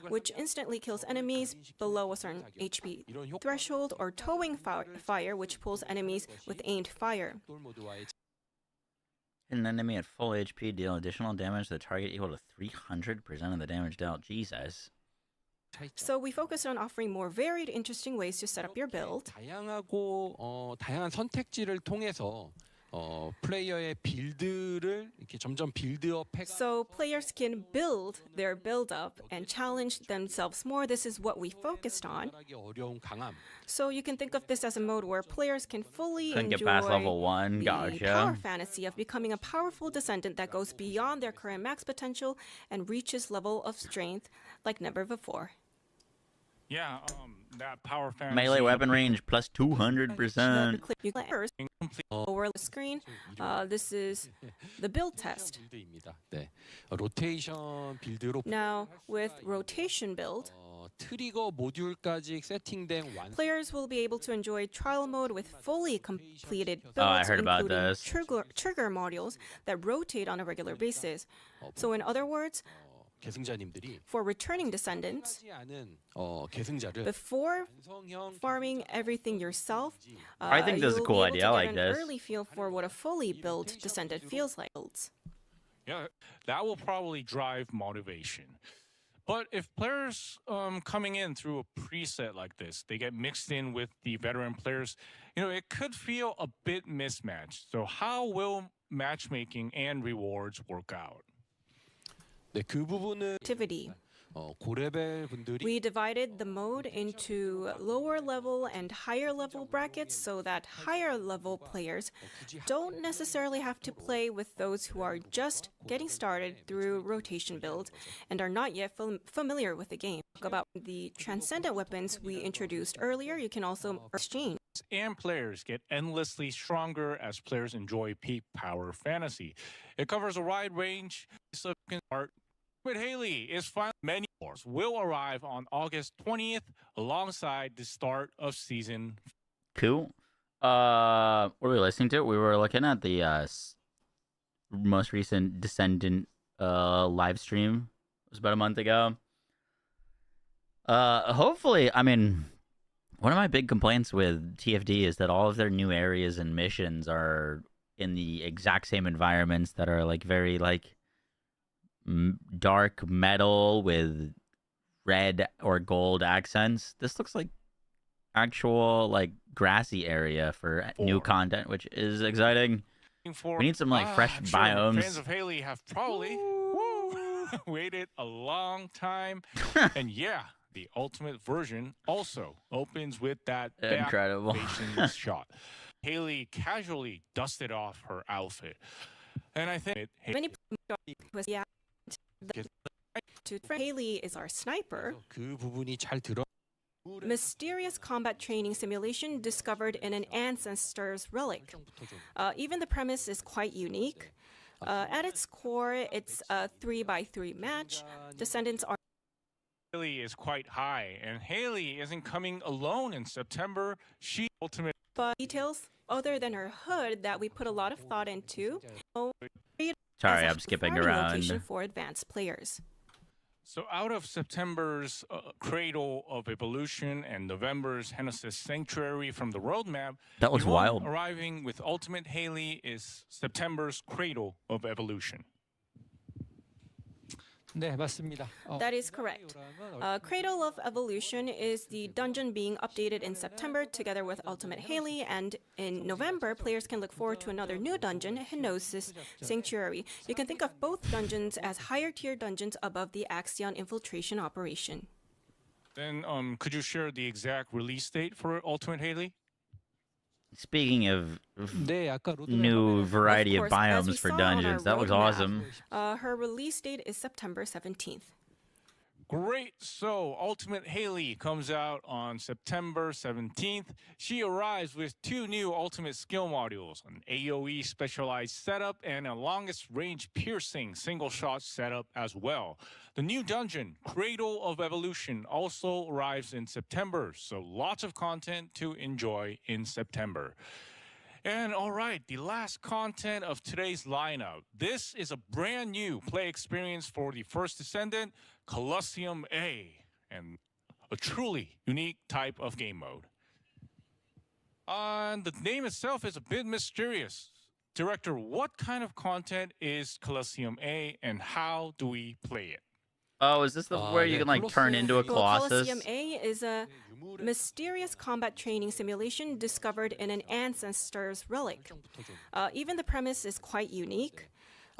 which instantly kills enemies below a certain HP threshold, or Towing Fire, which pulls enemies with aimed fire. An enemy at full HP deal additional damage to the target equal to 300% of the damage dealt. Jesus. So we focused on offering more varied, interesting ways to set up your build. 다양하고 다양한 선택지를 통해서 플레이어의 빌드를 이렇게 점점 빌드업해 So players can build their build up and challenge themselves more. This is what we focused on. 어려운 강함. So you can think of this as a mode where players can fully Couldn't get enjoy past level 1. the Gotcha. power fantasy of becoming a powerful descendant that goes beyond their current max potential and reaches level of strength like never before. Yeah, that power fantasy. Melee weapon range plus 200%. You can first lower the screen. This is the build test. 빌드입니다. 네. 로테이션 빌드로 Now, with rotation build, 트리거 모듈까지 세팅된 완 players will be able to enjoy trial mode with fully completed builds, Oh, I heard about including this. trigger modules that rotate on a regular basis. So, in other words, 계승자님들이 for returning descendants, 하지 않은 계승자를 before 완성형 farming everything yourself, I think this is a you'll cool be able idea. I to like get an this. early feel for what a fully built descendant feels like. Yeah, that will probably drive motivation. But if players coming in through a preset like this, they get mixed in with the veteran players, you know, it could feel a bit mismatched. So how will matchmaking and rewards work out? 네, 그 부분은 Activity. 고레벨 분들이 We divided the mode into lower level and higher level brackets so that higher level players don't necessarily have to play with those who are just getting started through rotation builds and are not yet familiar with the game. About the transcendent weapons we introduced earlier, you can also exchange. And players get endlessly stronger as players enjoy peak power fantasy. It covers a wide range of art. But Haley is finally many more will arrive on August 20th alongside the start of season. Cool. What were we listening to? We were looking at the most recent Descendant live stream. It was about a month ago. Hopefully, I mean, one of my big complaints with TFD is that all of their new areas and missions are in the exact same environments that are like very like dark metal with red or gold accents. This looks like actual like grassy area for new content, which is exciting. We need some like fresh I'm sure biomes. Fans of Haley have probably waited a long time, and yeah, the ultimate version also opens with that Incredible back-facing shot. Haley casually dusted off her outfit, and I think Many was to Haley is our sniper. 그 부분이 잘 들어. Mysterious combat training simulation discovered in an ancestor's relic. Even the premise is quite unique. At its core, it's a 3x3 match. Descendants are Haley is quite high, and Haley isn't coming alone in September. She ultimate. but details other than her hood that we put a lot of thought into. Sorry, I'm skipping around. Location for advanced players. So out of September's Cradle of Evolution and November's Genesis Sanctuary from the roadmap, That was the one wild. Arriving with Ultimate Haley is September's Cradle of Evolution. 네, 맞습니다. That is correct. Cradle of Evolution is the dungeon being updated in September together with Ultimate Haley, and in November, players can look forward to another new dungeon, Henosis Sanctuary. You can think of both dungeons as higher tier dungeons above the Axion infiltration operation. Then could you share the exact release date for Ultimate Haley? Speaking of 네, 아까 로드맵 new 화면에 variety of Of course, as we biomes for saw on our dungeons, that looks roadmap, awesome. Her release date is September 17th. Great. So Ultimate Haley comes out on September 17th. She arrives with two new Ultimate skill modules, an AoE specialized setup and a longest range piercing single shot setup as well. The new dungeon, Cradle of Evolution, also arrives in September, so lots of content to enjoy in September. And all right, the last content of today's lineup. This is a brand new play experience for the first Descendant, Colosseum A, and a truly unique type of game mode. And the name itself is a bit mysterious. Director, what kind of content is Colosseum A, and how do we play it? Oh, is this the where you 네, can like turn into a Well, colossus? Colosseum A is a mysterious combat training simulation discovered in an ancestor's relic. Even the premise is quite unique.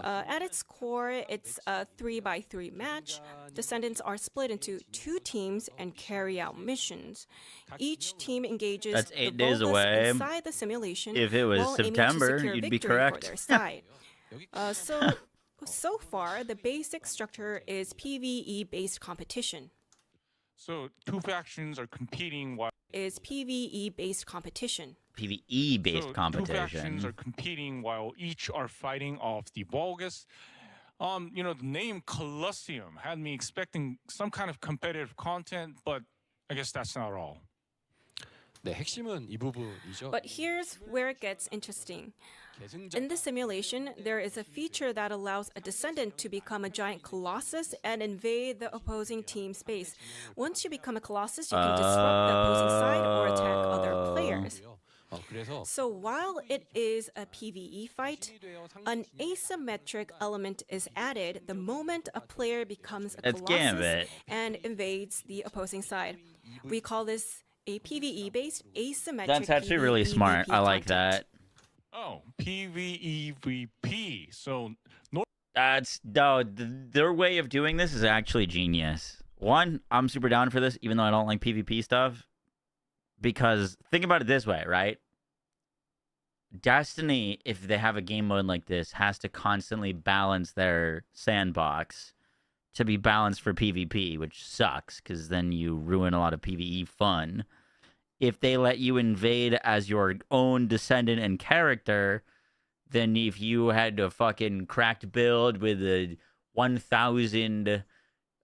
At its core, it's a 3x3 match. Descendants are split into two teams and carry out missions. Each team engages That's the 8 days Volgus away. inside the simulation. If it was while aiming to September, secure you'd be victory correct. For their side. So far, the basic structure is PvE-based competition. So two factions are competing while Is PvE-based competition. PvE based Two factions competition. are competing while each are fighting off the Volgus. The name Colosseum had me expecting some kind of competitive content, but I guess that's not all. 네, 핵심은 이 부분이죠. But here's where it gets interesting. In the simulation, there is a feature that allows a descendant to become a giant colossus and invade the opposing team space. Once you become a colossus, you can disrupt the opposing side or attack other players. 그래서 So while it is a PvE fight, an asymmetric element is added the moment a player becomes a It's colossus Gambit. and invades the opposing side. We call this a PvE-based asymmetric. That's actually really smart. I like content. that. Oh, PvEVP. So That's no, their way of doing this is actually genius. One, I'm super down for this, even though I don't like PvP stuff. Because think about it this way, right? Destiny, if they have a game mode like this, has to constantly balance their sandbox to be balanced for PvP, which sucks because then you ruin a lot of PvE fun. If they let you invade as your own descendant and character, then if you had a fucking cracked build with a 1000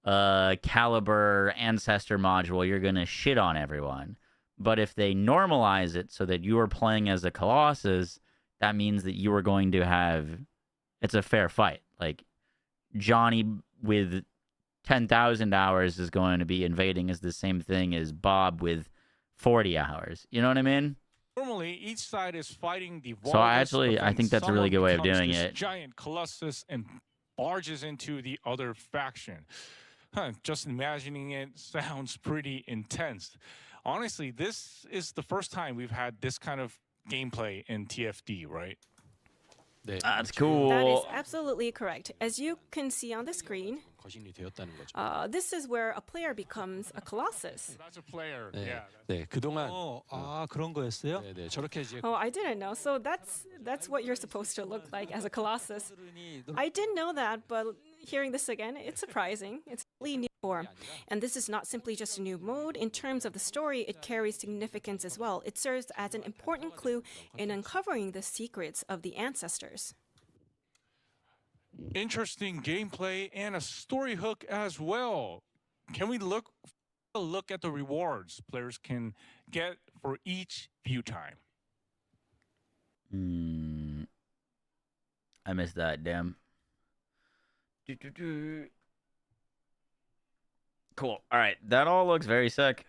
caliber ancestor module, you're gonna shit on everyone. But if they normalize it so that you are playing as a Colossus, that means that you are going to have... It's a fair fight. Like, Johnny with 10,000 hours is going to be invading as the same thing as Bob with 40 hours. You know what I mean? normally each side is fighting the Volgus. So I think that's a really good way of doing it. Giant Colossus and barges into the other faction. Just imagining it sounds pretty intense. Honestly, this is the first time we've had this kind of gameplay in TFD, right? 네, That's That is cool. absolutely correct. As you can see on the screen, 거신이 되었다는 거죠. this is where a player becomes a colossus. That's a player. 네, Yeah. 네, 그동안 그런 거였어요? 네, 네, 저렇게 이제 Oh, I didn't know. So that's what you're supposed to look like as a colossus. I didn't know that, but hearing this again, it's surprising. It's really new form. And this is not simply just a new mode. In terms of the story, it carries significance as well. It serves as an important clue in uncovering the secrets of the ancestors. Interesting gameplay and a story hook as well. Can we look at the rewards players can get for each view time? I missed that, damn. Cool. All right, that all looks very sick.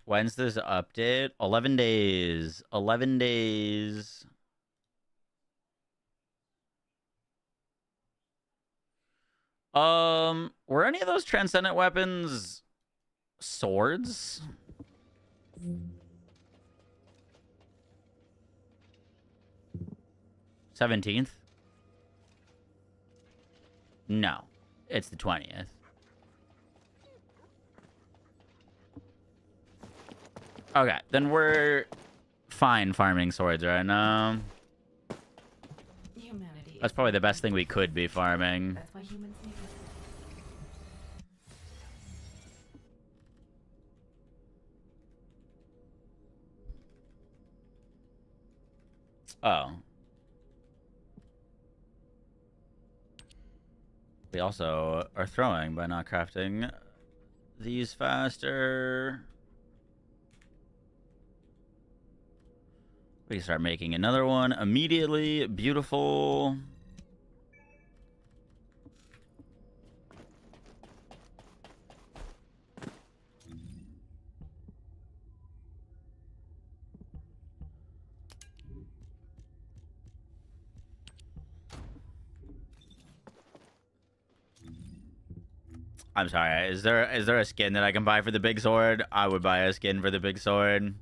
When's this update? 11 days. 11 days. Were any of those transcendent weapons swords? $17th? No, it's the 20th. Okay, then we're fine farming swords right now. Humanity. That's probably the best thing we could be farming. That's why humans need us. Oh. We also are throwing by not crafting these faster. We can start making another one immediately. Beautiful. I'm sorry. Is there a skin that I can buy for the big sword? I would buy a skin for the big sword.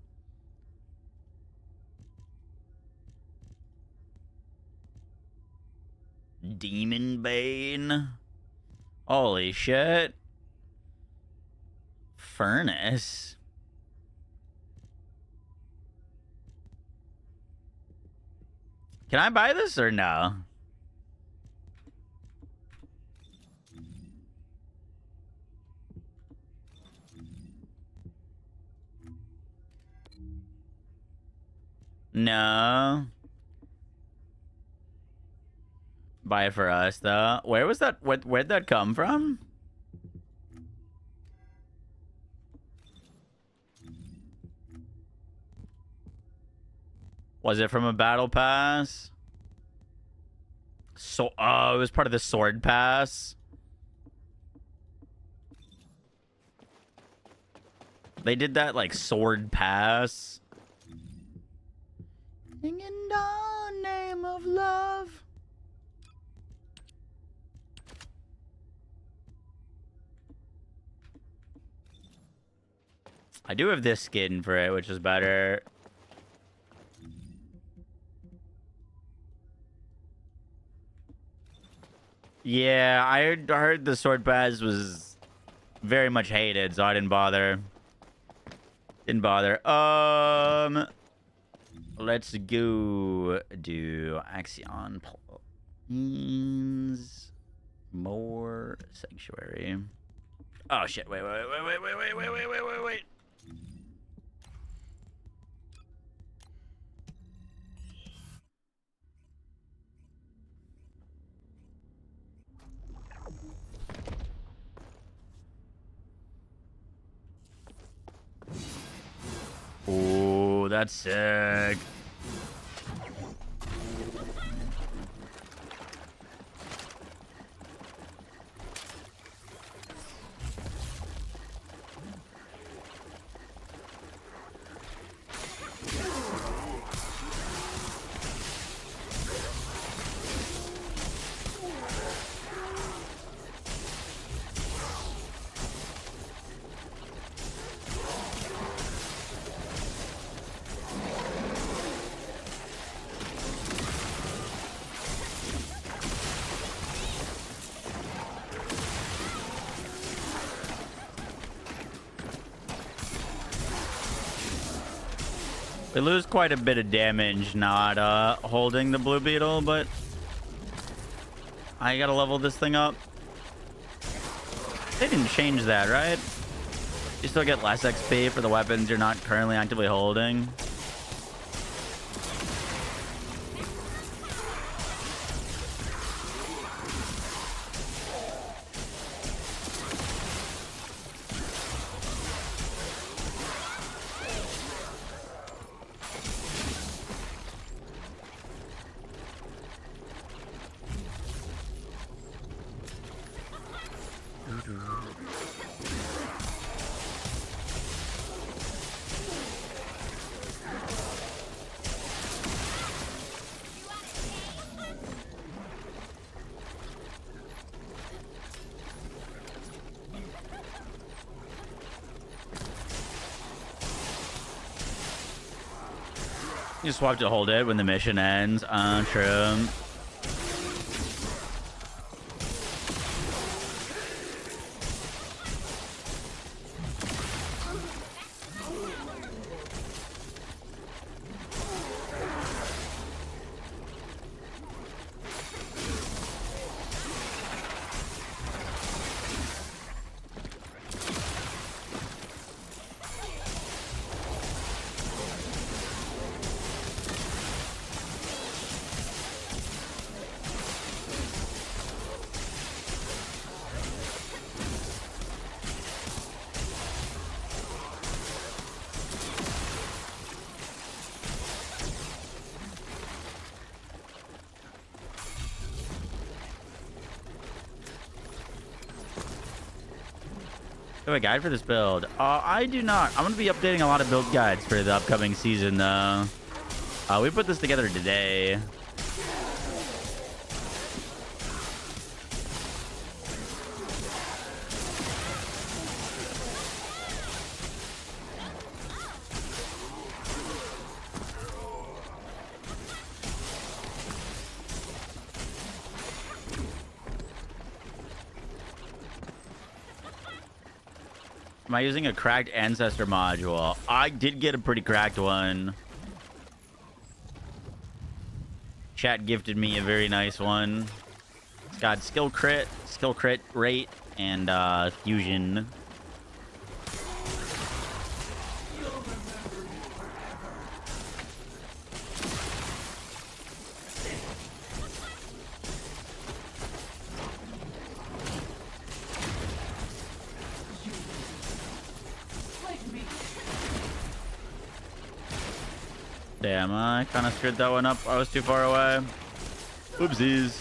Demon Bane. Holy shit. Furnace. Can I buy this or no? No. Buy it for us, though. Where was that? Where'd that come from? Was it from a battle pass? So, oh, it was part of the sword pass. They did that, like, sword pass. Sing in the name of love. I do have this skin for it, which is better. Yeah, I heard the sword pass was very much hated, so I didn't bother. Let's go do Axion Plains. More Sanctuary. Oh shit, wait. Oh, that's sick. We lose quite a bit of damage not holding the blue beetle, but I gotta level this thing up. They didn't change that, right? You still get less XP for the weapons you're not currently actively holding. You swap to hold it when the mission ends. True. Do I have a guide for this build? I do not. I'm going to be updating a lot of build guides for the upcoming season, though. We put this together today. Am I using a cracked ancestor module? I did get a pretty cracked one. Chat gifted me a very nice one. It's got skill crit rate, and fusion. Damn, I kind of screwed that one up. I was too far away. Oopsies.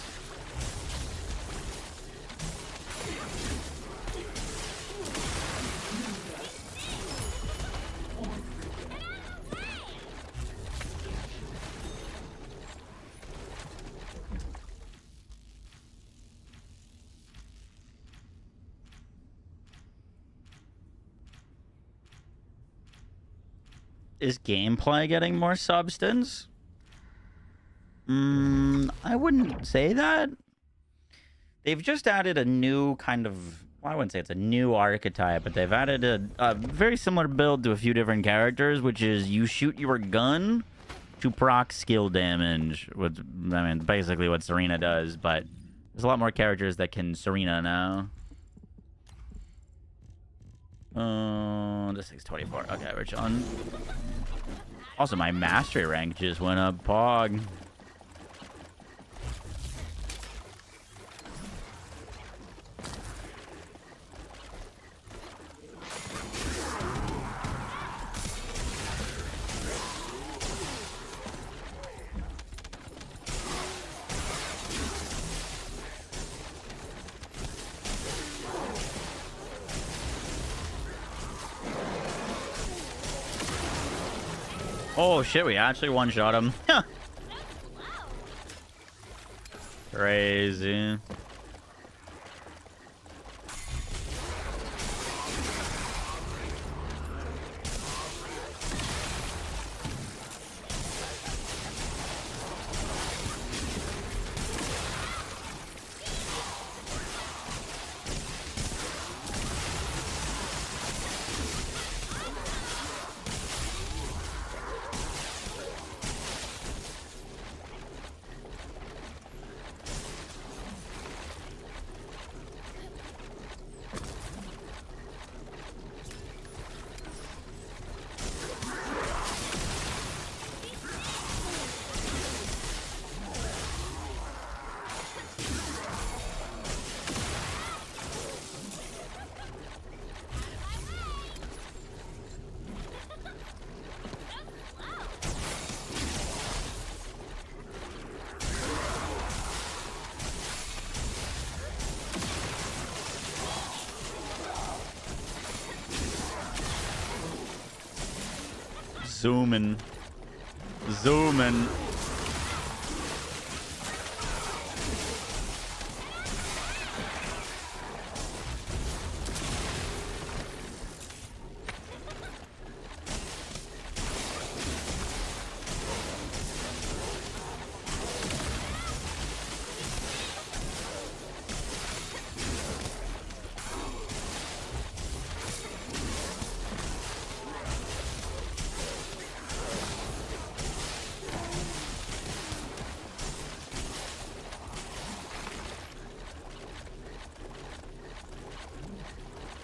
Is gameplay getting more substance? I wouldn't say that. They've just added a new kind of... Well, I wouldn't say it's a new archetype, but they've added a very similar build to a few different characters, which is you shoot your gun to proc skill damage. Which, I mean, basically what Serena does, but there's a lot more characters that can Serena now. This thing's 24. Okay, we're chilling. Also, my mastery rank just went up. Pog. Oh shit, we actually one-shot him. Crazy. zooming. Zooming.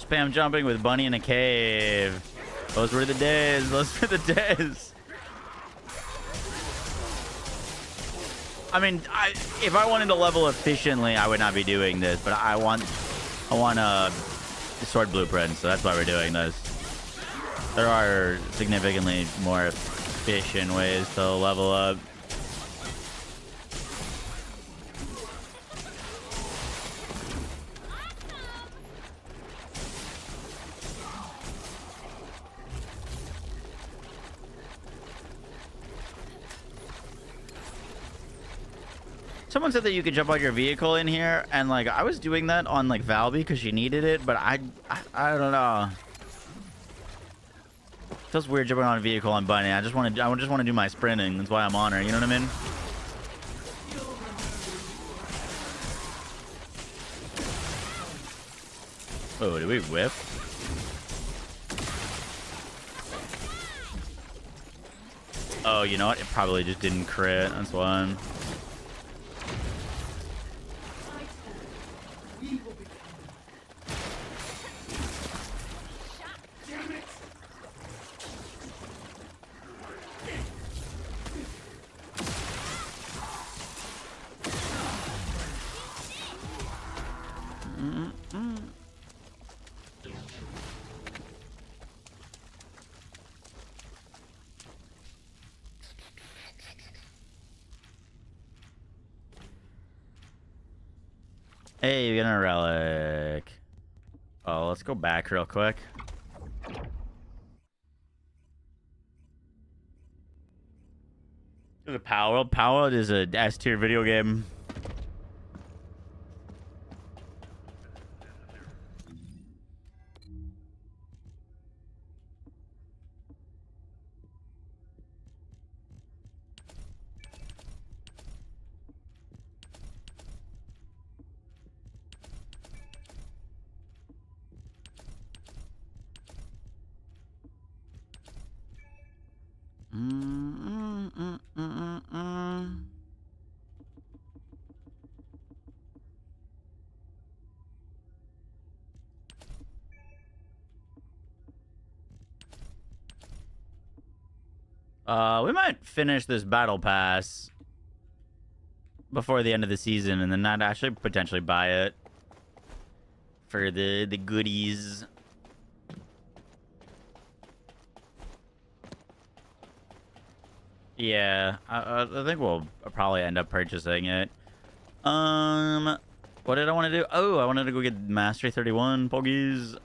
Spam jumping with Bunny in a cave. Those were the days. Those were the days. I mean, if I wanted to level efficiently, I would not be doing this. But I want sword blueprint, so that's why we're doing this. There are significantly more efficient ways to level up. Someone said that you could jump on your vehicle in here, and like I was doing that on like Valby because she needed it, but I don't know. Feels weird jumping on a vehicle on Bunny. I just want to do my sprinting. That's why I'm on her. You know what I mean? Oh, did we whip? Oh, you know what? It probably just didn't crit. That's one. Hey, we got a relic. Oh, let's go back real quick. The Power is a S tier video game. We might finish this battle pass before the end of the season, and then not actually potentially buy it for the goodies. Yeah, I think we'll probably end up purchasing it. What did I want to do? Oh, I wanted to go get Mastery 31 Poggies.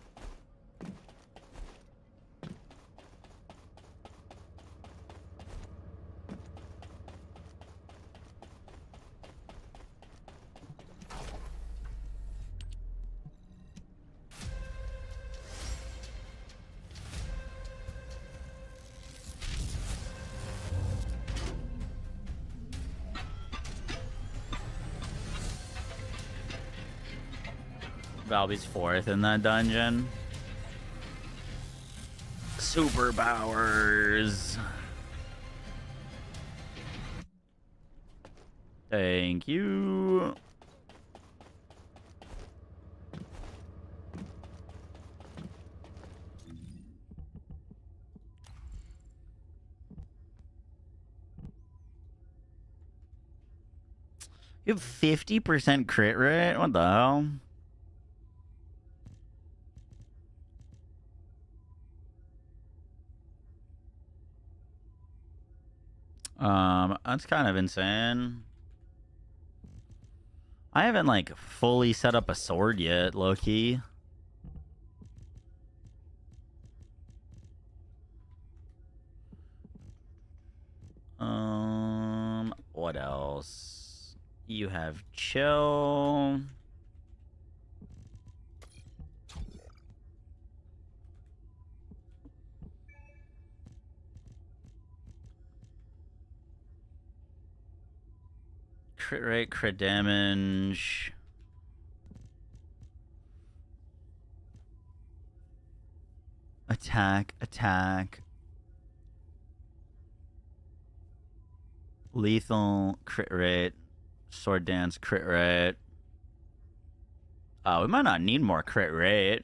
Valby's 4th in that dungeon. Superpowers. Thank you. You have 50% crit rate? What the hell? That's kind of insane. I haven't like fully set up a sword yet, low-key. What else? You have chill. Crit rate, crit damage. Attack, attack. Lethal, crit rate. Sword dance, crit rate. We might not need more crit rate.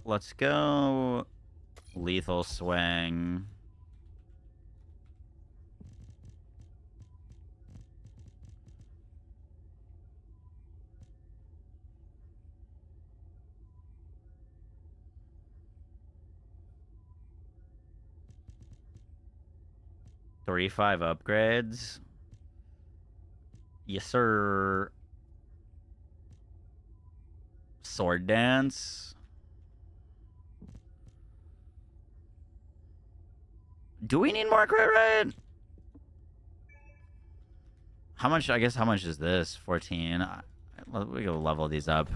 Let's go lethal swing. Three, 5 upgrades. Yes, sir. Sword dance. Do we need more crit rate? How much? I guess how much is this? 14. We go level these up.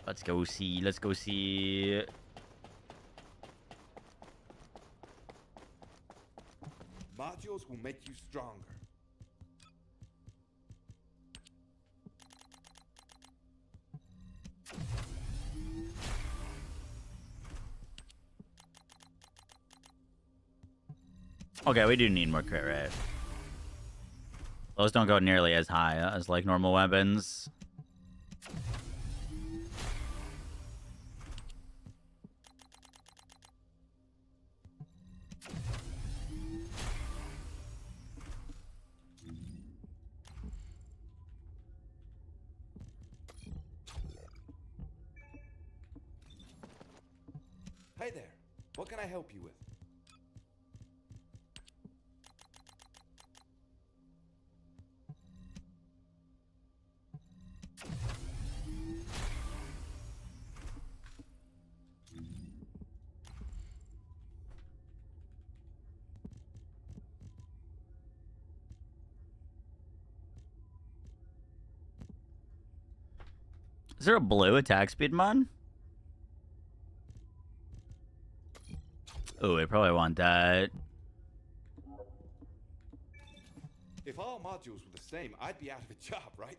Let's go see. Let's go see. Modules will make you stronger. Okay, we do need more crit rate. Those don't go nearly as high as like normal weapons. Hey there. What can I help you with? Is there a blue attack speed mod? Oh, I probably want that. If all modules were the same, I'd be out of a job, right?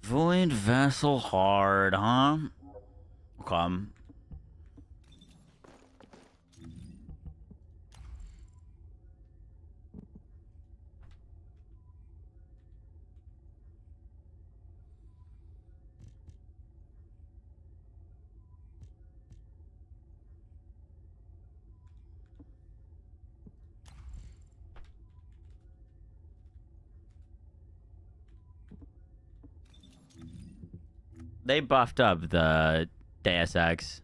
Void Vessel hard, huh? Okay. They buffed up the Deus Ex.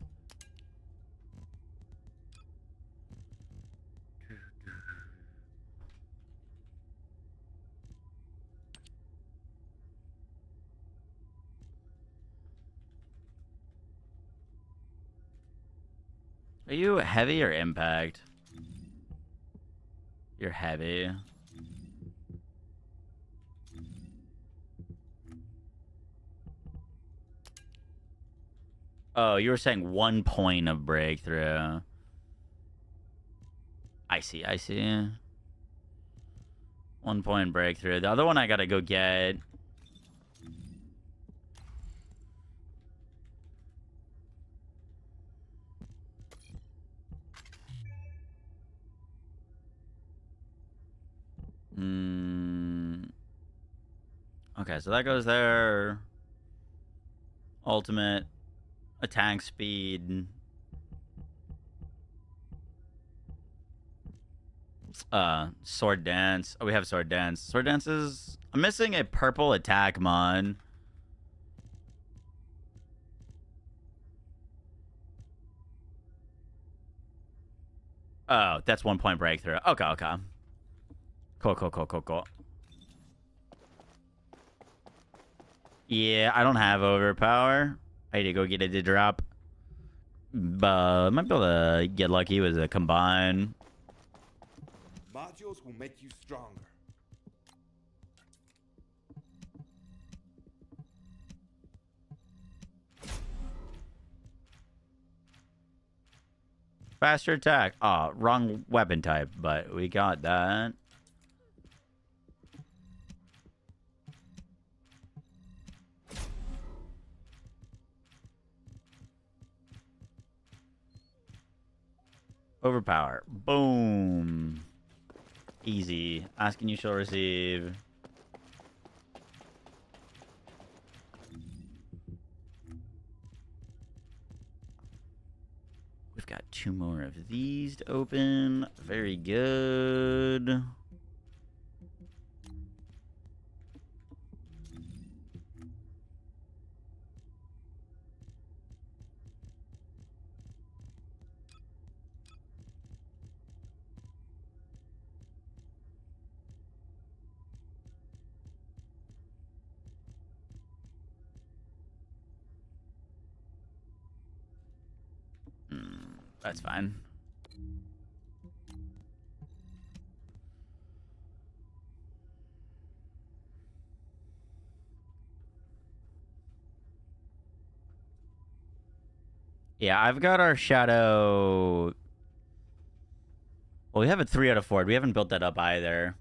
Are you heavy or impact? You're heavy. Oh, you were saying 1 point of breakthrough. I see, I see. 1 point breakthrough. The other one I gotta go get. Okay, so that goes there. Ultimate attack speed. Sword dance. Oh, we have sword dance. Sword dance is... I'm missing a purple attack mon. Oh, that's 1 point breakthrough. Okay, okay. Cool. Yeah, I don't have overpower. I need to go get it to drop. But I might be able to get lucky with a combine. Modules will make you stronger. Faster attack. Oh, wrong weapon type, but we got that. Overpower. Boom. Easy. Asking you shall receive. We've got 2 more of these to open. Very good. That's fine. Yeah, I've got our shadow. Well, we have a 3 out of 4. We haven't built that up either.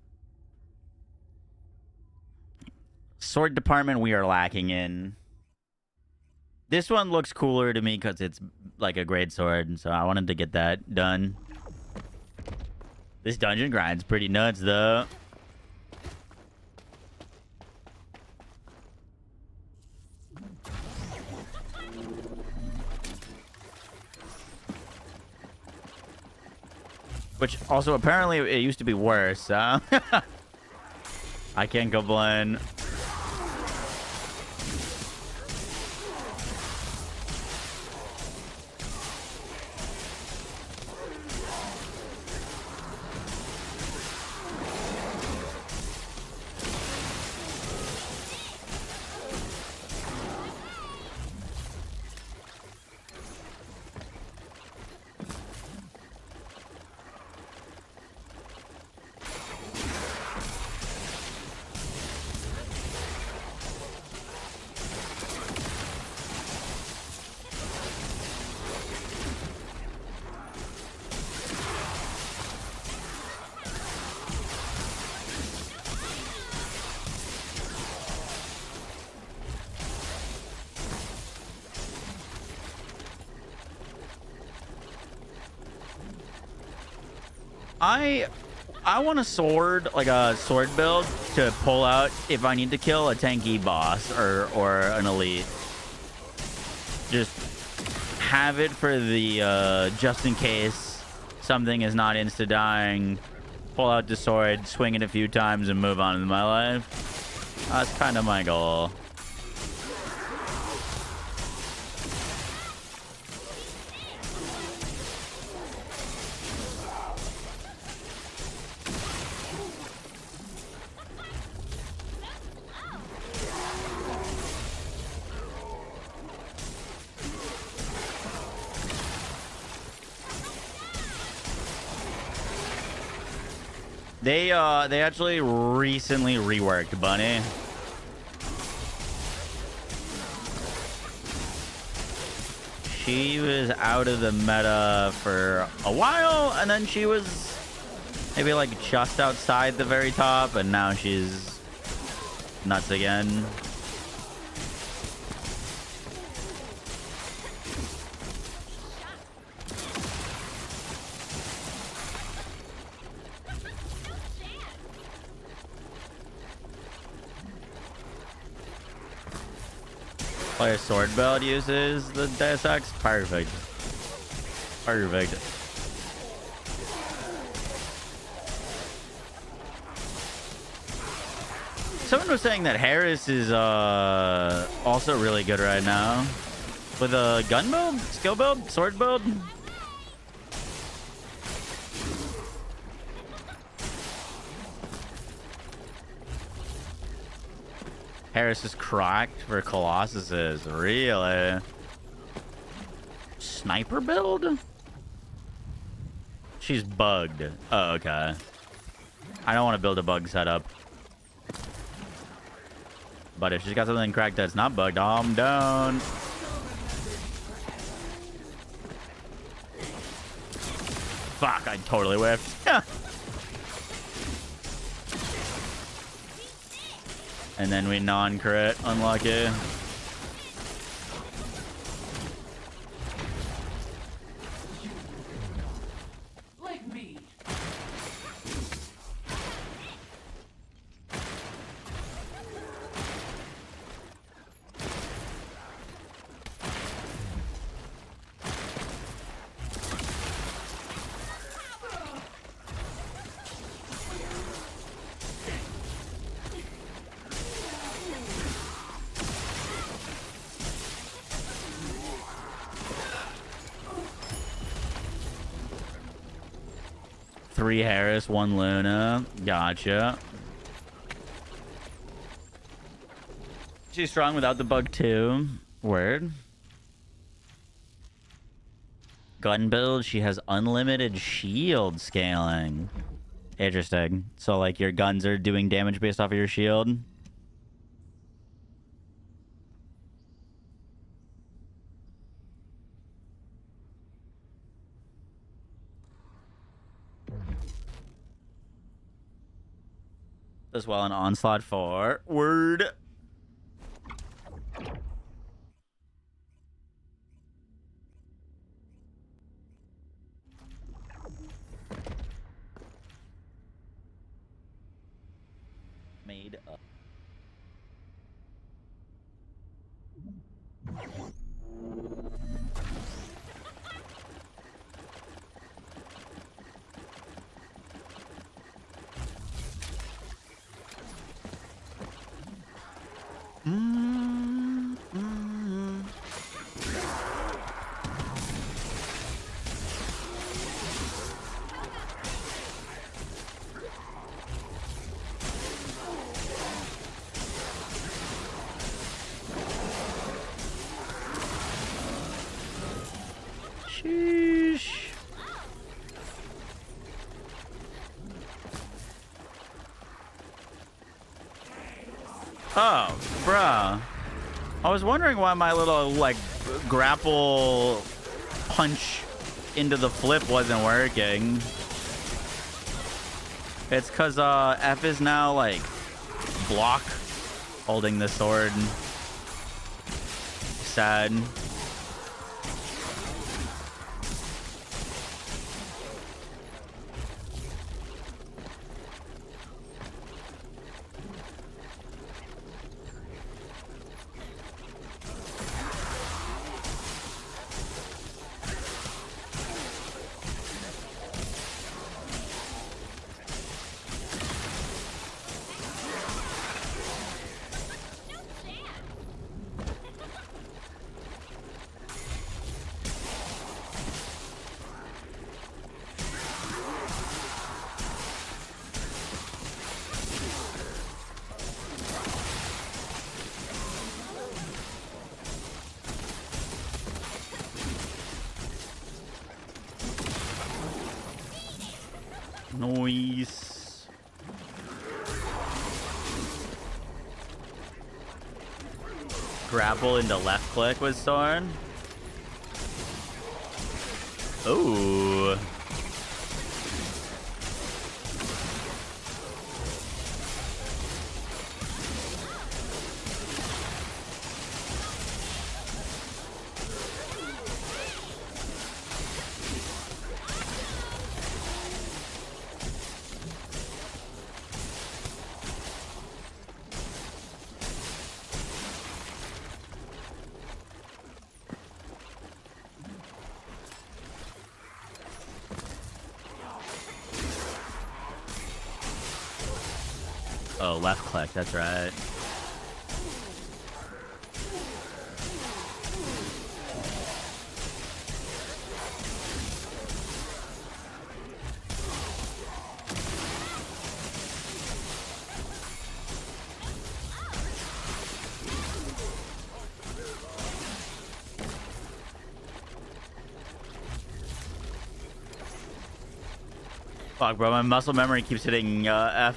Sword department we are lacking in. This one looks cooler to me because it's like a great sword, so I wanted to get that done. This dungeon grind's pretty nuts, though. Which also apparently it used to be worse, huh? I can't complain. I want a sword, like a sword build, to pull out if I need to kill a tanky boss or an elite. Just have it for the just in case something is not insta-dying. Pull out the sword, swing it a few times, and move on with my life. That's kind of my goal. They actually recently reworked Bunny. She was out of the meta for a while, and then she was maybe like just outside the very top, and now she's nuts again. Player sword build uses the Deus Ex. Perfect. Perfect. Someone was saying that Harris is also really good right now with a gun build, skill build, sword build. Harris is cracked for Colossuses. Really? Sniper build? She's bugged. Oh, okay. I don't want to build a bug setup. But if she's got something cracked that's not bugged, I'm down. Fuck, I totally whiffed. And then we non-crit. Unlucky. Like me. Three Harris, one Luna. Gotcha. She's strong without the bug too. Word. Gun build, she has unlimited shield scaling. Interesting. So like your guns are doing damage based off of your shield. As well in Onslaught 4. Word. Made up. Sheesh. Oh, bruh. I was wondering why my little, like, grapple punch into the flip wasn't working. It's because, F is now, like, block holding the sword. Sad. Noise. Grapple into left click with Soren. Ooh. Oh, left click. That's right. Fuck, bro. My muscle memory keeps hitting F.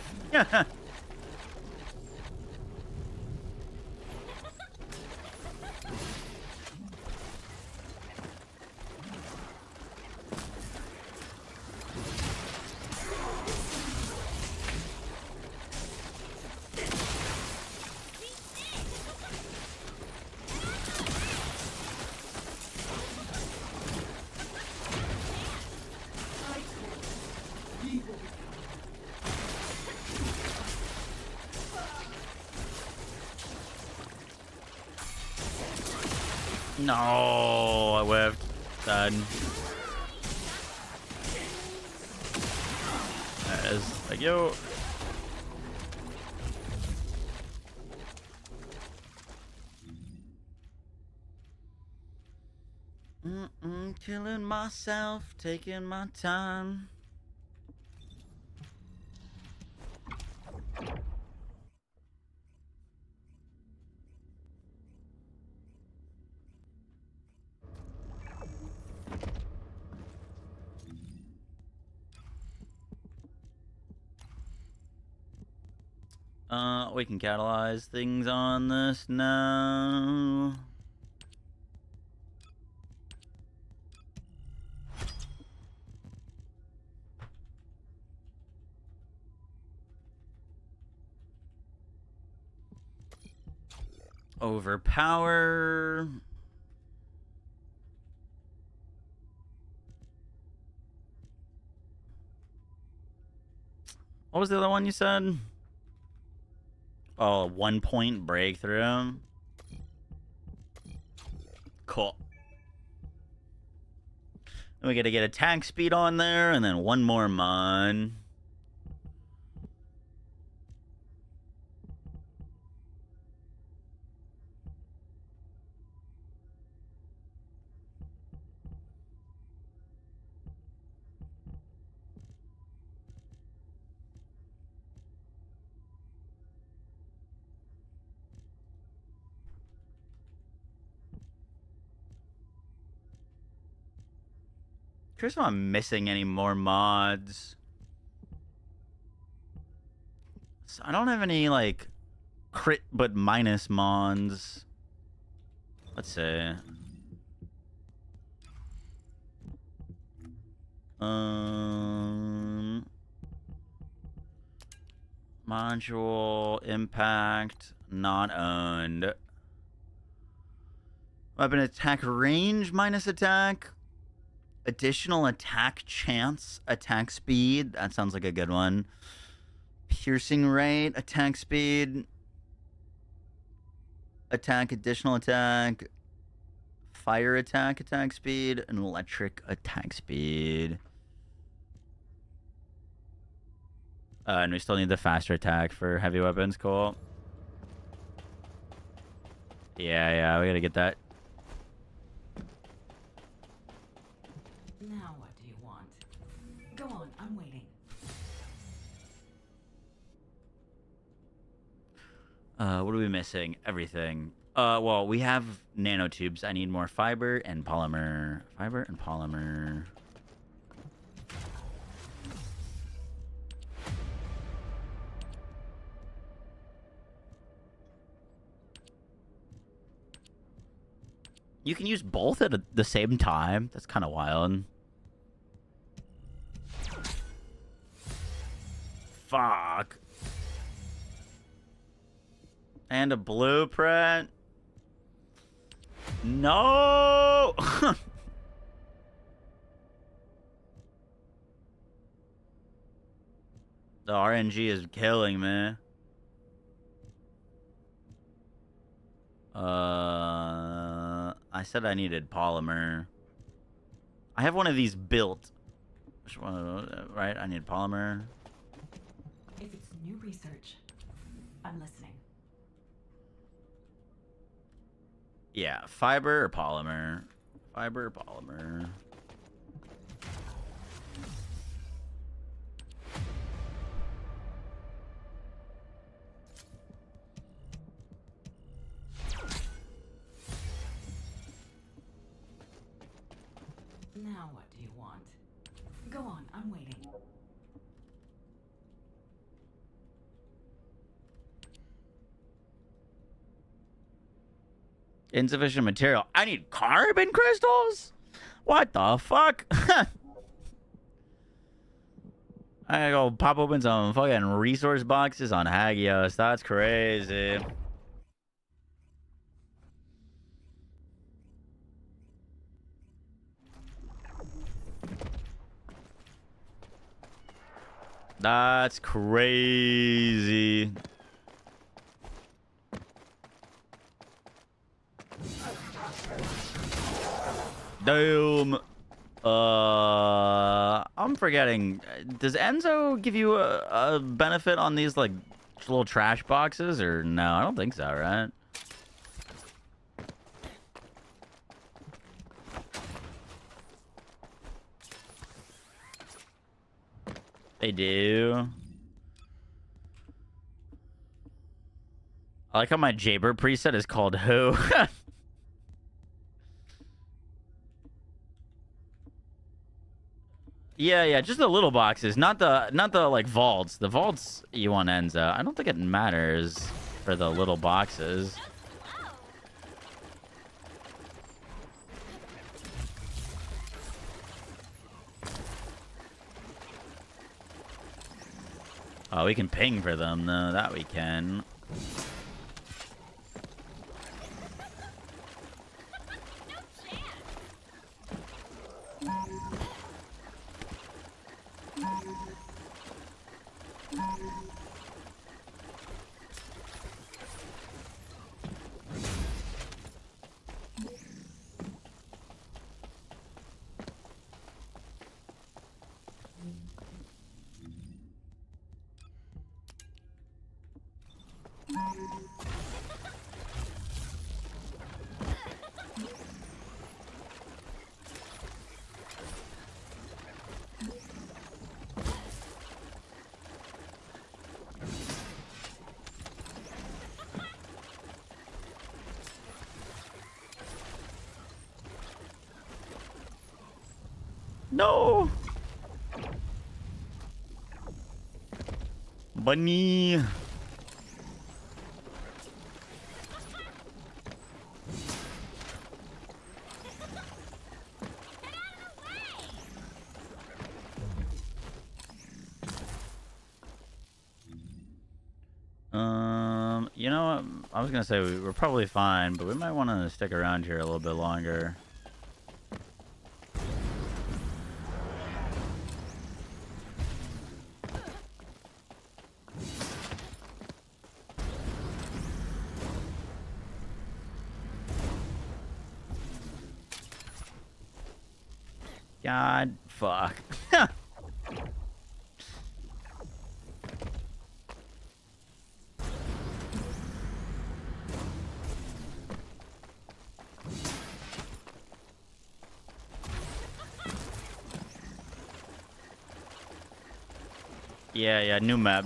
No, I whiffed. Sad. There it is. Like, yo. Killing myself, taking my time. We can catalyze things on this now. Overpower. What was the other one you said? Oh, 1 point breakthrough. Cool. Then we gotta get attack speed on there, and then one more mon. Curious if I'm missing any more mods. So I don't have any, like, crit but minus mons. Let's see. Module, impact, not owned. Weapon attack range minus attack. Additional attack chance, attack speed. That sounds like a good one. Piercing rate, attack speed. Attack, additional attack. Fire attack, attack speed. And electric attack speed. And we still need the faster attack for heavy weapons. Cool. Yeah, we gotta get that. Now what do you want? Go on, I'm waiting. What are we missing? Everything. Well, we have nanotubes. I need more fiber and polymer. Fiber and polymer. You can use both at the same time. That's kind of wild. Fuck. And a blueprint. No. The RNG is killing me. I said I needed polymer. I have one of these built. Which one? Right? I need polymer. If it's new research, I'm listening. Yeah, fiber or polymer? Fiber or polymer? Now what do you want? Go on, I'm waiting. Insufficient material. I need carbon crystals? What the fuck? I gotta go pop open some fucking resource boxes on Hagios. That's crazy. That's crazy. Damn. I'm forgetting. Does Enzo give you a benefit on these like little trash boxes or no? I don't think so, right? They do. I like how my Jaber preset is called Who. Yeah, just the little boxes, not the like vaults. The vaults you want Enza. I don't think it matters for the little boxes. Oh, we can ping for them though. That we can. No. Bunny. You know what? I was gonna say we're probably fine, but we might want to stick around here a little bit longer. God, fuck. Yeah, new map.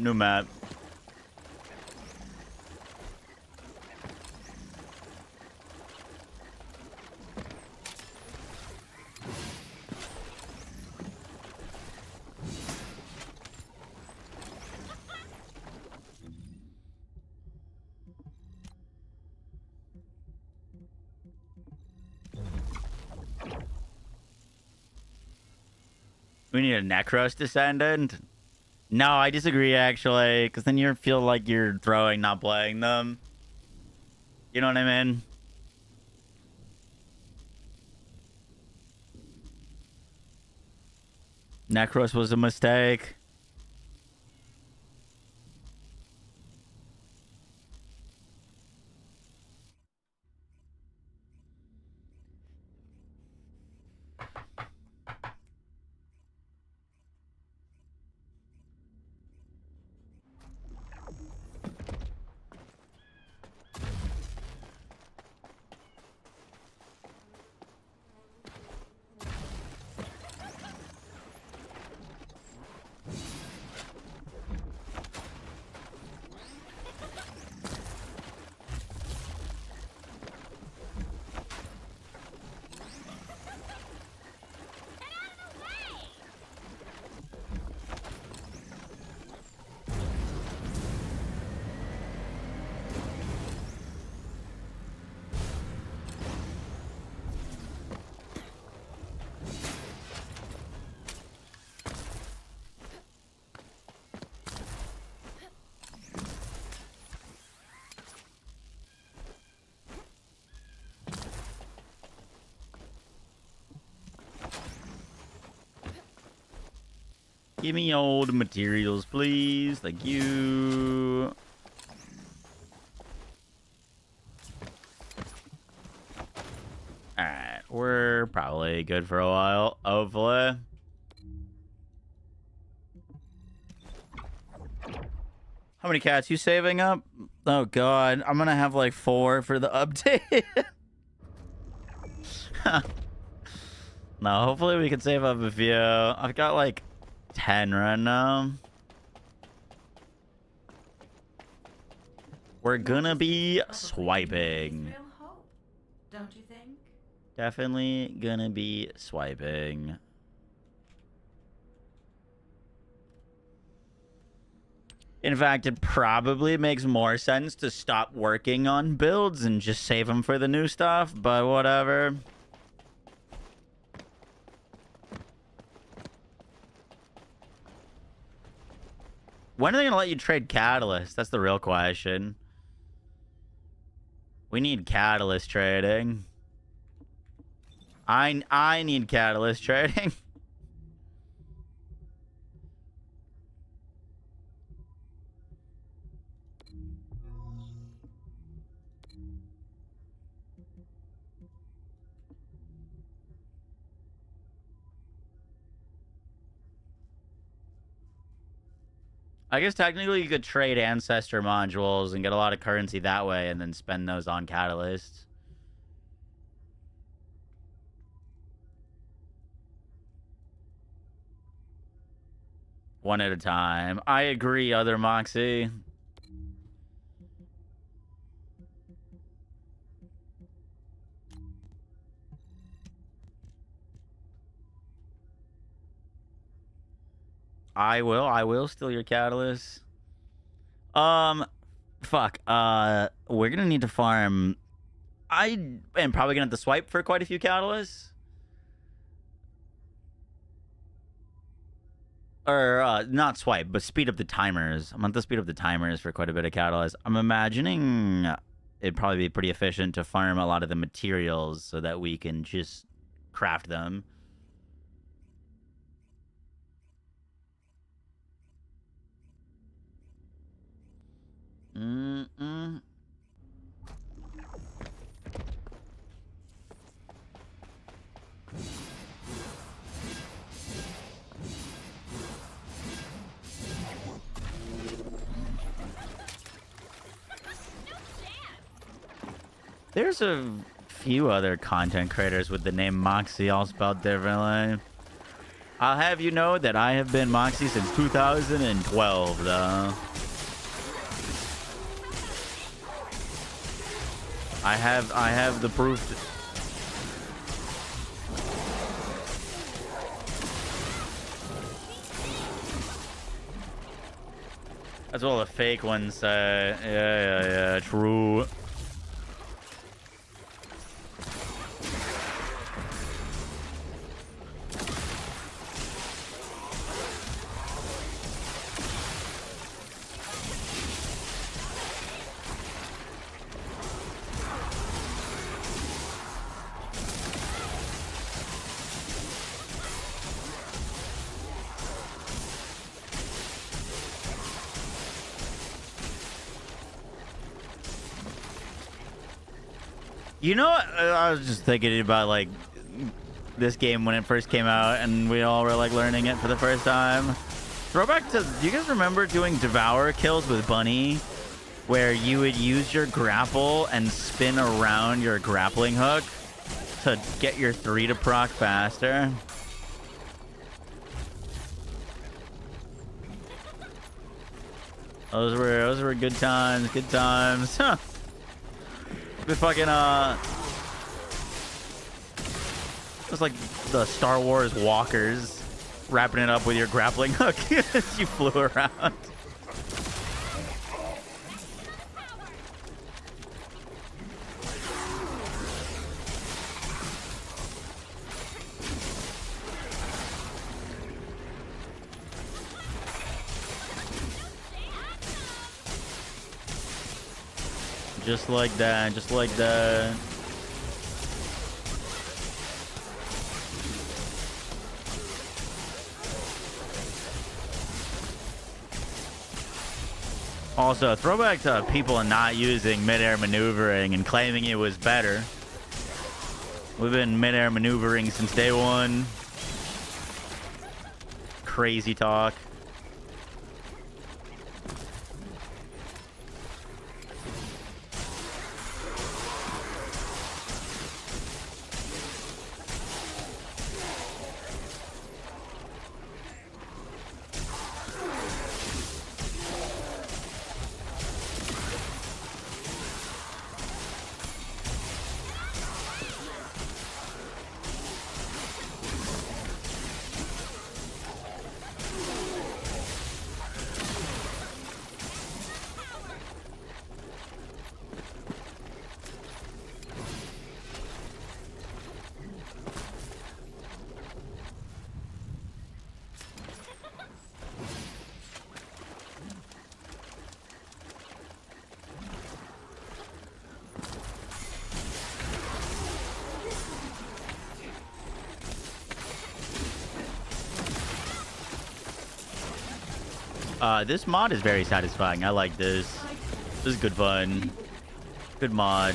We need a Necros Descendant. No, I disagree, actually, because then you feel like you're throwing, not playing them. You know what I mean? Necros was a mistake. Give me all the materials, please. Thank you. Alright, we're probably good for a while, hopefully. How many cats you saving up? Oh god, I'm gonna have like 4 for the update. No, hopefully we can save up a few. I've got like 10 right now. We're gonna be swiping. Real hope, don't you think? Definitely gonna be swiping. In fact, it probably makes more sense to stop working on builds and just save them for the new stuff, but whatever. When are they gonna let you trade Catalyst? That's the real question. We need Catalyst trading. I need Catalyst trading. I guess technically you could trade ancestor modules and get a lot of currency that way and then spend those on catalysts. One at a time. I agree, other Moxie. I will steal your catalyst. Fuck. We're gonna need to farm. I am probably gonna have to swipe for quite a few catalysts. Or, not swipe, but speed up the timers. I'm gonna have to speed up the timers for quite a bit of catalyst. I'm imagining it'd probably be pretty efficient to farm a lot of the materials so that we can just craft them. There's a few other content creators with the name Moxie, all spelled differently. I'll have you know that I have been Moxie since 2012, though. I have the proof. That's what all the fake ones say. Yeah, true. You know what? I was just thinking about, like, this game when it first came out and we all were, like, learning it for the first time. Throwback to, do you guys remember doing Devour kills with Bunny? Where you would use your grapple and spin around your grappling hook to get your 3 to proc faster? Those were good times, Huh. The fucking, it was like the Star Wars walkers wrapping it up with your grappling hook as you flew around. Just like that, just like that. Also, throwback to people not using mid-air maneuvering and claiming it was better. We've been mid-air maneuvering since day one. Crazy talk. This mod is very satisfying. I like this. This is good fun. Good mod.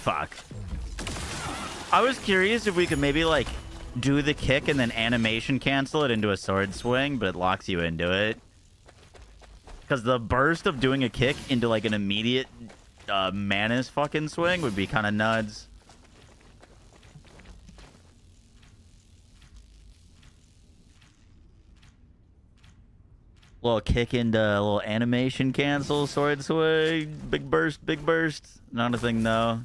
Fuck. I was curious if we could maybe like do the kick and then animation cancel it into a sword swing, but it locks you into it. Because the burst of doing a kick into like an immediate Manus fucking swing would be kind of nuts. Little kick into a little animation cancel, sword swing, big burst, big burst. Not a thing though,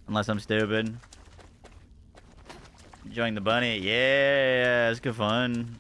unless I'm stupid. Enjoying the bunny, yeah, it's good fun.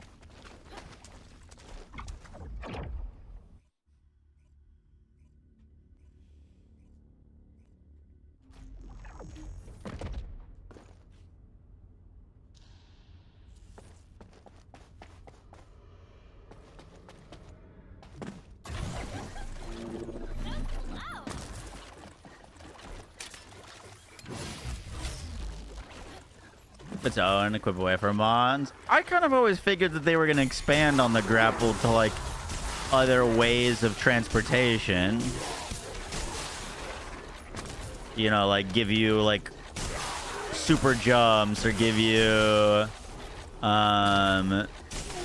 Its own equip away from mons. I kind of always figured that they were going to expand on the grapple to like other ways of transportation. You know, like give you like super jumps or give you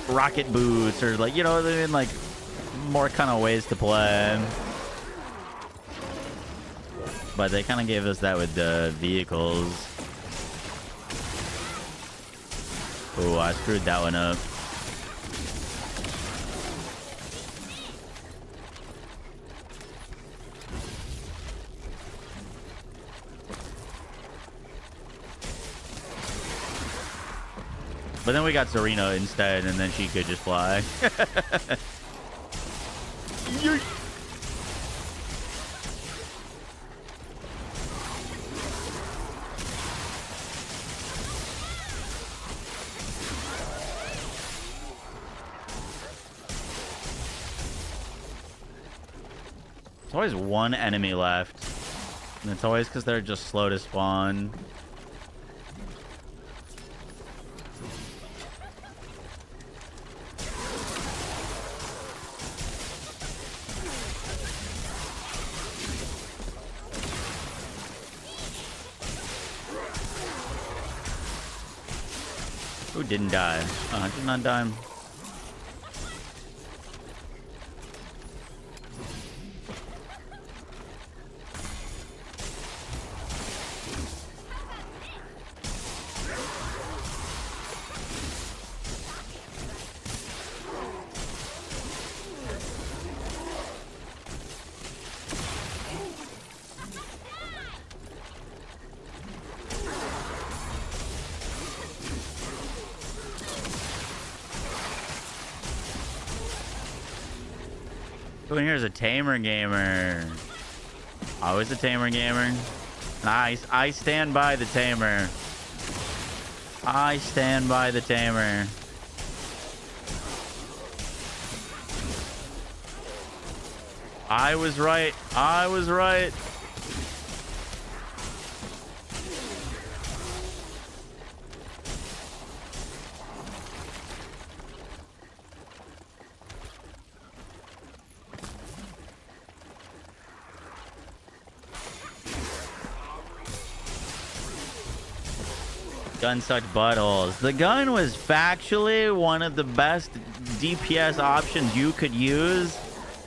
rocket boots or like, you know what I mean, like more kind of ways to play. But they kind of gave us that with the vehicles. Oh, I screwed that one up. But then we got Serena instead, and then she could just fly. There's always one enemy left. And it's always because they're just slow to spawn. Who didn't die? Oh, I did not die. Who in here is a tamer gamer? Always a tamer gamer. Nice. I stand by the tamer. I stand by the tamer. I was right. I was right. Gun sucked buttholes. The gun was factually one of the best DPS options you could use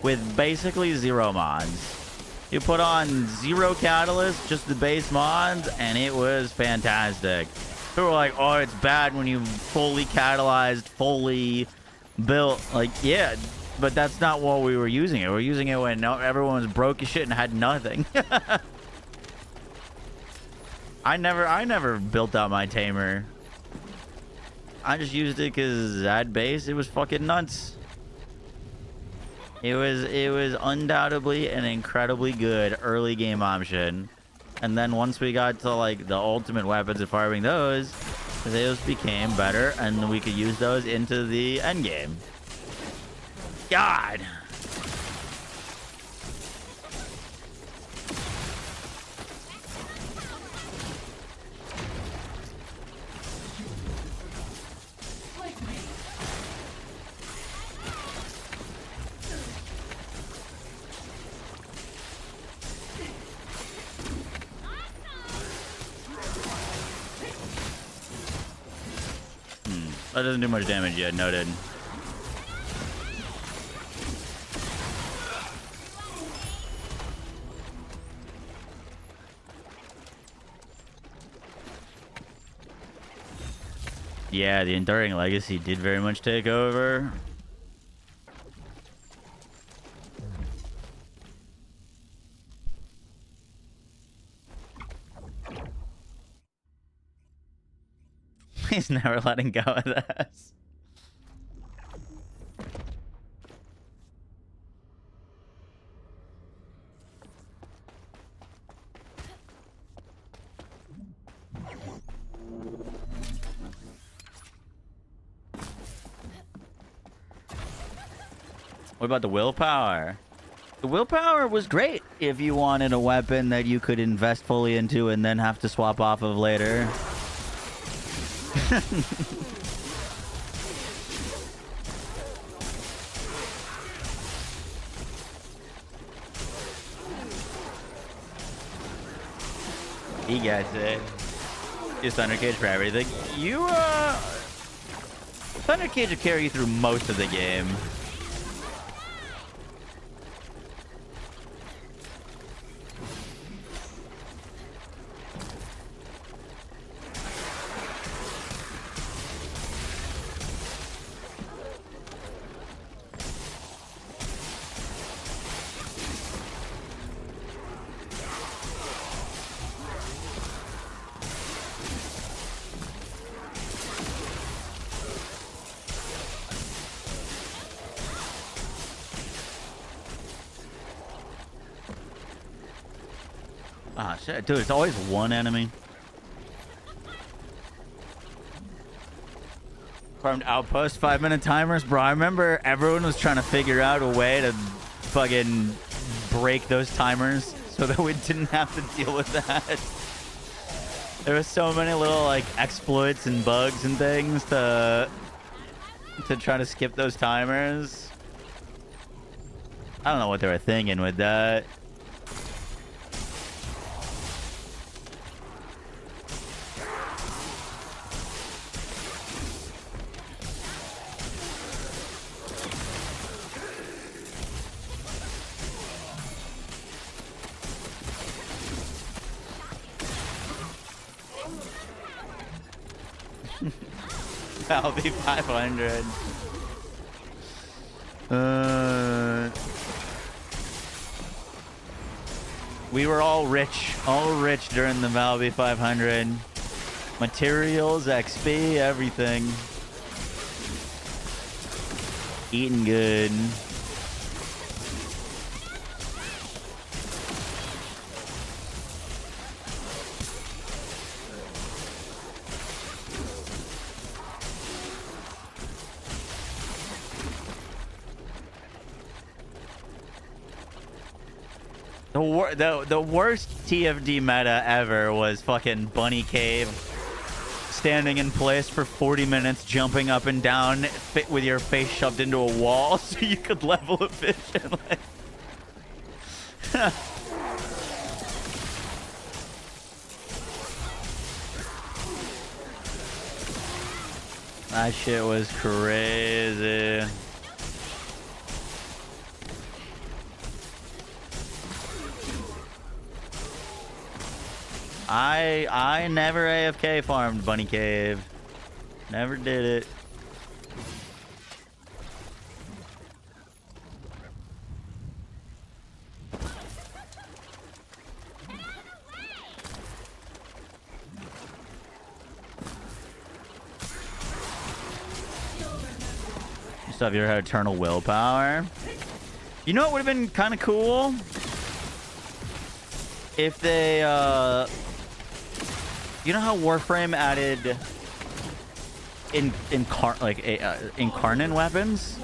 with basically zero mods. You put on zero catalyst, just the base mods, and it was fantastic. People were like, oh, it's bad when you fully catalyzed, fully built. Like, yeah, but that's not what we were using it. We were using it when everyone was broke as shit and had nothing. I never built out my tamer. I just used it because at base it was fucking nuts. It was undoubtedly an incredibly good early game option. And then once we got to like the ultimate weapons and farming those became better and we could use those into the end game. God. That doesn't do much damage yet, noted. Yeah, the Enduring Legacy did very much take over. He's never letting go of this. What about the willpower? The willpower was great if you wanted a weapon that you could invest fully into and then have to swap off of later. He gets it. Use Thunder Cage for everything. Thunder Cage will carry you through most of the game. Ah, shit. Dude, it's always one enemy. Farmed outpost 5-minute timers. Bro, I remember everyone was trying to figure out a way to fucking break those timers so that we didn't have to deal with that. There was so many little like exploits and bugs and things to try to skip those timers. I don't know what they were thinking with that. That'll be 500. We were all rich during the Valby 500. Materials, XP, everything. Eating good. The worst TFD meta ever was fucking Bunny Cave. Standing in place for 40 minutes, jumping up and down, fit with your face shoved into a wall so you could level efficiently. That shit was crazy. I never AFK farmed Bunny Cave. Never did it. So have you ever had eternal willpower? You know what would have been kind of cool? If they, you know how Warframe added incarnate weapons?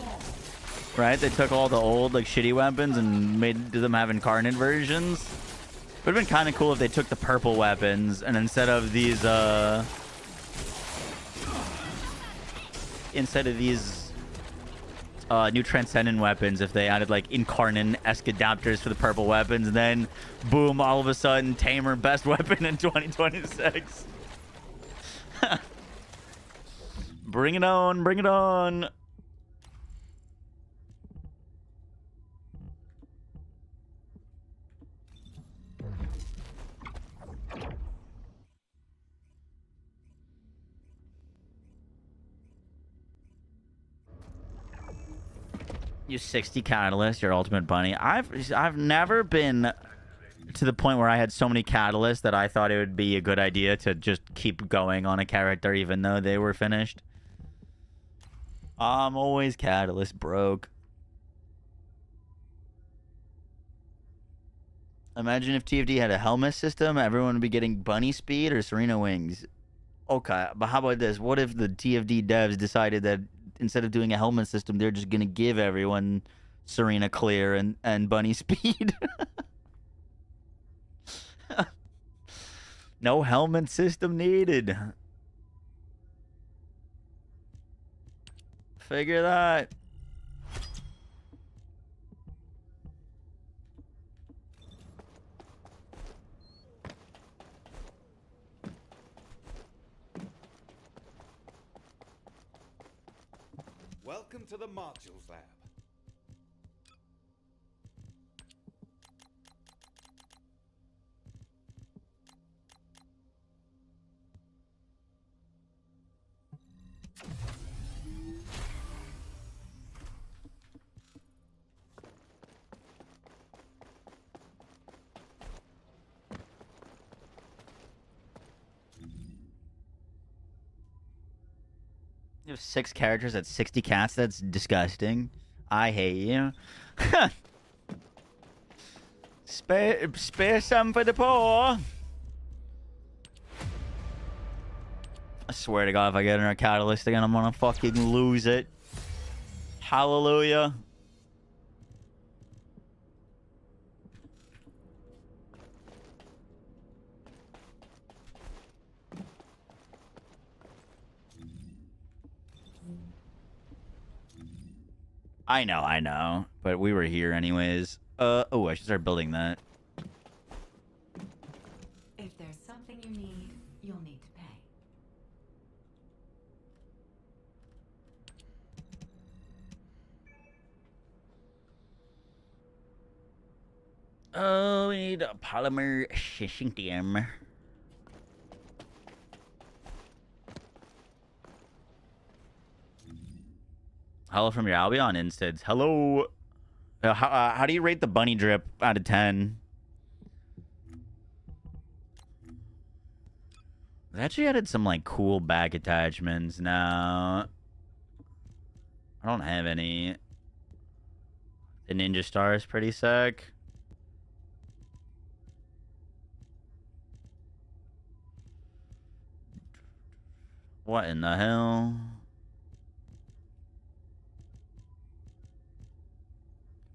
Right? They took all the old, like, shitty weapons and made them have incarnate versions. It would have been kind of cool if they took the purple weapons and instead of these, new Transcendent weapons, if they added like incarnate-esque adapters for the purple weapons, and then boom, all of a sudden Tamer best weapon in 2026. Bring it on, bring it on. Use 60 catalyst, your ultimate bunny. I've never been to the point where I had so many catalysts that I thought it would be a good idea to just keep going on a character even though they were finished. I'm always catalyst broke. Imagine if TFD had a helmet system, everyone would be getting bunny speed or Serena wings. Okay, but how about this? What if the TFD devs decided that instead of doing a helmet system, they're just gonna give everyone Serena clear and bunny speed? No helmet system needed. Figure that. Welcome to the Modules Lab. You have 6 characters at 60 cats? That's disgusting. I hate you. Spare some for the poor. I swear to God, if I get in a catalyst again, I'm gonna fucking lose it. Hallelujah. I know. But we were here anyways. Oh, I should start building that. If there's something you need, you'll need to pay. Oh, we need a polymer syntheum. Hello from your Albion instance. Hello. How do you rate the bunny drip out of 10? They actually added some like cool back attachments now. I don't have any. The Ninja Star is pretty sick. What in the hell?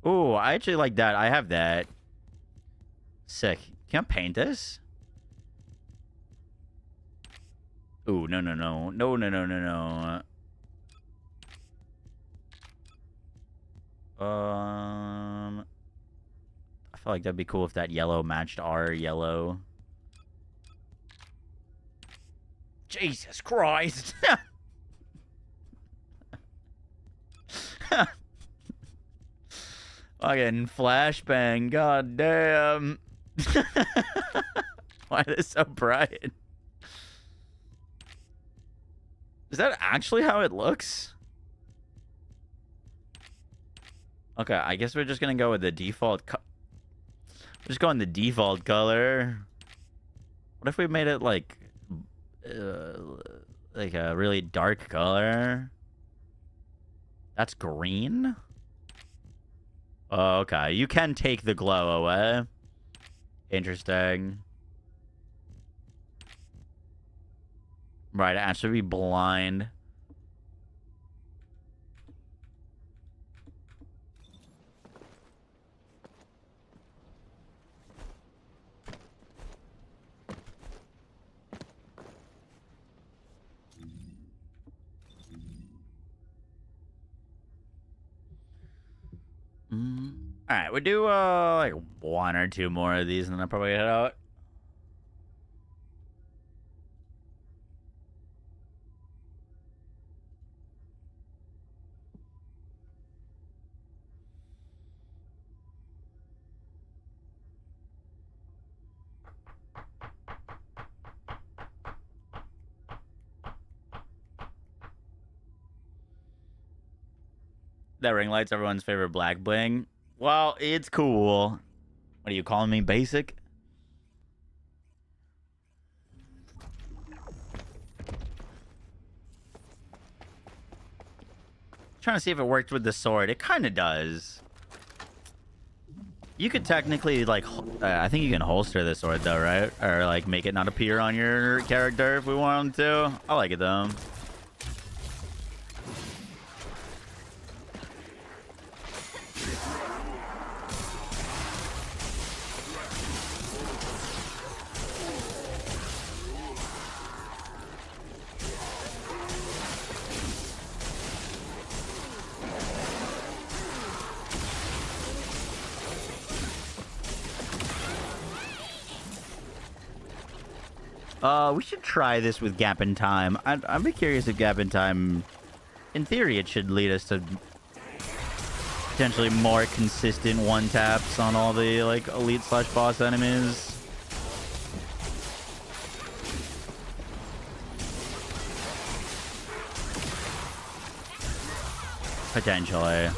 Oh, I actually like that. I have that. Sick. Can I paint this? Ooh, no. I feel like that'd be cool if that yellow matched our yellow. Jesus Christ. Fucking flashbang. God damn. Why is it so bright? Is that actually how it looks? Okay, I guess we're just gonna go with the default just go in the default color. What if we made it like a really dark color? That's green? Oh, okay. You can take the glow away. Interesting. Right, it has to be blind. All right, we'll do like one or two more of these, and then I'll probably head out. That ring light's everyone's favorite black bling. Well, it's cool. What are you calling me, basic? Trying to see if it worked with the sword. It kind of does. You could technically, like, I think you can holster the sword, though, right? Or, like, make it not appear on your character if we want to. I like it, though. We should try this with Gap in Time. I'd be curious if Gap in Time, in theory, it should lead us to potentially more consistent one-taps on all the, like, elite/boss enemies. Potentially.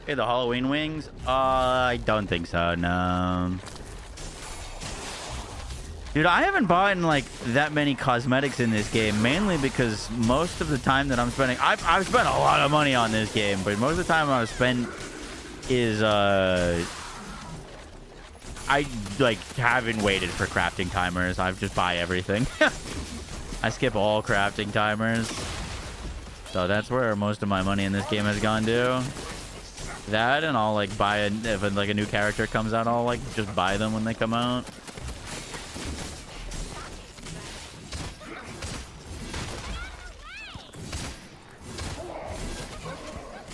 Okay, the Halloween wings? I don't think so, no. Dude, I haven't bought like that many cosmetics in this game, mainly because most of the time that I'm spending, I've spent a lot of money on this game, but most of the time I've spent is I like haven't waited for crafting timers. I just buy everything. I skip all crafting timers. So that's where most of my money in this game has gone to. That, and I'll like buy if like a new character comes out, I'll like just buy them when they come out.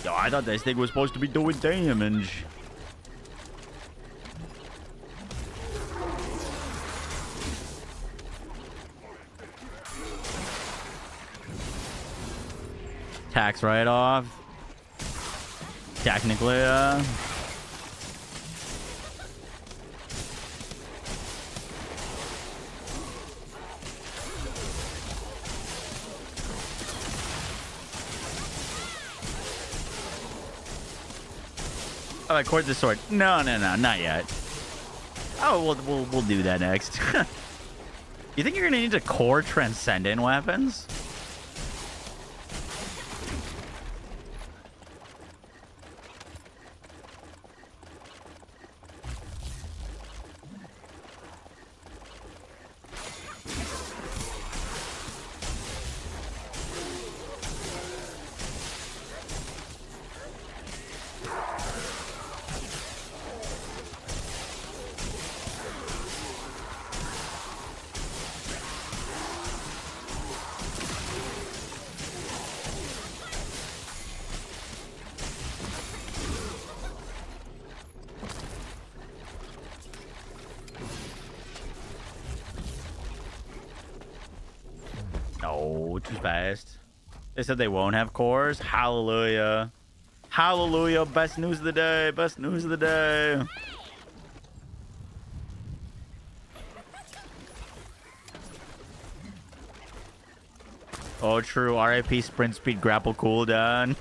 Yo, I thought this thing was supposed to be doing damage. Tax write-off. Technically, Oh, I court the sword. No, not yet. Oh, we'll do that next. You think you're gonna need to core Transcendent weapons? fast. They said they won't have cores. Hallelujah. Hallelujah. Best news of the day. Best news of the day. Oh, true. RIP sprint speed grapple cooldown.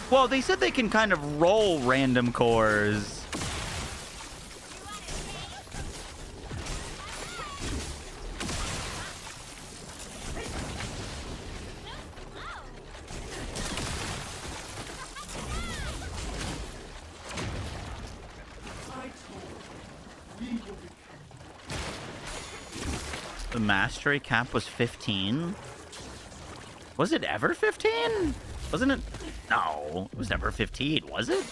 Well, they said they can kind of roll random cores. The mastery cap was 15. Was it ever 15? Wasn't it? No, it was never 15, was it?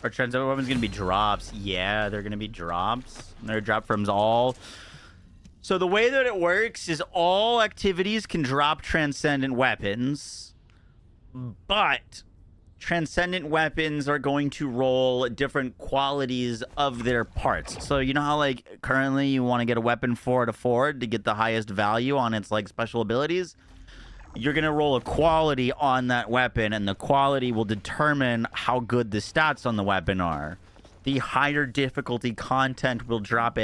Our transcendent weapons gonna be drops. Yeah, they're gonna be drops. They're drop from all. So the way that it works is all activities can drop transcendent weapons, but transcendent weapons are going to roll different qualities of their parts. So you know how like currently you want to get a weapon 4 to 4 to get the highest value on its like special abilities? You're going to roll a quality on that weapon, and the quality will determine how good the stats on the weapon are. The higher difficulty content will drop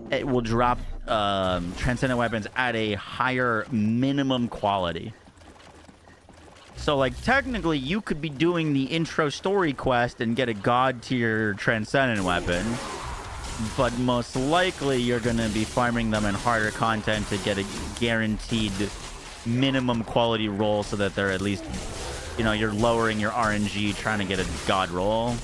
transcendent weapons at a higher minimum quality. So like technically you could be doing the intro story quest and get a god tier transcendent weapon, but most likely you're going to be farming them in harder content to get a guaranteed minimum quality roll, so that they're at least, you know, you're lowering your RNG trying to get a god roll.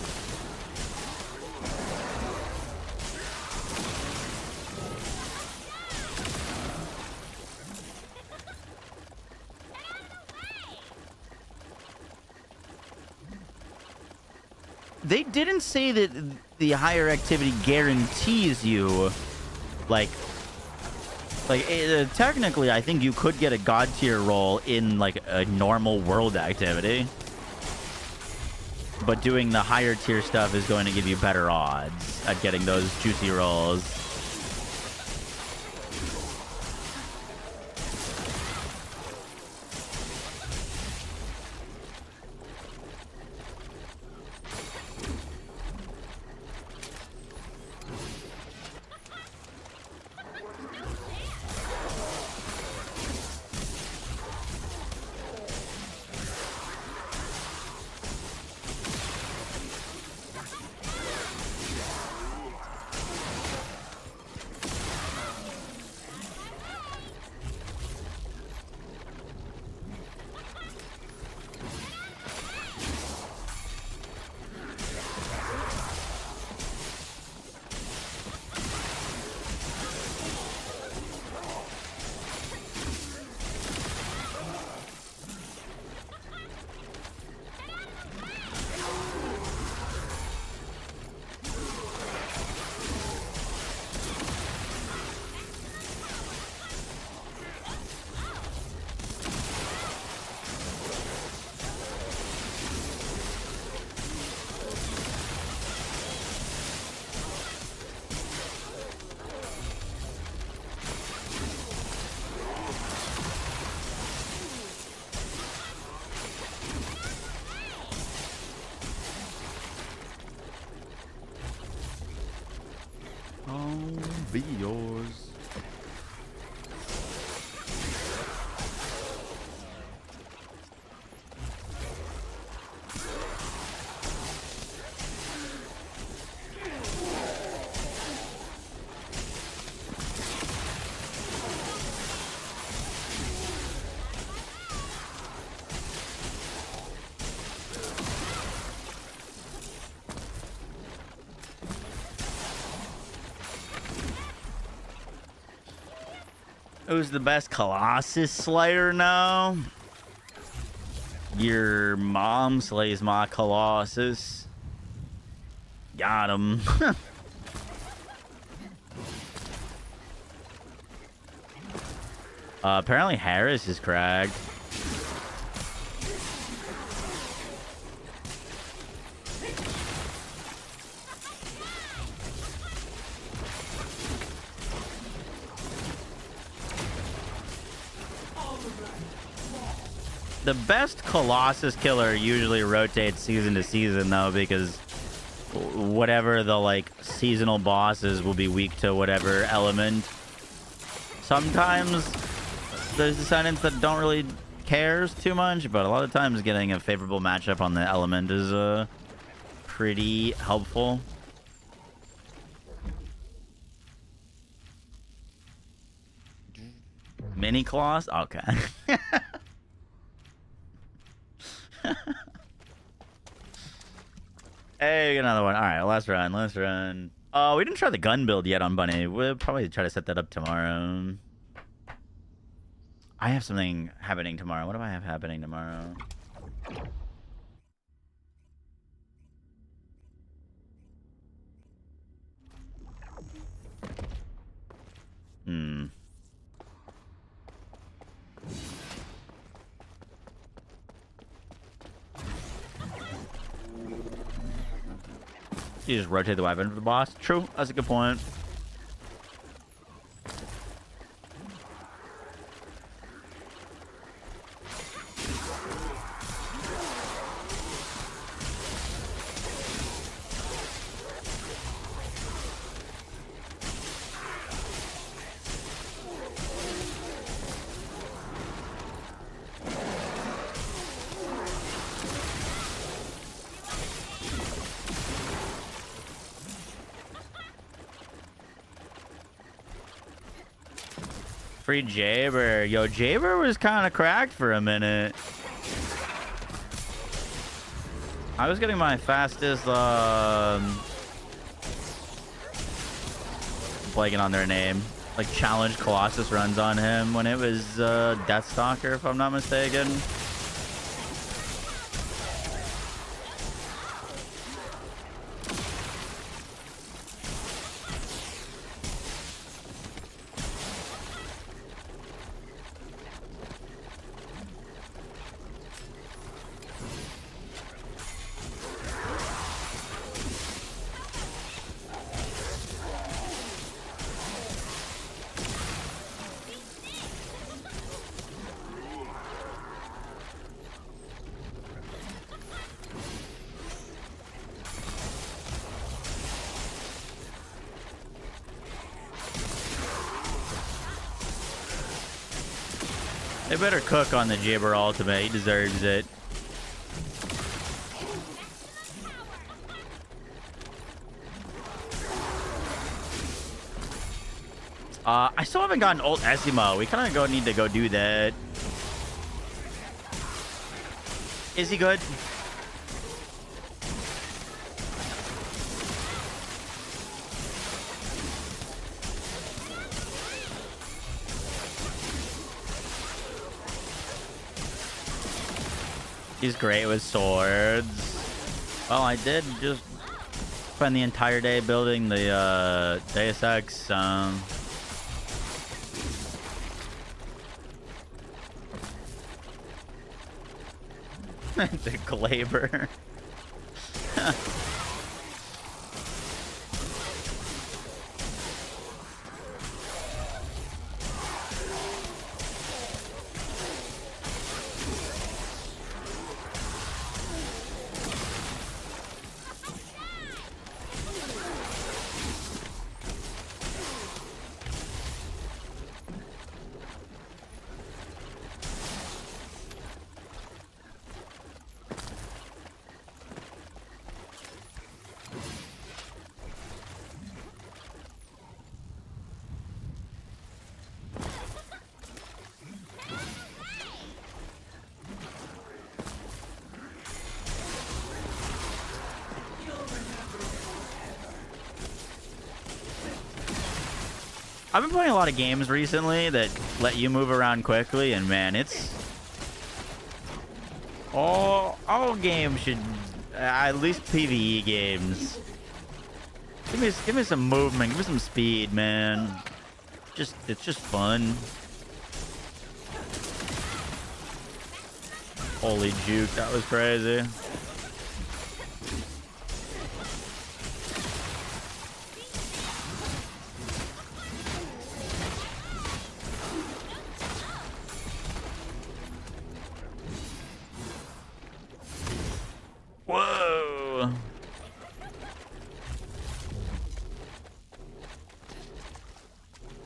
They didn't say that the higher activity guarantees you, like technically, I think you could get a god tier roll in like a normal world activity, but doing the higher tier stuff is going to give you better odds at getting those juicy rolls. Be yours. Who's the best Colossus Slayer now? Your mom slays my Colossus. Got him. Apparently Harris is cracked. The best Colossus killer usually rotates season to season, though, because whatever the, like, seasonal bosses will be weak to whatever element. Sometimes there's Descendants that don't really cares too much, but a lot of times getting a favorable matchup on the element is pretty helpful. Mini Coloss? Okay. Hey, another one. All right, last run. We didn't try the gun build yet on Bunny. We'll probably try to set that up tomorrow. I have something happening tomorrow. What do I have happening tomorrow? You just rotate the weapon for the boss. True, that's a good point. Free Jaber. Yo, Jaber was kind of cracked for a minute. I was getting my fastest, blanking on their name, like challenge Colossus runs on him when it was Deathstalker, if I'm not mistaken. They better cook on the Jibber ultimate. He deserves it. I still haven't gotten ult Esimo. We kind of need to go do that. Is he good? He's great with swords. Well, I did just spend the entire day building the Deus Ex. The Glaber. I've been playing a lot of games recently that let you move around quickly, and man, it's all games should, at least PvE games. Give me some movement, give me some speed, man. It's just fun. Holy juke, that was crazy. Whoa.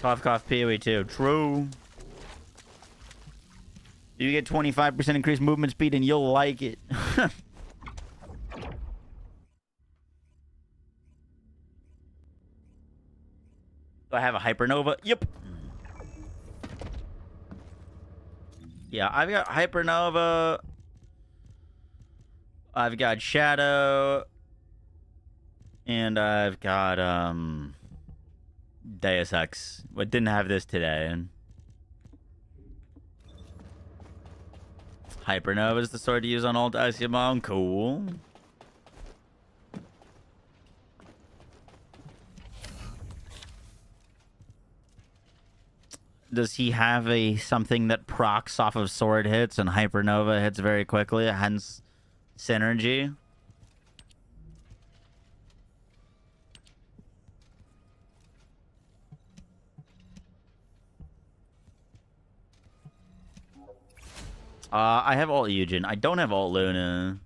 Cough, cough, PoE too. True. You get 25% increased movement speed and you'll like it. Do I have a Hypernova? Yep. Yeah, I've got Hypernova. I've got Shadow. And I've got Deus Ex. But didn't have this today. Hypernova is the sword to use on old Icyamon. Cool. Does he have a something that procs off of sword hits and Hypernova hits very quickly, hence synergy? I have alt Eugen. I don't have alt Luna.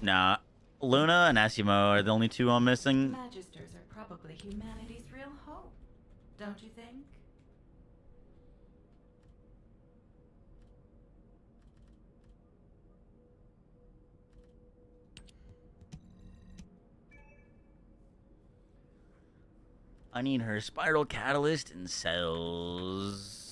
Nah. Luna and Asimo are the only two I'm missing. Magisters are probably humanity's real hope, don't you think? I need her spiral catalyst and cells.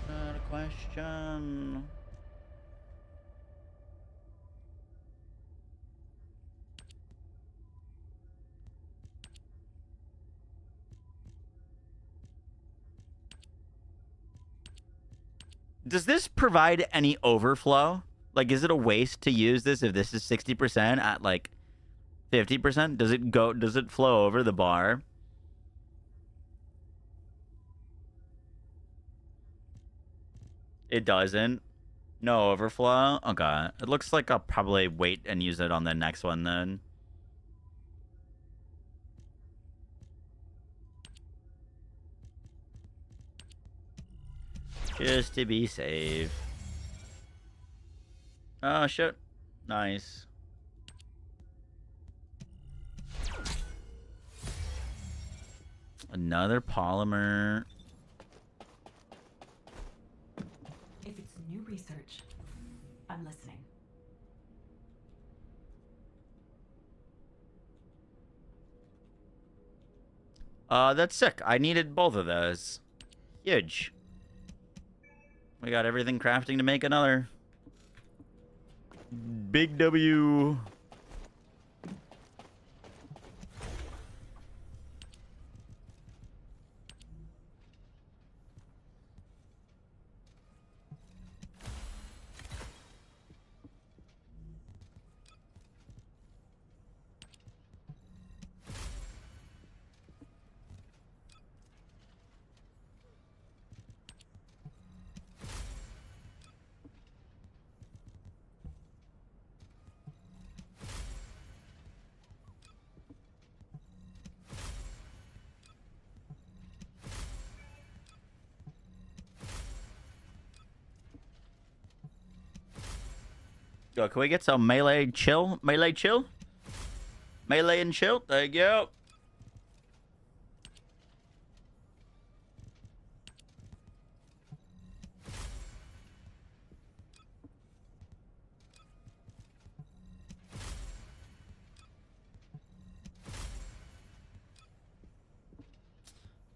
Not a question. Does this provide any overflow? Like, is it a waste to use this if this is 60% at like 50%? Does it flow over the bar? It doesn't. No overflow? Okay. It looks like I'll probably wait and use it on the next one then. Just to be safe. Oh, shit. Nice. Another polymer. If it's new research, I'm listening. That's sick. I needed both of those. Huge. We got everything crafting to make another. Big W. Yo, can we get some melee chill? Melee chill? Melee and chill? There you go.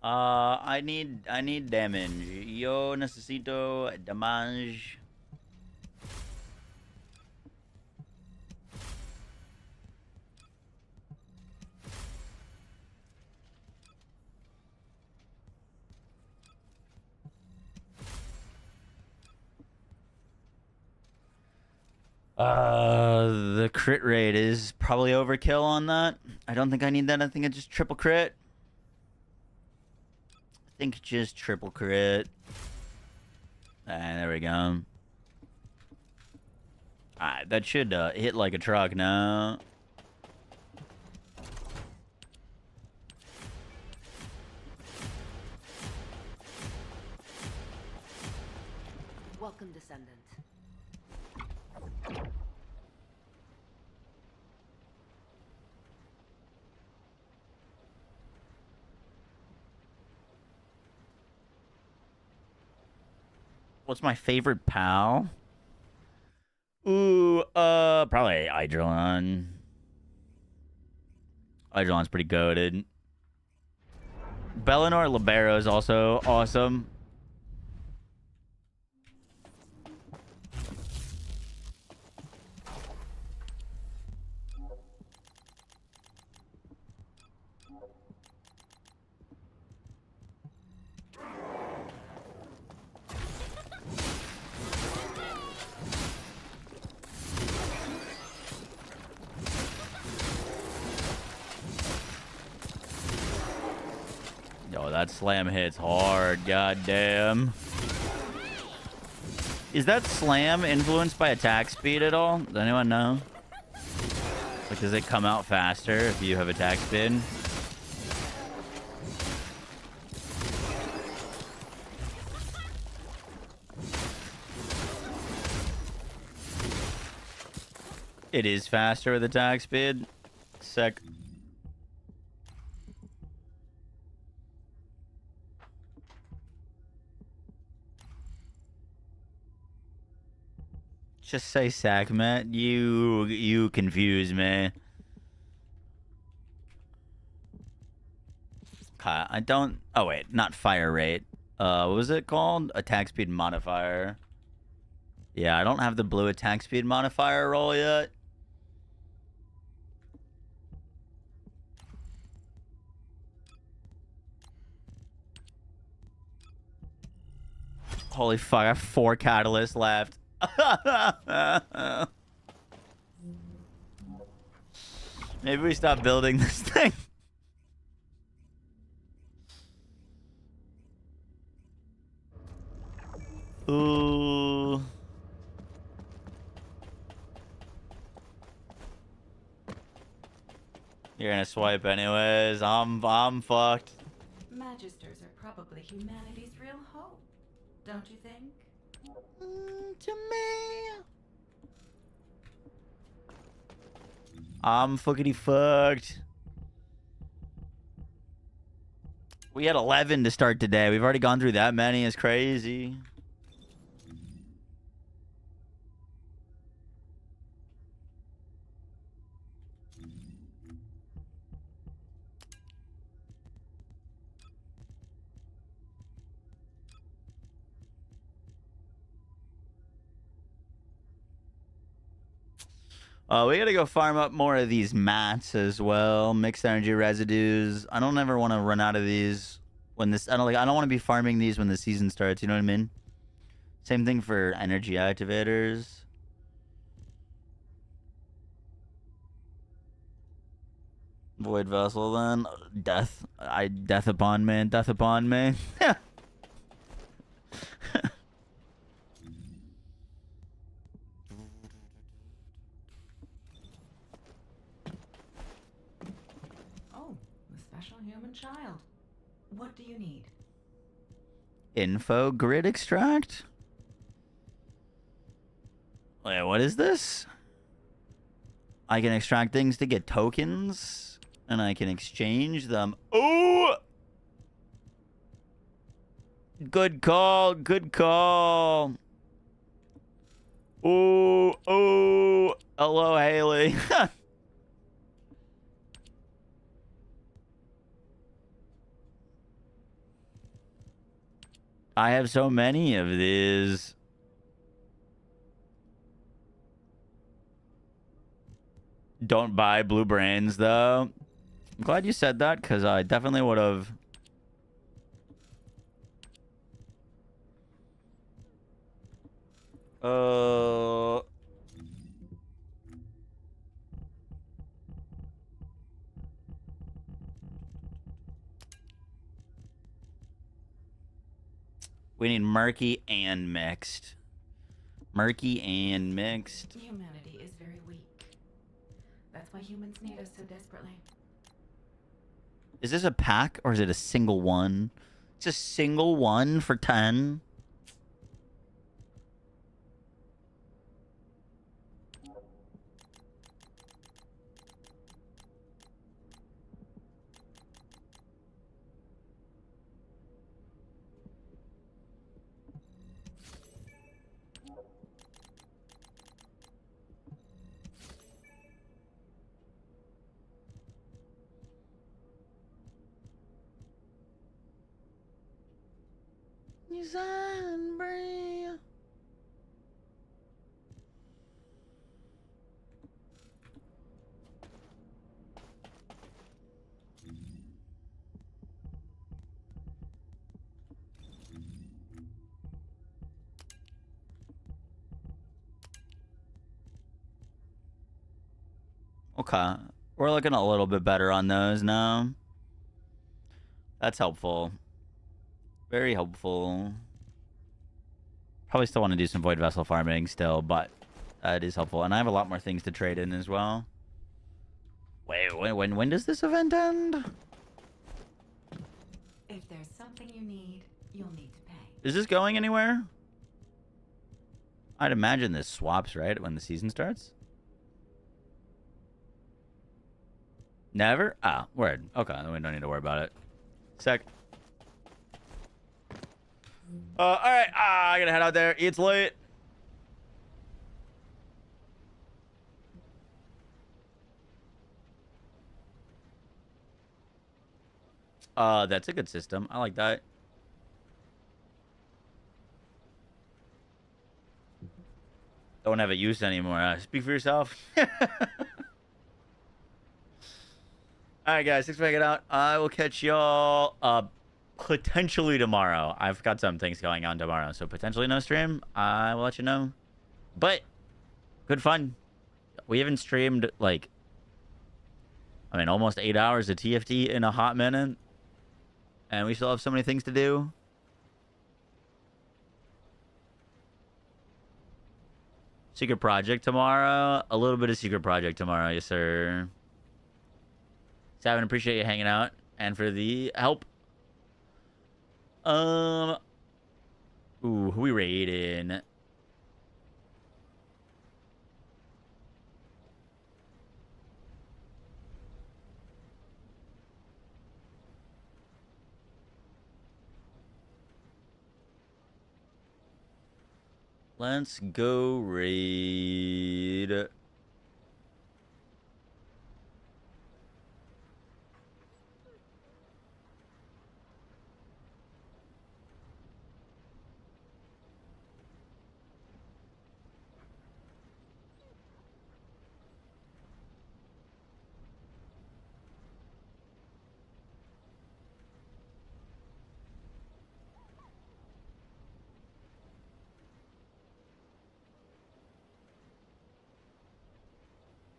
I need damage. Yo necesito damage. The crit rate is probably overkill on that. I don't think I need that. I think I just triple crit. I think just triple crit. And there we go. Alright, that should hit like a truck now. Welcome, Descendant. What's my favorite pal? Ooh, probably Eidolon. Eidolon's pretty goated. Bellinor Libero is also awesome. Yo, that slam hits hard. Goddamn. Is that slam influenced by attack speed at all? Does anyone know? Like, does it come out faster if you have attack speed? It is faster with attack speed. Sick. Just say sack, Matt. You confuse me. I don't. Oh wait, not fire rate. What was it called? Attack speed modifier. Yeah, I don't have the blue attack speed modifier roll yet. Holy fuck! I have 4 catalysts left. Maybe we stop building this thing. Ooh. You're gonna swipe anyways. I'm fucked. Magisters are probably humanity's real hope, don't you think? To me. I'm fuckity fucked. We had 11 to start today. We've already gone through that many. It's crazy. We gotta go farm up more of these mats as well. Mixed energy residues. I don't ever want to run out of these when this. I don't want to be farming these when the season starts. You know what I mean? Same thing for energy activators. Void vessel then. Death. Death upon me. Death upon me. Child, what do you need? Info grid extract? Wait, what is this? I can extract things to get tokens, and I can exchange them. Oh! Good call, good call. Oh, oh. Hello, Haley. I have so many of these. Don't buy blue brains, though. I'm glad you said that, because I definitely would have. We need murky and mixed. Murky and mixed. Humanity is very weak. That's why humans need us so desperately. Is this a pack or is it a single one? It's a single one for 10. Okay. We're looking a little bit better on those now. That's helpful. Very helpful. Probably still want to do some void vessel farming still, but it is helpful. And I have a lot more things to trade in as well. Wait, when does this event end? If there's something you need, you'll need to pay. Is this going anywhere? I'd imagine this swaps, right, when the season starts? Never? Ah, word. Okay, then we don't need to worry about it. Sec. Alright. I gotta head out there. It's late. That's a good system. I like that. Don't have a use anymore. Speak for yourself. Alright, guys. Thanks for hanging out. I will catch y'all potentially tomorrow. I've got some things going on tomorrow, so potentially no stream. I will let you know. But good fun. We haven't streamed, like, I mean, almost 8 hours of TFT in a hot minute. And we still have so many things to do. Secret project tomorrow. A little bit of secret project tomorrow, yes, sir. Savin, appreciate you hanging out and for the help. Ooh, who we raiding? Let's go raid.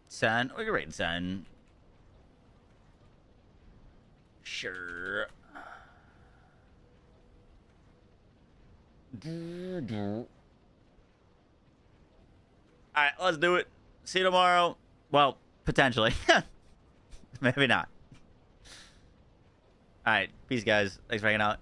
Sun. We can raid Sun. Sure. Alright, let's do it. See you tomorrow. Well, potentially. Maybe not. Alright, peace, guys. Thanks for hanging out.